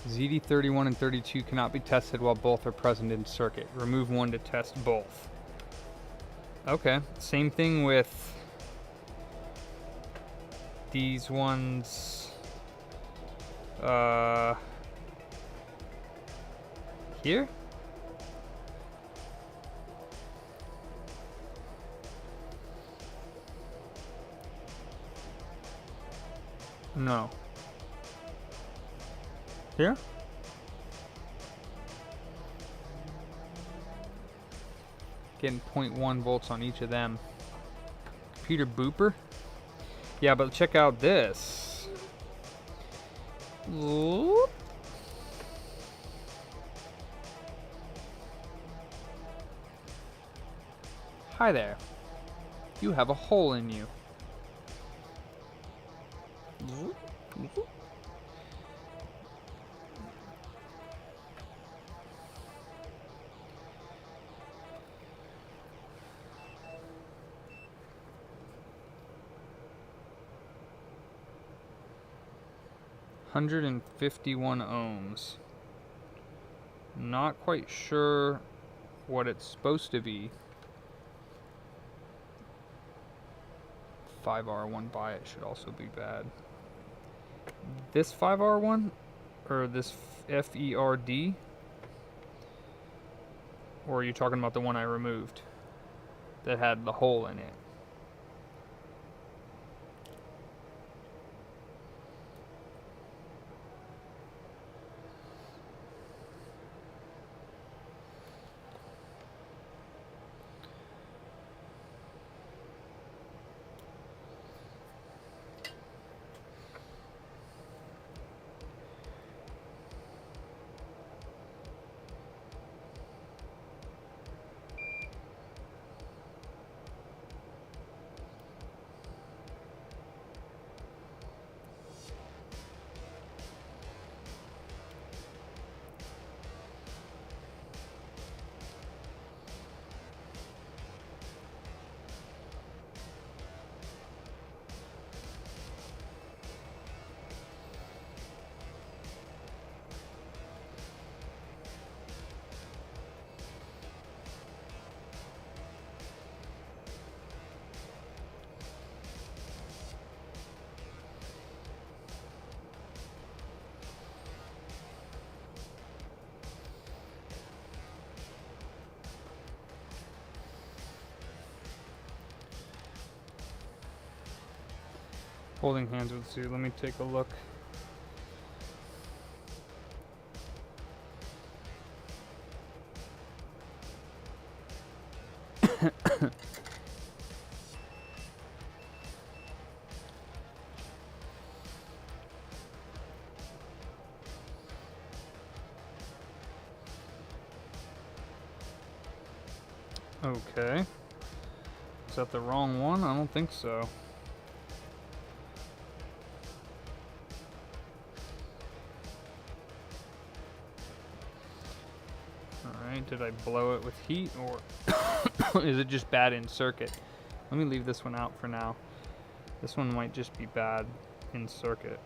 ZD31 and 32 cannot be tested while both are present in circuit. Remove one to test both. Okay, same thing with these ones here. No. Here? Getting 0.1 volts on each of them. Computer booper? Yeah, but check out this. Whoop. Hi there. You have a hole in you. 151 ohms. Not quite sure what it's supposed to be. 5R1 bias should also be bad. This 5R1 or this FERD? Or are you talking about the one I removed that had the hole in it? Holding hands with Sue. Let me take a look. Okay. Is that the wrong one? I don't think so. Alright, did I blow it with heat or is it just bad in circuit? Let me leave this one out for now. This one might just be bad in circuit.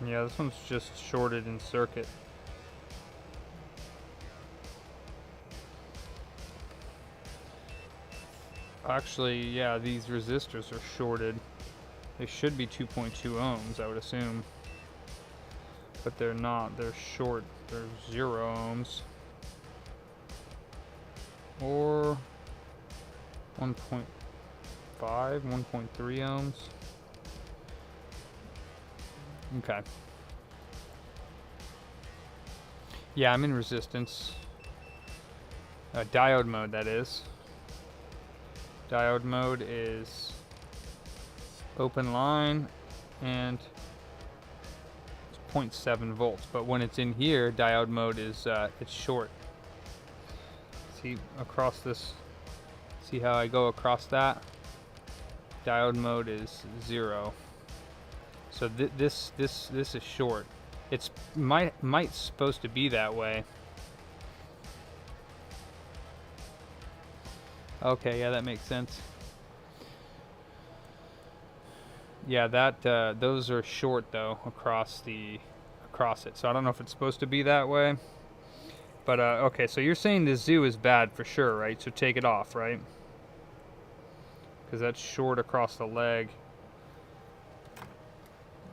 Yeah, this one's just shorted in circuit. Actually, yeah, these resistors are shorted. They should be 2.2 ohms, I would assume. But they're not. They're short. They're 0 ohms. Or 1.5, 1.3 ohms. Okay. Yeah, I'm in resistance. Diode mode, that is. Diode mode is open line and it's 0.7 volts. But when it's in here, diode mode is it's short. See across this. See how I go across that? Diode mode is 0. So this is short. It's might supposed to be that way. Okay, yeah, that makes sense. Yeah, that those are short though across it. So I don't know if it's supposed to be that way. But okay, so you're saying the zoo is bad for sure, right? So take it off, right? Because that's short across the leg.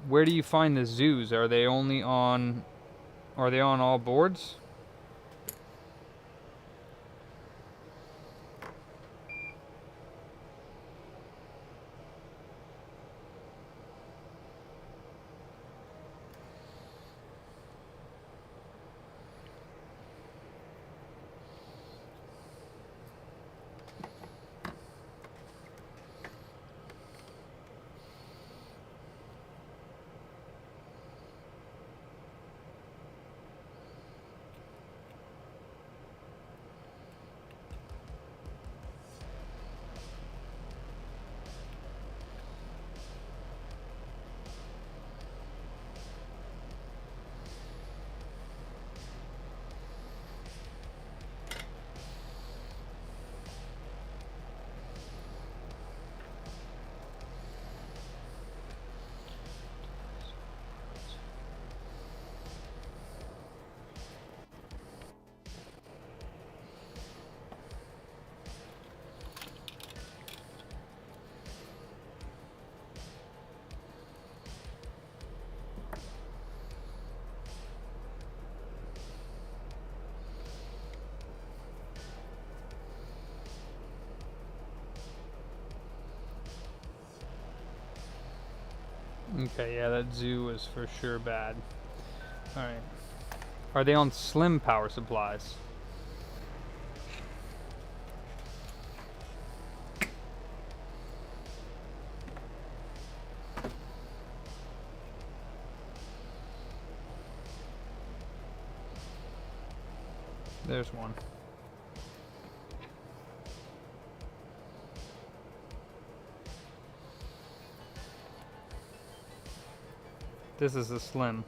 Where do you find the zoos? Are they on all boards? Okay, yeah, that zoo is for sure bad. Alright. Are they on slim power supplies? There's one. This is a slim.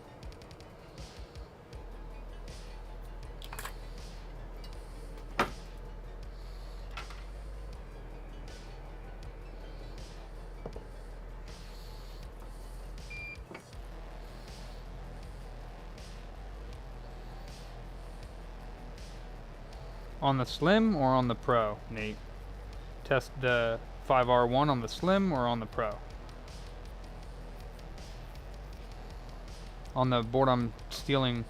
On the slim or on the pro, Nate? Test the 5R1 on the slim or on the pro? On the board I'm stealing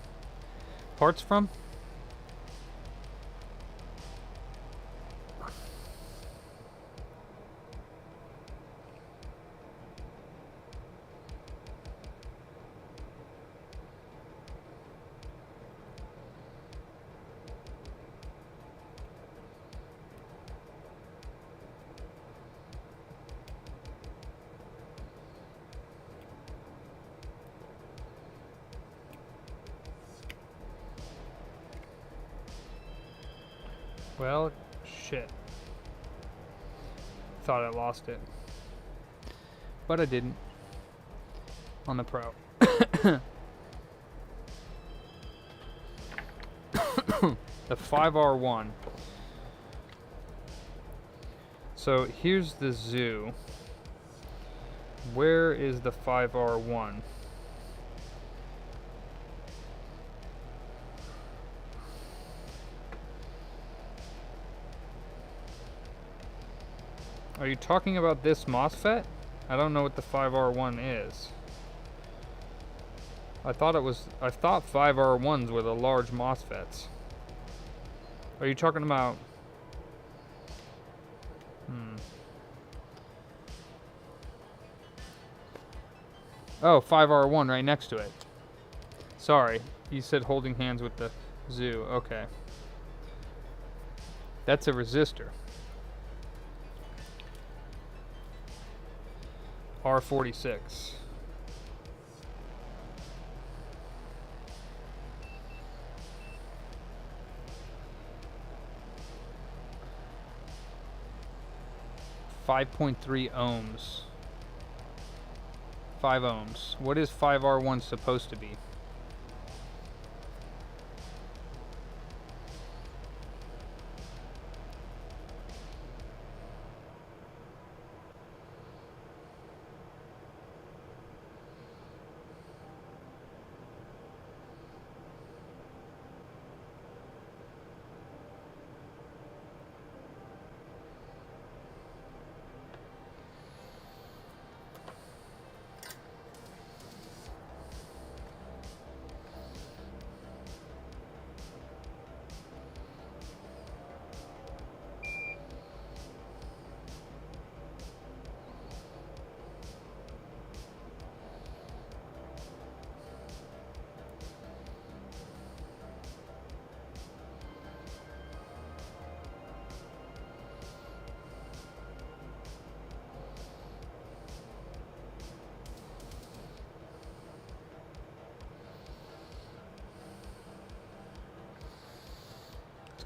parts from? Well, shit. Thought I lost it. But I didn't. On the pro. The 5R1. So here's the zoo. Where is the 5R1? Are you talking about this MOSFET? I don't know what the 5R1 is. I thought 5R1s were the large MOSFETs. Are you talking about... Oh, 5R1 right next to it. Sorry, you said holding hands with the zoo. Okay. That's a resistor. R46. 5.3 ohms. 5 ohms. What is 5R1 supposed to be?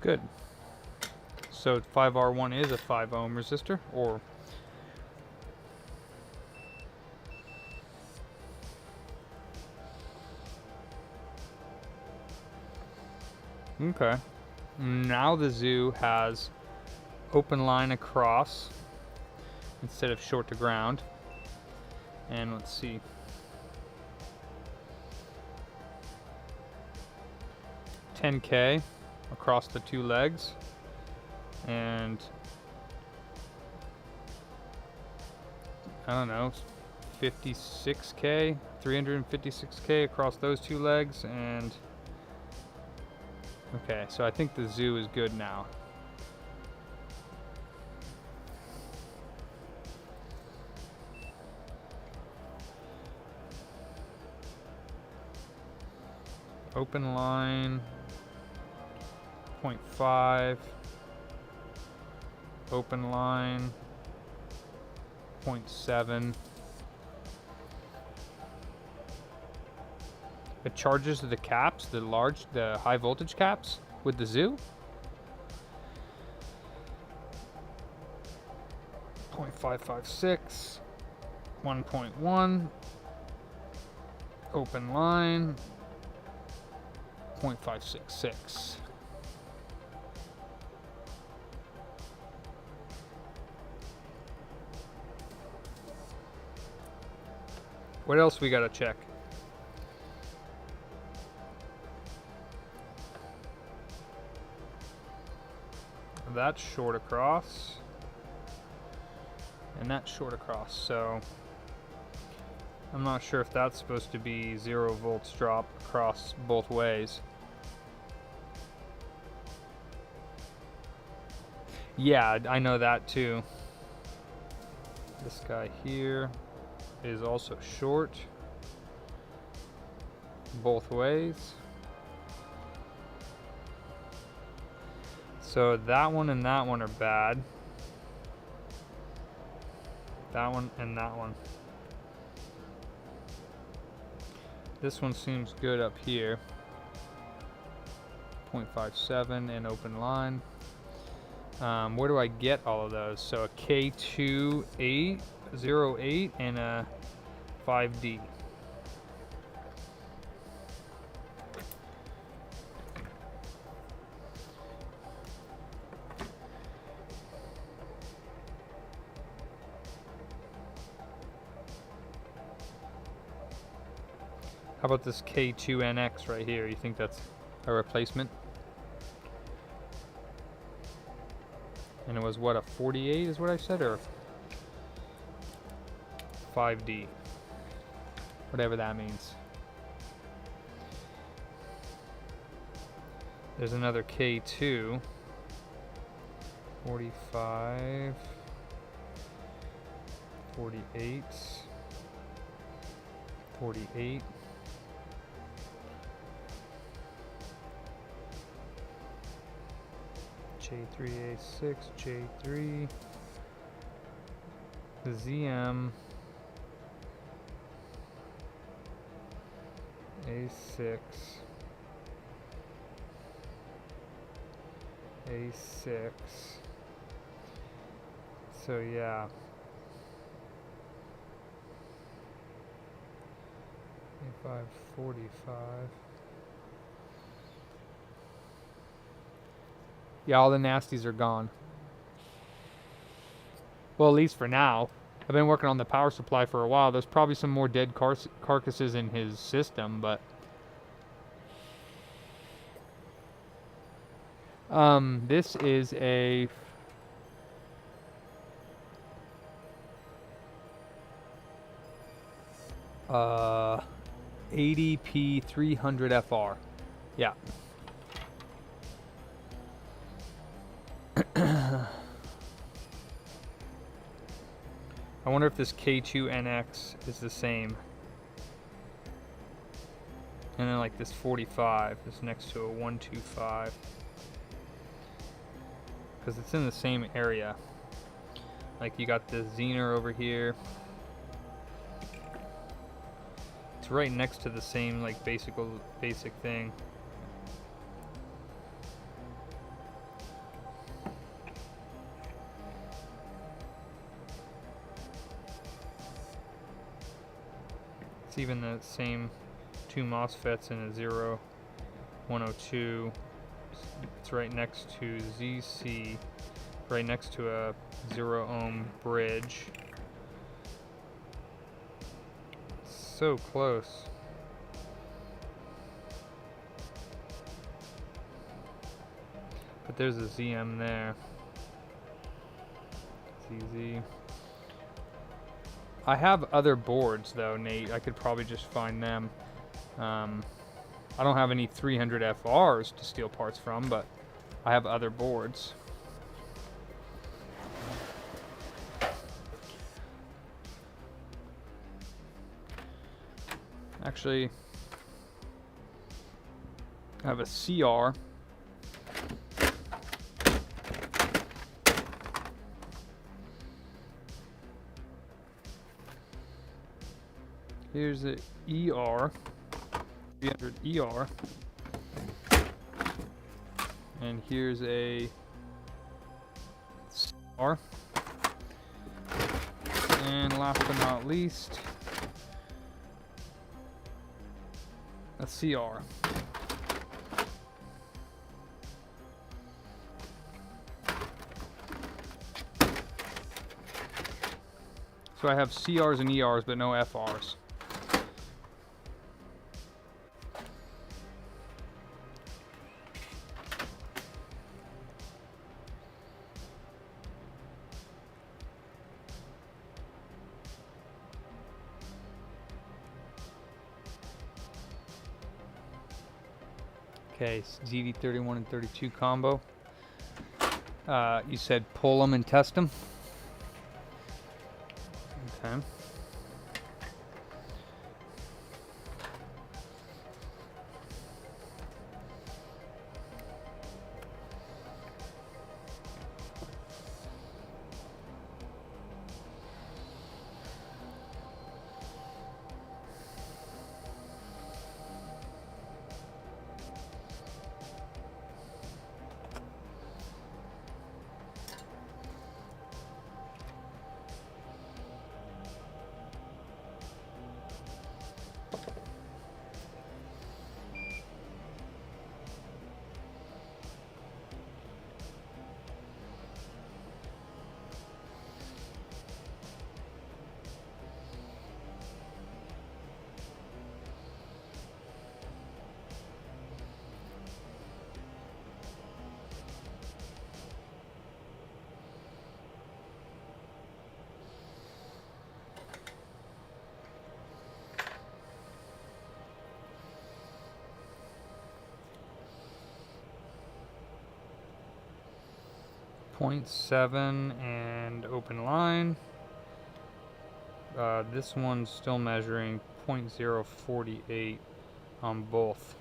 Good. So 5R1 is a 5 ohm resistor, or okay. Now the zoo has open line across instead of short to ground. And let's see. $10K across the two legs, and I don't know, 56K, 356K across those two legs, and okay, so I think the zoo is good now. Open line 0.5, open line 0.7. It charges the caps, the high voltage caps with the zoo. 0.556, 1.1, open line 0.566. What else we gotta check? That's short across, and that's short across, so I'm not sure if that's supposed to be 0 volts drop across both ways. Yeah, I know that too. This guy here is also short both ways. So that one and that one are bad. That one and that one. This one seems good up here. 0.57 and open line. Where do I get all of those? So a K2808 and a 5D. How about this K2NX right here? You think that's a replacement? And it was what, a 48 is what I said, or 5D? Whatever that means. There's another K2. 45. 48. 48. J3A6, J3, the ZM, A6, A6, So yeah. 45. Yeah, all the nasties are gone. Well, at least for now. I've been working on the power supply for a while. There's probably some more dead carcasses in his system, but this is a ADP-300FR. Yeah. I wonder if this K2NX is the same. And then like this 45 is next to a 125. Because it's in the same area. Like you got the Zener over here. It's right next to the same like basic thing. It's even the same two MOSFETs in a 0102. It's right next to ZC, right next to a 0 ohm bridge. So close. But there's a ZM there. ZZ. I have other boards though, Nate. I could probably just find them. I don't have any 300FRs to steal parts from, but I have other boards. Actually, I have a CR. Here's the ER, 300ER, and here's a CR, and last but not least, a CR. So I have CRs and ERs, but no FRs. Okay, ZD31 and 32 combo. You said pull them and test them. Okay. .7 and open line. This one's still measuring .048 on both.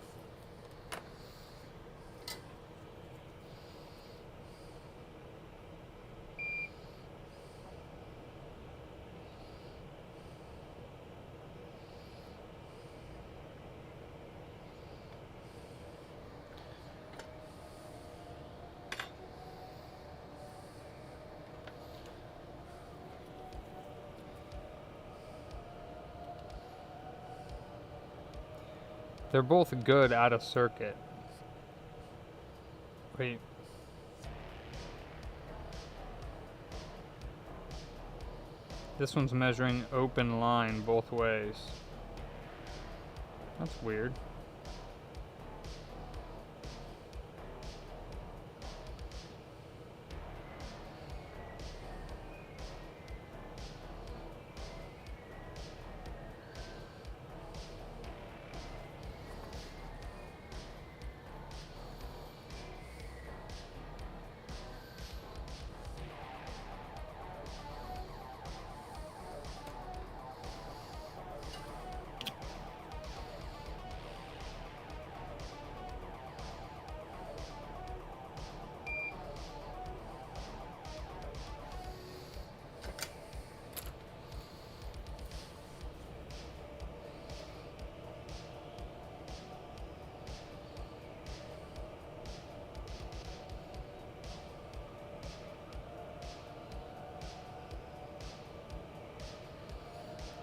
They're both good out of circuit. Wait. This one's measuring open line both ways. That's weird.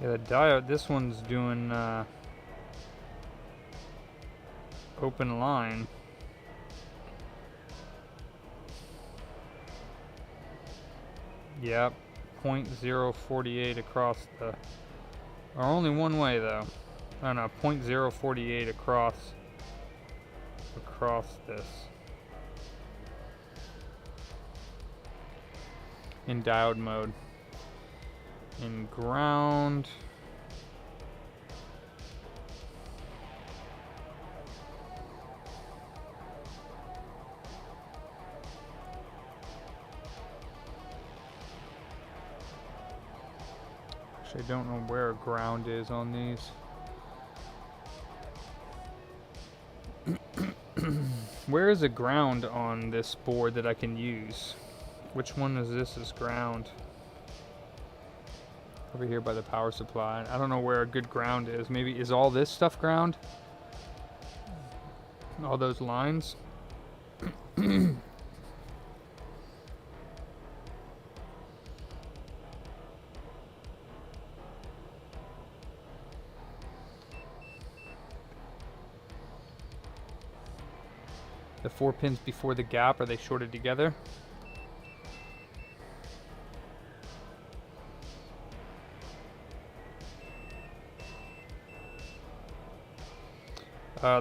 Yeah, the diode, this one's doing open line. Yep, 0.048 across the, or only one way though. I don't know, 0.048 across this. In diode mode. In ground. Actually, I don't know where ground is on these. Where is a ground on this board that I can use? Which one is this as ground? Over here by the power supply. I don't know where a good ground is. Maybe, is all this stuff ground? All those lines? The 4 pins before the gap, are they shorted together?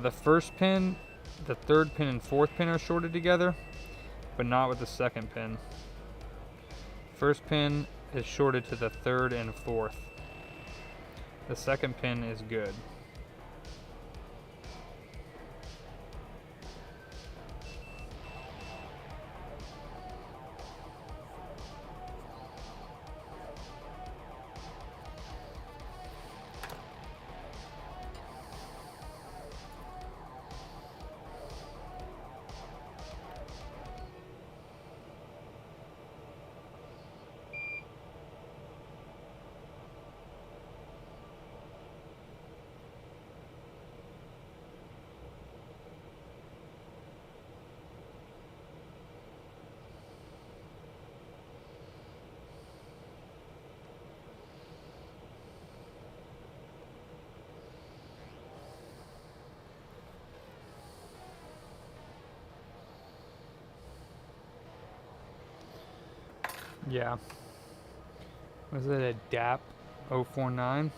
The first pin, the third pin and fourth pin are shorted together, but not with the second pin. First pin is shorted to the third and fourth. The second pin is good. Yeah. Was it a DAP 049?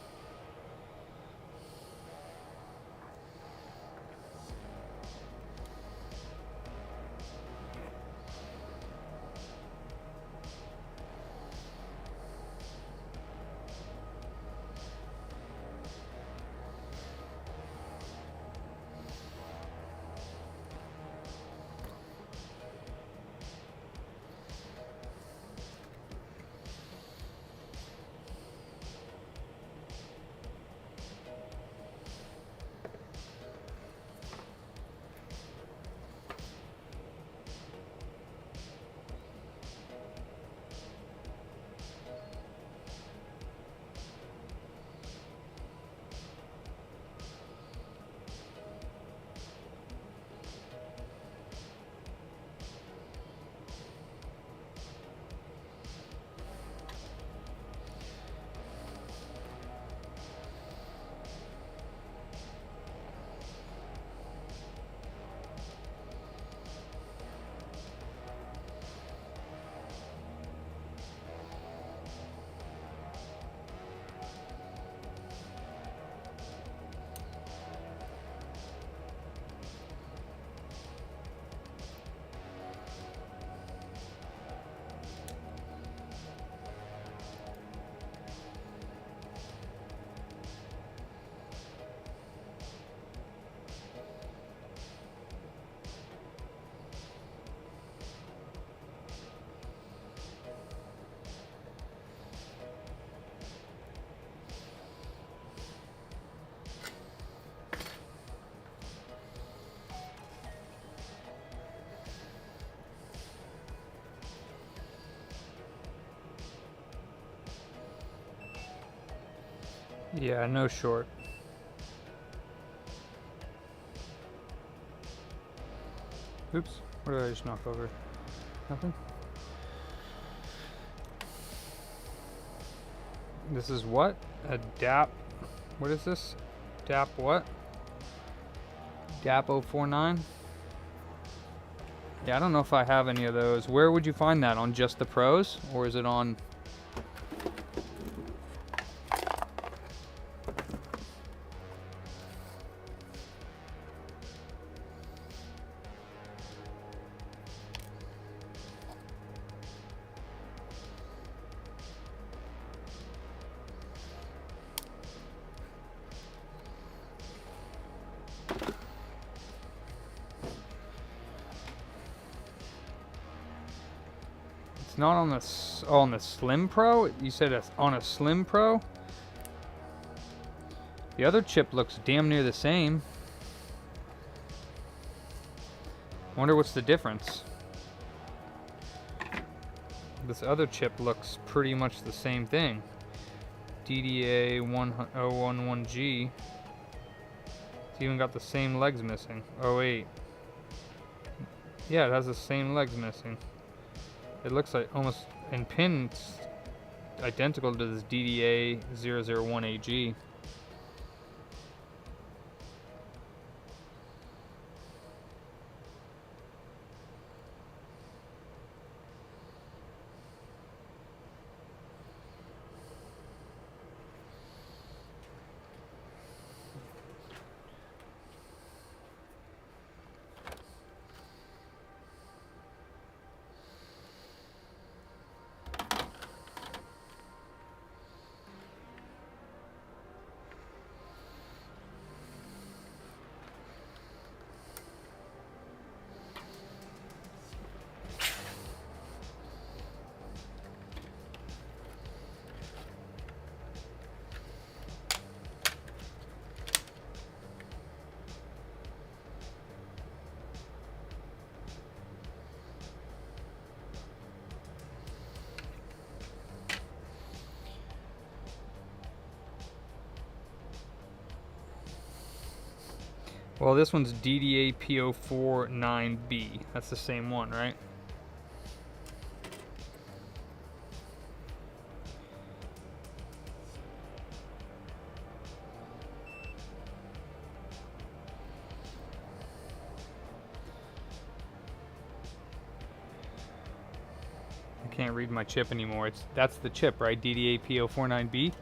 Yeah, no short. Oops, what did I just knock over? Nothing? This is what? A DAP. What is this? DAP what? DAP 049? Yeah, I don't know if I have any of those. Where would you find that? On Just the Pros? Or is it on... It's not on the... Oh, on the Slim Pro? You said it's on a Slim Pro? The other chip looks damn near the same. Wonder what's the difference. This other chip looks pretty much the same thing. DDA-011G. It's even got the same legs missing. Oh wait. Yeah, it has the same legs missing. It looks like almost in pin it's identical to this DDA-001AG. Well, this one's DDA-P049B. That's the same one, right? I can't read my chip anymore. That's the chip, right? DDA-P049B?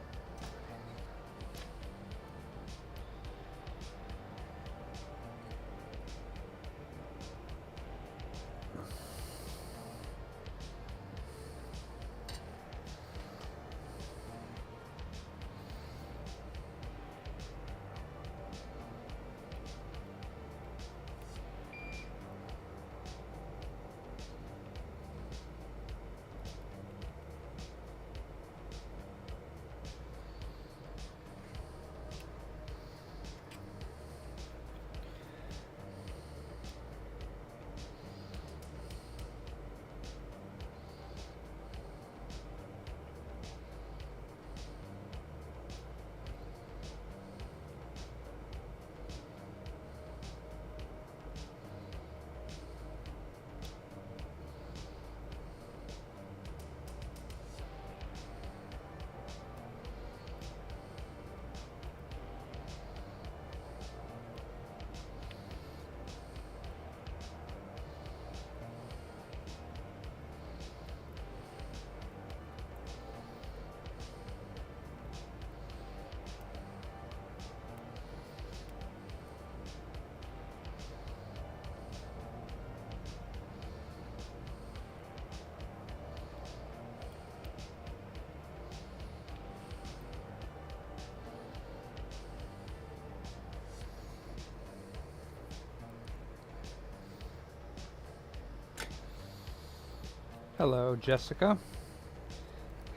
Hello, Jessica.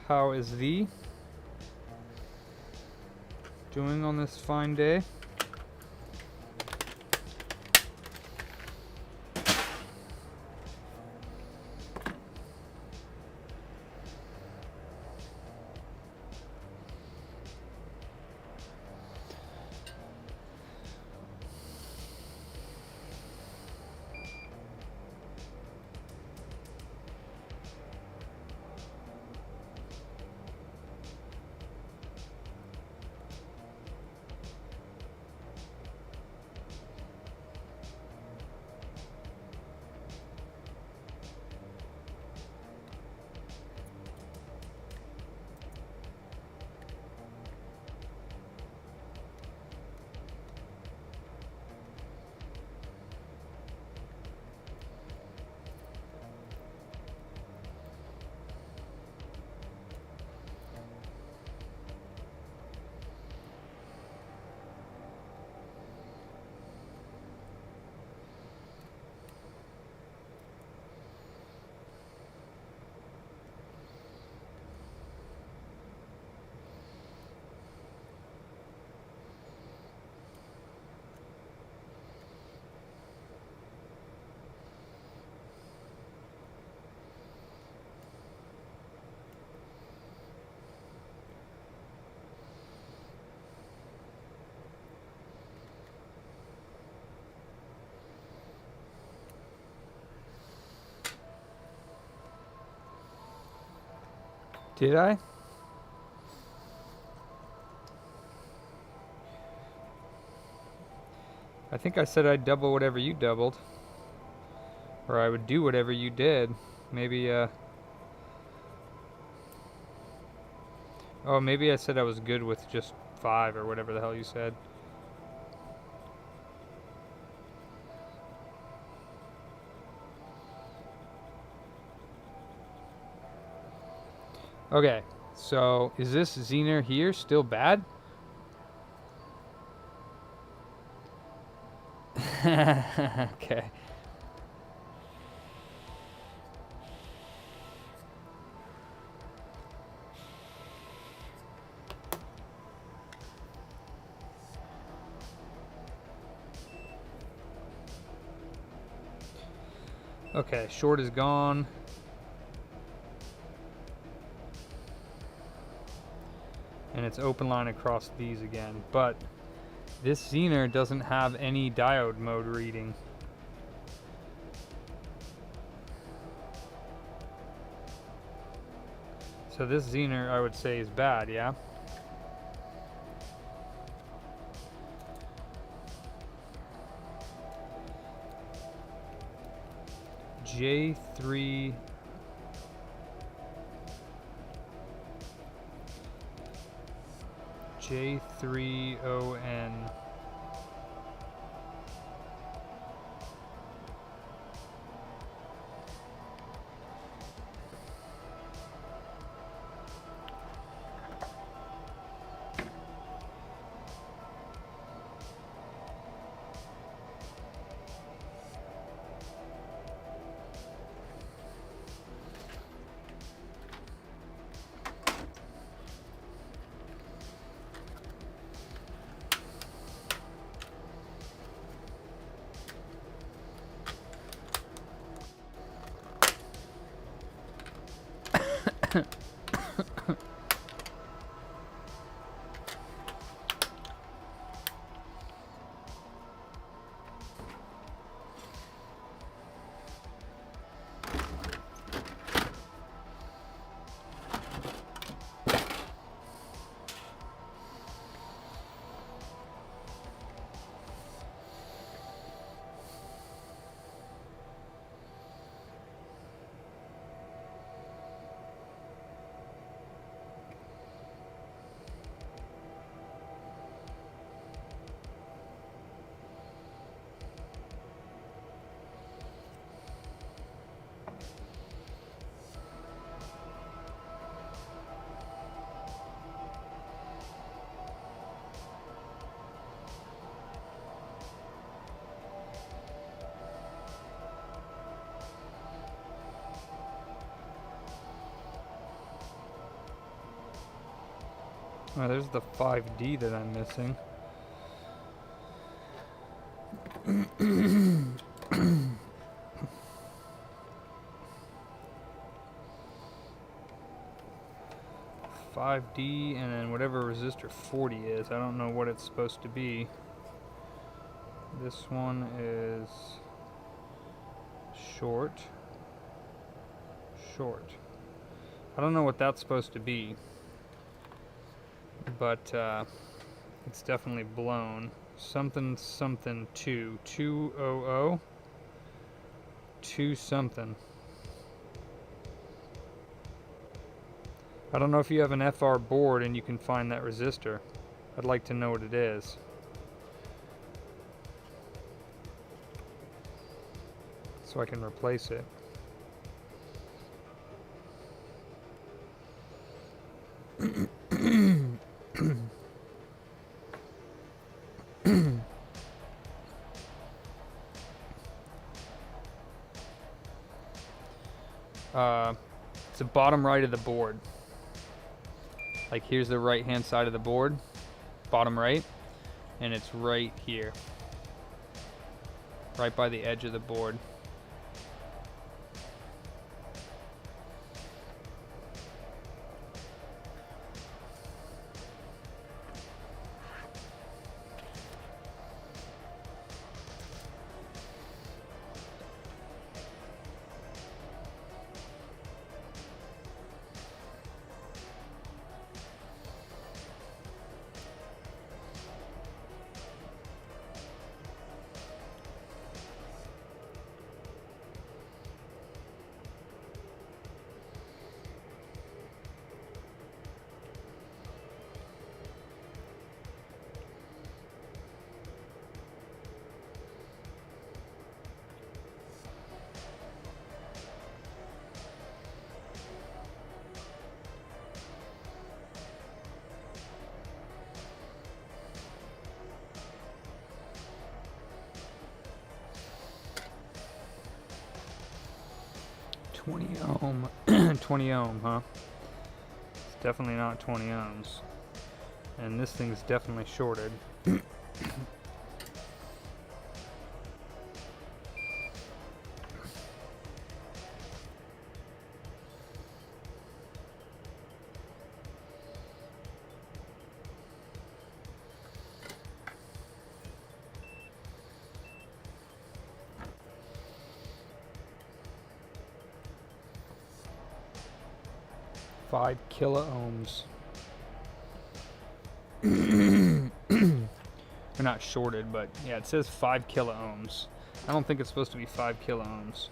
How is thee doing on this fine day? Did I? I think I said I'd double whatever you doubled. Or I would do whatever you did. Maybe, oh, maybe I said I was good with just 5 or whatever the hell you said. Okay, so is this Zener here still bad? Okay. Okay, short is gone. And it's open line across these again, but this Zener doesn't have any diode mode reading. So this Zener, I would say, is bad, yeah? J3 J3ON. Oh, there's the 5D that I'm missing. $5D and then whatever resistor 40 is. I don't know what it's supposed to be. This one is short. Short. I don't know what that's supposed to be, but it's definitely blown. Something something 200 2 something. I don't know if you have an FR board and you can find that resistor. I'd like to know what it is. So I can replace it. It's the bottom right of the board. Like here's the right hand side of the board, bottom right, and it's right here, right by the edge of the board. 20 ohm. 20 ohm, huh? It's definitely not 20 ohms. And this thing's definitely shorted. Five kilo ohms. They're not shorted, but yeah, it says 5 kilo ohms. I don't think it's supposed to be 5 kilo ohms.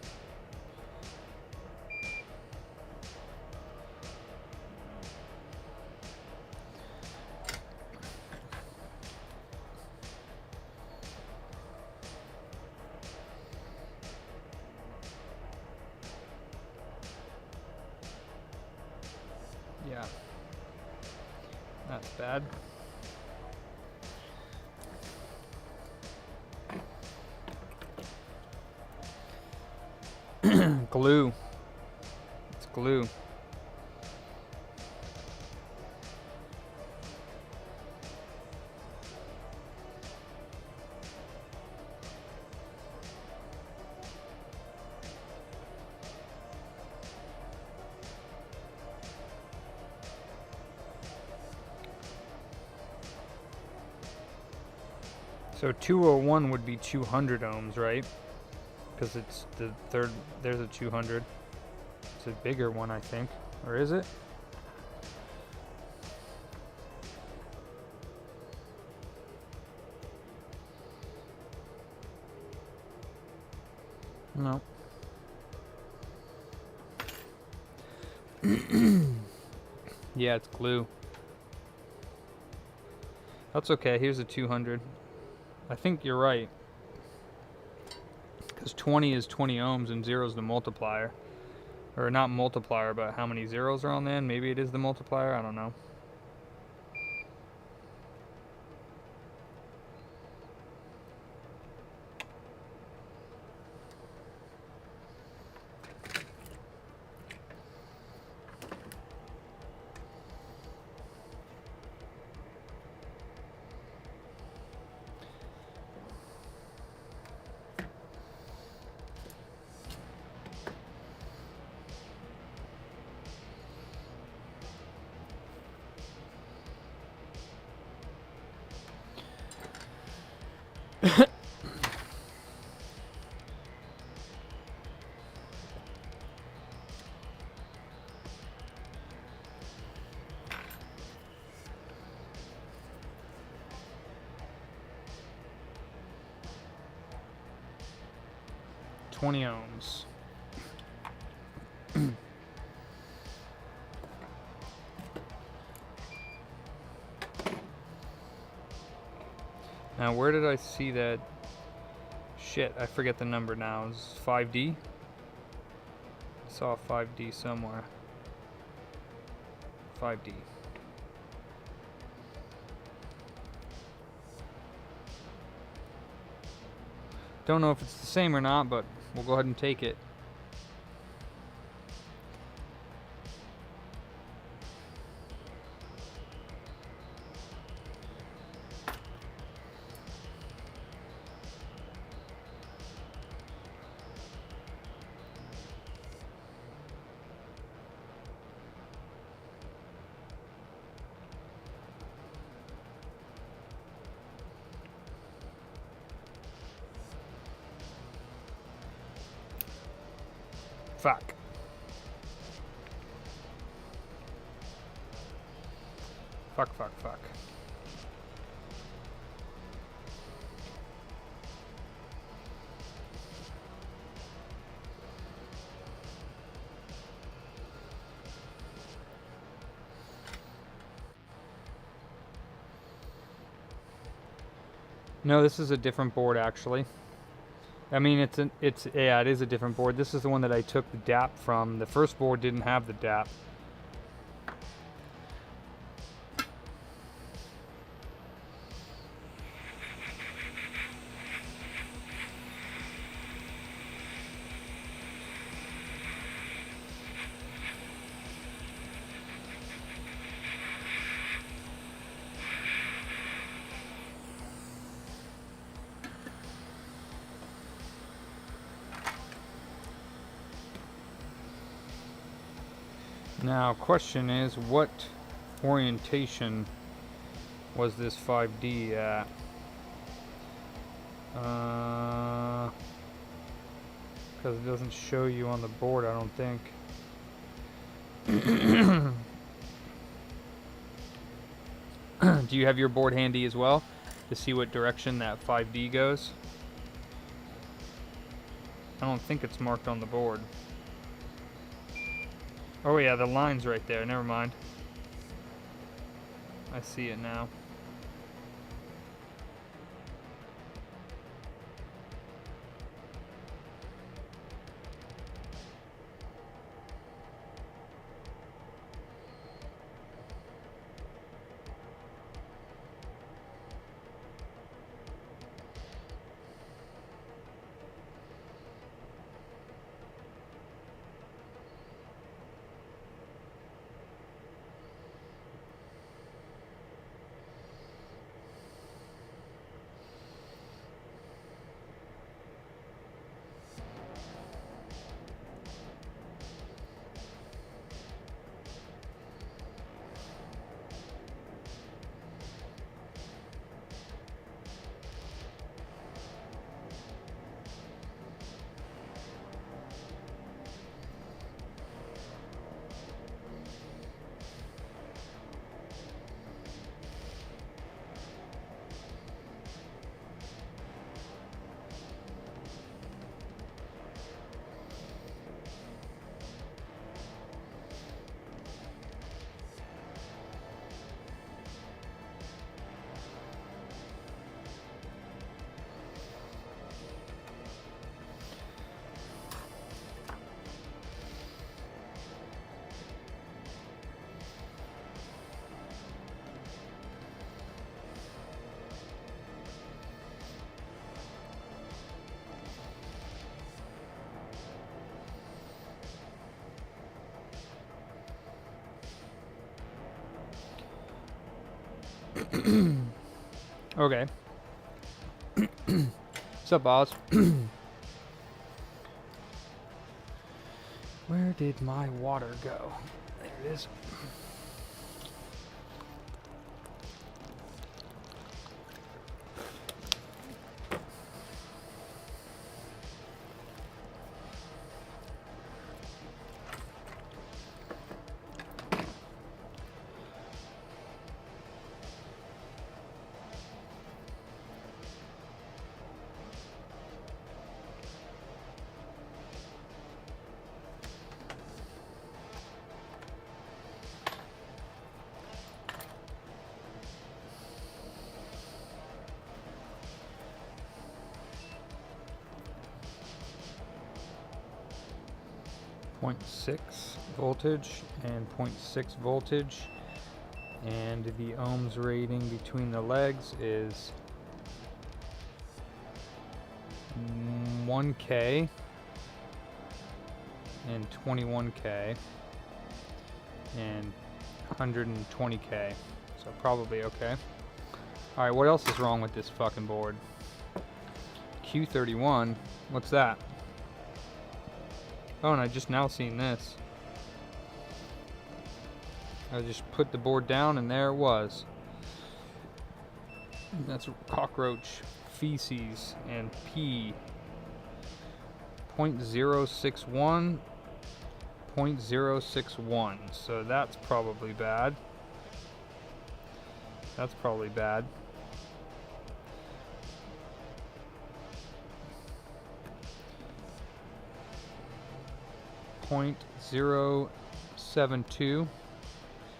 Yeah, that's bad. Glue. It's glue. So 201 would be 200 ohms, right? Because it's the third, there's a 200. It's a bigger one, I think. Or is it? No. Yeah, it's glue. That's okay. Here's a 200. I think you're right. Because 20 is 20 ohms and 0 is the multiplier. Or not multiplier, but how many zeros are on the end? Maybe it is the multiplier. I don't know. $20 ohms. Now, where did I see that? Shit, I forget the number now. Is 5D? I saw a 5D somewhere. 5D. Don't know if it's the same or not, but we'll go ahead and take it. Fuck. Fuck. No, this is a different board actually. I mean, yeah, it is a different board. This is the one that I took the DAP from. The first board didn't have the DAP. Now, question is, what orientation was this 5D at? Because it doesn't show you on the board, I don't think. Do you have your board handy as well to see what direction that 5D goes? I don't think it's marked on the board. Oh yeah, the line's right there. Never mind. I see it now. Okay. What's up, Oz? Where did my water go? There it is. .6 voltage and 0.6 voltage, and the ohms rating between the legs is 1K and 21K and 120K, so probably okay. Alright, what else is wrong with this fucking board? Q31, what's that? Oh, and I just now seen this. I just put the board down and there it was. That's cockroach feces and pee. 0.061, 0.061. So that's probably bad. That's probably bad. .072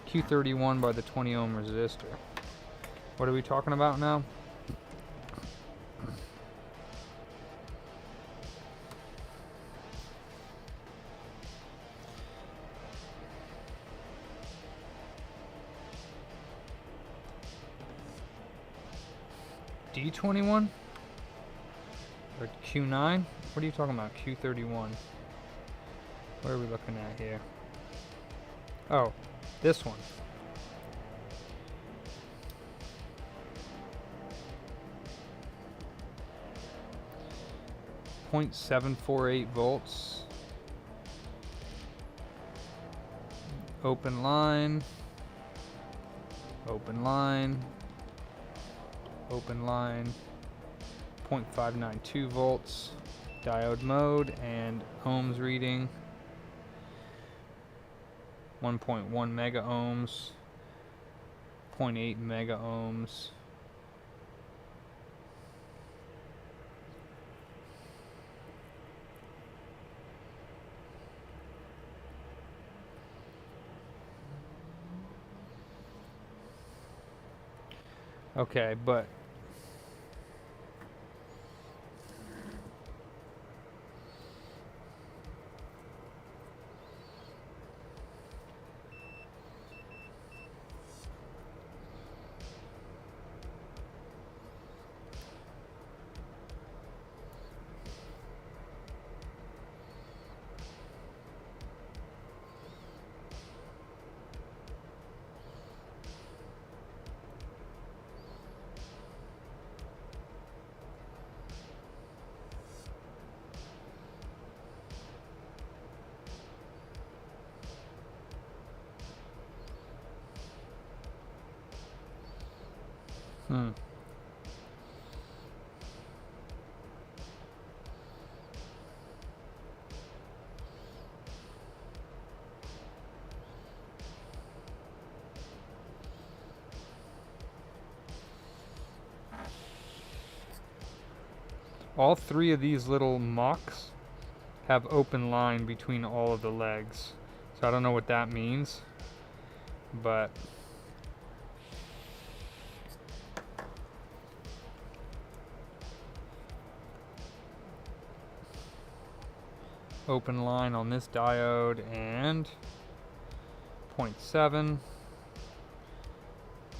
Q31 by the 20 ohm resistor. What are we talking about now? D21 or Q9? What are you talking about? Q31. What are we looking at here? Oh, this one. .748 volts. open line, open line, open line, 0.592 volts, diode mode, and ohms reading, 1.1 mega ohms, 0.8 mega ohms. Okay, but all three of these little mucks have open line between all of the legs. So I don't know what that means, but open line on this diode and 0.7,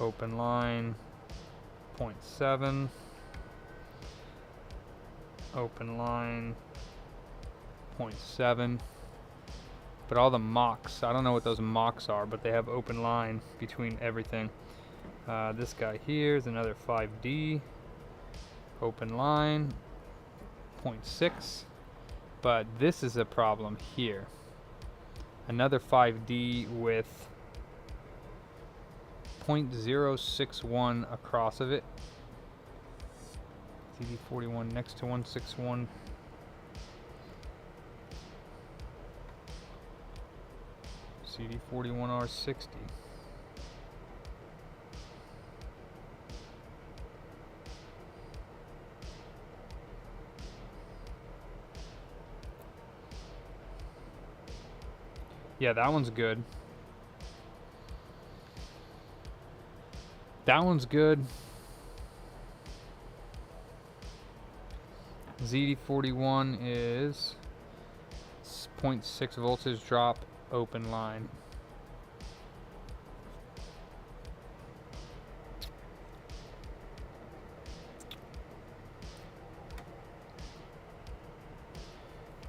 open line 0.7, open line 0.7. But all the mocks, I don't know what those mocks are, but they have open line between everything. This guy here is another 5D, open line 0.6. But this is a problem here. Another 5D with 0.061 across of it. CD41 next to 161. CD41R60. Yeah, that one's good. That one's good. ZD41 is 0.6 voltage drop, open line.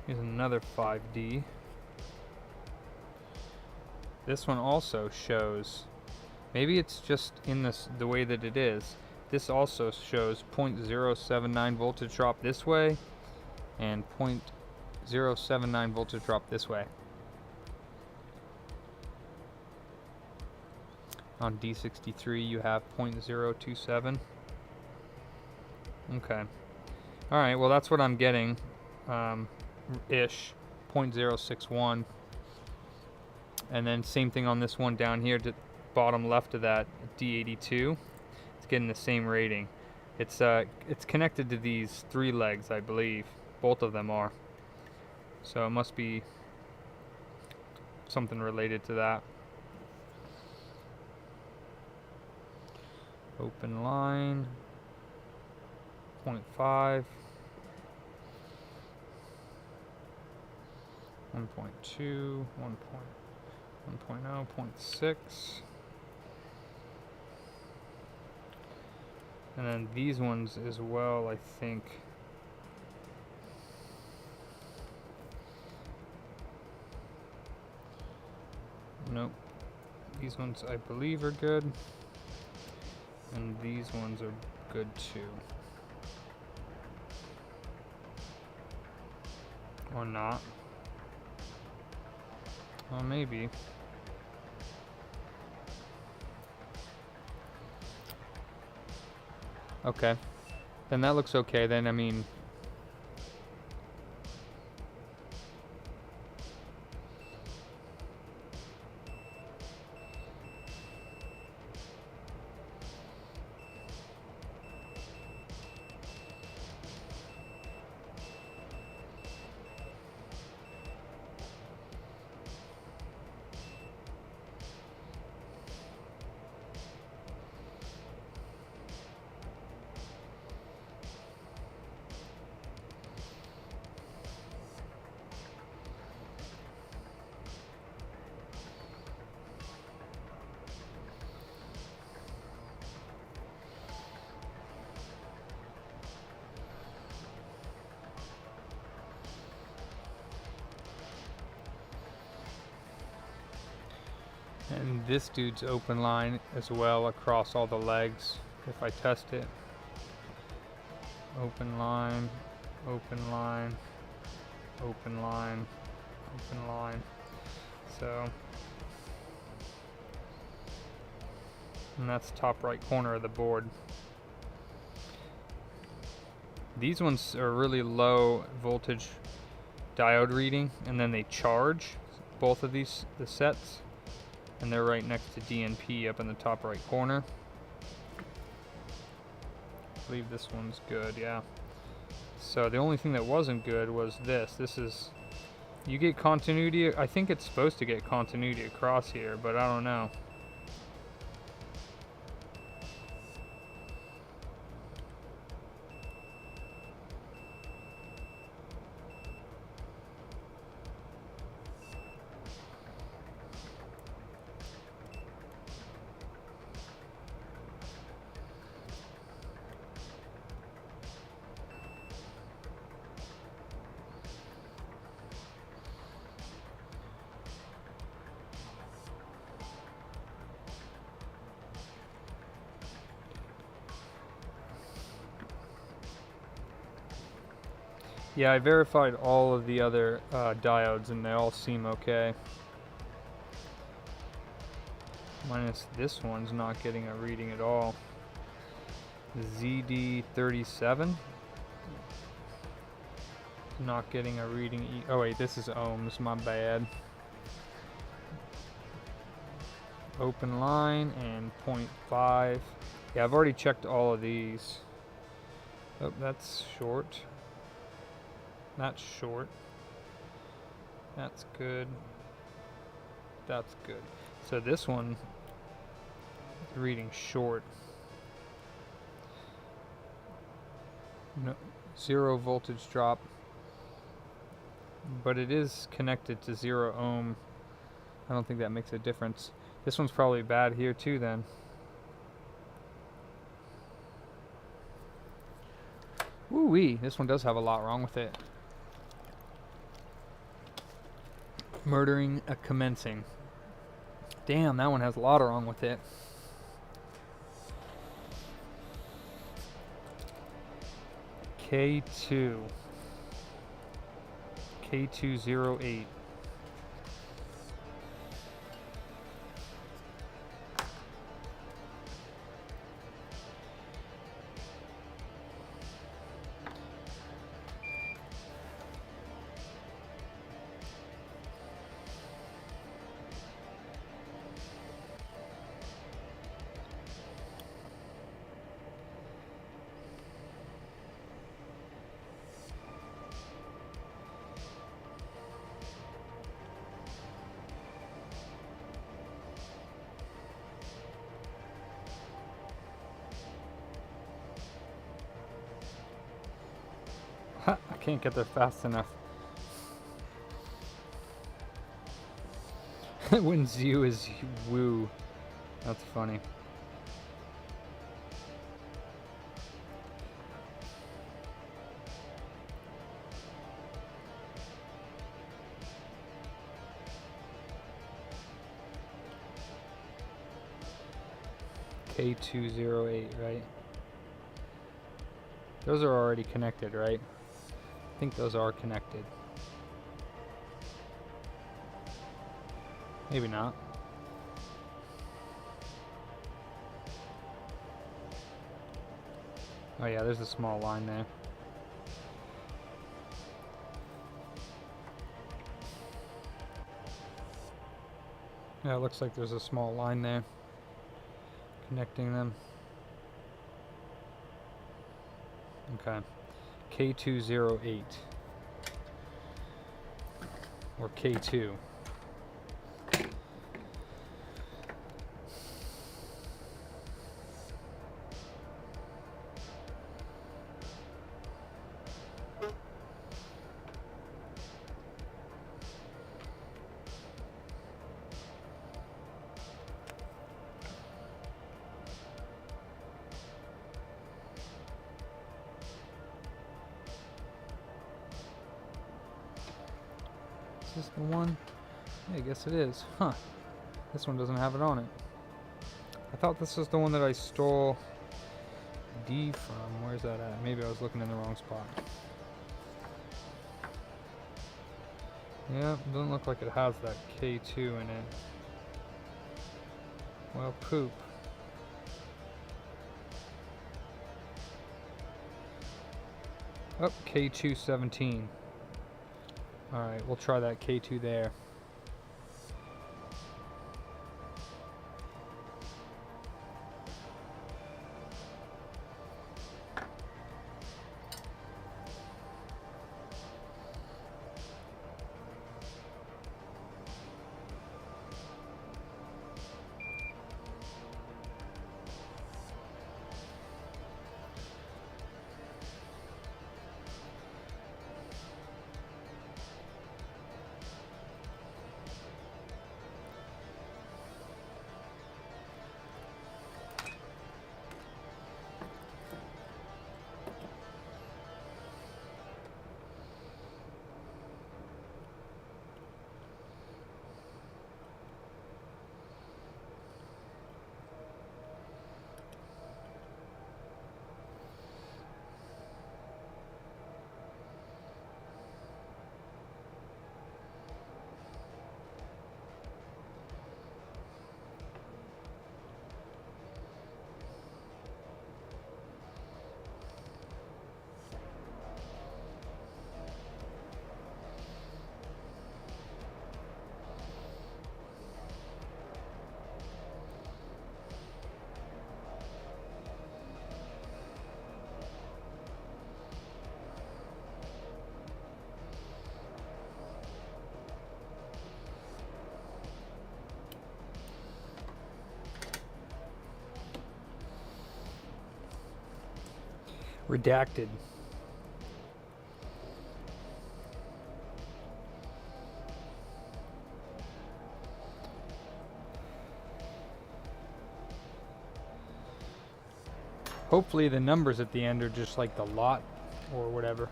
Here's another 5D. This one also shows, maybe it's just in this the way that it is. This also shows 0.079 voltage drop this way and 0.079 voltage drop this way. On D63 you have 0.027. Okay. Alright, well that's what I'm getting. Ish. 0.061. And then same thing on this one down here, to bottom left of that D82. It's getting the same rating. It's connected to these three legs, I believe. Both of them are. So it must be something related to that. Open line 0.5, 1.2, 1.0, 0.6. And then these ones as well, I think. Nope. These ones I believe are good. And these ones are good too. Or not. Well, maybe. Okay. Then that looks okay. Then, I mean, and this dude's open line as well across all the legs. If I test it, open line, open line, open line, open line. So, and that's top right corner of the board. These ones are really low voltage diode reading, and then they charge both of these, the sets, and they're right next to DNP up in the top right corner. I believe this one's good, yeah. So the only thing that wasn't good was this. This is, you get continuity, I think it's supposed to get continuity across here, but I don't know. Yeah, I verified all of the other diodes and they all seem okay. Minus this one's not getting a reading at all. ZD37, not getting a reading. Oh wait, this is ohms, my bad. Open line and 0.5. Yeah, I've already checked all of these. Oh, that's short. That's short. That's good. That's good. So this one is reading short. No, 0 voltage drop. But it is connected to 0 ohm. I don't think that makes a difference. This one's probably bad here too then. Woo-wee, this one does have a lot wrong with it. Murdering a commencing. Damn, that one has a lot wrong with it. K2. K208. I can't get there fast enough. When Zu is woo. That's funny. K208, right? Those are already connected, right? I think those are connected. Maybe not. Oh yeah, there's a small line there. Yeah, it looks like there's a small line there connecting them. Okay. K208 or K2. Is this the one? Yeah, I guess it is. Huh. This one doesn't have it on it. I thought this was the one that I stole D from. Where's that at? Maybe I was looking in the wrong spot. Yeah, doesn't look like it has that K2 in it. Well, poop. Oh, K217. Alright, we'll try that K2 there. Redacted. Hopefully the numbers at the end are just like the lot or whatever.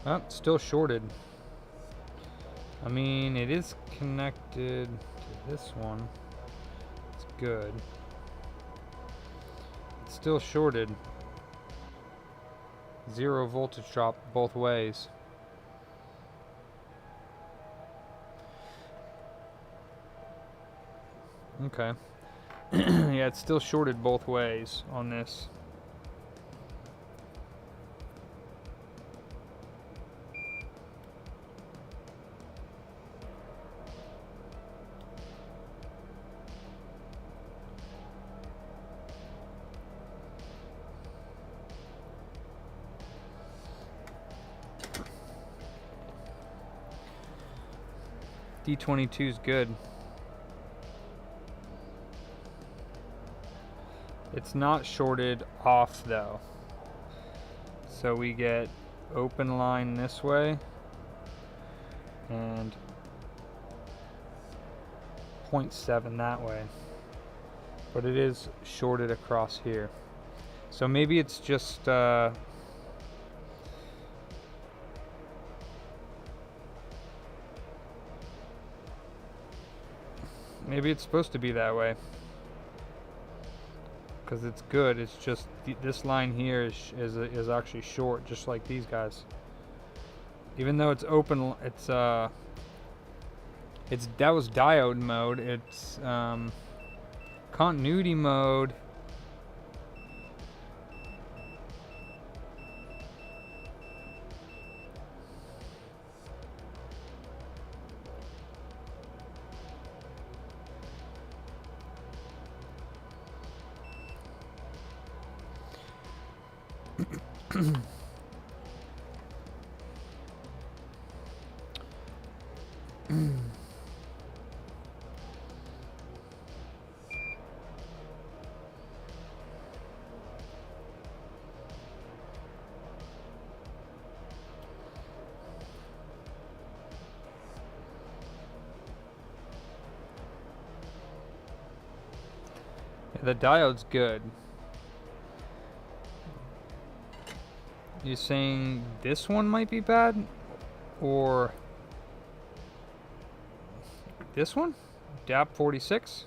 Oh, still shorted. I mean, it is connected to this one. It's good. It's still shorted. 0 voltage drop both ways. Okay. Yeah, it's still shorted both ways on this. D22 is good. It's not shorted off though. So we get open line this way and 0.7 that way. But it is shorted across here. So maybe it's just maybe it's supposed to be that way. Because it's good. It's just this line here is actually short, just like these guys. Even though it's open, it's that was diode mode. It's continuity mode. The diode's good. You saying this one might be bad? Or this one? DAP-46?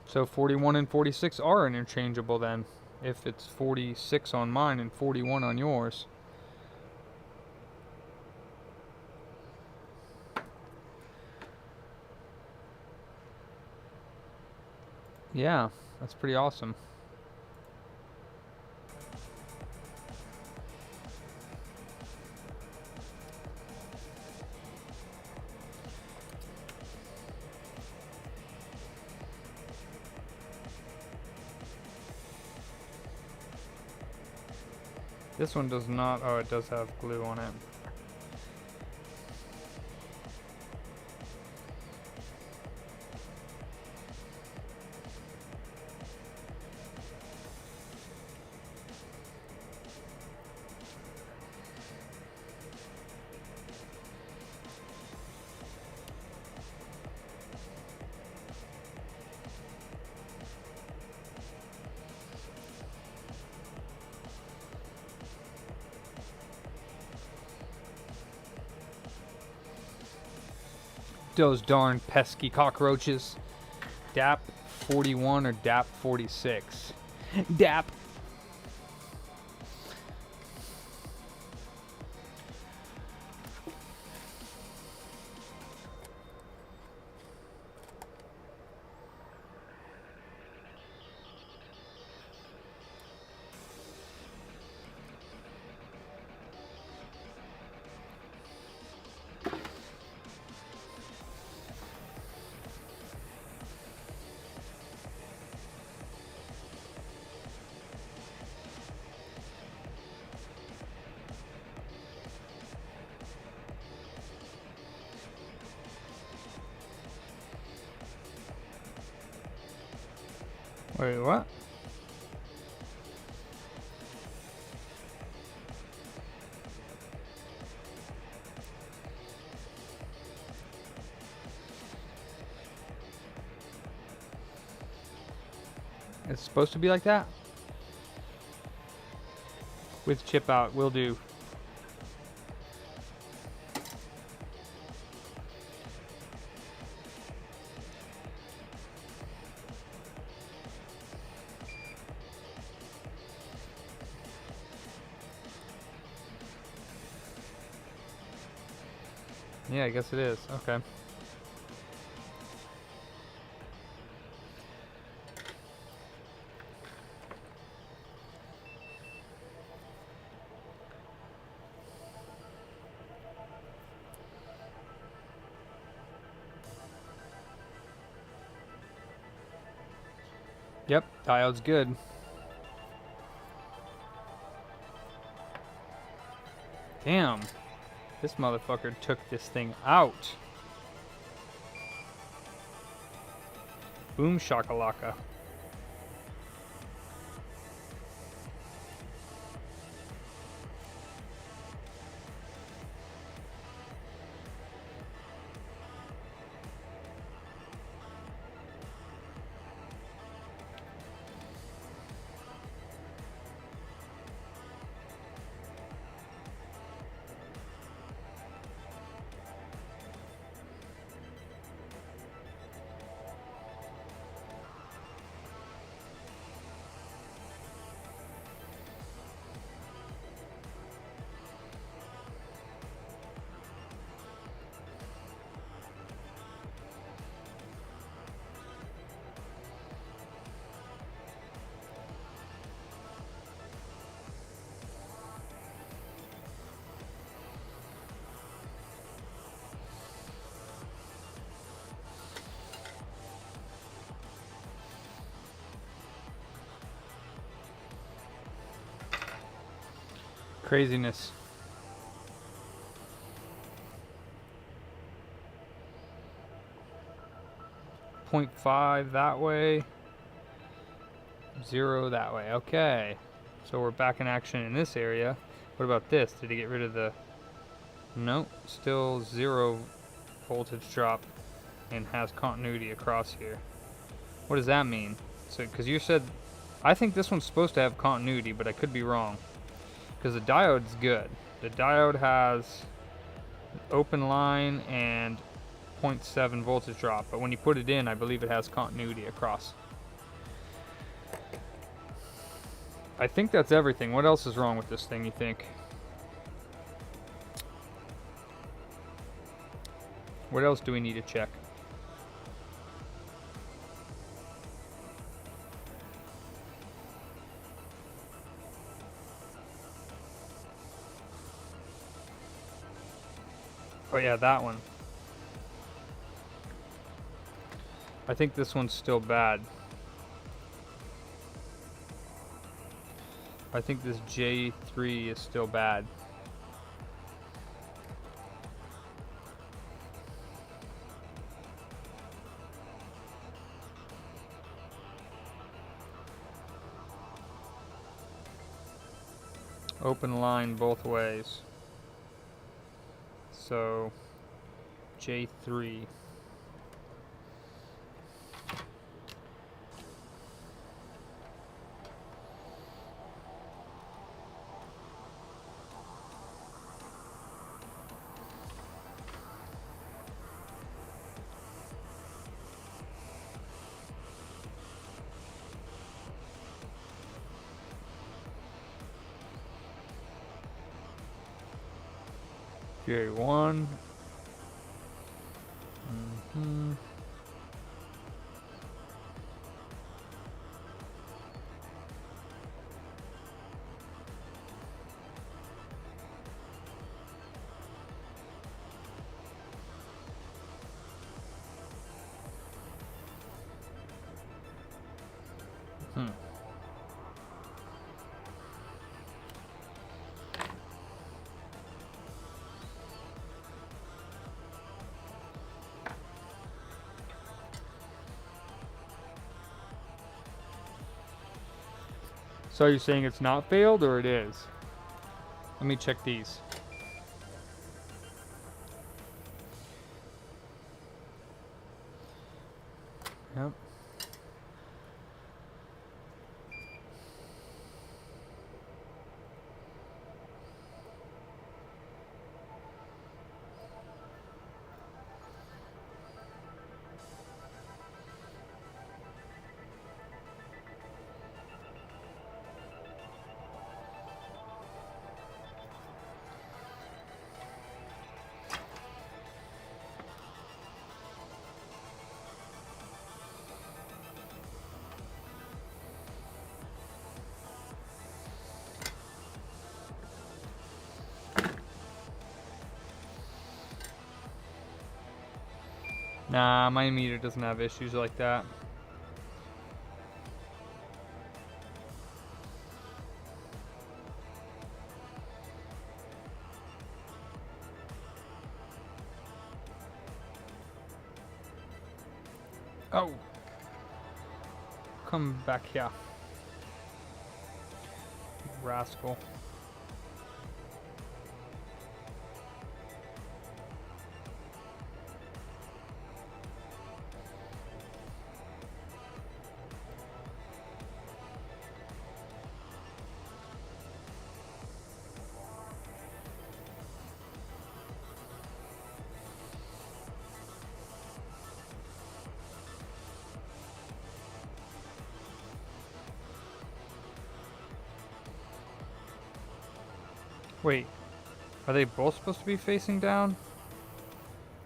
So 41 and 46 are interchangeable then, if it's 46 on mine and 41 on yours. Yeah, that's pretty awesome. This one does not. Oh, it does have glue on it. Those darn pesky cockroaches. DAP-41 or DAP-46? DAP. Wait, what? It's supposed to be like that? With chip out, will do. Yeah, I guess it is. Okay. Yep, diode's good. Damn. This motherfucker took this thing out. Boom shakalaka. Craziness. .5 that way. 0 that way. Okay. So we're back in action in this area. What about this? Did he get rid of the... Nope. Still 0 voltage drop and has continuity across here. What does that mean? So, because you said... I think this one's supposed to have continuity, but I could be wrong. Because the diode's good. The diode has open line and 0.7 voltage drop, but when you put it in, I believe it has continuity across. I think that's everything. What else is wrong with this thing, you think? What else do we need to check? Oh yeah, that one. I think this one's still bad. I think this J3 is still bad. Open line both ways. So J3. J1. So are you saying it's not failed or it is? Let me check these. Yep. Nah, my meter doesn't have issues like that. Oh! Come back here. Rascal. Wait, are they both supposed to be facing down?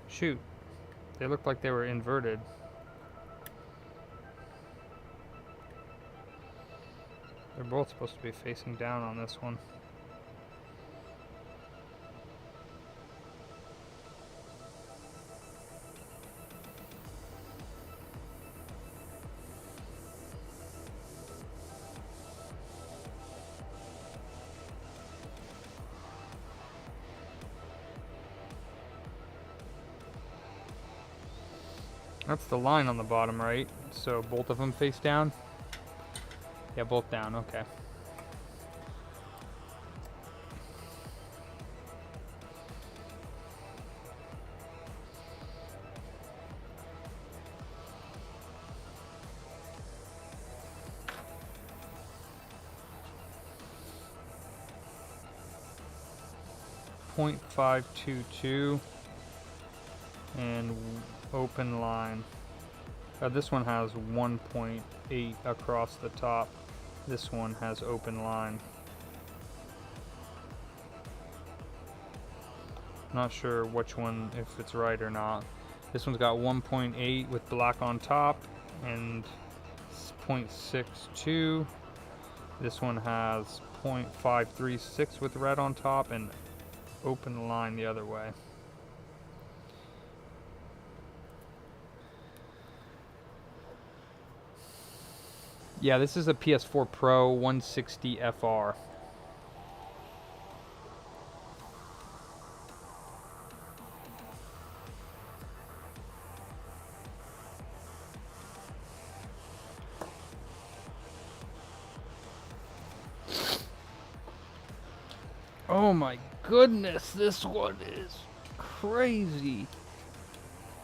Shoot, they look like they were inverted. They're both supposed to be facing down on this one. That's the line on the bottom, right? So both of them face down? Yeah, both down, okay. .522 and open line. This one has 1.8 across the top. This one has open line. Not sure which one, if it's right or not. This one's got 1.8 with black on top and 0.62. This one has 0.536 with red on top and open line the other way. Yeah, this is a PS4 Pro 160FR. Oh my goodness, this one is crazy.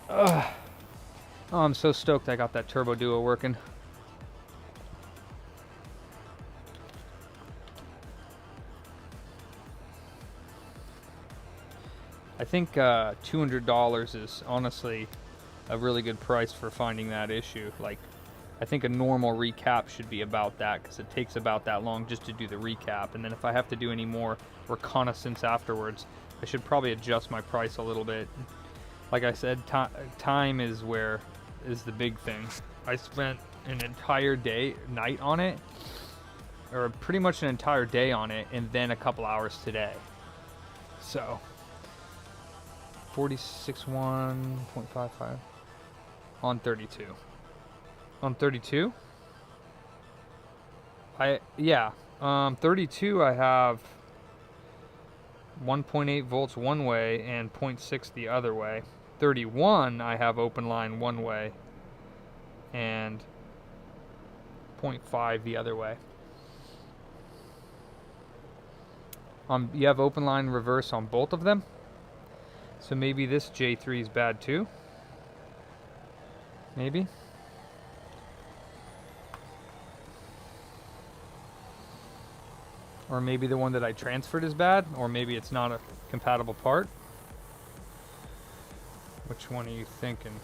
Ugh. Oh, I'm so stoked I got that Turbo Duo working. I think $200 is honestly a really good price for finding that issue. Like, I think a normal recap should be about that because it takes about that long just to do the recap. And then if I have to do any more reconnaissance afterwards, I should probably adjust my price a little bit. Like I said, time is the big thing. I spent an entire night on it, or pretty much an entire day on it, and then a couple hours today. So 46.1.55 on 32. On 32? 32 I have 1.8 volts one way and 0.6 the other way. 31 I have open line one way and 0.5 the other way. You have open line reverse on both of them? So maybe this J3 is bad too? Maybe? Or maybe the one that I transferred is bad, or maybe it's not a compatible part. Which one are you thinking?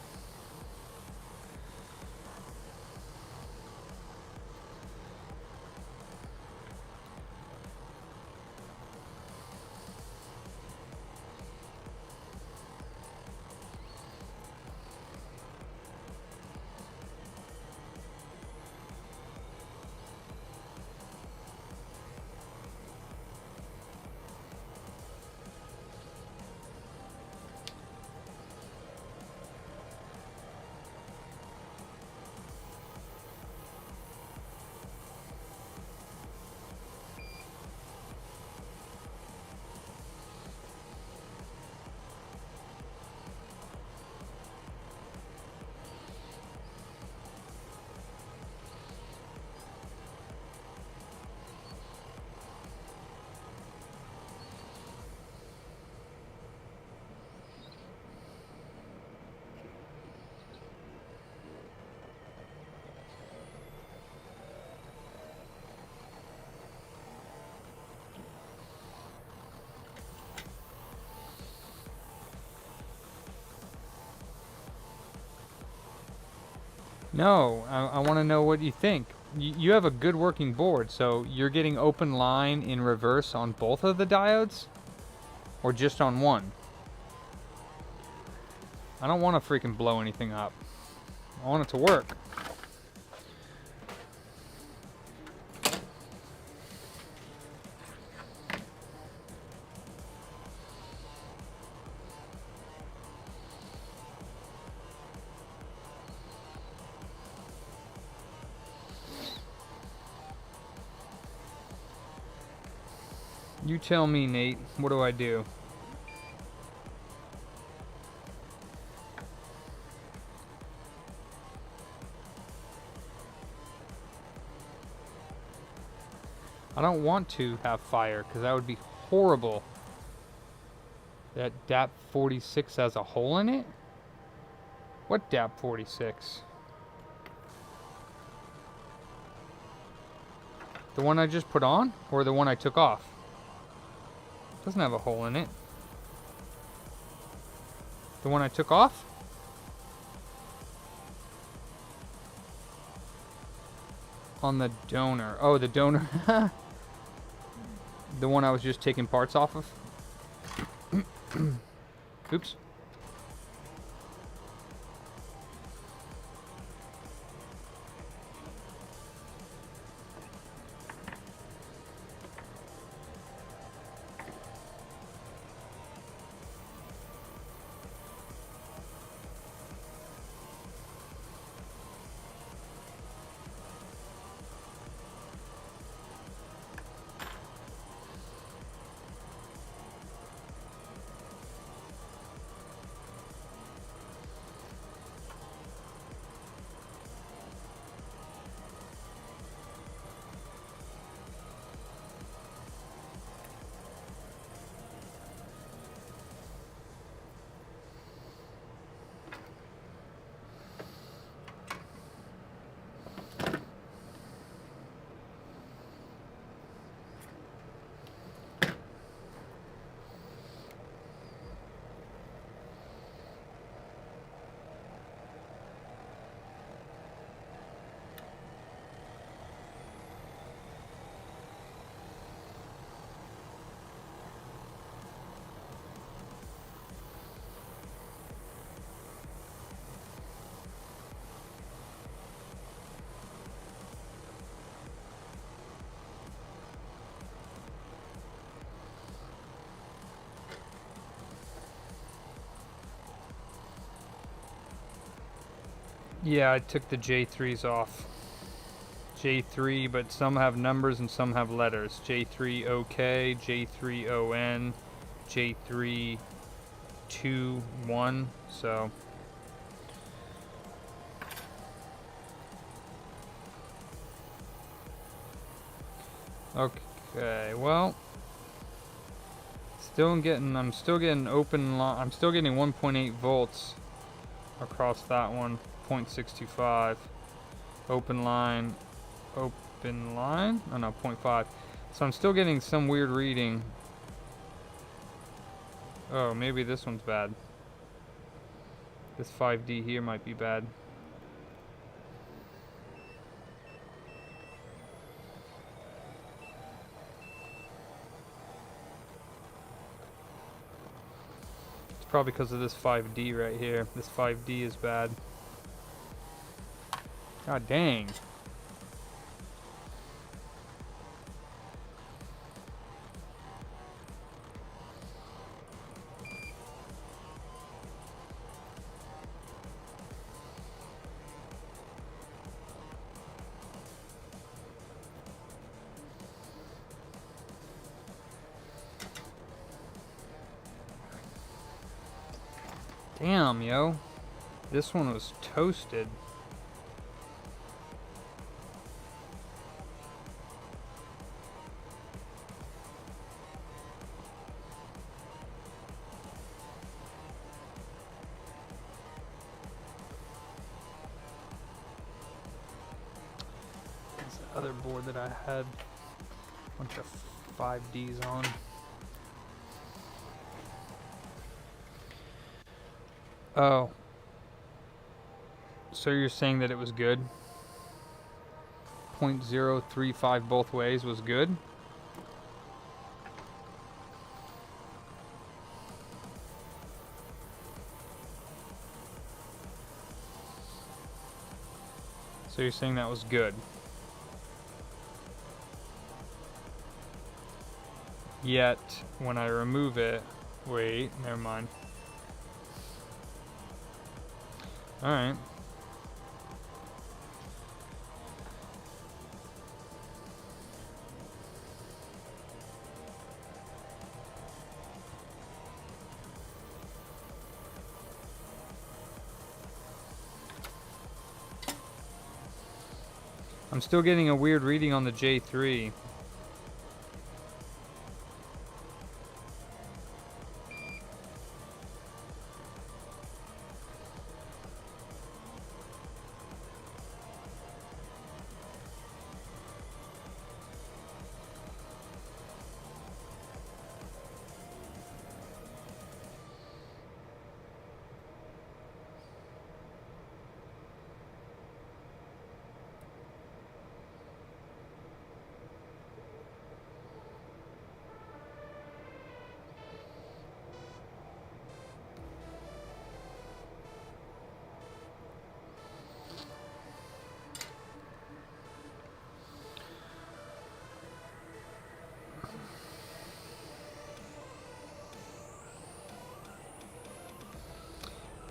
No, I want to know what you think. You have a good working board, so you're getting open line in reverse on both of the diodes? Or just on one? I don't want to freaking blow anything up. I want it to work. You tell me, Nate. What do I do? I don't want to have fire, because that would be horrible. That DAP-46 has a hole in it? What DAP-46? The one I just put on? Or the one I took off? Doesn't have a hole in it. The one I took off? On the donor. Oh, the donor. The one I was just taking parts off of? Oops. Yeah, I took the J3s off. J3, but some have numbers and some have letters. J3 OK, J3 ON, J3 2 1. So okay, well, I'm still getting open line. I'm still getting 1.8 volts across that one. 0.625 open line. Oh no, 0.5. So I'm still getting some weird reading. Oh, maybe this one's bad. This 5D here might be bad. It's probably because of this 5D right here. This 5D is bad. God dang. Damn, yo. This one was toasted. This other board that I had a bunch of 5Ds on. Oh. So you're saying that it was good? 0.035 both ways was good? So you're saying that was good? Yet, when I remove it... Wait, never mind. Alright. I'm still getting a weird reading on the J3.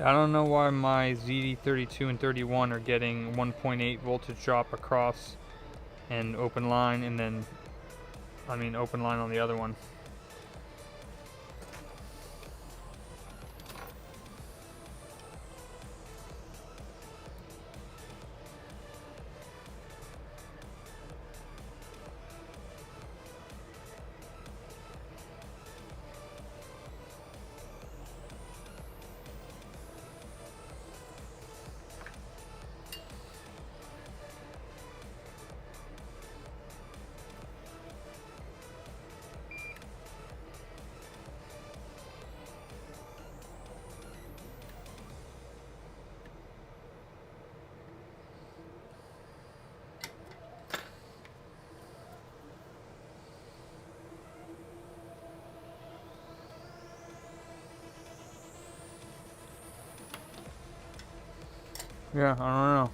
I don't know why my ZD32 and 31 are getting 1.8 voltage drop across and open line, and then, open line on the other one. Yeah, I don't know.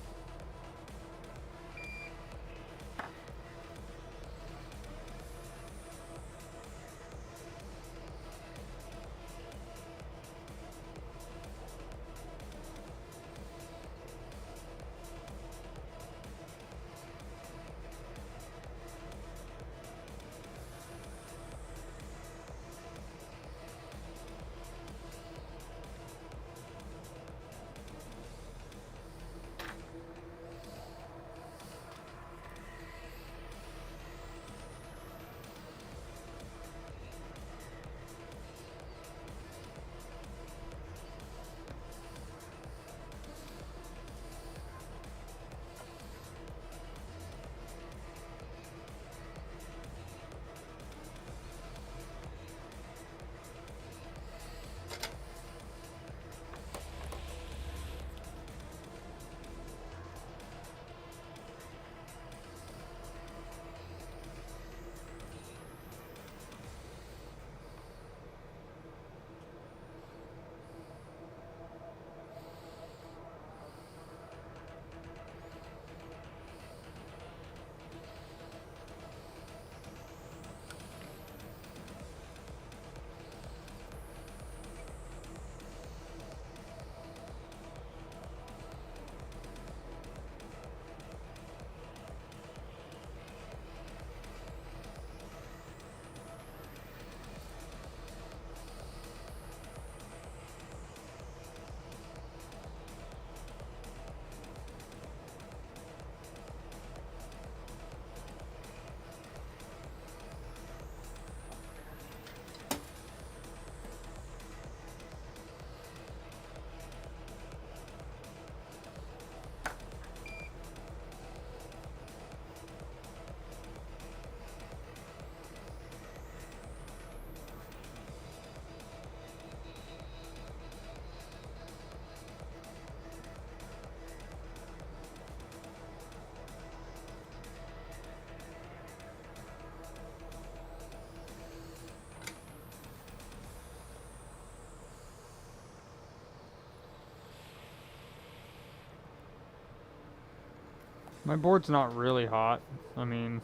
My board's not really hot. Damn,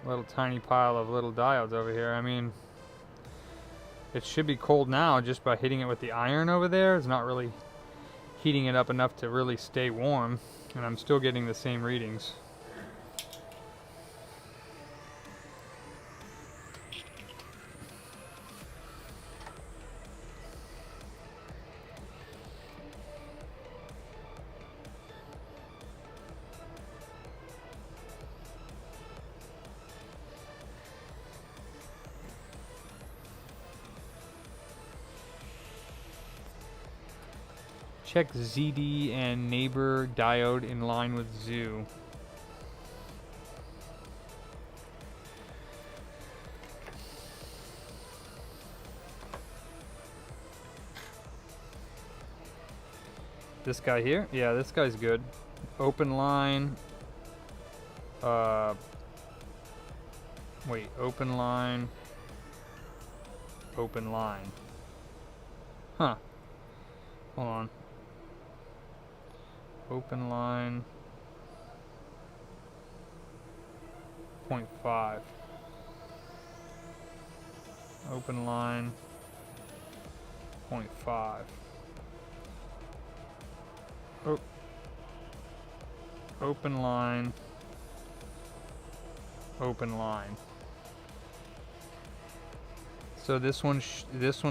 little tiny pile of little diodes over here. It should be cold now just by hitting it with the iron over there. It's not really heating it up enough to really stay warm, and I'm still getting the same readings. Check ZD and neighbor diode in line with zoo. This guy here? Yeah, this guy's good. Open line. Wait, open line. Open line. Huh. Hold on. Open line. 0.5. Open line. 0.5. Oh. Open line. Open line. So this one's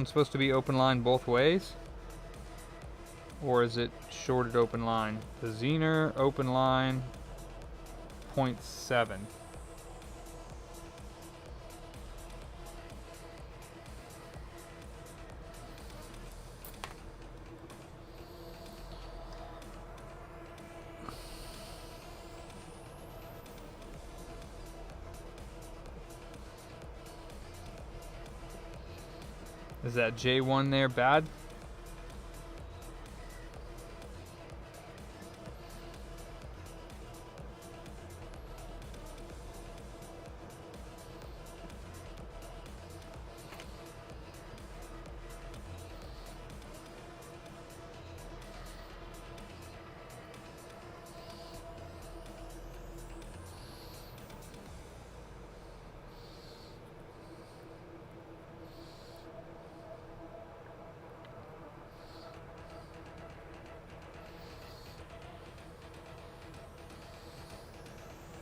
supposed to be open line both ways? Or is it shorted open line? The Zener open line 0.7. Is that J1 there bad?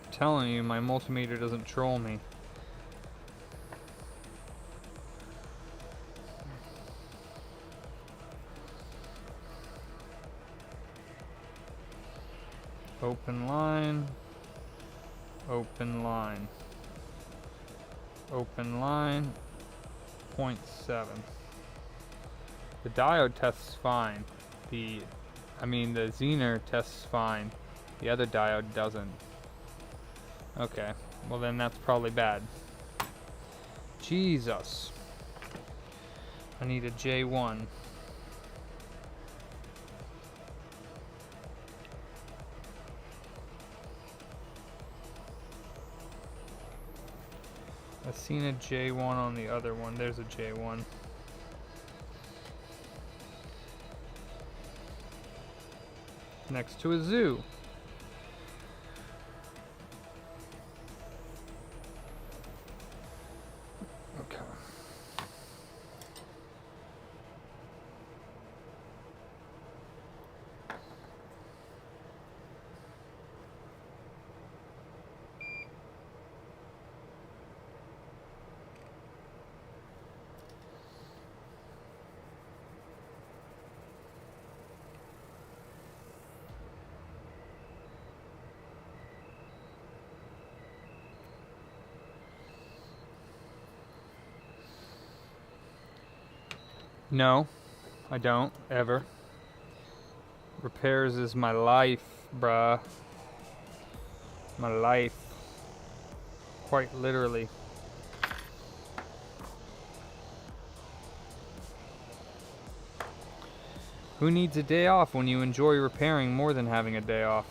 Telling you, my multimeter doesn't troll me. Open line. Open line. Open line. 0.7. The diode tests fine. The Zener tests fine. The other diode doesn't. Okay, well then that's probably bad. Jesus. I need a J1. I've seen a J1 on the other one. There's a J1. Next to a zoo. Okay. No, I don't, ever. Repairs is my life, bruh. My life. Quite literally. Who needs a day off when you enjoy repairing more than having a day off?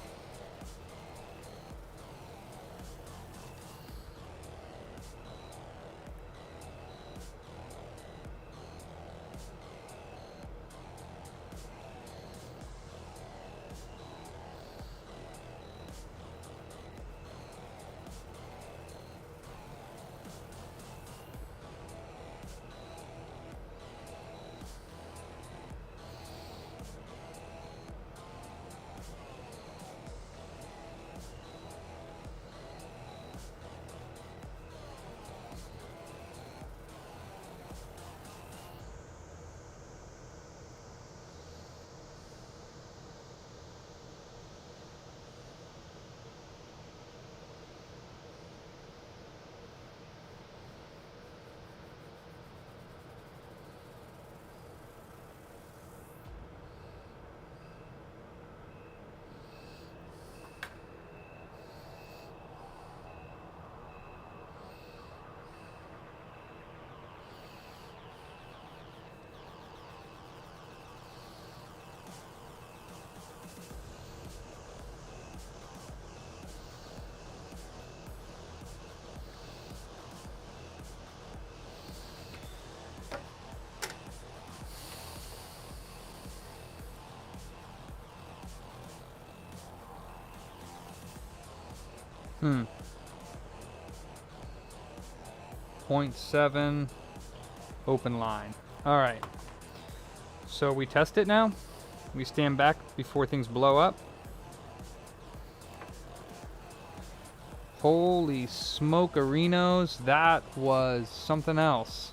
Hmm. 0.7 open line. All right. So we test it now. We stand back before things blow up. Holy smoke-arinos, that was something else.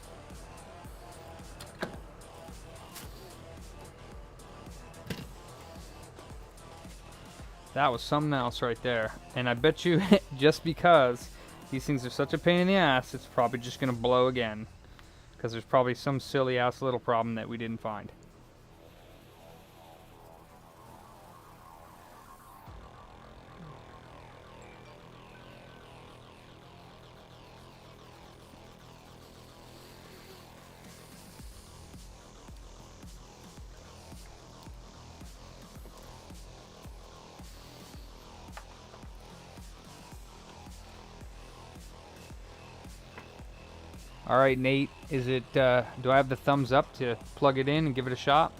That was something else right there. And I bet you, just because these things are such a pain in the ass, it's probably just going to blow again. Because there's probably some silly-ass little problem that we didn't find. All right, Nate, is it, do I have the thumbs up to plug it in and give it a shot?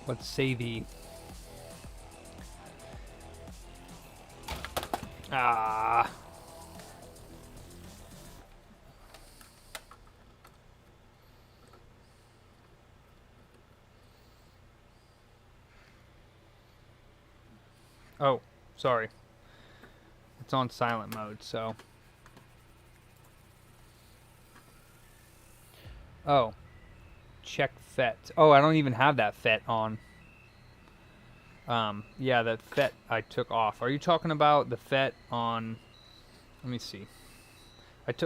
Let's say the... Ah. Oh, sorry. It's on silent mode, so... Oh. Check FET. Oh, I don't even have that FET on. Yeah, that FET I took off. Are you talking about the FET on... Let me see.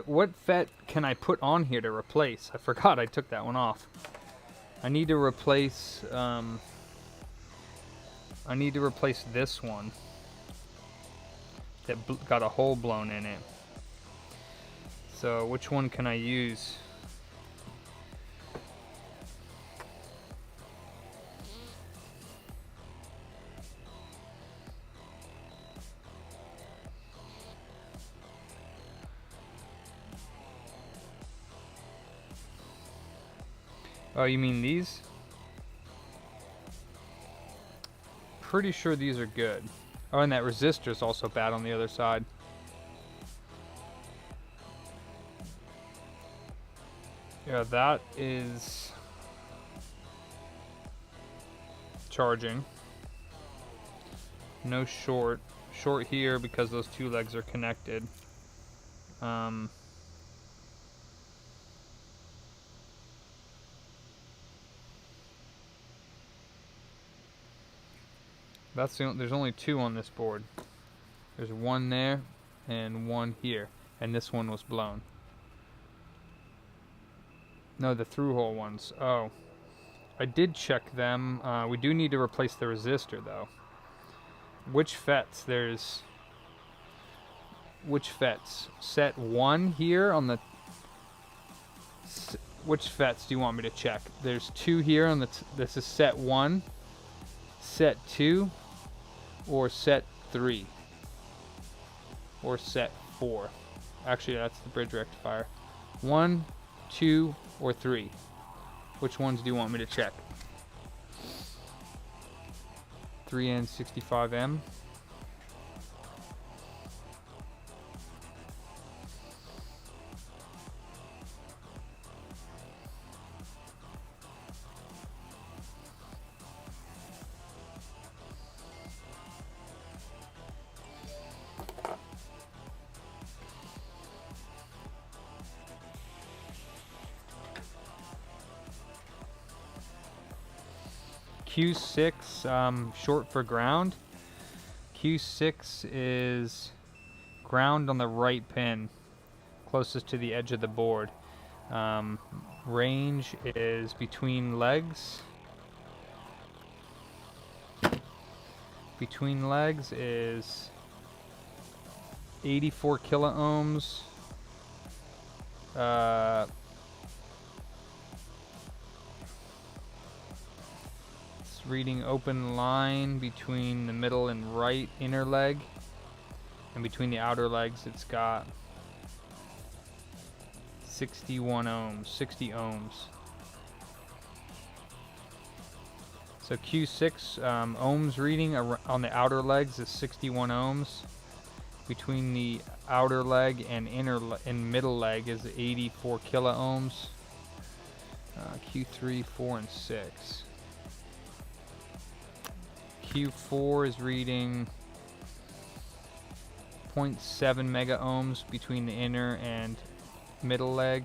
What FET can I put on here to replace? I forgot I took that one off. I need to replace... I need to replace this one. That got a hole blown in it. So, which one can I use? Oh, you mean these? Pretty sure these are good. Oh, and that resistor is also bad on the other side. Yeah, that is charging. No short. Short here because those two legs are connected. There's only two on this board. There's one there and one here, and this one was blown. No, the through-hole ones. Oh, I did check them. We do need to replace the resistor though. Which FETs? Which FETs? Set 1 here on the... Which FETs do you want me to check? There's 2 here on the... This is set 1, set 2, or set 3, or set 4. Actually, that's the bridge rectifier. 1, 2, or 3. Which ones do you want me to check? 3N65M. Q6, short for ground. Q6 is ground on the right pin, closest to the edge of the board. Range is between legs. Between legs is 84 kiloohms. reading open line between the middle and right inner leg, and between the outer legs it's got 61 ohms, 60 ohms. So Q6 ohms reading on the outer legs is 61 ohms. Between the outer leg and and middle leg is 84 kilo ohms. Q3, 4, and 6. Q4 is reading 0.7 mega ohms between the inner and middle leg,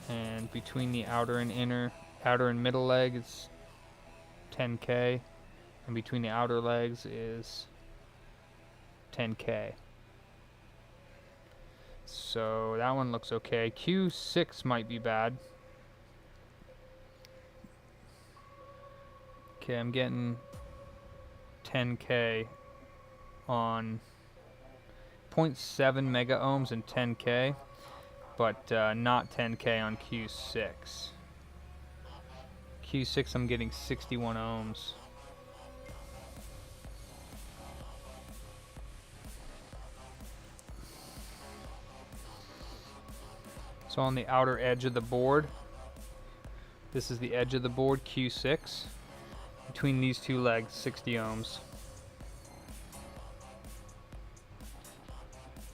and between the outer and middle leg is 10k, and between the outer legs is 10k. So that one looks okay. Q6 might be bad. Okay, I'm getting 10k on 0.7 mega ohms and 10k, but not 10k on Q6. Q6 I'm getting 61 ohms. So on the outer edge of the board, this is the edge of the board, Q6. Between these two legs, 60 ohms.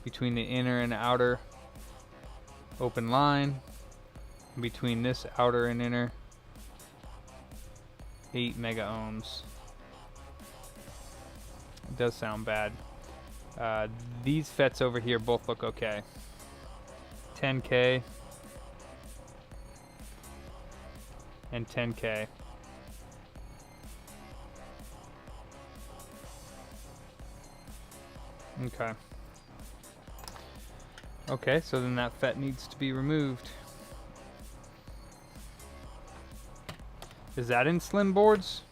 Between the inner and outer open line, and between this outer and inner, 8 mega ohms. It does sound bad. These FETs over here both look okay. 10k and 10k. Okay. Okay, so then that FET needs to be removed. Is that in slim boards?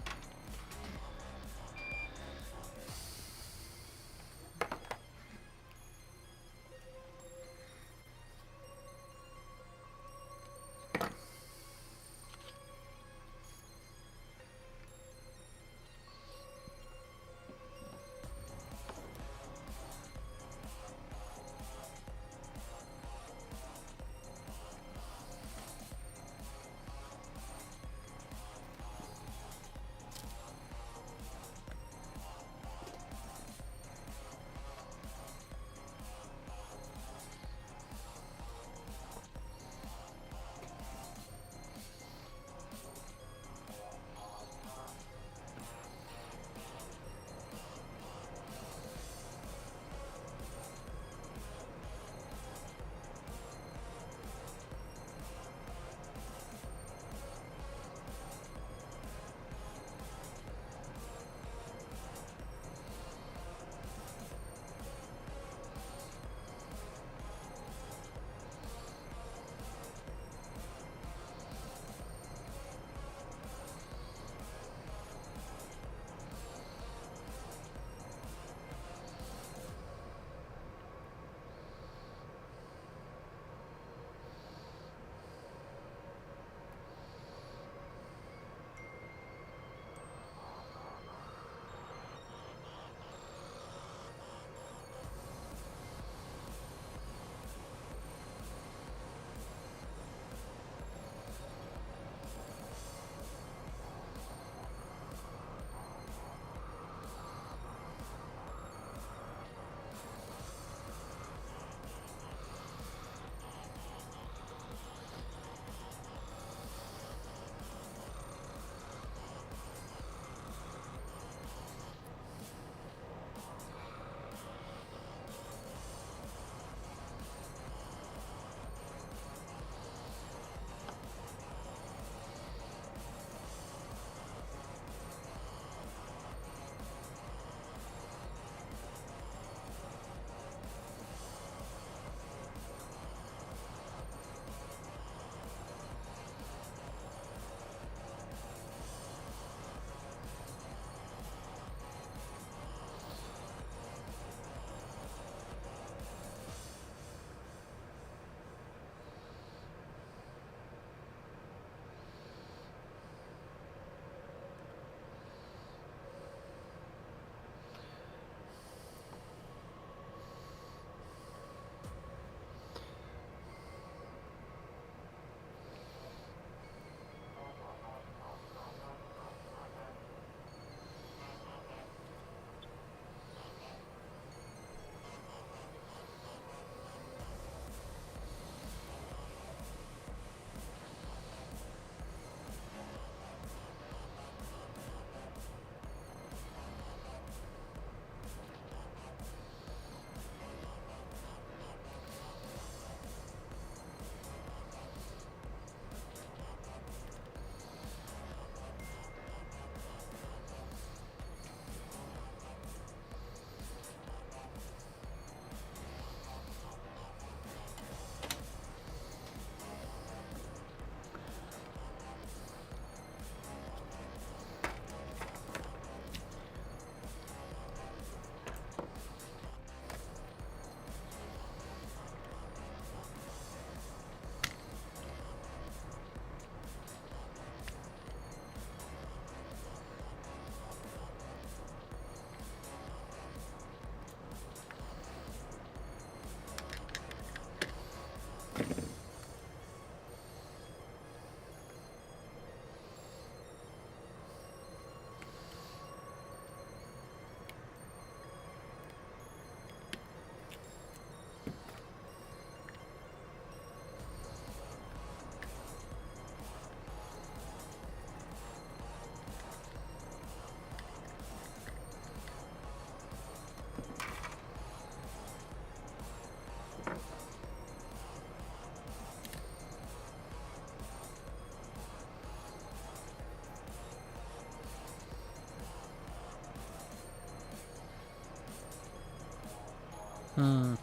Hmm.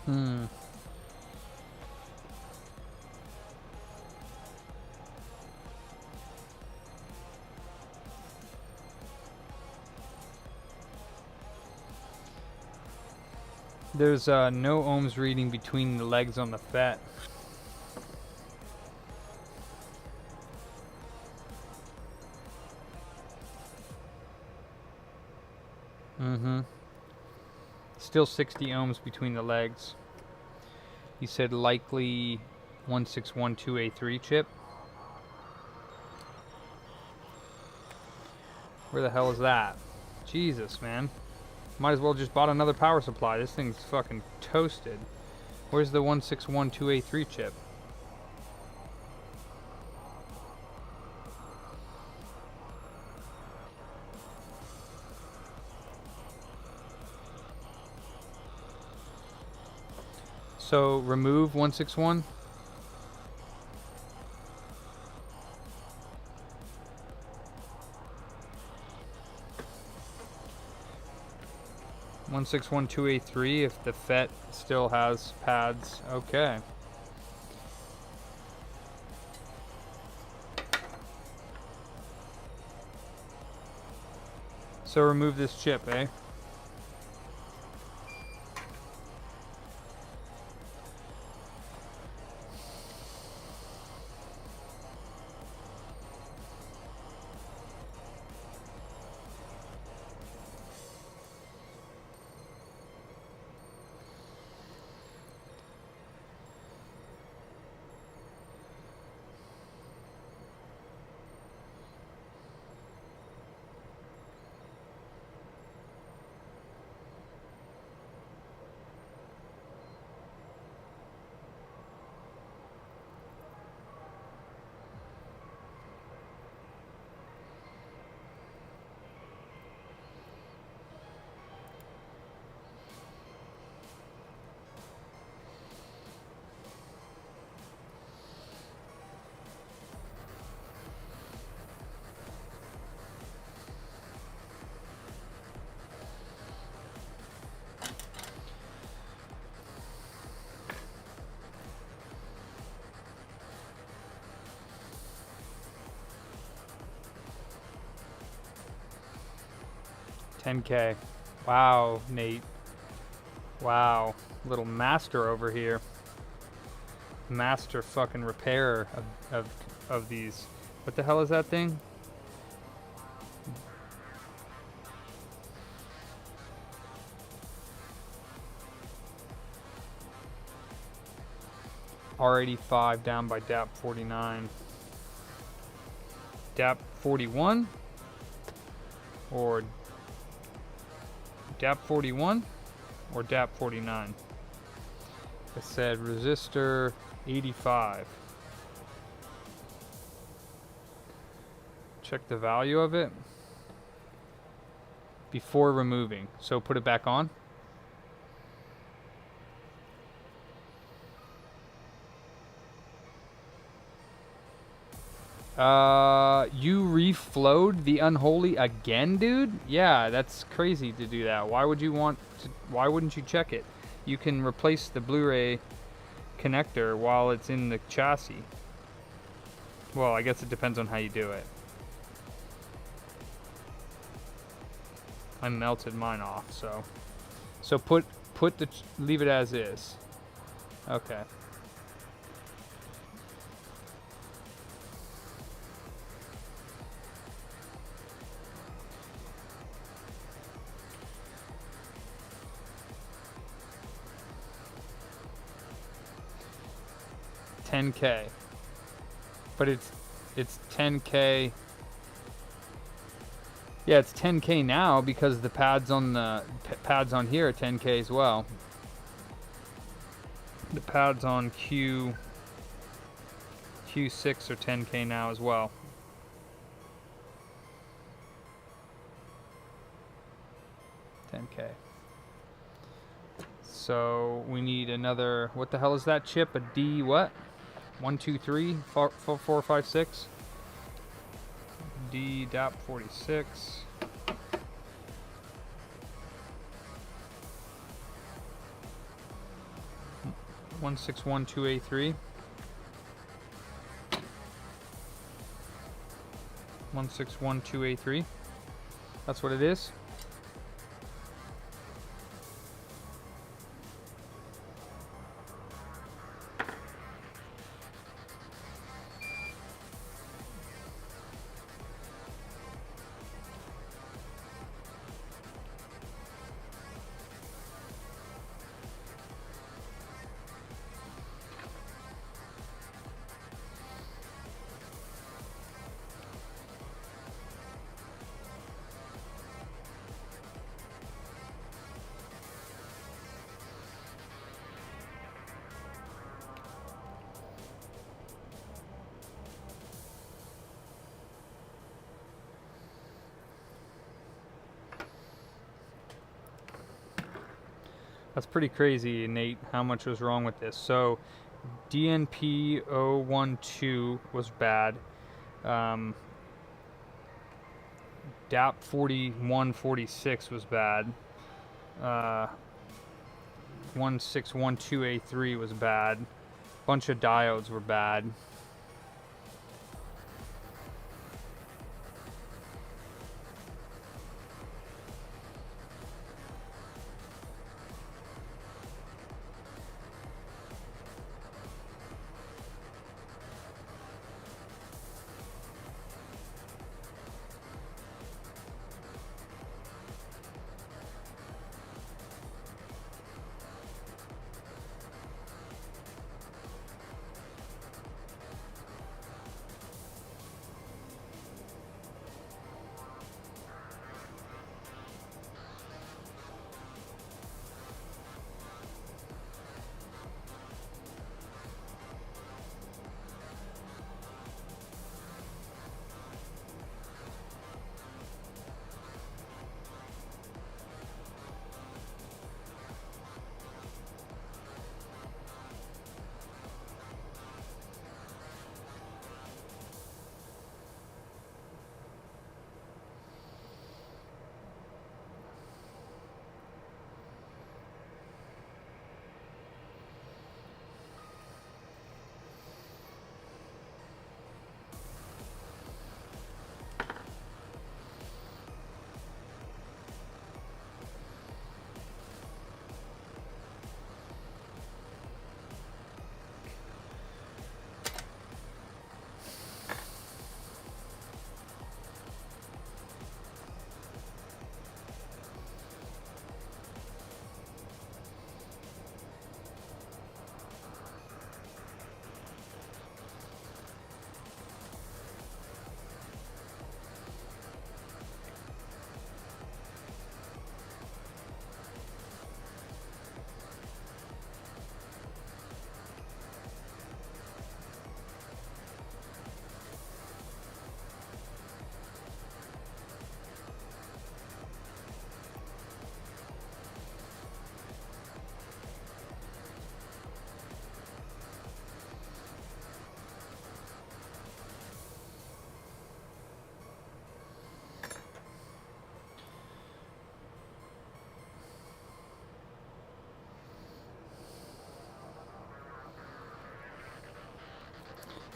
Hmm. There's no ohms reading between the legs on the FET. Mm-hmm. Still 60 ohms between the legs. He said likely 1612A3 chip. Where the hell is that? Jesus, man. Might as well just bought another power supply. This thing's fucking toasted. Where's the 1612A3 chip? So remove 161. One 1612A3 if the FET still has pads. Okay. So remove this chip, eh? $10K. Wow, Nate. Wow. Little master over here. Master fucking repairer of these. What the hell is that thing? R85 down by DAP 49. DAP 41? Or DAP 41? Or DAP 49? I said resistor 85. Check the value of it before removing. So put it back on. You reflowed the unholy again, dude? Yeah, that's crazy to do that. Why would you want to, why wouldn't you check it? You can replace the Blu-ray connector while it's in the chassis. Well, I guess it depends on how you do it. I melted mine off, so leave it as is. Okay. $10K, but it's $10K. Yeah, it's $10K now because the pads on here are $10K as well. The pads on Q6 are $10K now as well. $10K. So we need another. What the hell is that chip? A D what? 1, 2, 3, 4, 4, 5, 6. D DAP 46. One 612A3. 1612A3. That's what it is. That's pretty crazy, Nate, how much was wrong with this. So, DNP012 was bad. DAP 4146 was bad. 1612A3 was bad. Bunch of diodes were bad.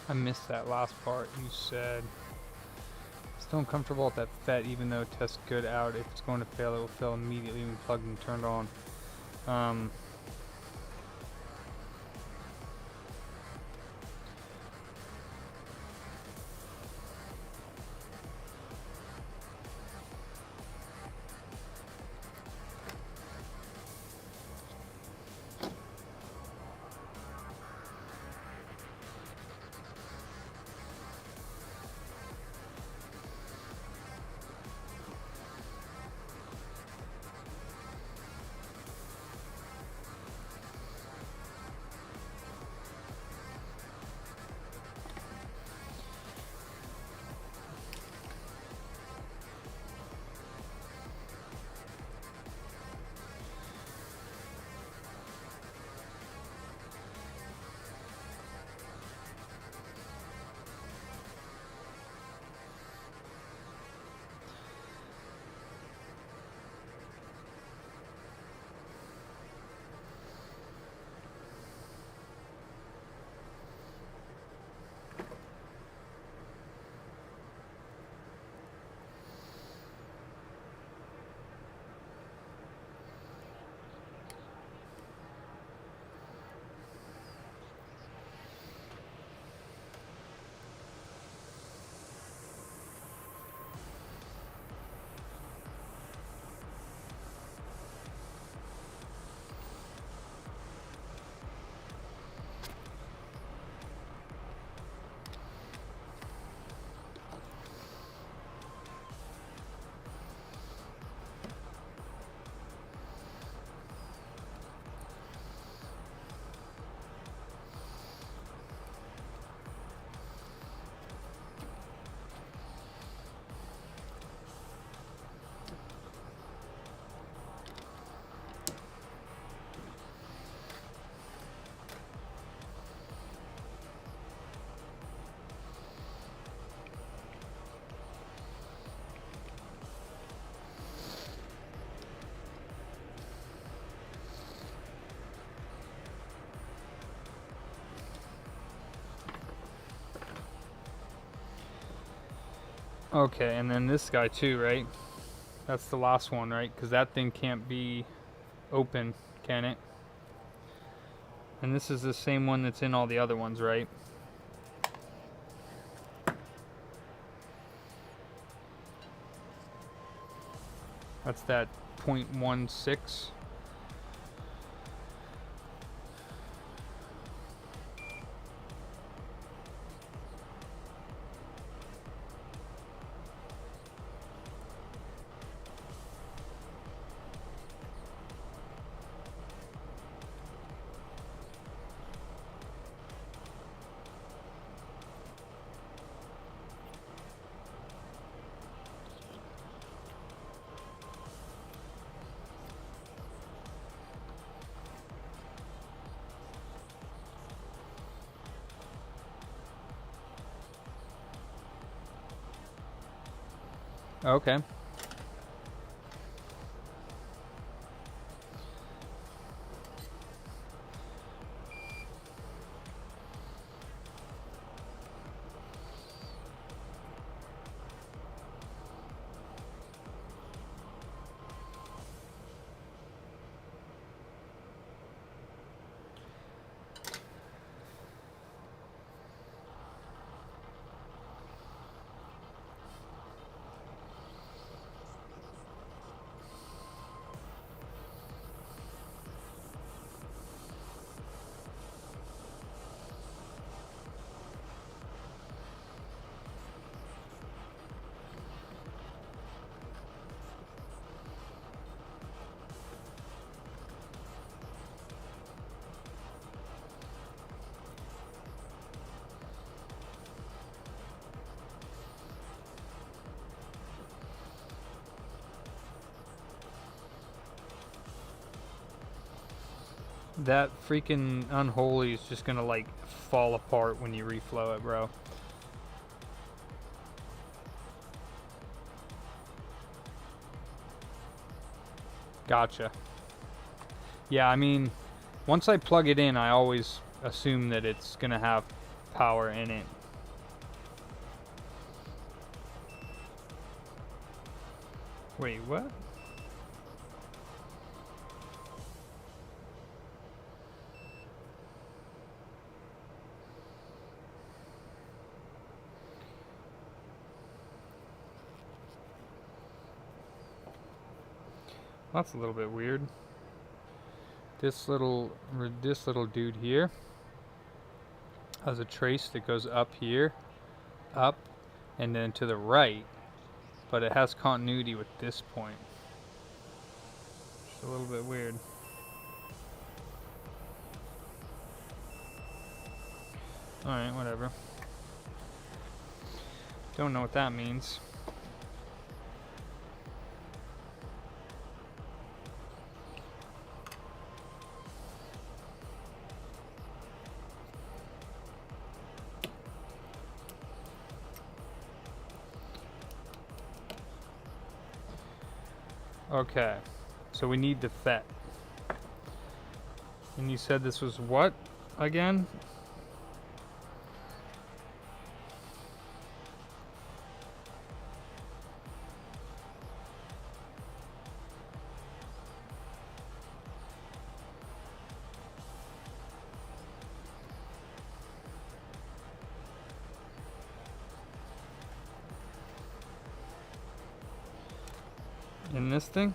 I missed that last part. You said, still uncomfortable at that FET even though it tests good out. If it's going to fail, it will fail immediately when plugged and turned on. Okay, and then this guy too, right? That's the last one, right? Because that thing can't be open, can it? And this is the same one that's in all the other ones, right? That's that 0.16. Okay. That freaking unholy is just gonna like fall apart when you reflow it, bro. Gotcha. Yeah, I mean, once I plug it in, I always assume that it's gonna have power in it. Wait, what? That's a little bit weird. This little dude here has a trace that goes up here, up, and then to the right, but it has continuity with this point. It's a little bit weird. Alright, whatever. Don't know what that means. Okay, so we need the FET. And you said this was what again? In this thing?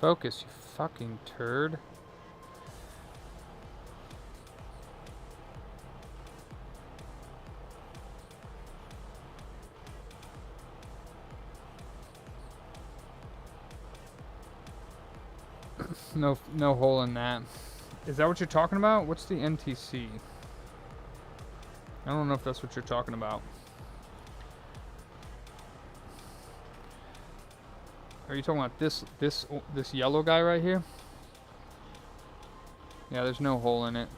Focus, you fucking turd. No hole in that. Is that what you're talking about? What's the NTC? I don't know if that's what you're talking about. Are you talking about this yellow guy right here? Yeah, there's no hole in it.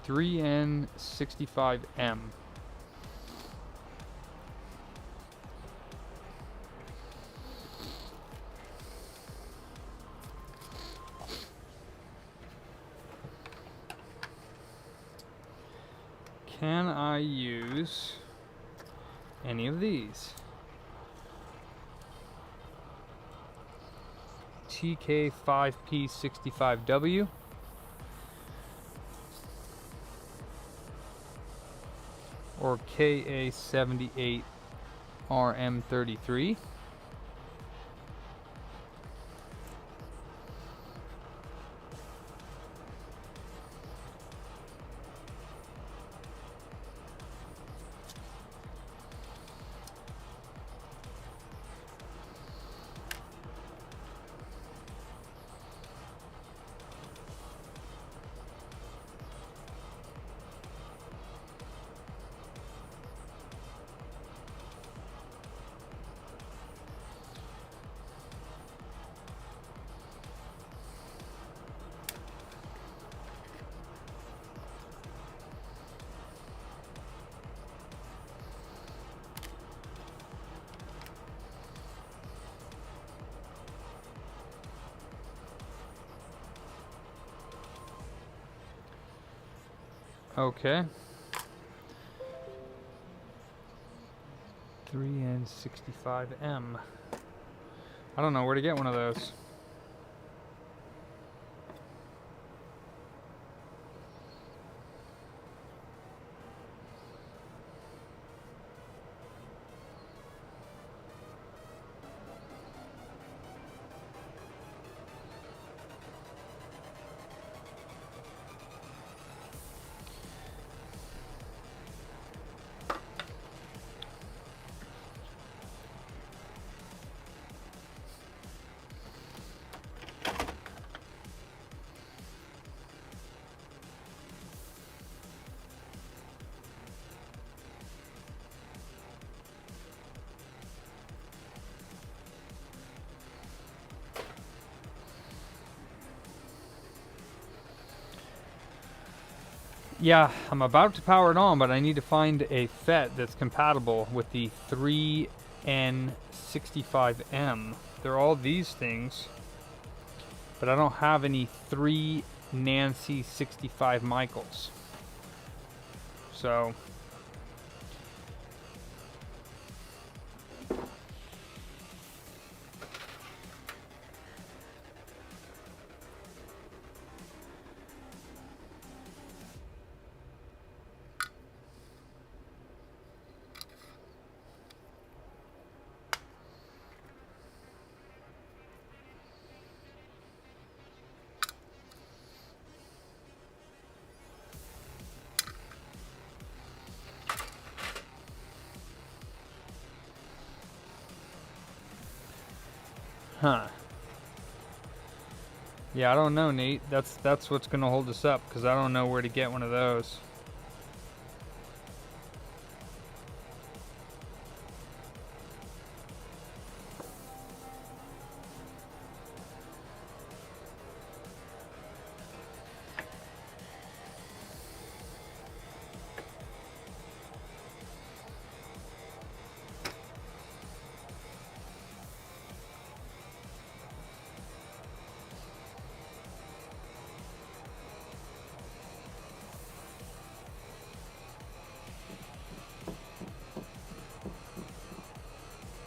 3N65M. Can I use any of these? TK5P65W or KA78RM33. Okay. 3N65M. I don't know where to get one of those. Yeah, I'm about to power it on, but I need to find a FET that's compatible with the 3N65M. They're all these things, but I don't have any 3 Nancy 65 Michaels. So huh. Yeah, I don't know, Nate. That's what's gonna hold us up, because I don't know where to get one of those.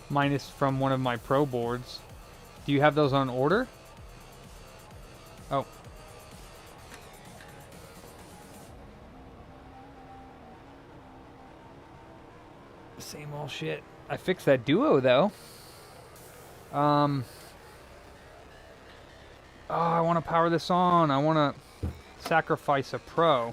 Minus from one of my Pro boards. Do you have those on order? Oh. Same old shit. I fixed that Duo though. Oh, I want to power this on. I want to sacrifice a Pro.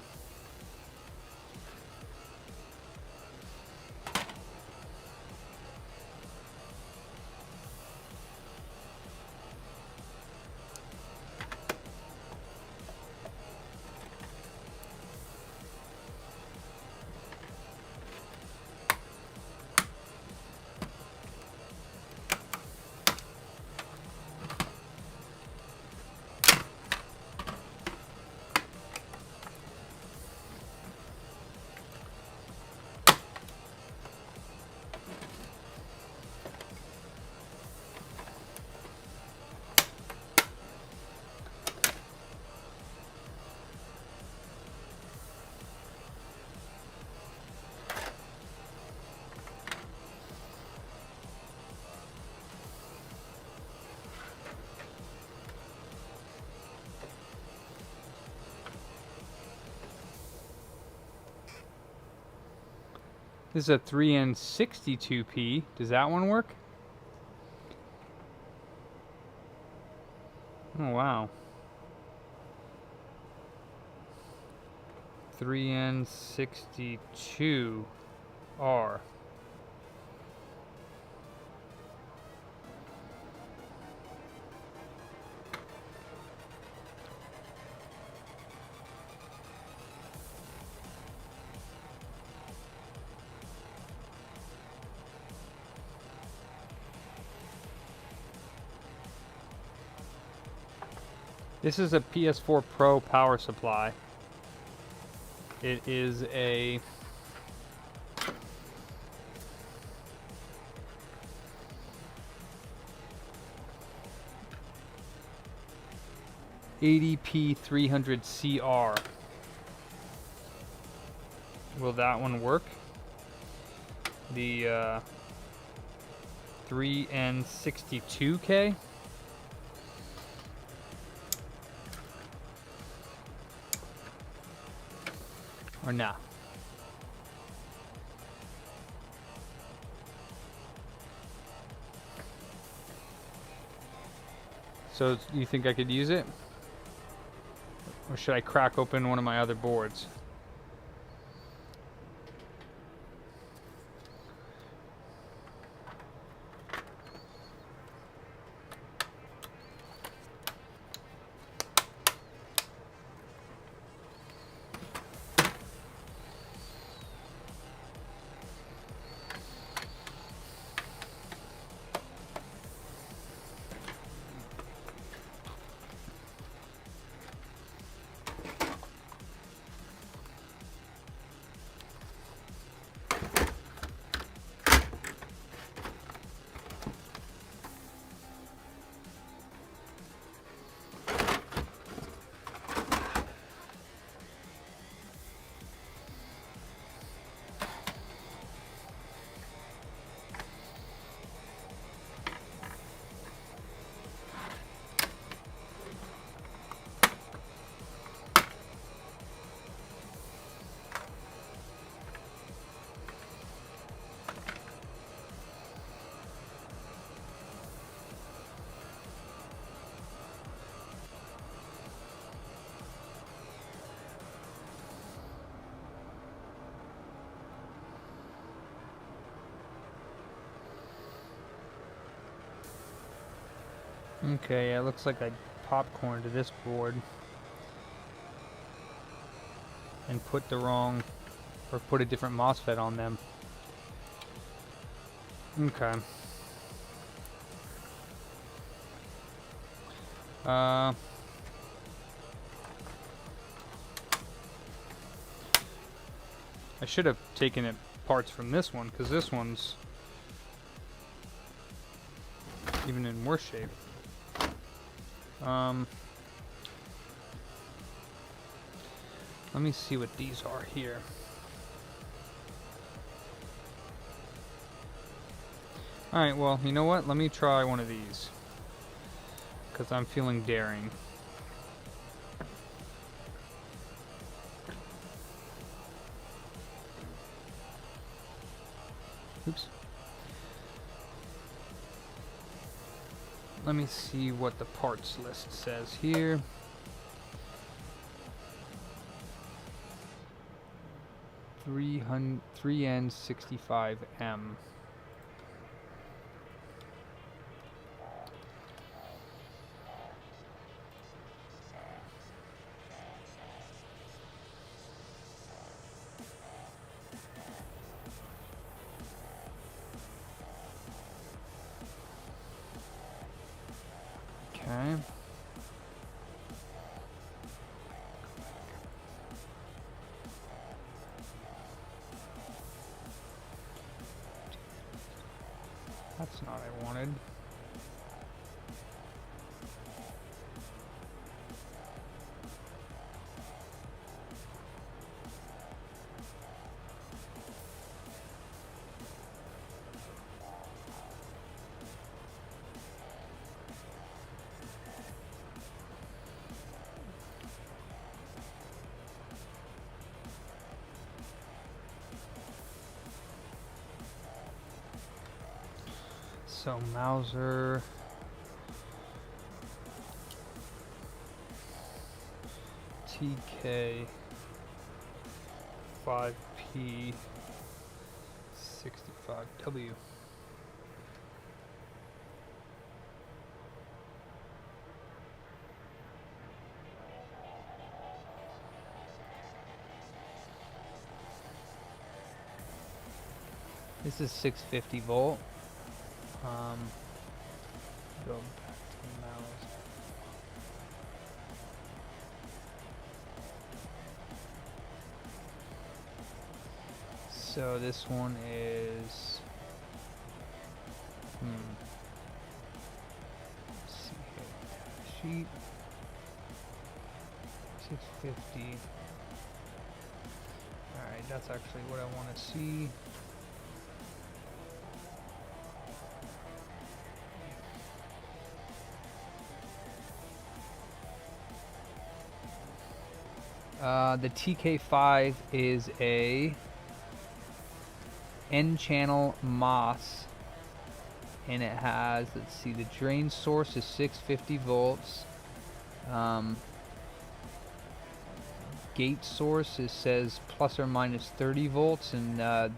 This is a 3N62P. Does that one work? Oh, wow. 3N62R. This is a PS4 Pro power supply. It is a ADP-300FR. Will that one work? The 3N62K? Or nah? So you think I could use it? Or should I crack open one of my other boards? Okay, yeah, it looks like I popcorned to this board and put the wrong, or put a different MOSFET on them. Okay. I should have taken it parts from this one, because this one's even in worse shape. Let me see what these are here. Alright, well, you know what? Let me try one of these, because I'm feeling daring. Oops. Let me see what the parts list says here. Three N65M. Okay. That's not what I wanted. So Mauser. TK 5P 65W. This is 650 volt. Go back to mouse. So this one is let's see here. Sheet 650. Alright, that's actually what I want to see. The TK5 is a N-channel MOS, and it has, let's see, the drain source is 650 volts. Gate source says plus or minus 30 volts, and the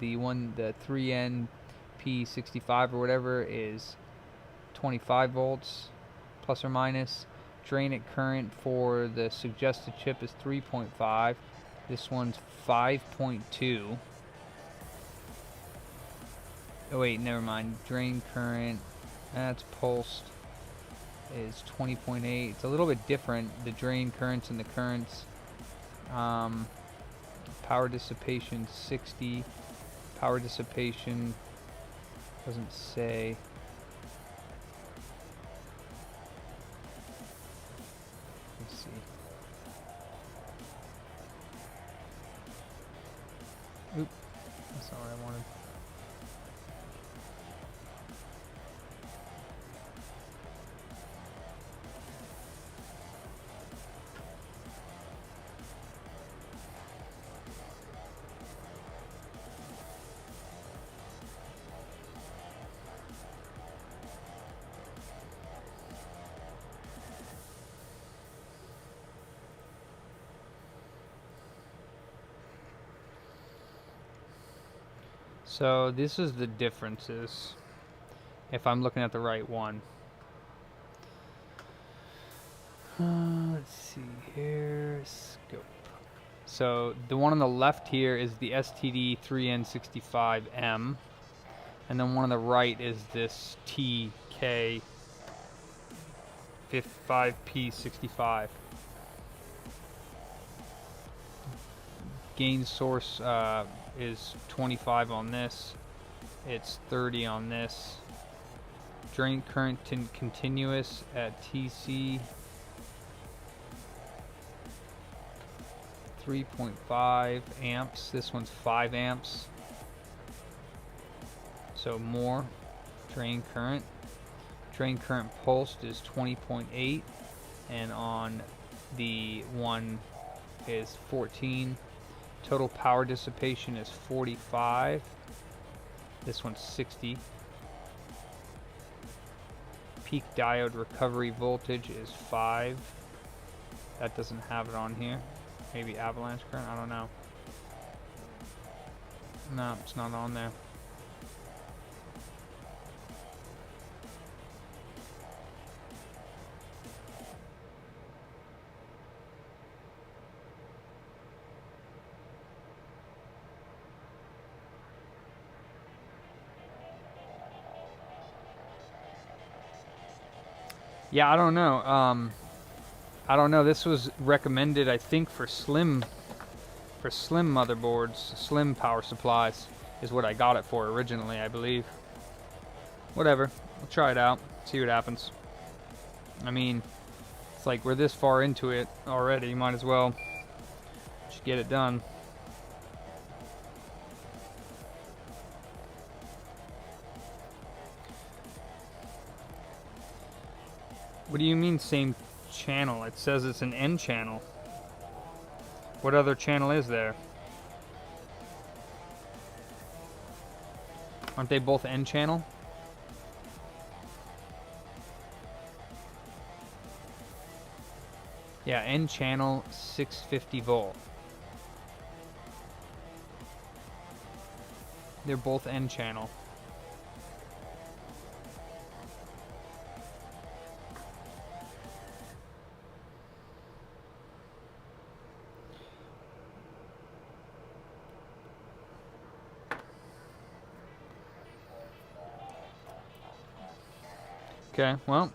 3NP65 or whatever is 25 volts plus or minus. Drain it current for the suggested chip is 3.5. This one's 5.2. Oh wait, never mind. Drain current, that's pulsed, is 20.8. It's a little bit different, the drain currents and the currents. Power dissipation 60. Power dissipation doesn't say. Let's see. Oop, that's not what I wanted. So this is the differences, if I'm looking at the right one. Let's see here, scope. So the one on the left here is the STD-3N65M, and then one on the right is this TK5P65. Gain source is 25 on this, it's 30 on this. Drain current continuous at TC 3.5 amps. This one's 5 amps, so more. Drain current pulsed is 20.8, and on the one is 14. Total power dissipation is 45. This one's 60. Peak diode recovery voltage is 5. That doesn't have it on here. Maybe avalanche current, I don't know. No, it's not on there. Yeah, I don't know. I don't know. This was recommended, I think, for slim motherboards, slim power supplies, is what I got it for originally, I believe. Whatever. We'll try it out. See what happens. I mean, it's like we're this far into it already. Might as well just get it done. What do you mean same channel? It says it's an N channel. What other channel is there? Aren't they both N channel? Yeah, N channel 650 volt. They're both N channel. Okay, well.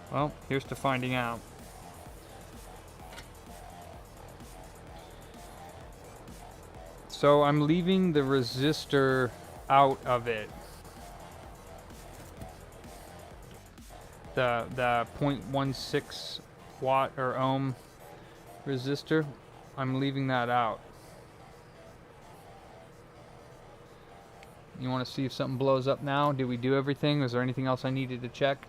Well, here's to finding out. So I'm leaving the resistor out of it. The 0.16 watt or ohm resistor, I'm leaving that out. You want to see if something blows up now? Did we do everything? Was there anything else I needed to check?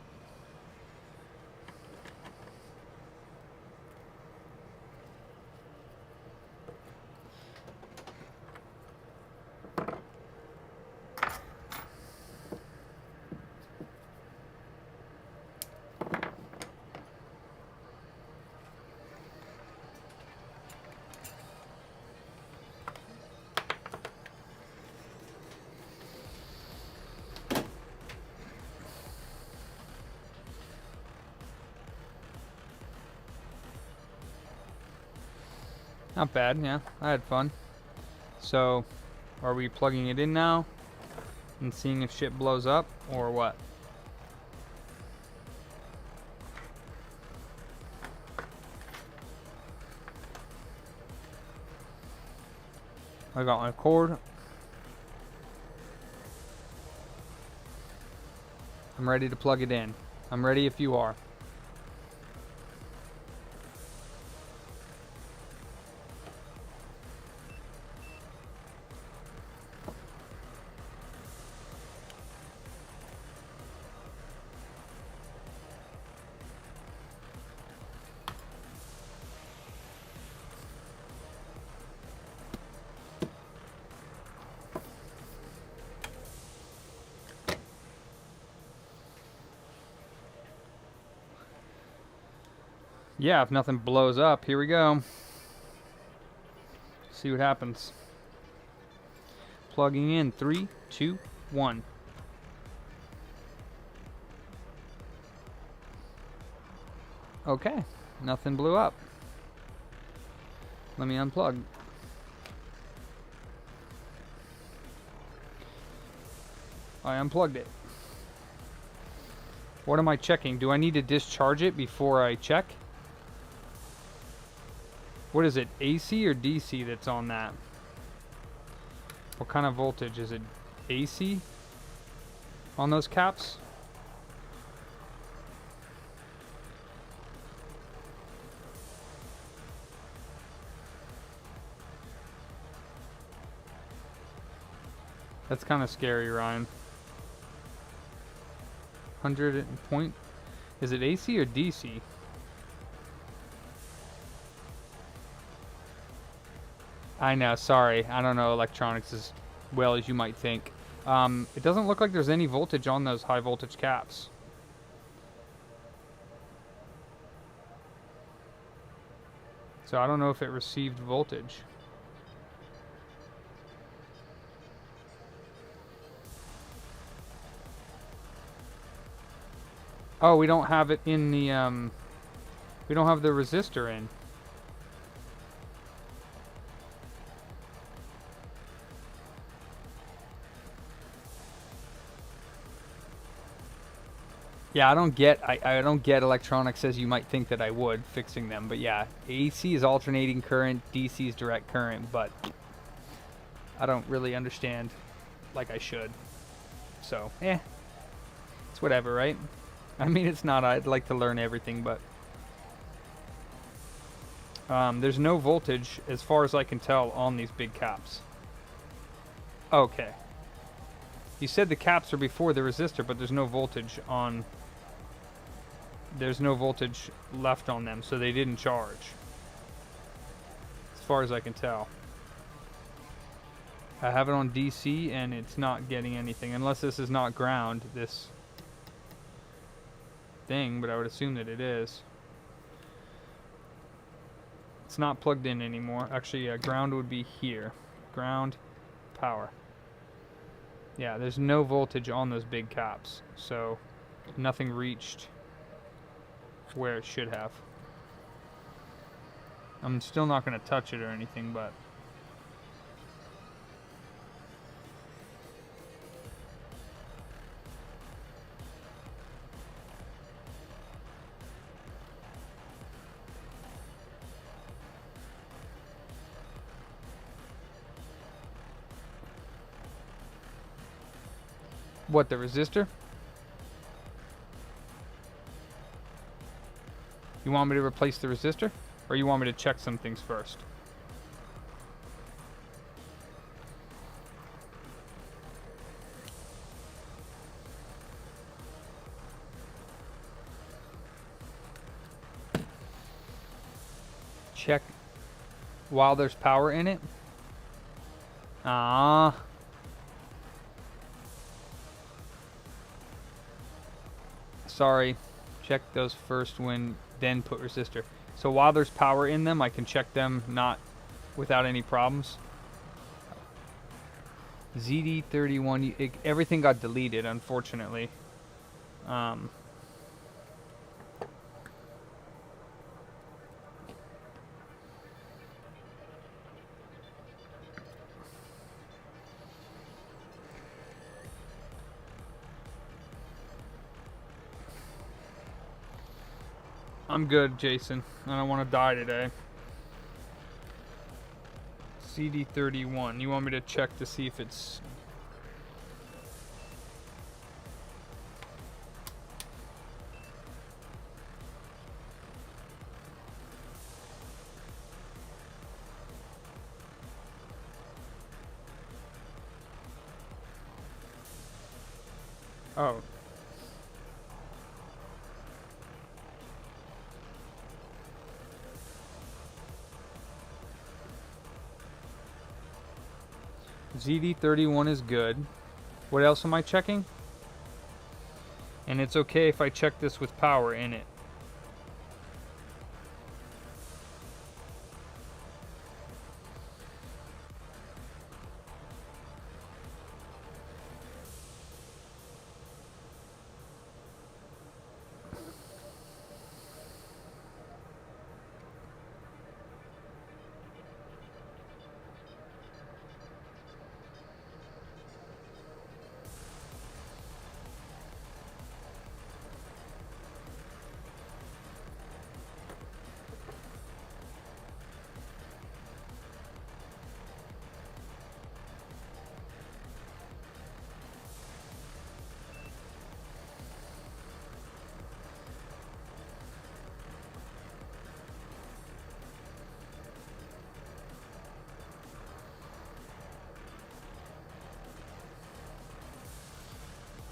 Not bad, yeah. I had fun. So, are we plugging it in now and seeing if shit blows up or what? I got my cord. I'm ready to plug it in. I'm ready if you are. Yeah, if nothing blows up, here we go. See what happens. Plugging in 3, 2, 1. Okay, nothing blew up. Let me unplug. I unplugged it. What am I checking? Do I need to discharge it before I check? What is it, AC or DC that's on that? What kind of voltage? Is it AC on those caps? That's kind of scary, Ryan. 100 point. Is it AC or DC? I know, sorry. I don't know electronics as well as you might think. It doesn't look like there's any voltage on those high voltage caps. So I don't know if it received voltage. Oh, we don't have it in the, we don't have the resistor in. Yeah, I don't get electronics as you might think that I would, fixing them. But yeah, AC is alternating current, DC is direct current, but I don't really understand like I should. So, it's whatever, right? I mean, it's not, I'd like to learn everything, but there's no voltage, as far as I can tell, on these big caps. Okay. You said the caps are before the resistor, but there's no voltage on... There's no voltage left on them, so they didn't charge. As far as I can tell. I have it on DC, and it's not getting anything. Unless this is not ground, this thing, but I would assume that it is. It's not plugged in anymore. Actually, yeah, ground would be here. Ground, power. Yeah, there's no voltage on those big caps, so nothing reached where it should have. I'm still not going to touch it or anything, but what, the resistor? You want me to replace the resistor? Or you want me to check some things first? Check while there's power in it? Sorry. Check those first when then put resistor. So while there's power in them, I can check them not without any problems. ZD31, everything got deleted, unfortunately. I'm good, Jason. I don't want to die today. CD31. You want me to check to see if it's... Oh. ZD31 is good. What else am I checking? And it's okay if I check this with power in it.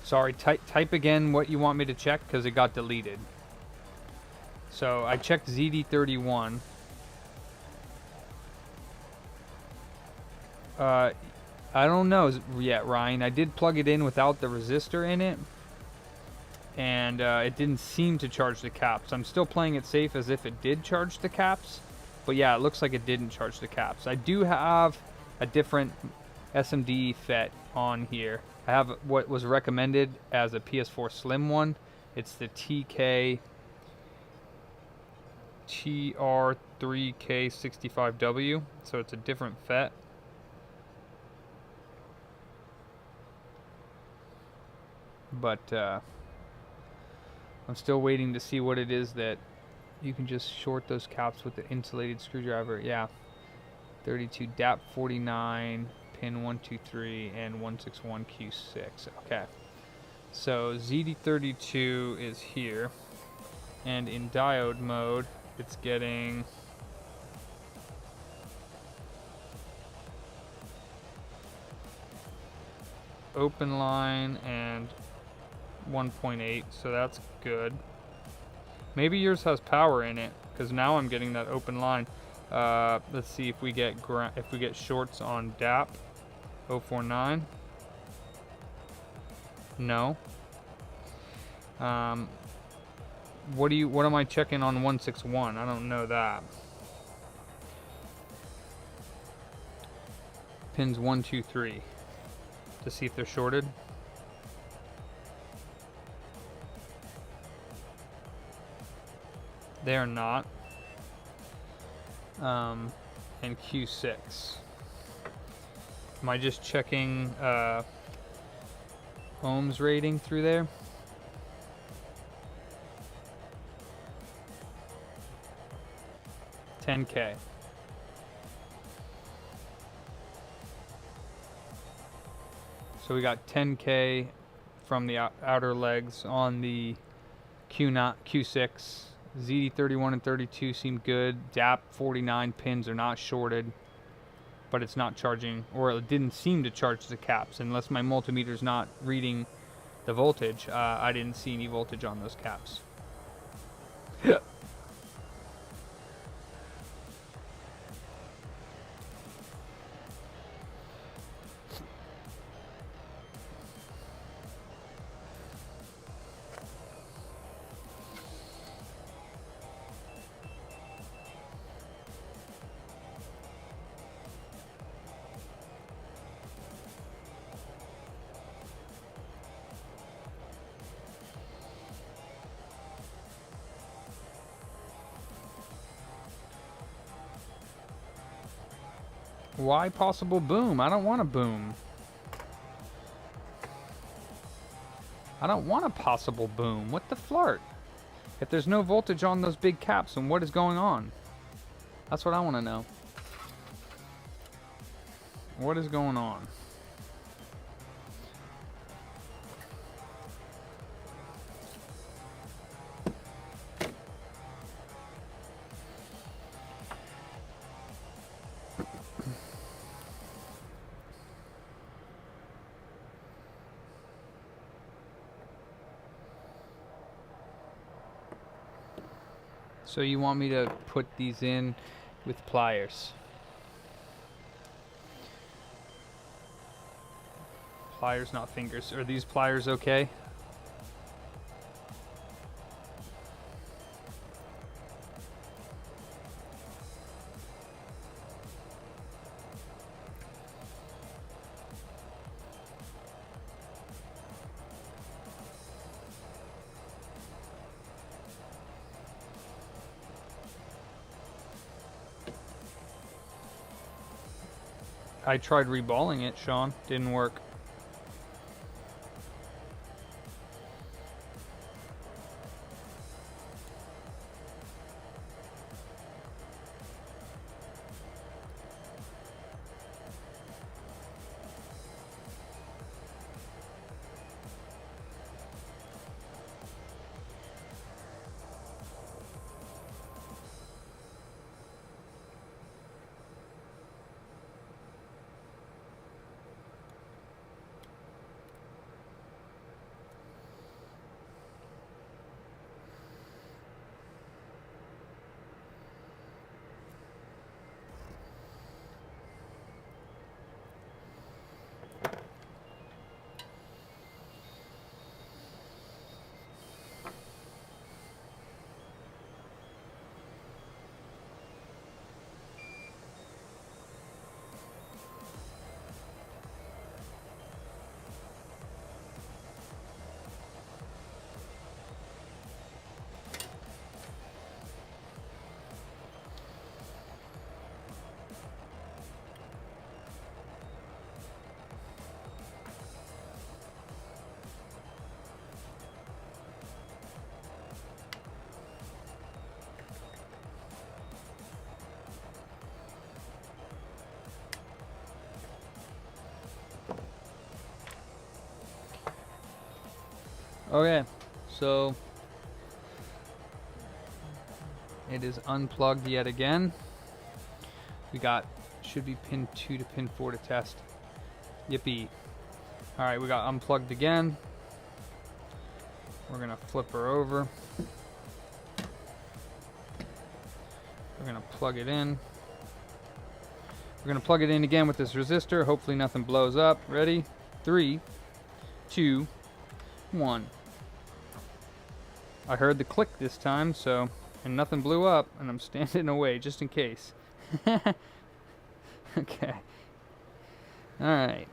Sorry, type again what you want me to check, because it got deleted. So I checked ZD31. I don't know yet, Ryan. I did plug it in without the resistor in it, and it didn't seem to charge the caps. I'm still playing it safe as if it did charge the caps, but yeah, it looks like it didn't charge the caps. I do have a different SMD FET on here. I have what was recommended as a PS4 Slim one. It's the TR3K65W, so it's a different FET. But I'm still waiting to see what it is that you can just short those caps with the insulated screwdriver. Yeah, 32 DAP 49 pin 123 and 161Q6. Okay. So ZD32 is here. And in diode mode, it's getting open line and 1.8, so that's good. Maybe yours has power in it, because now I'm getting that open line. Let's see if we get shorts on ADP-049. No. What am I checking on 161? I don't know that. Pins 1, 2, 3 to see if they're shorted. They are not. And Q6. Am I just checking ohms rating through there? $10K. So we got 10K from the outer legs on the Q6. ZD31 and 32 seem good. ADP-49 pins are not shorted, but it's not charging, or it didn't seem to charge the caps unless my multimeter's not reading the voltage. I didn't see any voltage on those caps. Why possible boom? I don't want a boom. I don't want a possible boom. What the flart? If there's no voltage on those big caps, then what is going on? That's what I want to know. What is going on? So you want me to put these in with pliers? Pliers, not fingers. Are these pliers okay? I tried reballing it, Sean. Didn't work. Okay, so it is unplugged yet again. We got, should be pin 2 to pin 4 to test. Yippee. Alright, we got unplugged again. We're gonna flip her over. We're gonna plug it in. We're gonna plug it in again with this resistor. Hopefully nothing blows up. Ready? 3, 2, 1. I heard the click this time, so, and nothing blew up, and I'm standing away just in case. Okay. Alright.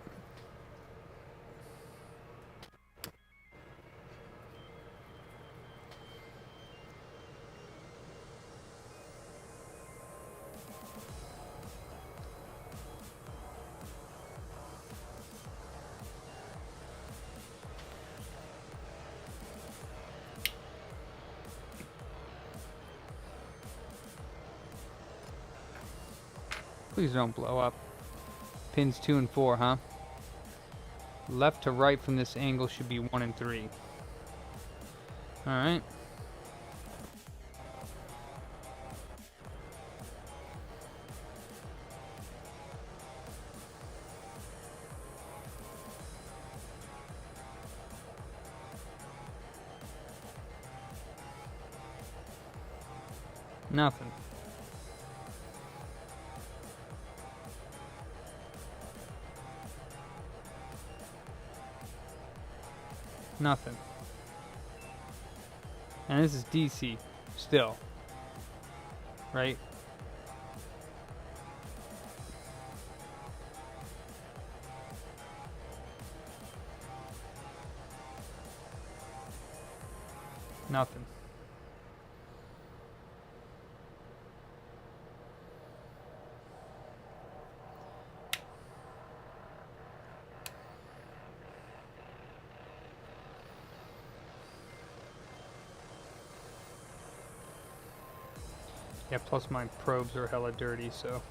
Please don't blow up. Pins 2 and 4, huh? Left to right from this angle should be 1 and 3. Alright. Nothing. Nothing. And this is DC still. Right? Nothing. Yeah, plus my probes are hella dirty, so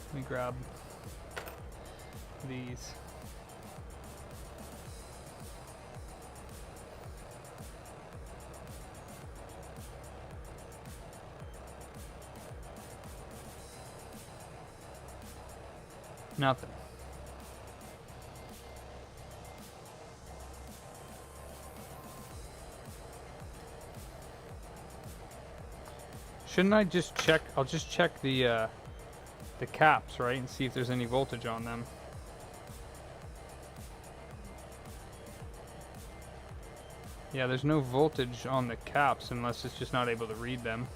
let me grab these. Nothing. Shouldn't I just check? I'll just check the caps, right, and see if there's any voltage on them. Yeah, there's no voltage on the caps unless it's just not able to read them.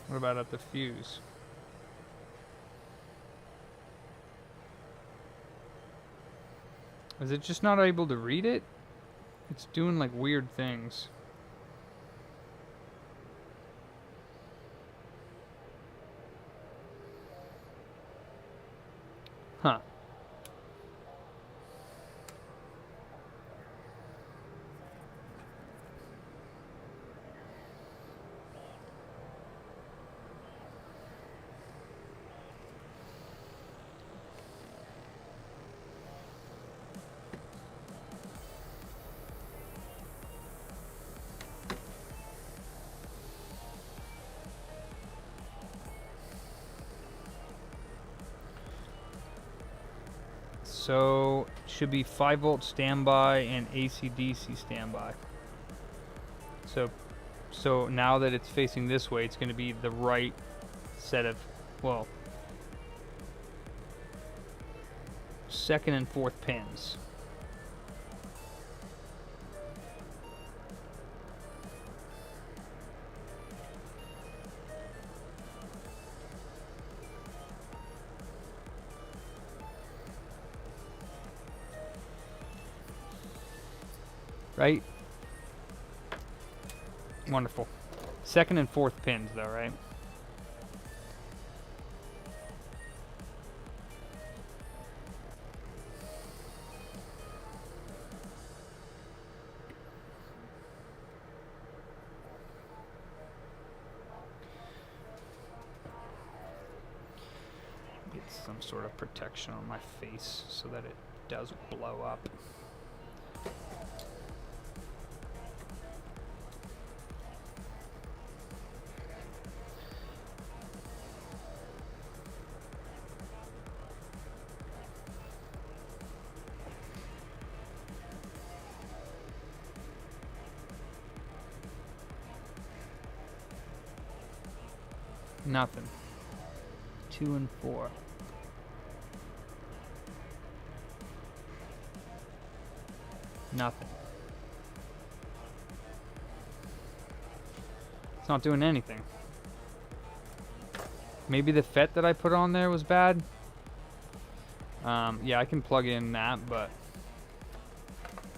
What about at the fuse? Is it just not able to read it? It's doing like weird things. Huh. So, it should be 5 volt standby and AC/DC standby. So now that it's facing this way, it's going to be the right set of, well, second and fourth pins. Right? Wonderful. Second and fourth pins, though, right? Get some some sort of protection on my face so that it doesn't blow up. Nothing. 2 and 4. Nothing. It's not doing anything. Maybe the FET that I put on there was bad. Yeah, I can plug in that, but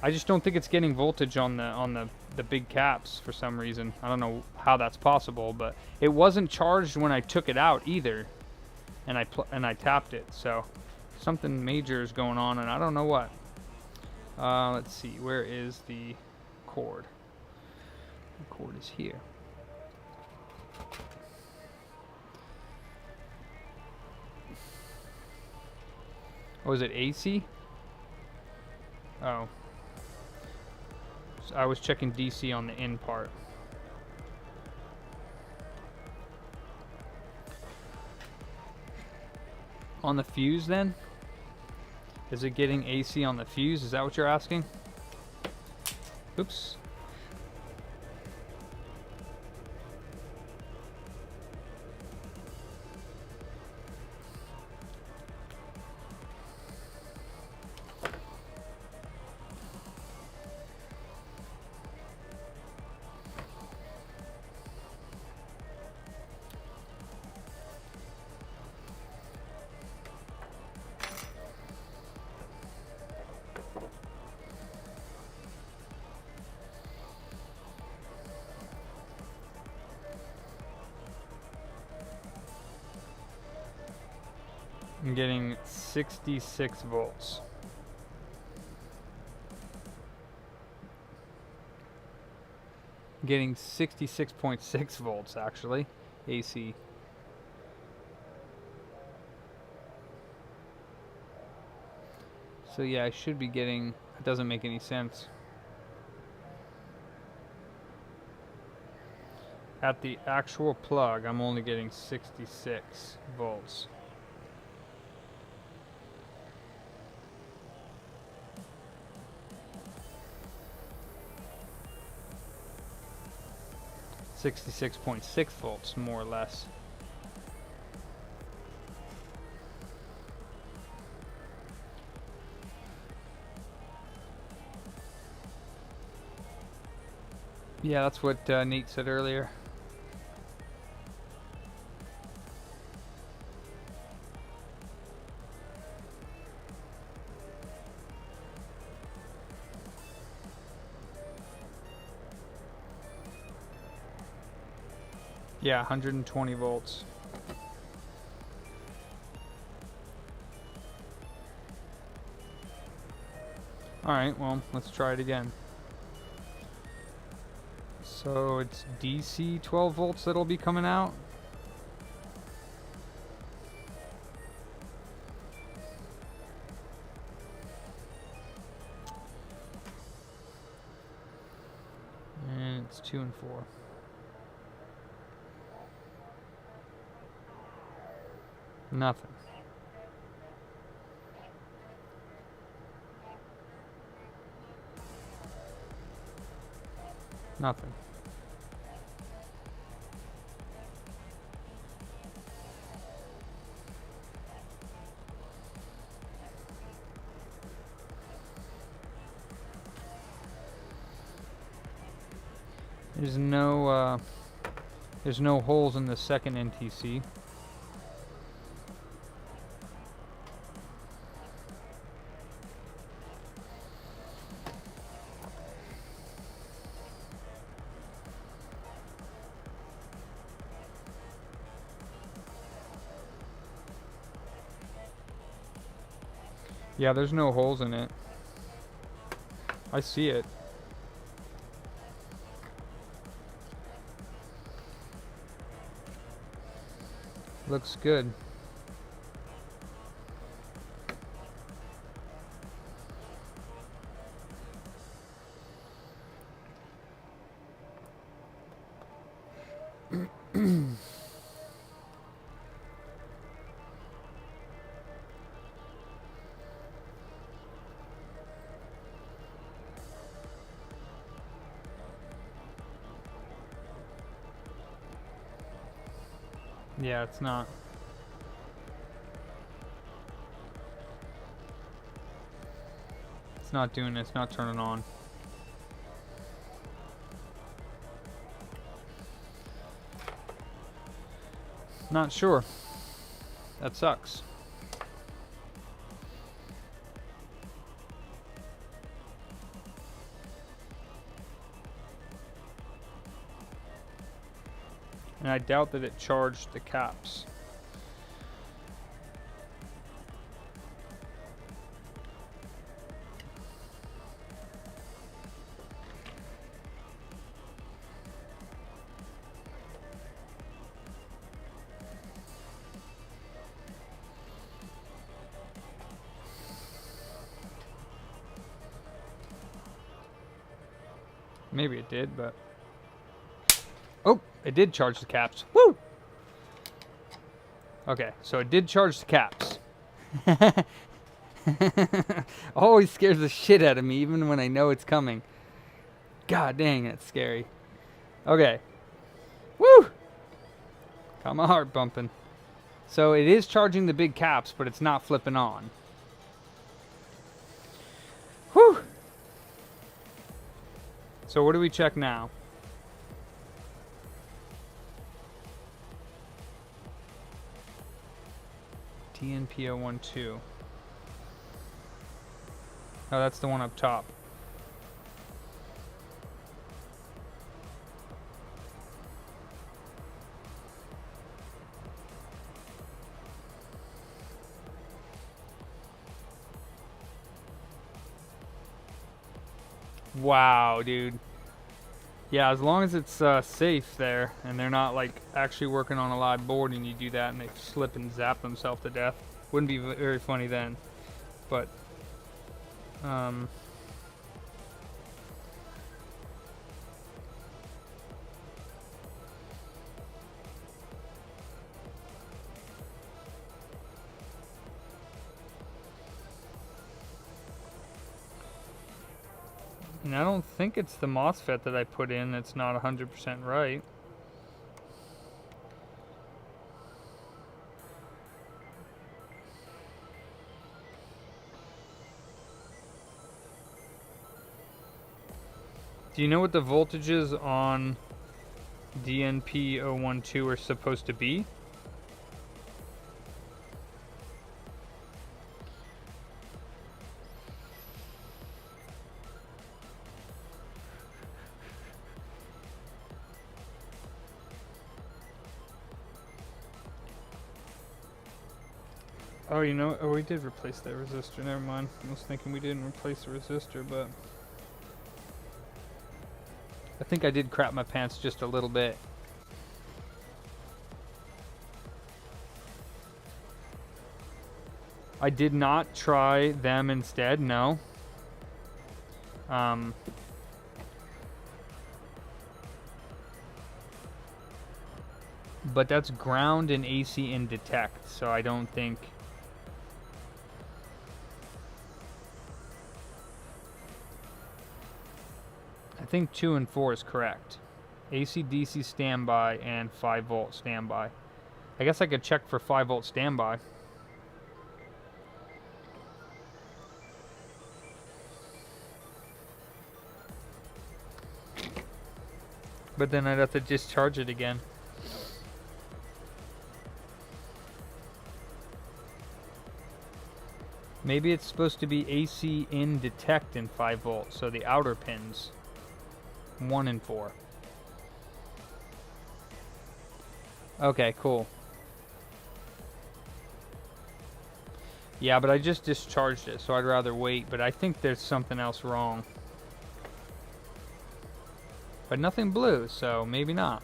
I just don't think it's getting voltage on the big caps for some reason. I don't know how that's possible, but it wasn't charged when I took it out either, and I tapped it. So something major is going on, and I don't know what. Let's see, where is the cord? The cord is here. Oh, is it AC? Oh. So I was checking DC on the in part. On the fuse then? Is it getting AC on the fuse? Is that what you're asking? Oops. I'm getting 66 volts. I'm getting 66.6 volts actually, AC. So yeah, I should be getting, it doesn't make any sense. At the actual plug, I'm only getting 66 volts. .6 volts, more or less. Yeah, that's what Nate said earlier. Yeah, 120 volts. Alright, well, let's try it again. So it's DC 12 volts that'll be coming out. And it's 2 and 4. Nothing. Nothing. There's no holes in the second NTC. Yeah, there's no holes in it. I see it. Looks good. Yeah, it's not. It's not doing it. It's not turning on. Not sure. That sucks. And I doubt that it charged the caps. Maybe it did, but... Oh, it did charge the caps. Woo! Okay, so it did charge the caps. Always scares the shit out of me, even when I know it's coming. God dang, that's scary. Okay. Woo! Got my heart bumping. So it is charging the big caps, but it's not flipping on. Whew! So what do we check now? TNP012. Oh, that's the one up top. Wow, dude. Yeah, as long as it's safe there, and they're not like actually working on a live board and you do that and they slip and zap themselves to death. Wouldn't be very funny then. But, and I don't think it's the MOSFET that I put in that's not 100% right. Do you know what the voltages on DNP012 are supposed to be? Oh, you know, oh, we did replace that resistor. Never mind. I was thinking we didn't replace the resistor, but I think I did crap my pants just a little bit. I did not try them instead, no. But that's ground and AC in detect, so I don't think... I think 2 and 4 is correct. AC, DC standby, and 5 volt standby. I guess I could check for 5 volt standby. But then I'd have to discharge it again. Maybe it's supposed to be AC in detect in 5 volts, so the outer pins, 1 and 4. Okay, cool. Yeah, but I just discharged it, so I'd rather wait, but I think there's something else wrong. But nothing blue, so maybe not.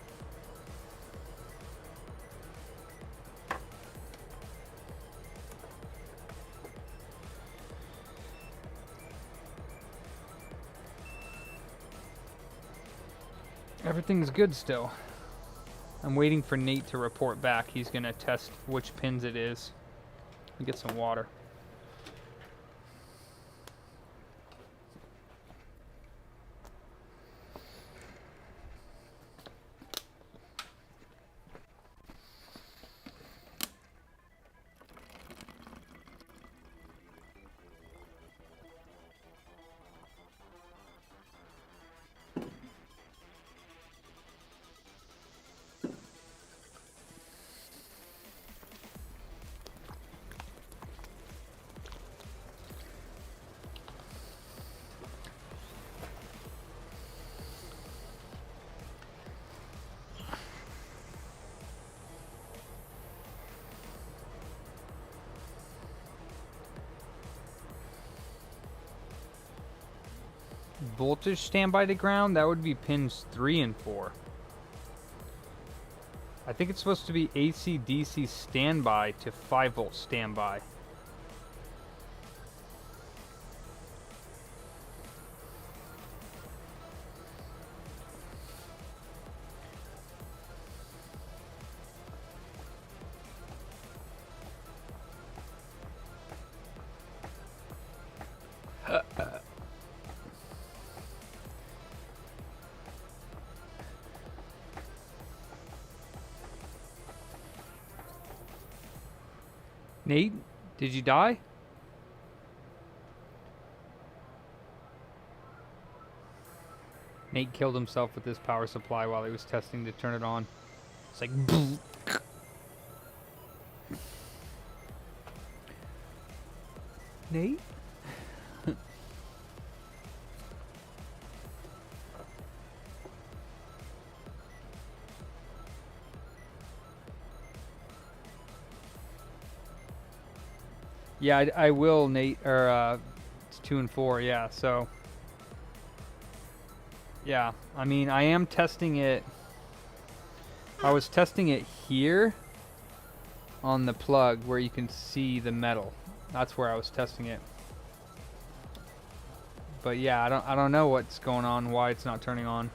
Everything's good still. I'm waiting for Nate to report back. He's going to test which pins it is. Let me get some water. Voltage standby to ground, that would be pins 3 and 4. I think it's supposed to be AC DC standby to 5 volt standby. Nate, did you die? Nate killed himself with this power supply while he was testing to turn it on. It's like... Nate? Yeah, I will, Nate, or it's 2 and 4, yeah, so. Yeah, I mean, I am testing it. I was testing it here on the plug where you can see the metal. That's where I was testing it. But yeah, I don't know what's going on, why it's not turning on.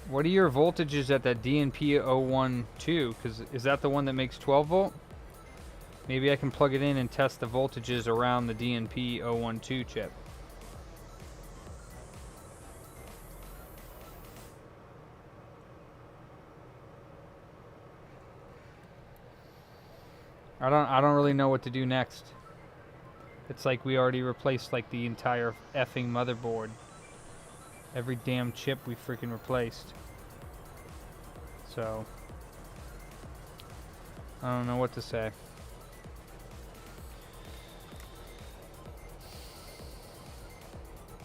What are your voltages at that DNP-012? Because is that the one that makes 12 volt? Maybe I can plug it in and test the voltages around the DNP-012 chip. I don't really know what to do next. It's like we already replaced like the entire effing motherboard. Every damn chip we freaking replaced. So I don't know what to say.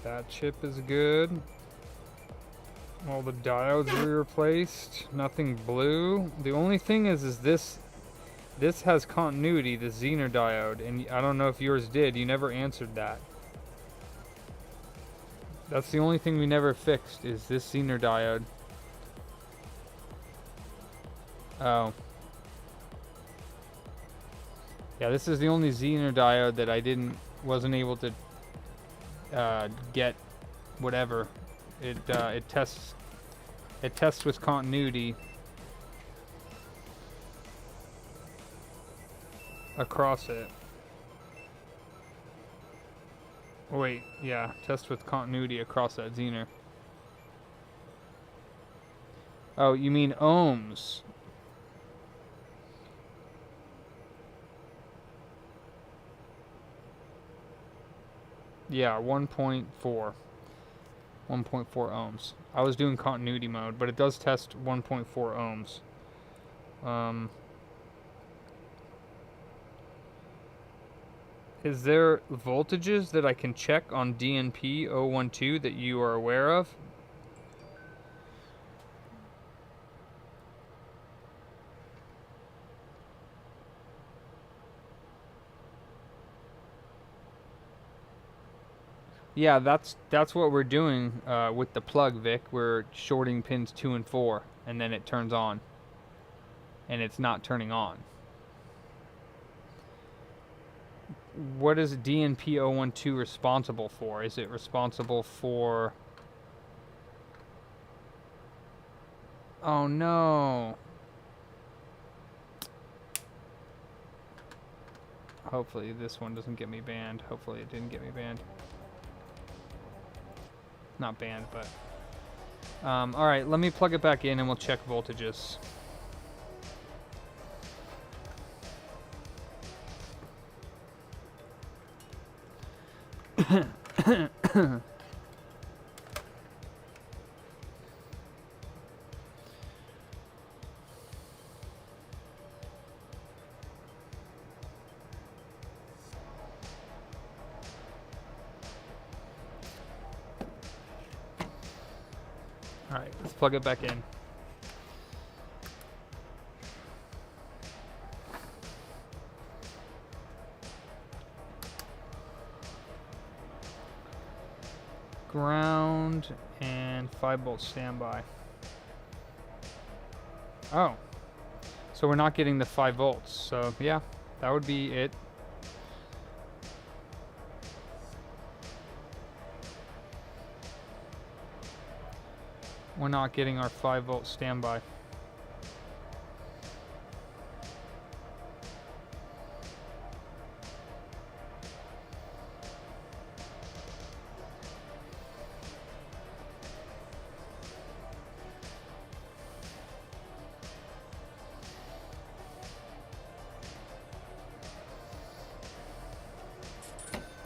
That chip is good. All the diodes we replaced. Nothing blue. The only thing is this has continuity, the Zener diode, and I don't know if yours did. You never answered that. That's the only thing we never fixed, is this Zener diode. Oh. Yeah, this is the only Zener diode that I wasn't able to get whatever. It tests with continuity across it. Wait, yeah, test with continuity across that Zener. Oh, you mean ohms. Yeah, 1.4. 1.4 ohms. I was doing continuity mode, but it does test 1.4 ohms. Is there voltages that I can check on DNP-012 that you are aware of? Yeah, that's what we're doing with the plug, Vic. We're shorting pins 2 and 4, and then it turns on. And it's not turning on. what is DNP012 responsible for? Is it responsible for... Oh no. Hopefully this one doesn't get me banned. Hopefully it didn't get me banned. Not banned, but... alright, let me plug it back in and we'll check voltages. Alright, let's plug it back in. Ground and 5-volt standby. Oh. So we're not getting the 5 volts. So yeah, that would be it. We're not getting our 5-volt standby.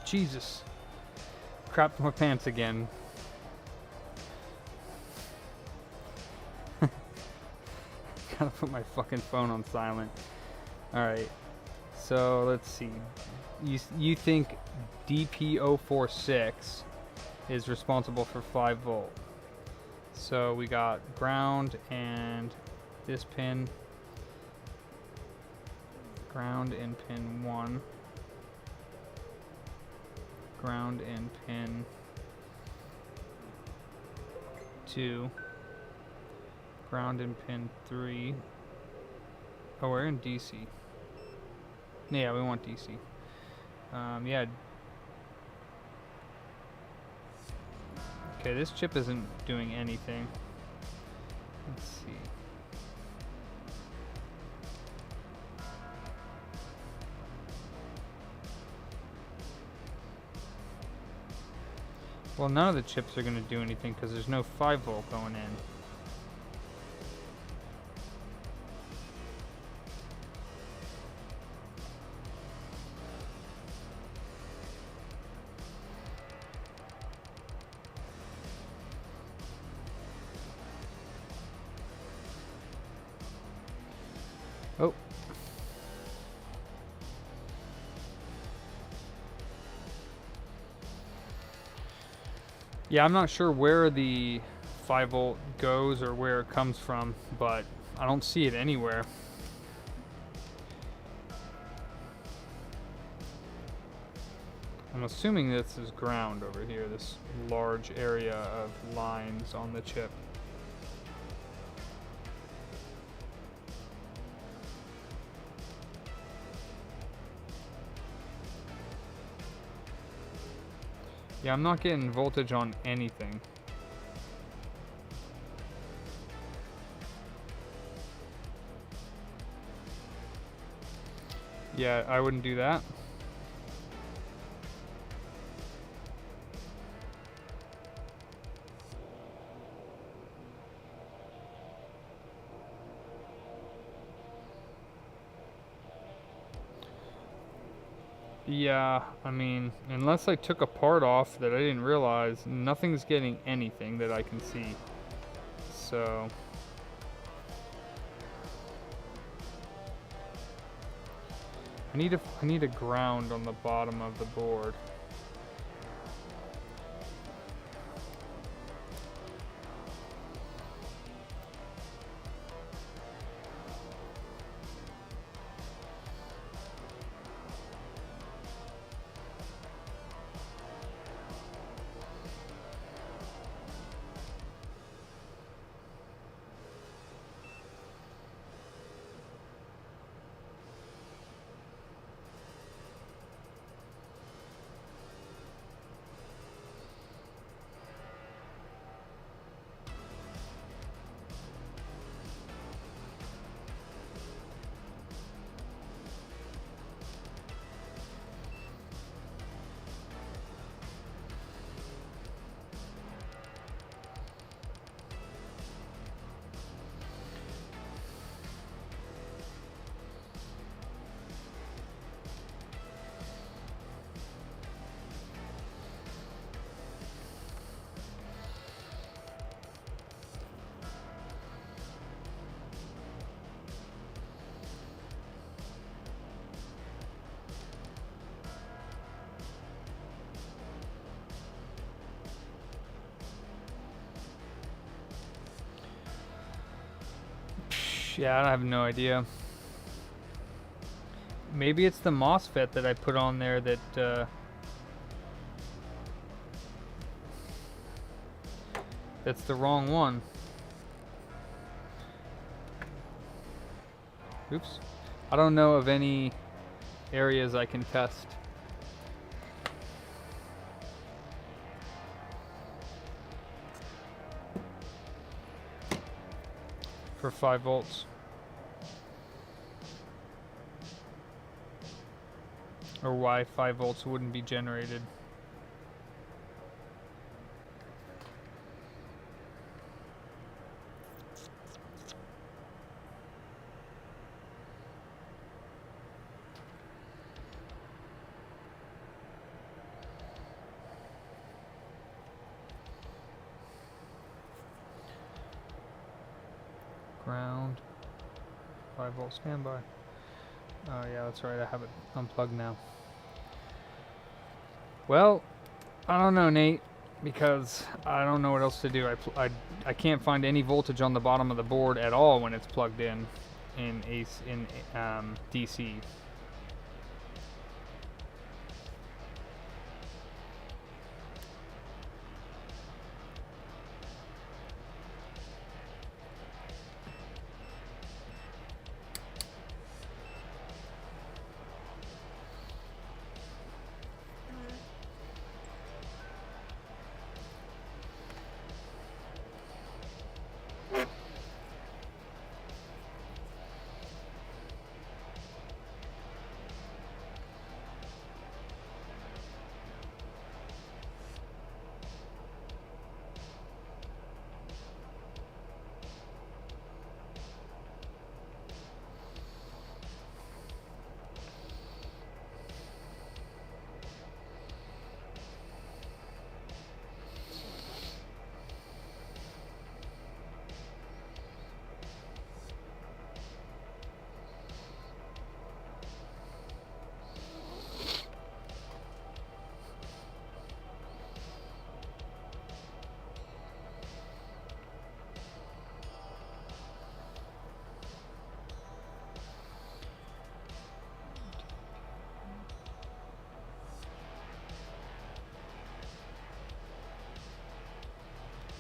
Jesus. Crapped my pants again. Gotta put my fucking phone on silent. Alright. So, let's see. You think DP046 is responsible for 5 volt. So, we got ground and this pin. Ground and pin 1. Ground and pin 2. Ground and pin 3. Oh, we're in DC. Yeah, we want DC. Yeah. Okay, this chip isn't doing anything. Let's see. Well, none of the chips are going to do anything because there's no 5 volt going in. Oh. Yeah, I'm not sure where the 5 volt goes or where it comes from, but I don't see it anywhere. I'm assuming this is ground over here, this large area of lines on the chip. Yeah, I'm not getting voltage on anything. Yeah, I wouldn't do that. Yeah, I mean, unless I took a part off that I didn't realize, nothing's getting anything that I can see. So... I need a ground on the bottom of the board. Yeah, I have no idea. Maybe it's the MOSFET that I put on there that that's the wrong one. Oops. I don't know of any areas I can test. For 5 volts. Or why 5 volts wouldn't be generated. Ground. 5 volt standby. Oh yeah, that's right, I have it unplugged now. Well, I don't know, Nate, because I don't know what else to do. I can't find any voltage on the bottom of the board at all when it's plugged in DC.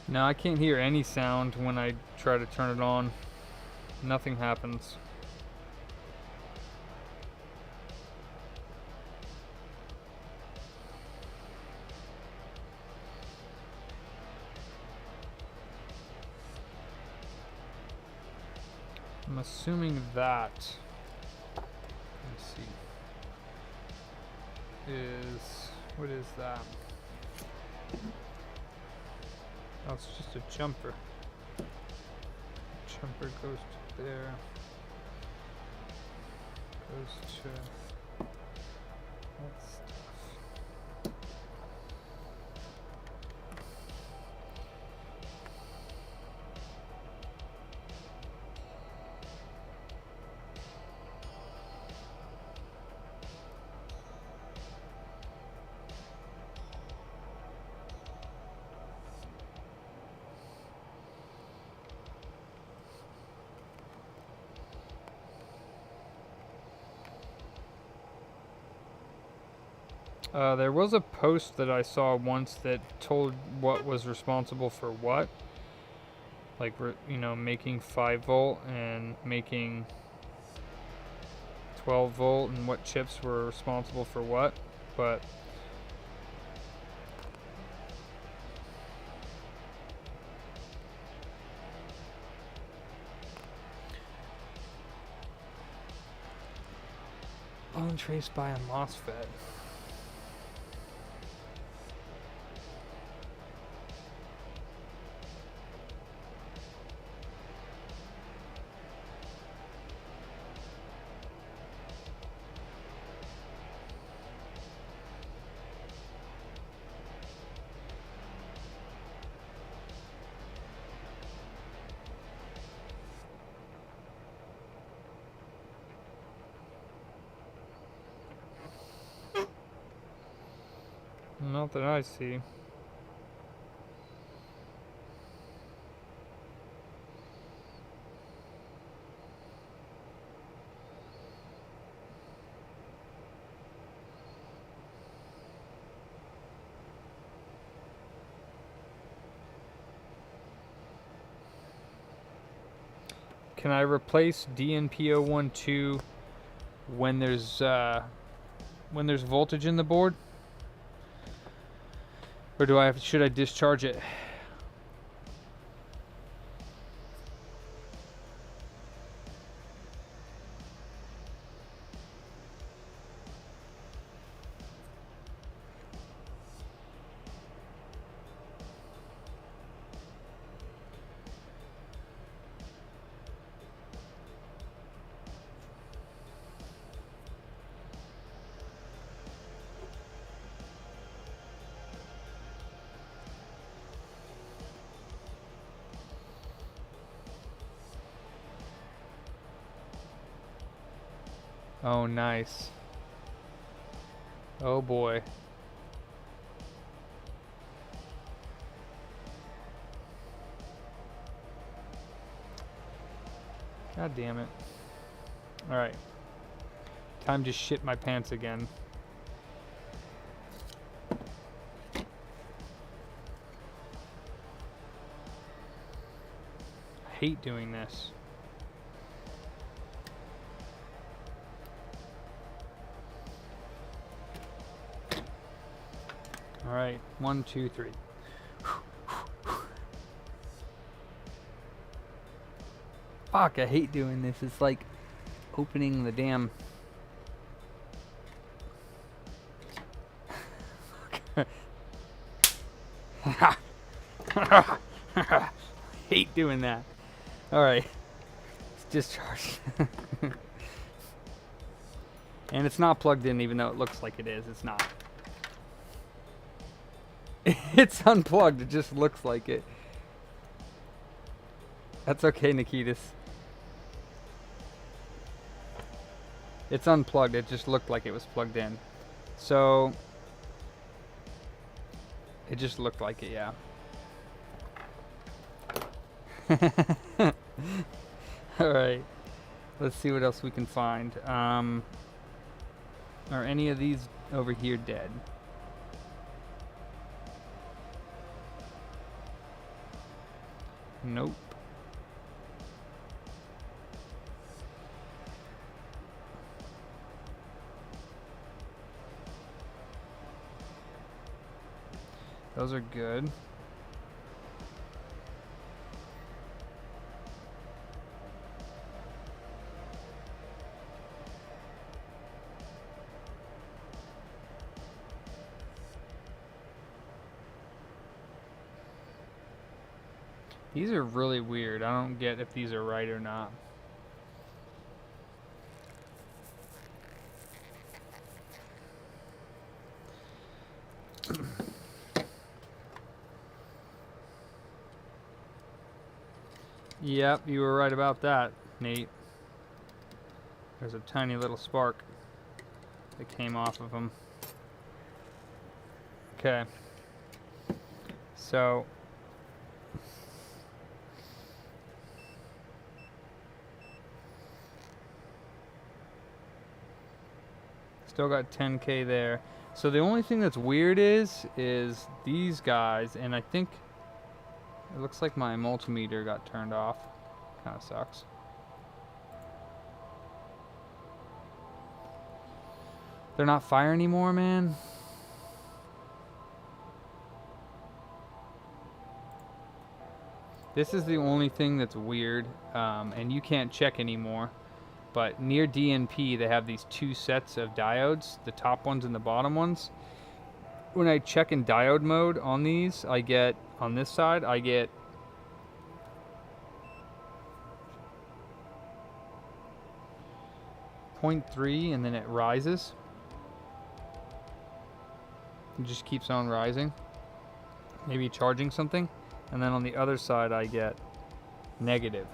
No, I can't hear any sound when I try to turn it on. Nothing happens. I'm assuming that, let's see, what is that? Oh, it's just a jumper. Jumper goes to there. Goes to that stuff. There was a post that I saw once that told what was responsible for what. Like, you know, making 5 volt and making 12 volt and what chips were responsible for what. But untraced by a MOSFET. Not that I see. can I replace DNP012 when there's voltage in the board? Or should I discharge it? Oh, nice. Oh boy. God damn it. Alright. Time to shit my pants again. I hate doing this. Alright, 1, 2, 3. Fuck, I hate doing this. It's like opening the damn... hate doing that. Alright. It's discharged. And it's not plugged in even though it looks like it is. It's not. It's unplugged. It just looks like it. That's okay, Nikitas. It's unplugged. It just looked like it was plugged in. So... it just looked like it, yeah. Alright. Let's see what else we can find. Are any of these over here dead? Nope. Those are good. These are really weird. I don't get if these are right or not. Yep, you were right about that, Nate. There's a tiny little spark that came off of them. Okay. So... still got 10K there. So the only thing that's weird is these guys, and I think it looks like my multimeter got turned off. Kind of sucks. They're not fire anymore, man. This is the only thing that's weird, and you can't check anymore. But near DNP, they have these two sets of diodes, the top ones and the bottom ones. When I check in diode mode on these, I get, on this side, I get .3, and then it rises. It just keeps on rising. Maybe charging something. And then on the other side, I get negative.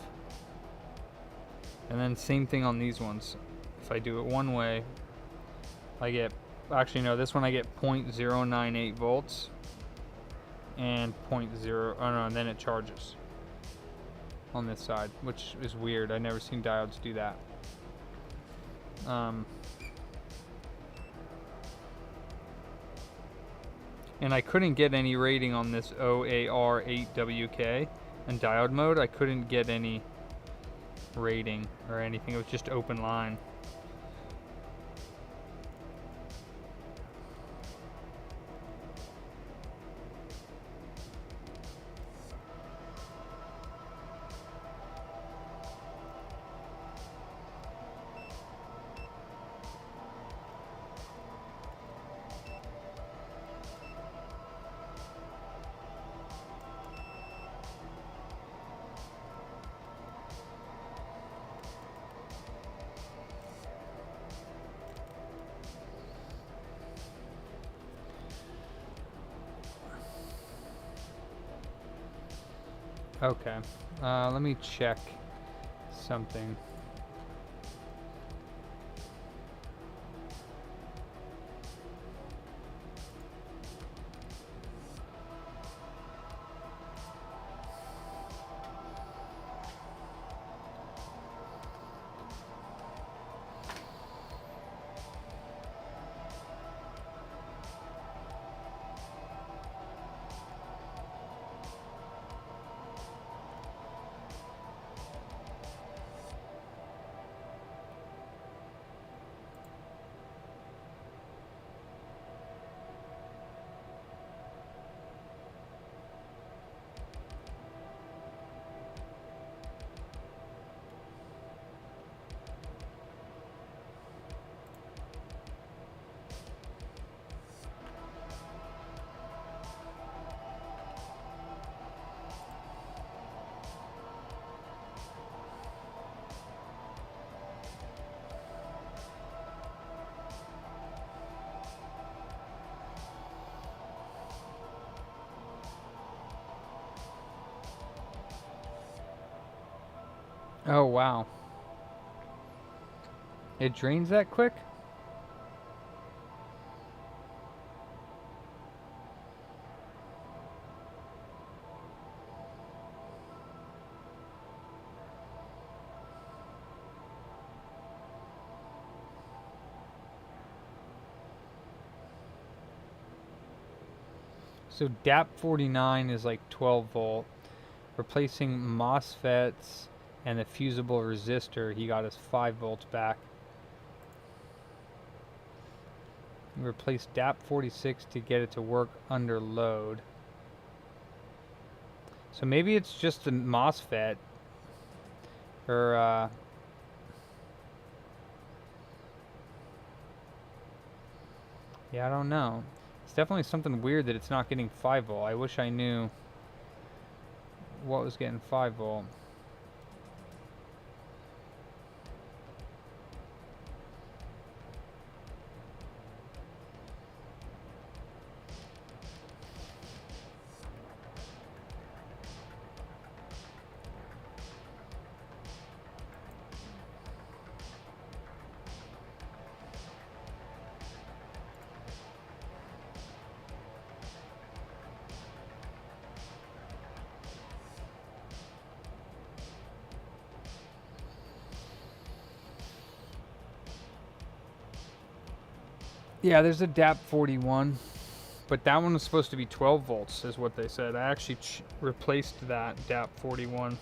And then same thing on these ones. If I do it one way, I get, actually no, this one I get 0.098 volts and and then it charges on this side, which is weird. I've never seen diodes do that. And I couldn't get any rating on this OAR8WK in diode mode. I couldn't get any rating or anything. It was just open line. Okay, let me check something. Oh, wow. It drains that quick? So DAP-49 is like 12 volt. Replacing MOSFETs and the fusible resistor, he got us 5 volts back. We replaced DAP-46 to get it to work under load. So maybe it's just the MOSFET. Or, yeah, I don't know. It's definitely something weird that it's not getting 5 volt. I wish I knew what was getting 5 volt. Yeah, there's a DAP-41, but that one was supposed to be 12 volts, is what they said. I actually replaced that DAP-41.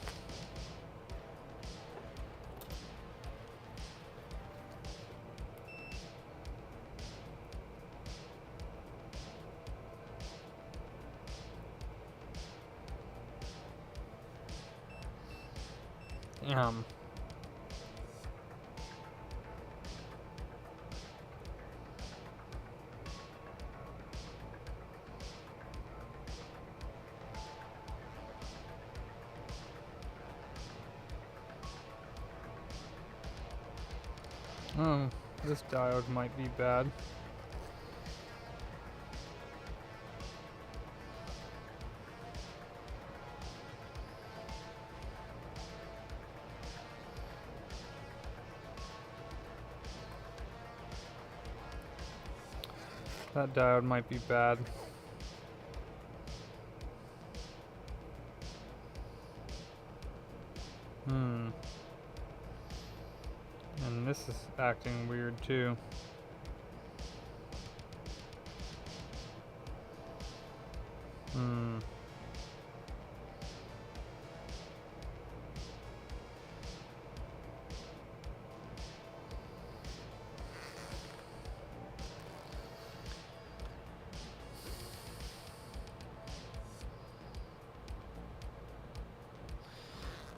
Oh, this diode might be bad. That diode might be bad. And this is acting weird too.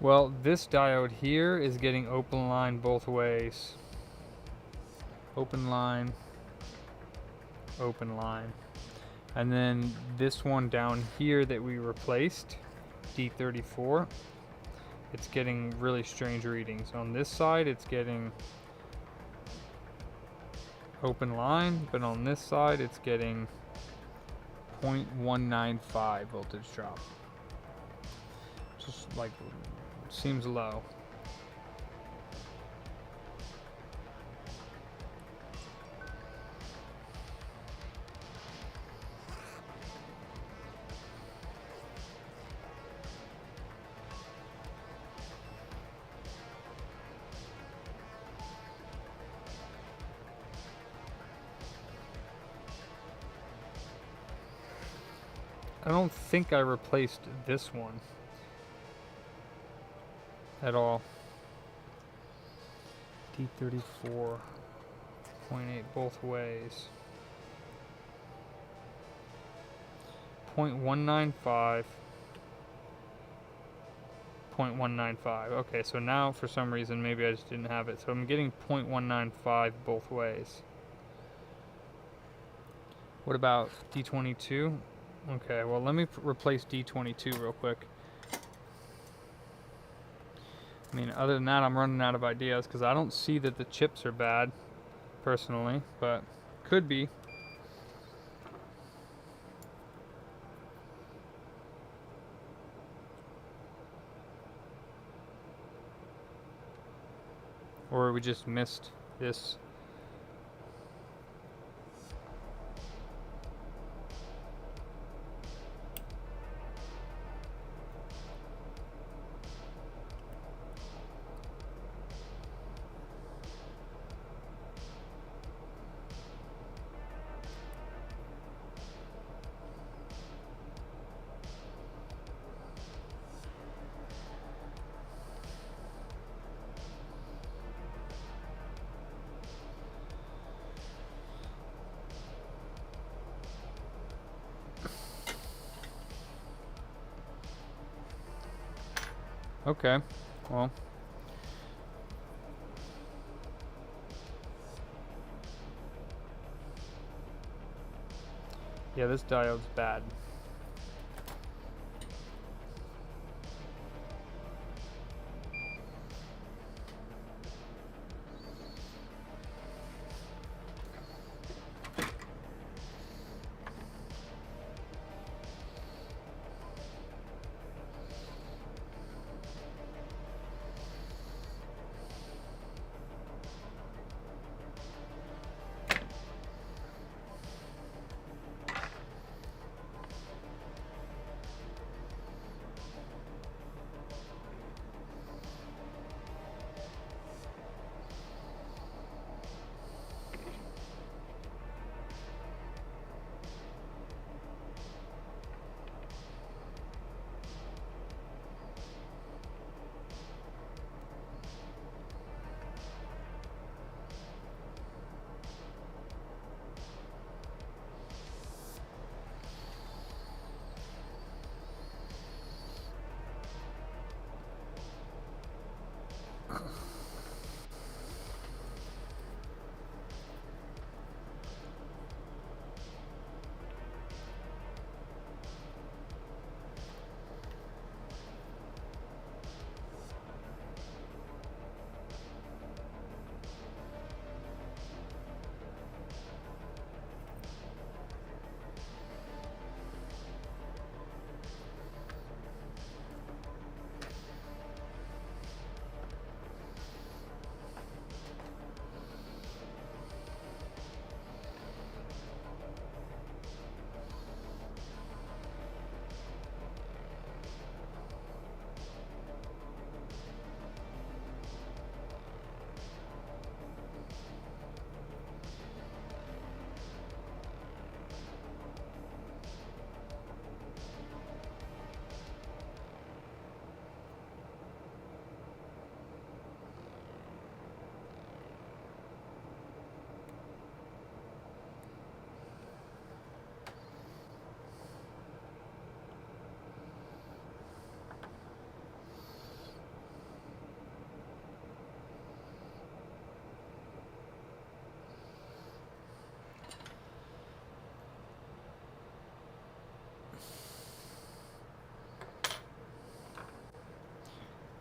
Well, this diode here is getting open line both ways. Open line, open line. And then this one down here that we replaced, D34, it's getting really strange readings. On this side, it's getting open line, but on this side, it's getting 0.195 voltage drop. Just like, seems low. I don't think I replaced this one at all. D34.8 both ways. 0.195. 0.195. Okay, so now for some reason maybe I just didn't have it. So I'm getting 0.195 both ways. What about D22? Okay, well let me replace D22 real quick. I mean, other than that, I'm running out of ideas because I don't see that the chips are bad, personally, but could be. Or we just missed this. Okay, well. Yeah, this diode's bad.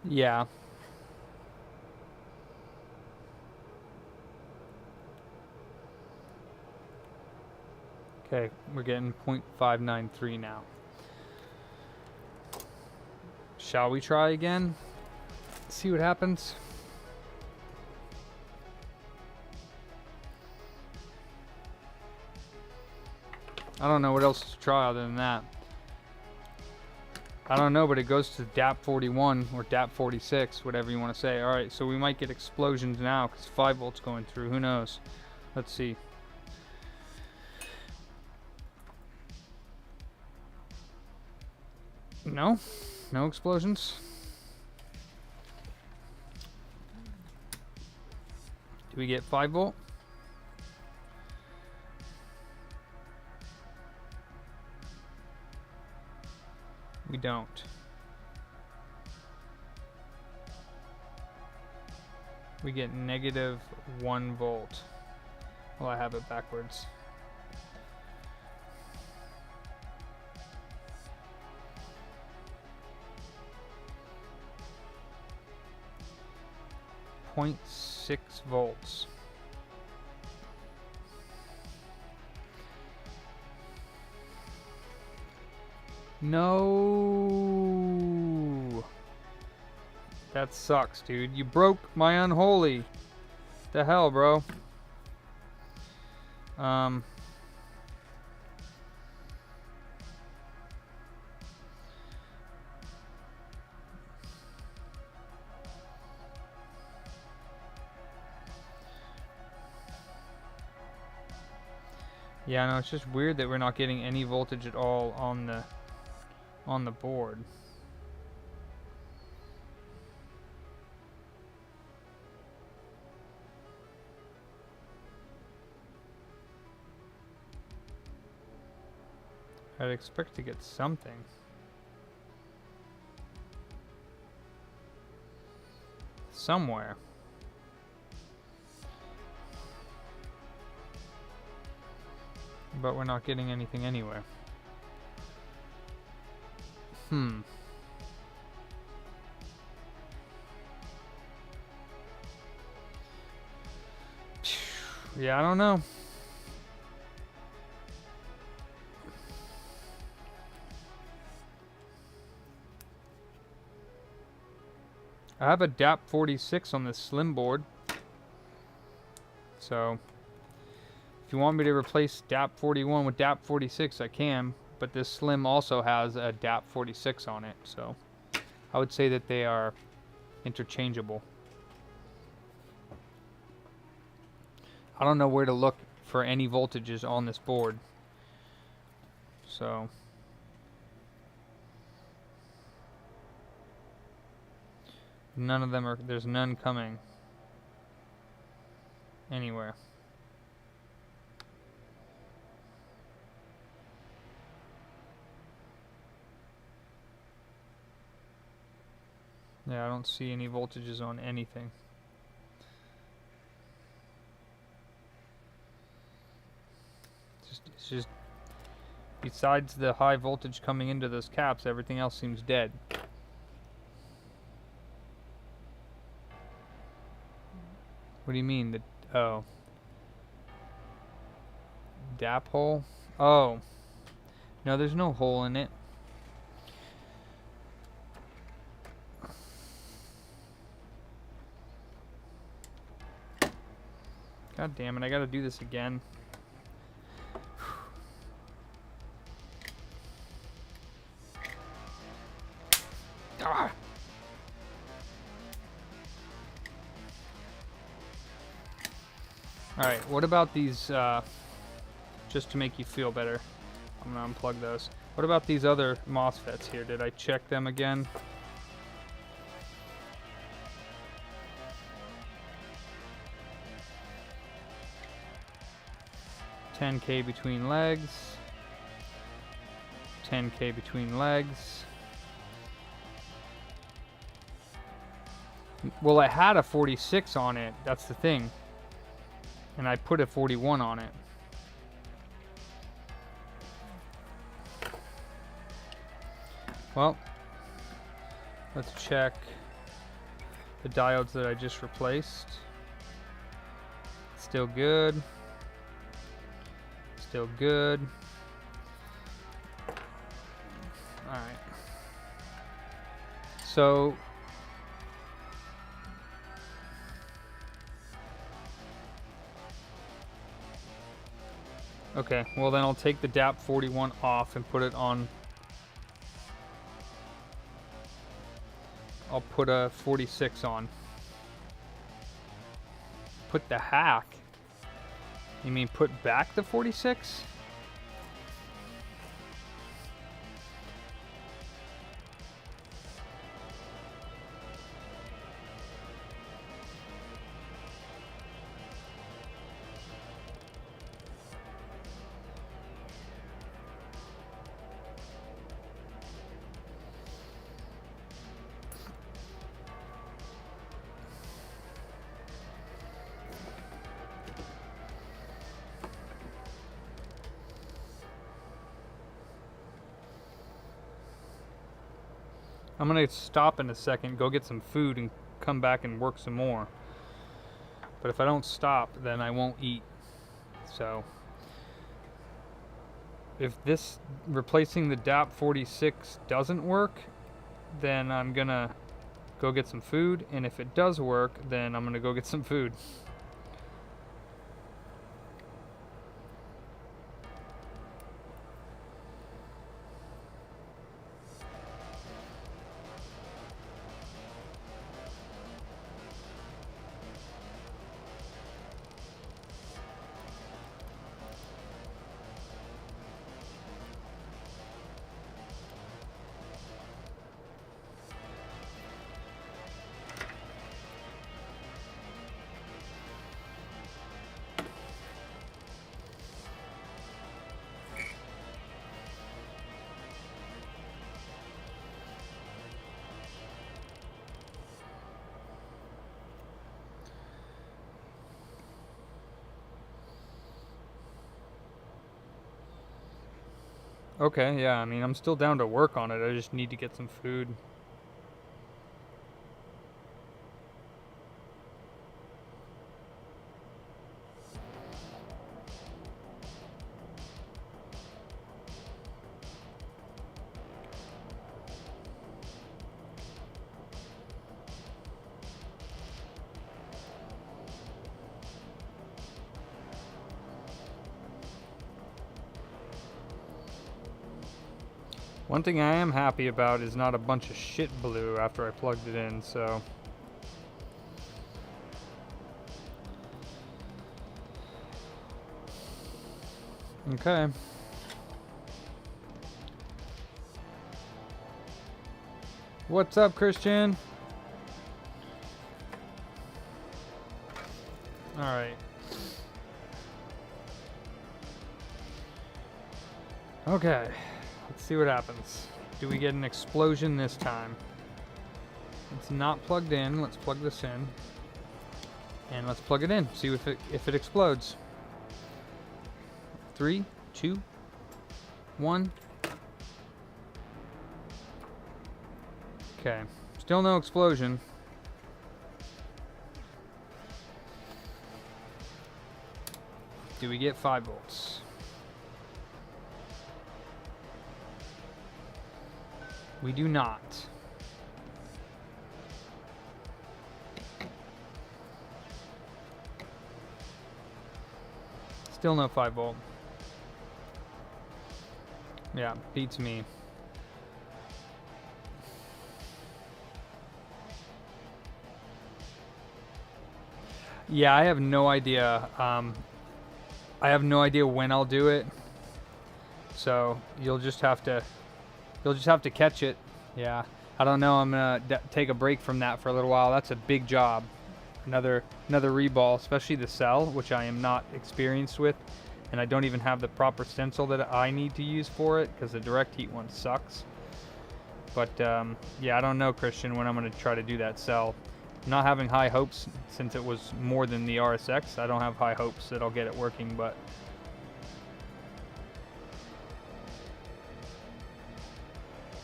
Yeah. Okay, we're getting 0.593 now. Shall we try again? See what happens? I don't know what else to try other than that. I don't know, but it goes to DAP41 or DAP46, whatever you want to say. Alright, so we might get explosions now because 5 volts going through. Who knows? Let's see. No? No explosions? Do we get 5 volt? We don't. We get negative 1 volt. Well, I have it backwards. .6 volts. No. That sucks, dude. You broke my unholy. The hell, bro. Yeah, no, it's just weird that we're not getting any voltage at all on the board. I'd expect to get something. Somewhere. But we're not getting anything anywhere. Yeah, I don't know. I have a DAP46 on this slim board. So, if you want me to replace DAP41 with DAP46, I can. But this slim also has a DAP46 on it. So, I would say that they are interchangeable. I don't know where to look for any voltages on this board. So, none of them are, there's none coming anywhere. Yeah, I don't see any voltages on anything. It's just, besides the high voltage coming into those caps, everything else seems dead. What do you mean? Oh. DAP hole? Oh. No, there's no hole in it. God damn it, I gotta do this again. Ah. Alright, what about these, just to make you feel better, I'm gonna unplug those. What about these other MOSFETs here? Did I check them again? $10K between legs. 10K between legs. Well, it had a 46 on it. That's the thing. And I put a 41 on it. Well, let's check the diodes that I just replaced. Still good. Still good. Alright. So okay, well then I'll take the DAP-41 off and put it on. I'll put a 46 on. Put the hack? You mean put back the 46? I'm gonna stop in a second, go get some food, and come back and work some more. But if I don't stop, then I won't eat. So, if this replacing the DAP-46 doesn't work, then I'm gonna go get some food. And if it does work, then I'm gonna go get some food. Okay, yeah, I mean, I'm still down to work on it. I just need to get some food. One thing I am happy about is not a bunch of shit blue after I plugged it in, so. Okay. What's up, Christian? Alright. Okay. Let's see what happens. Do we get an explosion this time? It's not plugged in. Let's plug this in. And let's plug it in. See if it explodes. 3, 2, 1. Okay. Still no explosion. Do we get 5 volts? We do not. Still no 5 volt. Yeah, beats me. Yeah, I have no idea. I have no idea when I'll do it. So you'll just have to catch it. Yeah, I don't know. I'm gonna take a break from that for a little while. That's a big job. Another reball, especially the cell, which I am not experienced with, and I don't even have the proper stencil that I need to use for it because the direct heat one sucks. But yeah, I don't know, Christian, when I'm gonna try to do that cell. I'm not having high hopes since it was more than the RSX. I don't have high hopes that I'll get it working, but.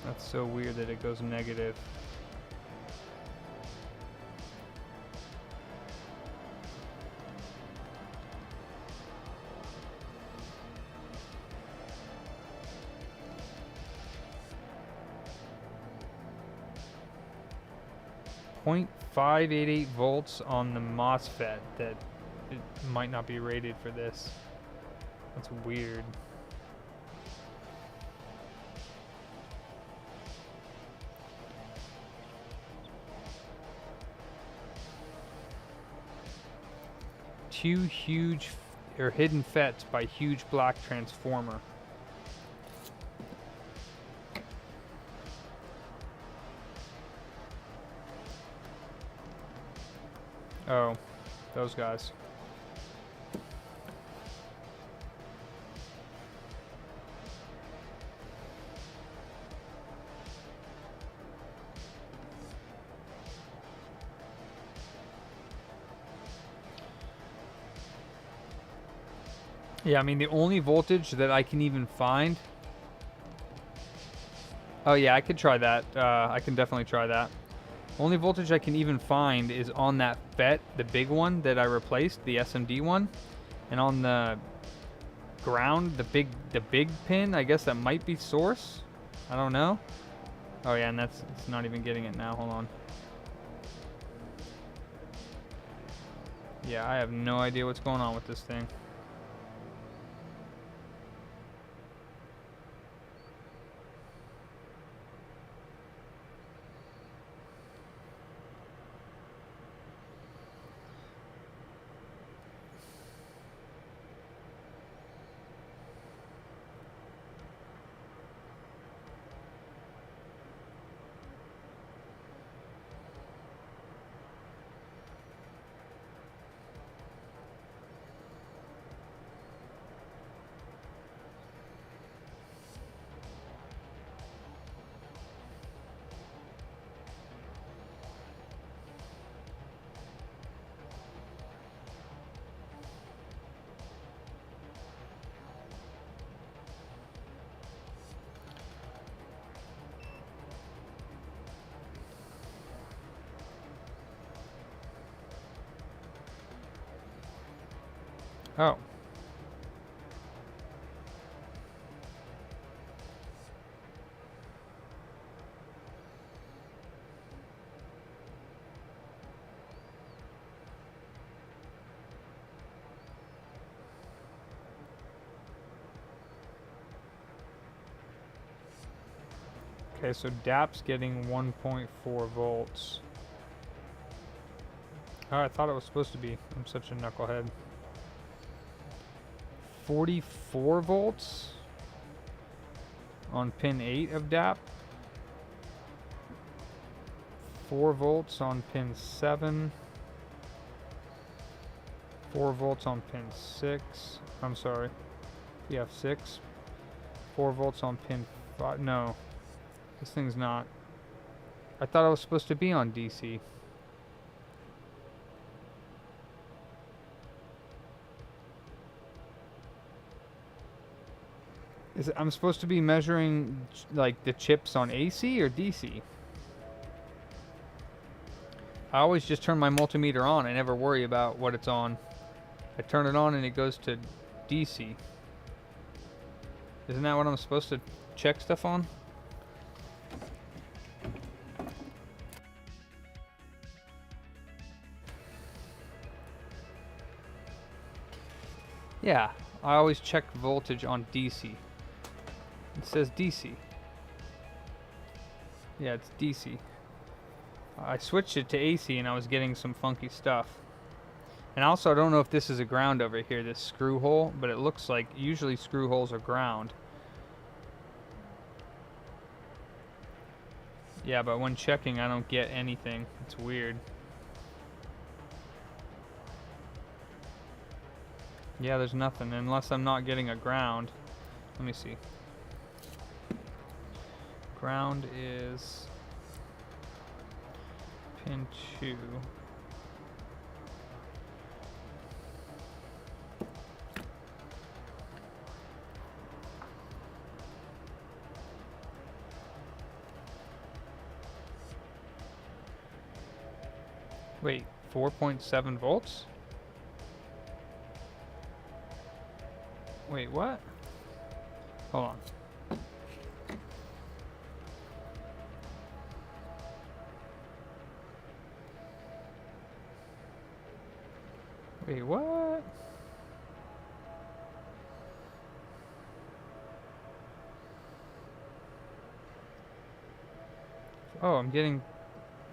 That's so weird that it goes negative. 0.588 volts on the MOSFET that it might not be rated for this. That's weird. Two huge or hidden FETs by huge black transformer. Oh, those guys. Yeah, I mean, the only voltage that I can even find... Oh, yeah, I could try that. I can definitely try that. Only voltage I can even find is on that FET, the big one that I replaced, the SMD one. And on the ground, the big pin, I guess that might be source. I don't know. Oh, yeah, and it's not even getting it now. Hold on. Yeah, I have no idea what's going on with this thing. Oh. Okay, so DAP's getting 1.4 volts. Oh, I thought it was supposed to be. I'm such a knucklehead. 44 volts on pin 8 of DAP. 4 volts on pin 7. 4 volts on pin 6. I'm sorry. Yeah, 6. 4 volts on pin 5. No. This thing's not. I thought I was supposed to be on DC. I'm supposed to be measuring like the chips on AC or DC? I always just turn my multimeter on. I never worry about what it's on. I turn it on and it goes to DC. Isn't that what I'm supposed to check stuff on? Yeah, I always check voltage on DC. It says DC. Yeah, it's DC. I switched it to AC and I was getting some funky stuff. And also, I don't know if this is a ground over here, this screw hole, but it looks like usually screw holes are ground. Yeah, but when checking, I don't get anything. It's weird. Yeah, there's nothing, unless I'm not getting a ground. Let me see. Ground is pin 2. Wait, 4.7 volts? Wait, what? Hold on. Wait, what? Oh, I'm getting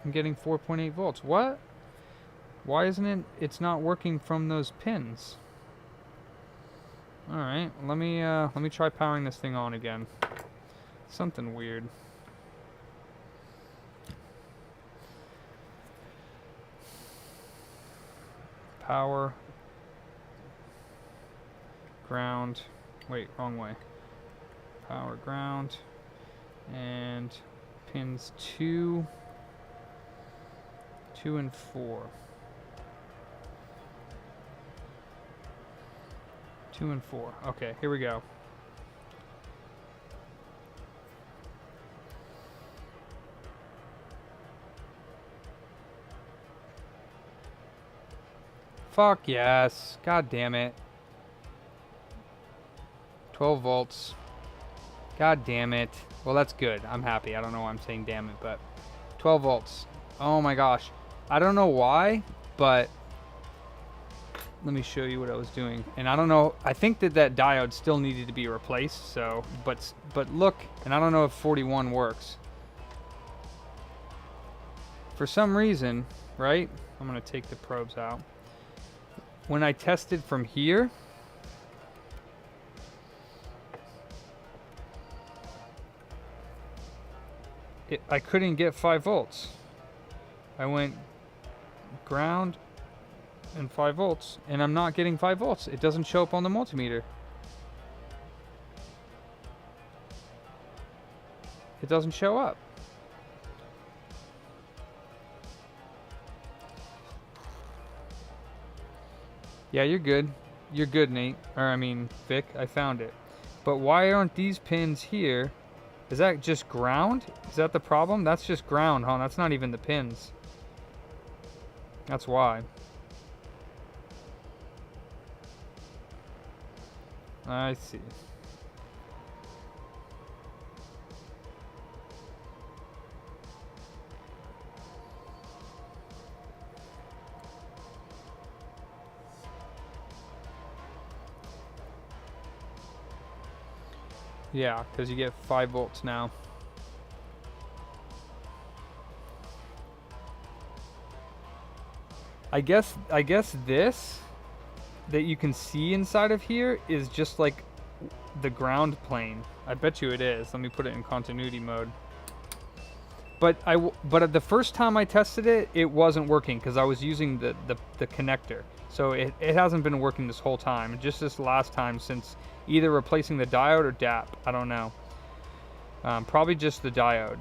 4.8 volts. What? Why isn't it? It's not working from those pins. All right, let me try powering this thing on again. Something weird. Power. Ground. Wait, wrong way. Power, ground, and pins 2 and 4. 2 and 4. Okay, here we go. Fuck yes. God damn it. 12 volts. God damn it. Well, that's good. I'm happy. I don't know why I'm saying damn it, but 12 volts. Oh my gosh. I don't know why, but let me show you what I was doing. And I don't know. I think that diode still needed to be replaced. So, but look, and I don't know if 41 works. For some reason, right? I'm going to take the probes out. When I tested from here, I couldn't get 5 volts. I went ground and 5 volts, and I'm not getting 5 volts. It doesn't show up on the multimeter. It doesn't show up. Yeah, you're good. You're good, Nate. Or I mean, Vic, I found it. But why aren't these pins here? Is that just ground? Is that the problem? That's just ground, huh? That's not even the pins. That's why. I see. Yeah, because you get 5 volts now. I guess this that you can see inside of here is just like the ground plane. I bet you it is. Let me put it in continuity mode. But the first time I tested it, it wasn't working because I was using the connector. So it hasn't been working this whole time. Just this last time since either replacing the diode or DAP. I don't know. Probably just the diode.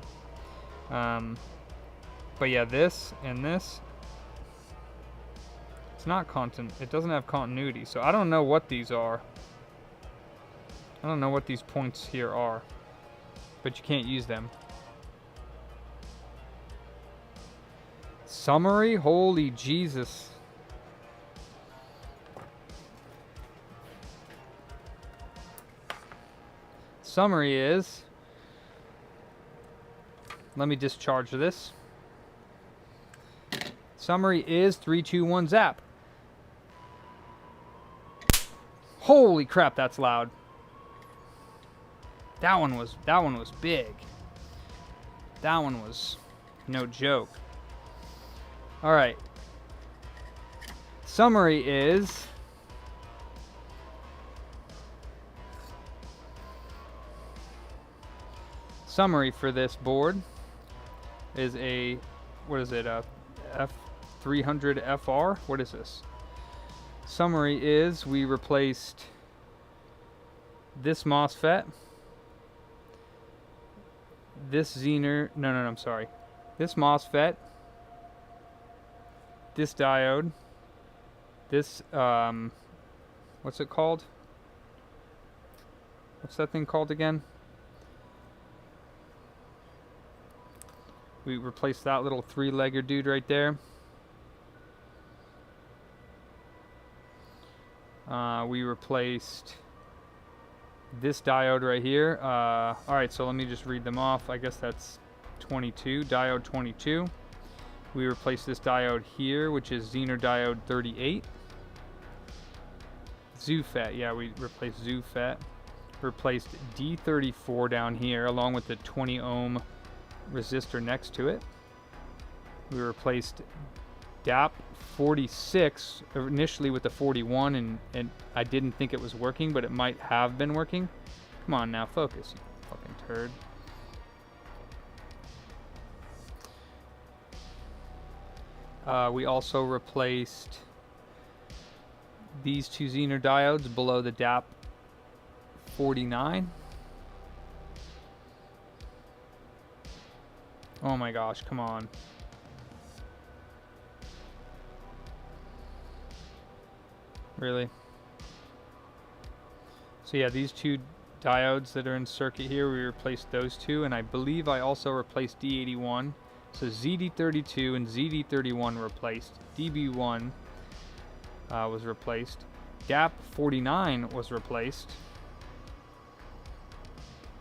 But yeah, this and this. It's not it doesn't have continuity. So I don't know what these are. I don't know what these points here are. But you can't use them. Summary? Holy Jesus. Summary is, let me discharge this. Summary is 3, 2, 1 zap. Holy crap, that's loud. That one was big. That one was no joke. All right. Summary is summary for this board is a, what is it, a F300FR? What is this? Summary is we replaced this MOSFET, this Zener, no, I'm sorry, this MOSFET, this diode, this, what's it called? What's that thing called again? We replaced that little 3-legger dude right there. We replaced this diode right here. Alright, so let me just read them off. I guess that's 22, diode 22. We replaced this diode here, which is Zener diode 38. ZooFET. Yeah, we replaced ZooFET. Replaced D34 down here along with the 20 ohm resistor next to it. We replaced DAP-46 initially with the 41, and I didn't think it was working, but it might have been working. Come on now, focus, you fucking turd. We also replaced these two Zener diodes below the DAP-49. Oh my gosh, come on. Really? So yeah, these two diodes that are in circuit here, we replaced those two, and I believe I also replaced D81. So ZD32 and ZD31 replaced. DB1 was replaced. DAP-49 was replaced.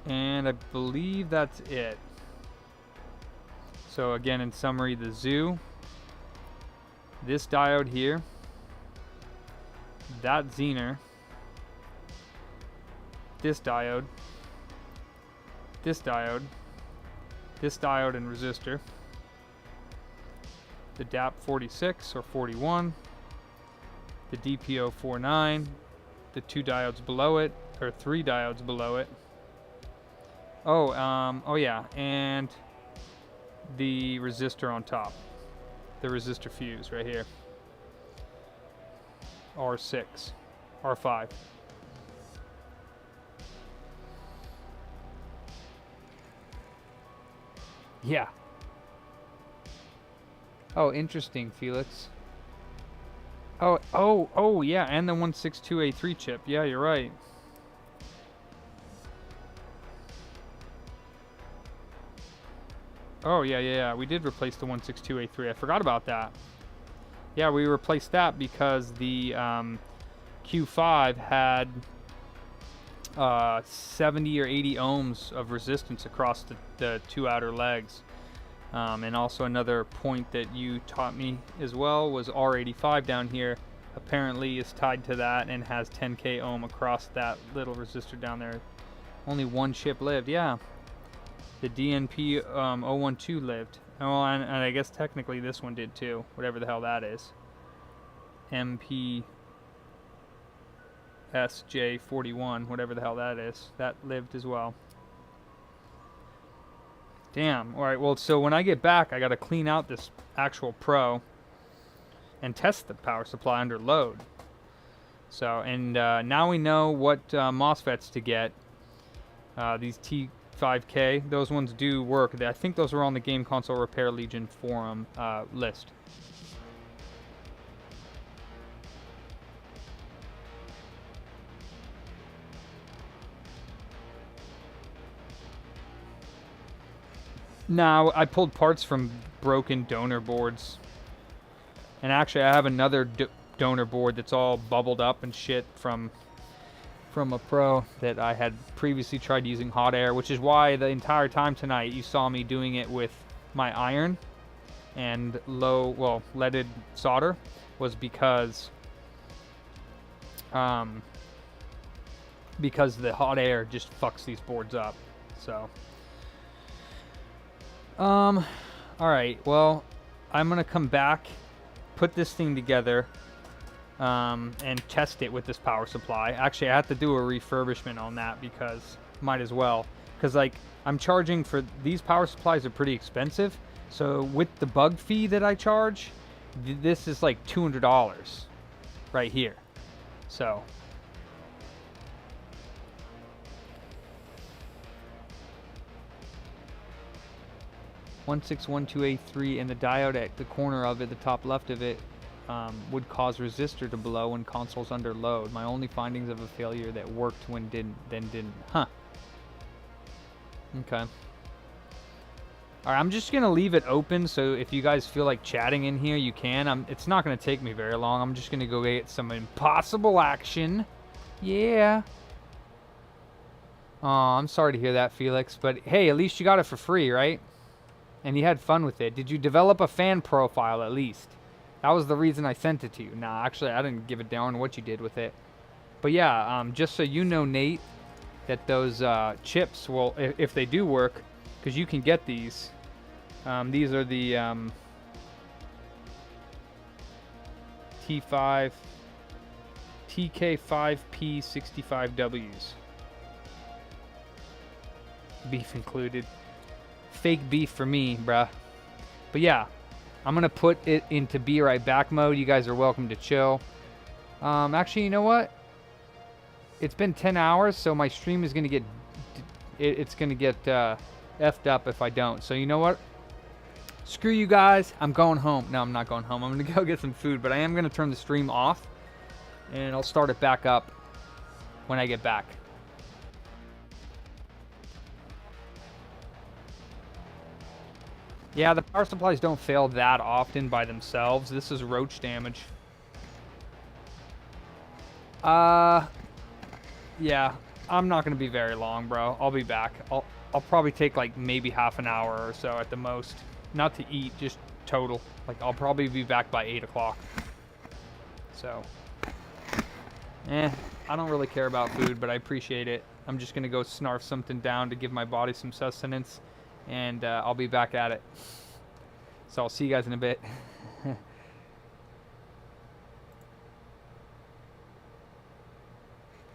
And I believe that's it. So again, in summary, the Zoo, this diode here, that Zener, this diode, this diode, this diode and resistor, the DAP-46 or 41, the DP-049, the two diodes below it, or three diodes below it. Oh yeah, and the resistor on top, the resistor fuse right here, R6, R5. Yeah. Oh, interesting, Felix. Oh, yeah, and the 162A3 chip. Yeah, you're right. Oh, yeah. We did replace the 162A3. I forgot about that. Yeah, we replaced that because the Q5 had 70 or 80 ohms of resistance across the two outer legs. And also another point that you taught me as well was R85 down here apparently is tied to that and has 10k ohm across that little resistor down there. Only one chip lived, yeah. The DNP 012 lived. Oh, and I guess technically this one did too, whatever the hell that is. MP SJ41, whatever the hell that is, that lived as well. Damn. All right, well, so when I get back, I got to clean out this actual Pro and test the power supply under load. So, and now we know what MOSFETs to get. These T5K, those ones do work. I think those are on the Game Console Repair Legion forum list. Now, I pulled parts from broken donor boards. And actually, I have another donor board that's all bubbled up and shit from a Pro that I had previously tried using hot air, which is why the entire time tonight you saw me doing it with my iron and leaded solder, was because the hot air just fucks these boards up. So all right, well, I'm gonna come back, put this thing together, and test it with this power supply. Actually, I have to do a refurbishment on that because might as well. Because like I'm charging for these power supplies are pretty expensive. So with the bug fee that I charge, this is like $200 right here. So. (16128.3) and the diode at the corner of it, the top left of it, would cause resistor to blow when console's under load. My only findings of a failure that worked when didn't. Huh. Okay. Alright, I'm just gonna leave it open, so if you guys feel like chatting in here, you can. It's not gonna take me very long. I'm just gonna go get some impossible action. Yeah. Oh, I'm sorry to hear that, Felix, but hey, at least you got it for free, right? And you had fun with it. Did you develop a fan profile at least? That was the reason I sent it to you. Nah, actually, I didn't give a darn what you did with it. But yeah, just so you know, Nate, that those chips will, if they do work, because you can get these. These are the T5 TK5P65Ws. Beef included. Fake beef for me, bruh. But yeah, I'm gonna put it into be right back mode. You guys are welcome to chill. Actually, you know what? It's been 10 hours, so my stream is gonna get it's gonna get effed up if I don't. So you know what? Screw you guys. I'm going home. No, I'm not going home. I'm gonna go get some food, but I am gonna turn the stream off, and I'll start it back up when I get back. Yeah, the power supplies don't fail that often by themselves. This is roach damage. Yeah, I'm not gonna be very long, bro. I'll be back. I'll probably take like maybe half an hour or so at the most. Not to eat, just total. Like I'll probably be back by 8 o'clock. So, I don't really care about food, but I appreciate it. I'm just gonna go snarf something down to give my body some sustenance, and I'll be back at it. So I'll see you guys in a bit.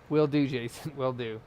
Will do, Jason. Will do.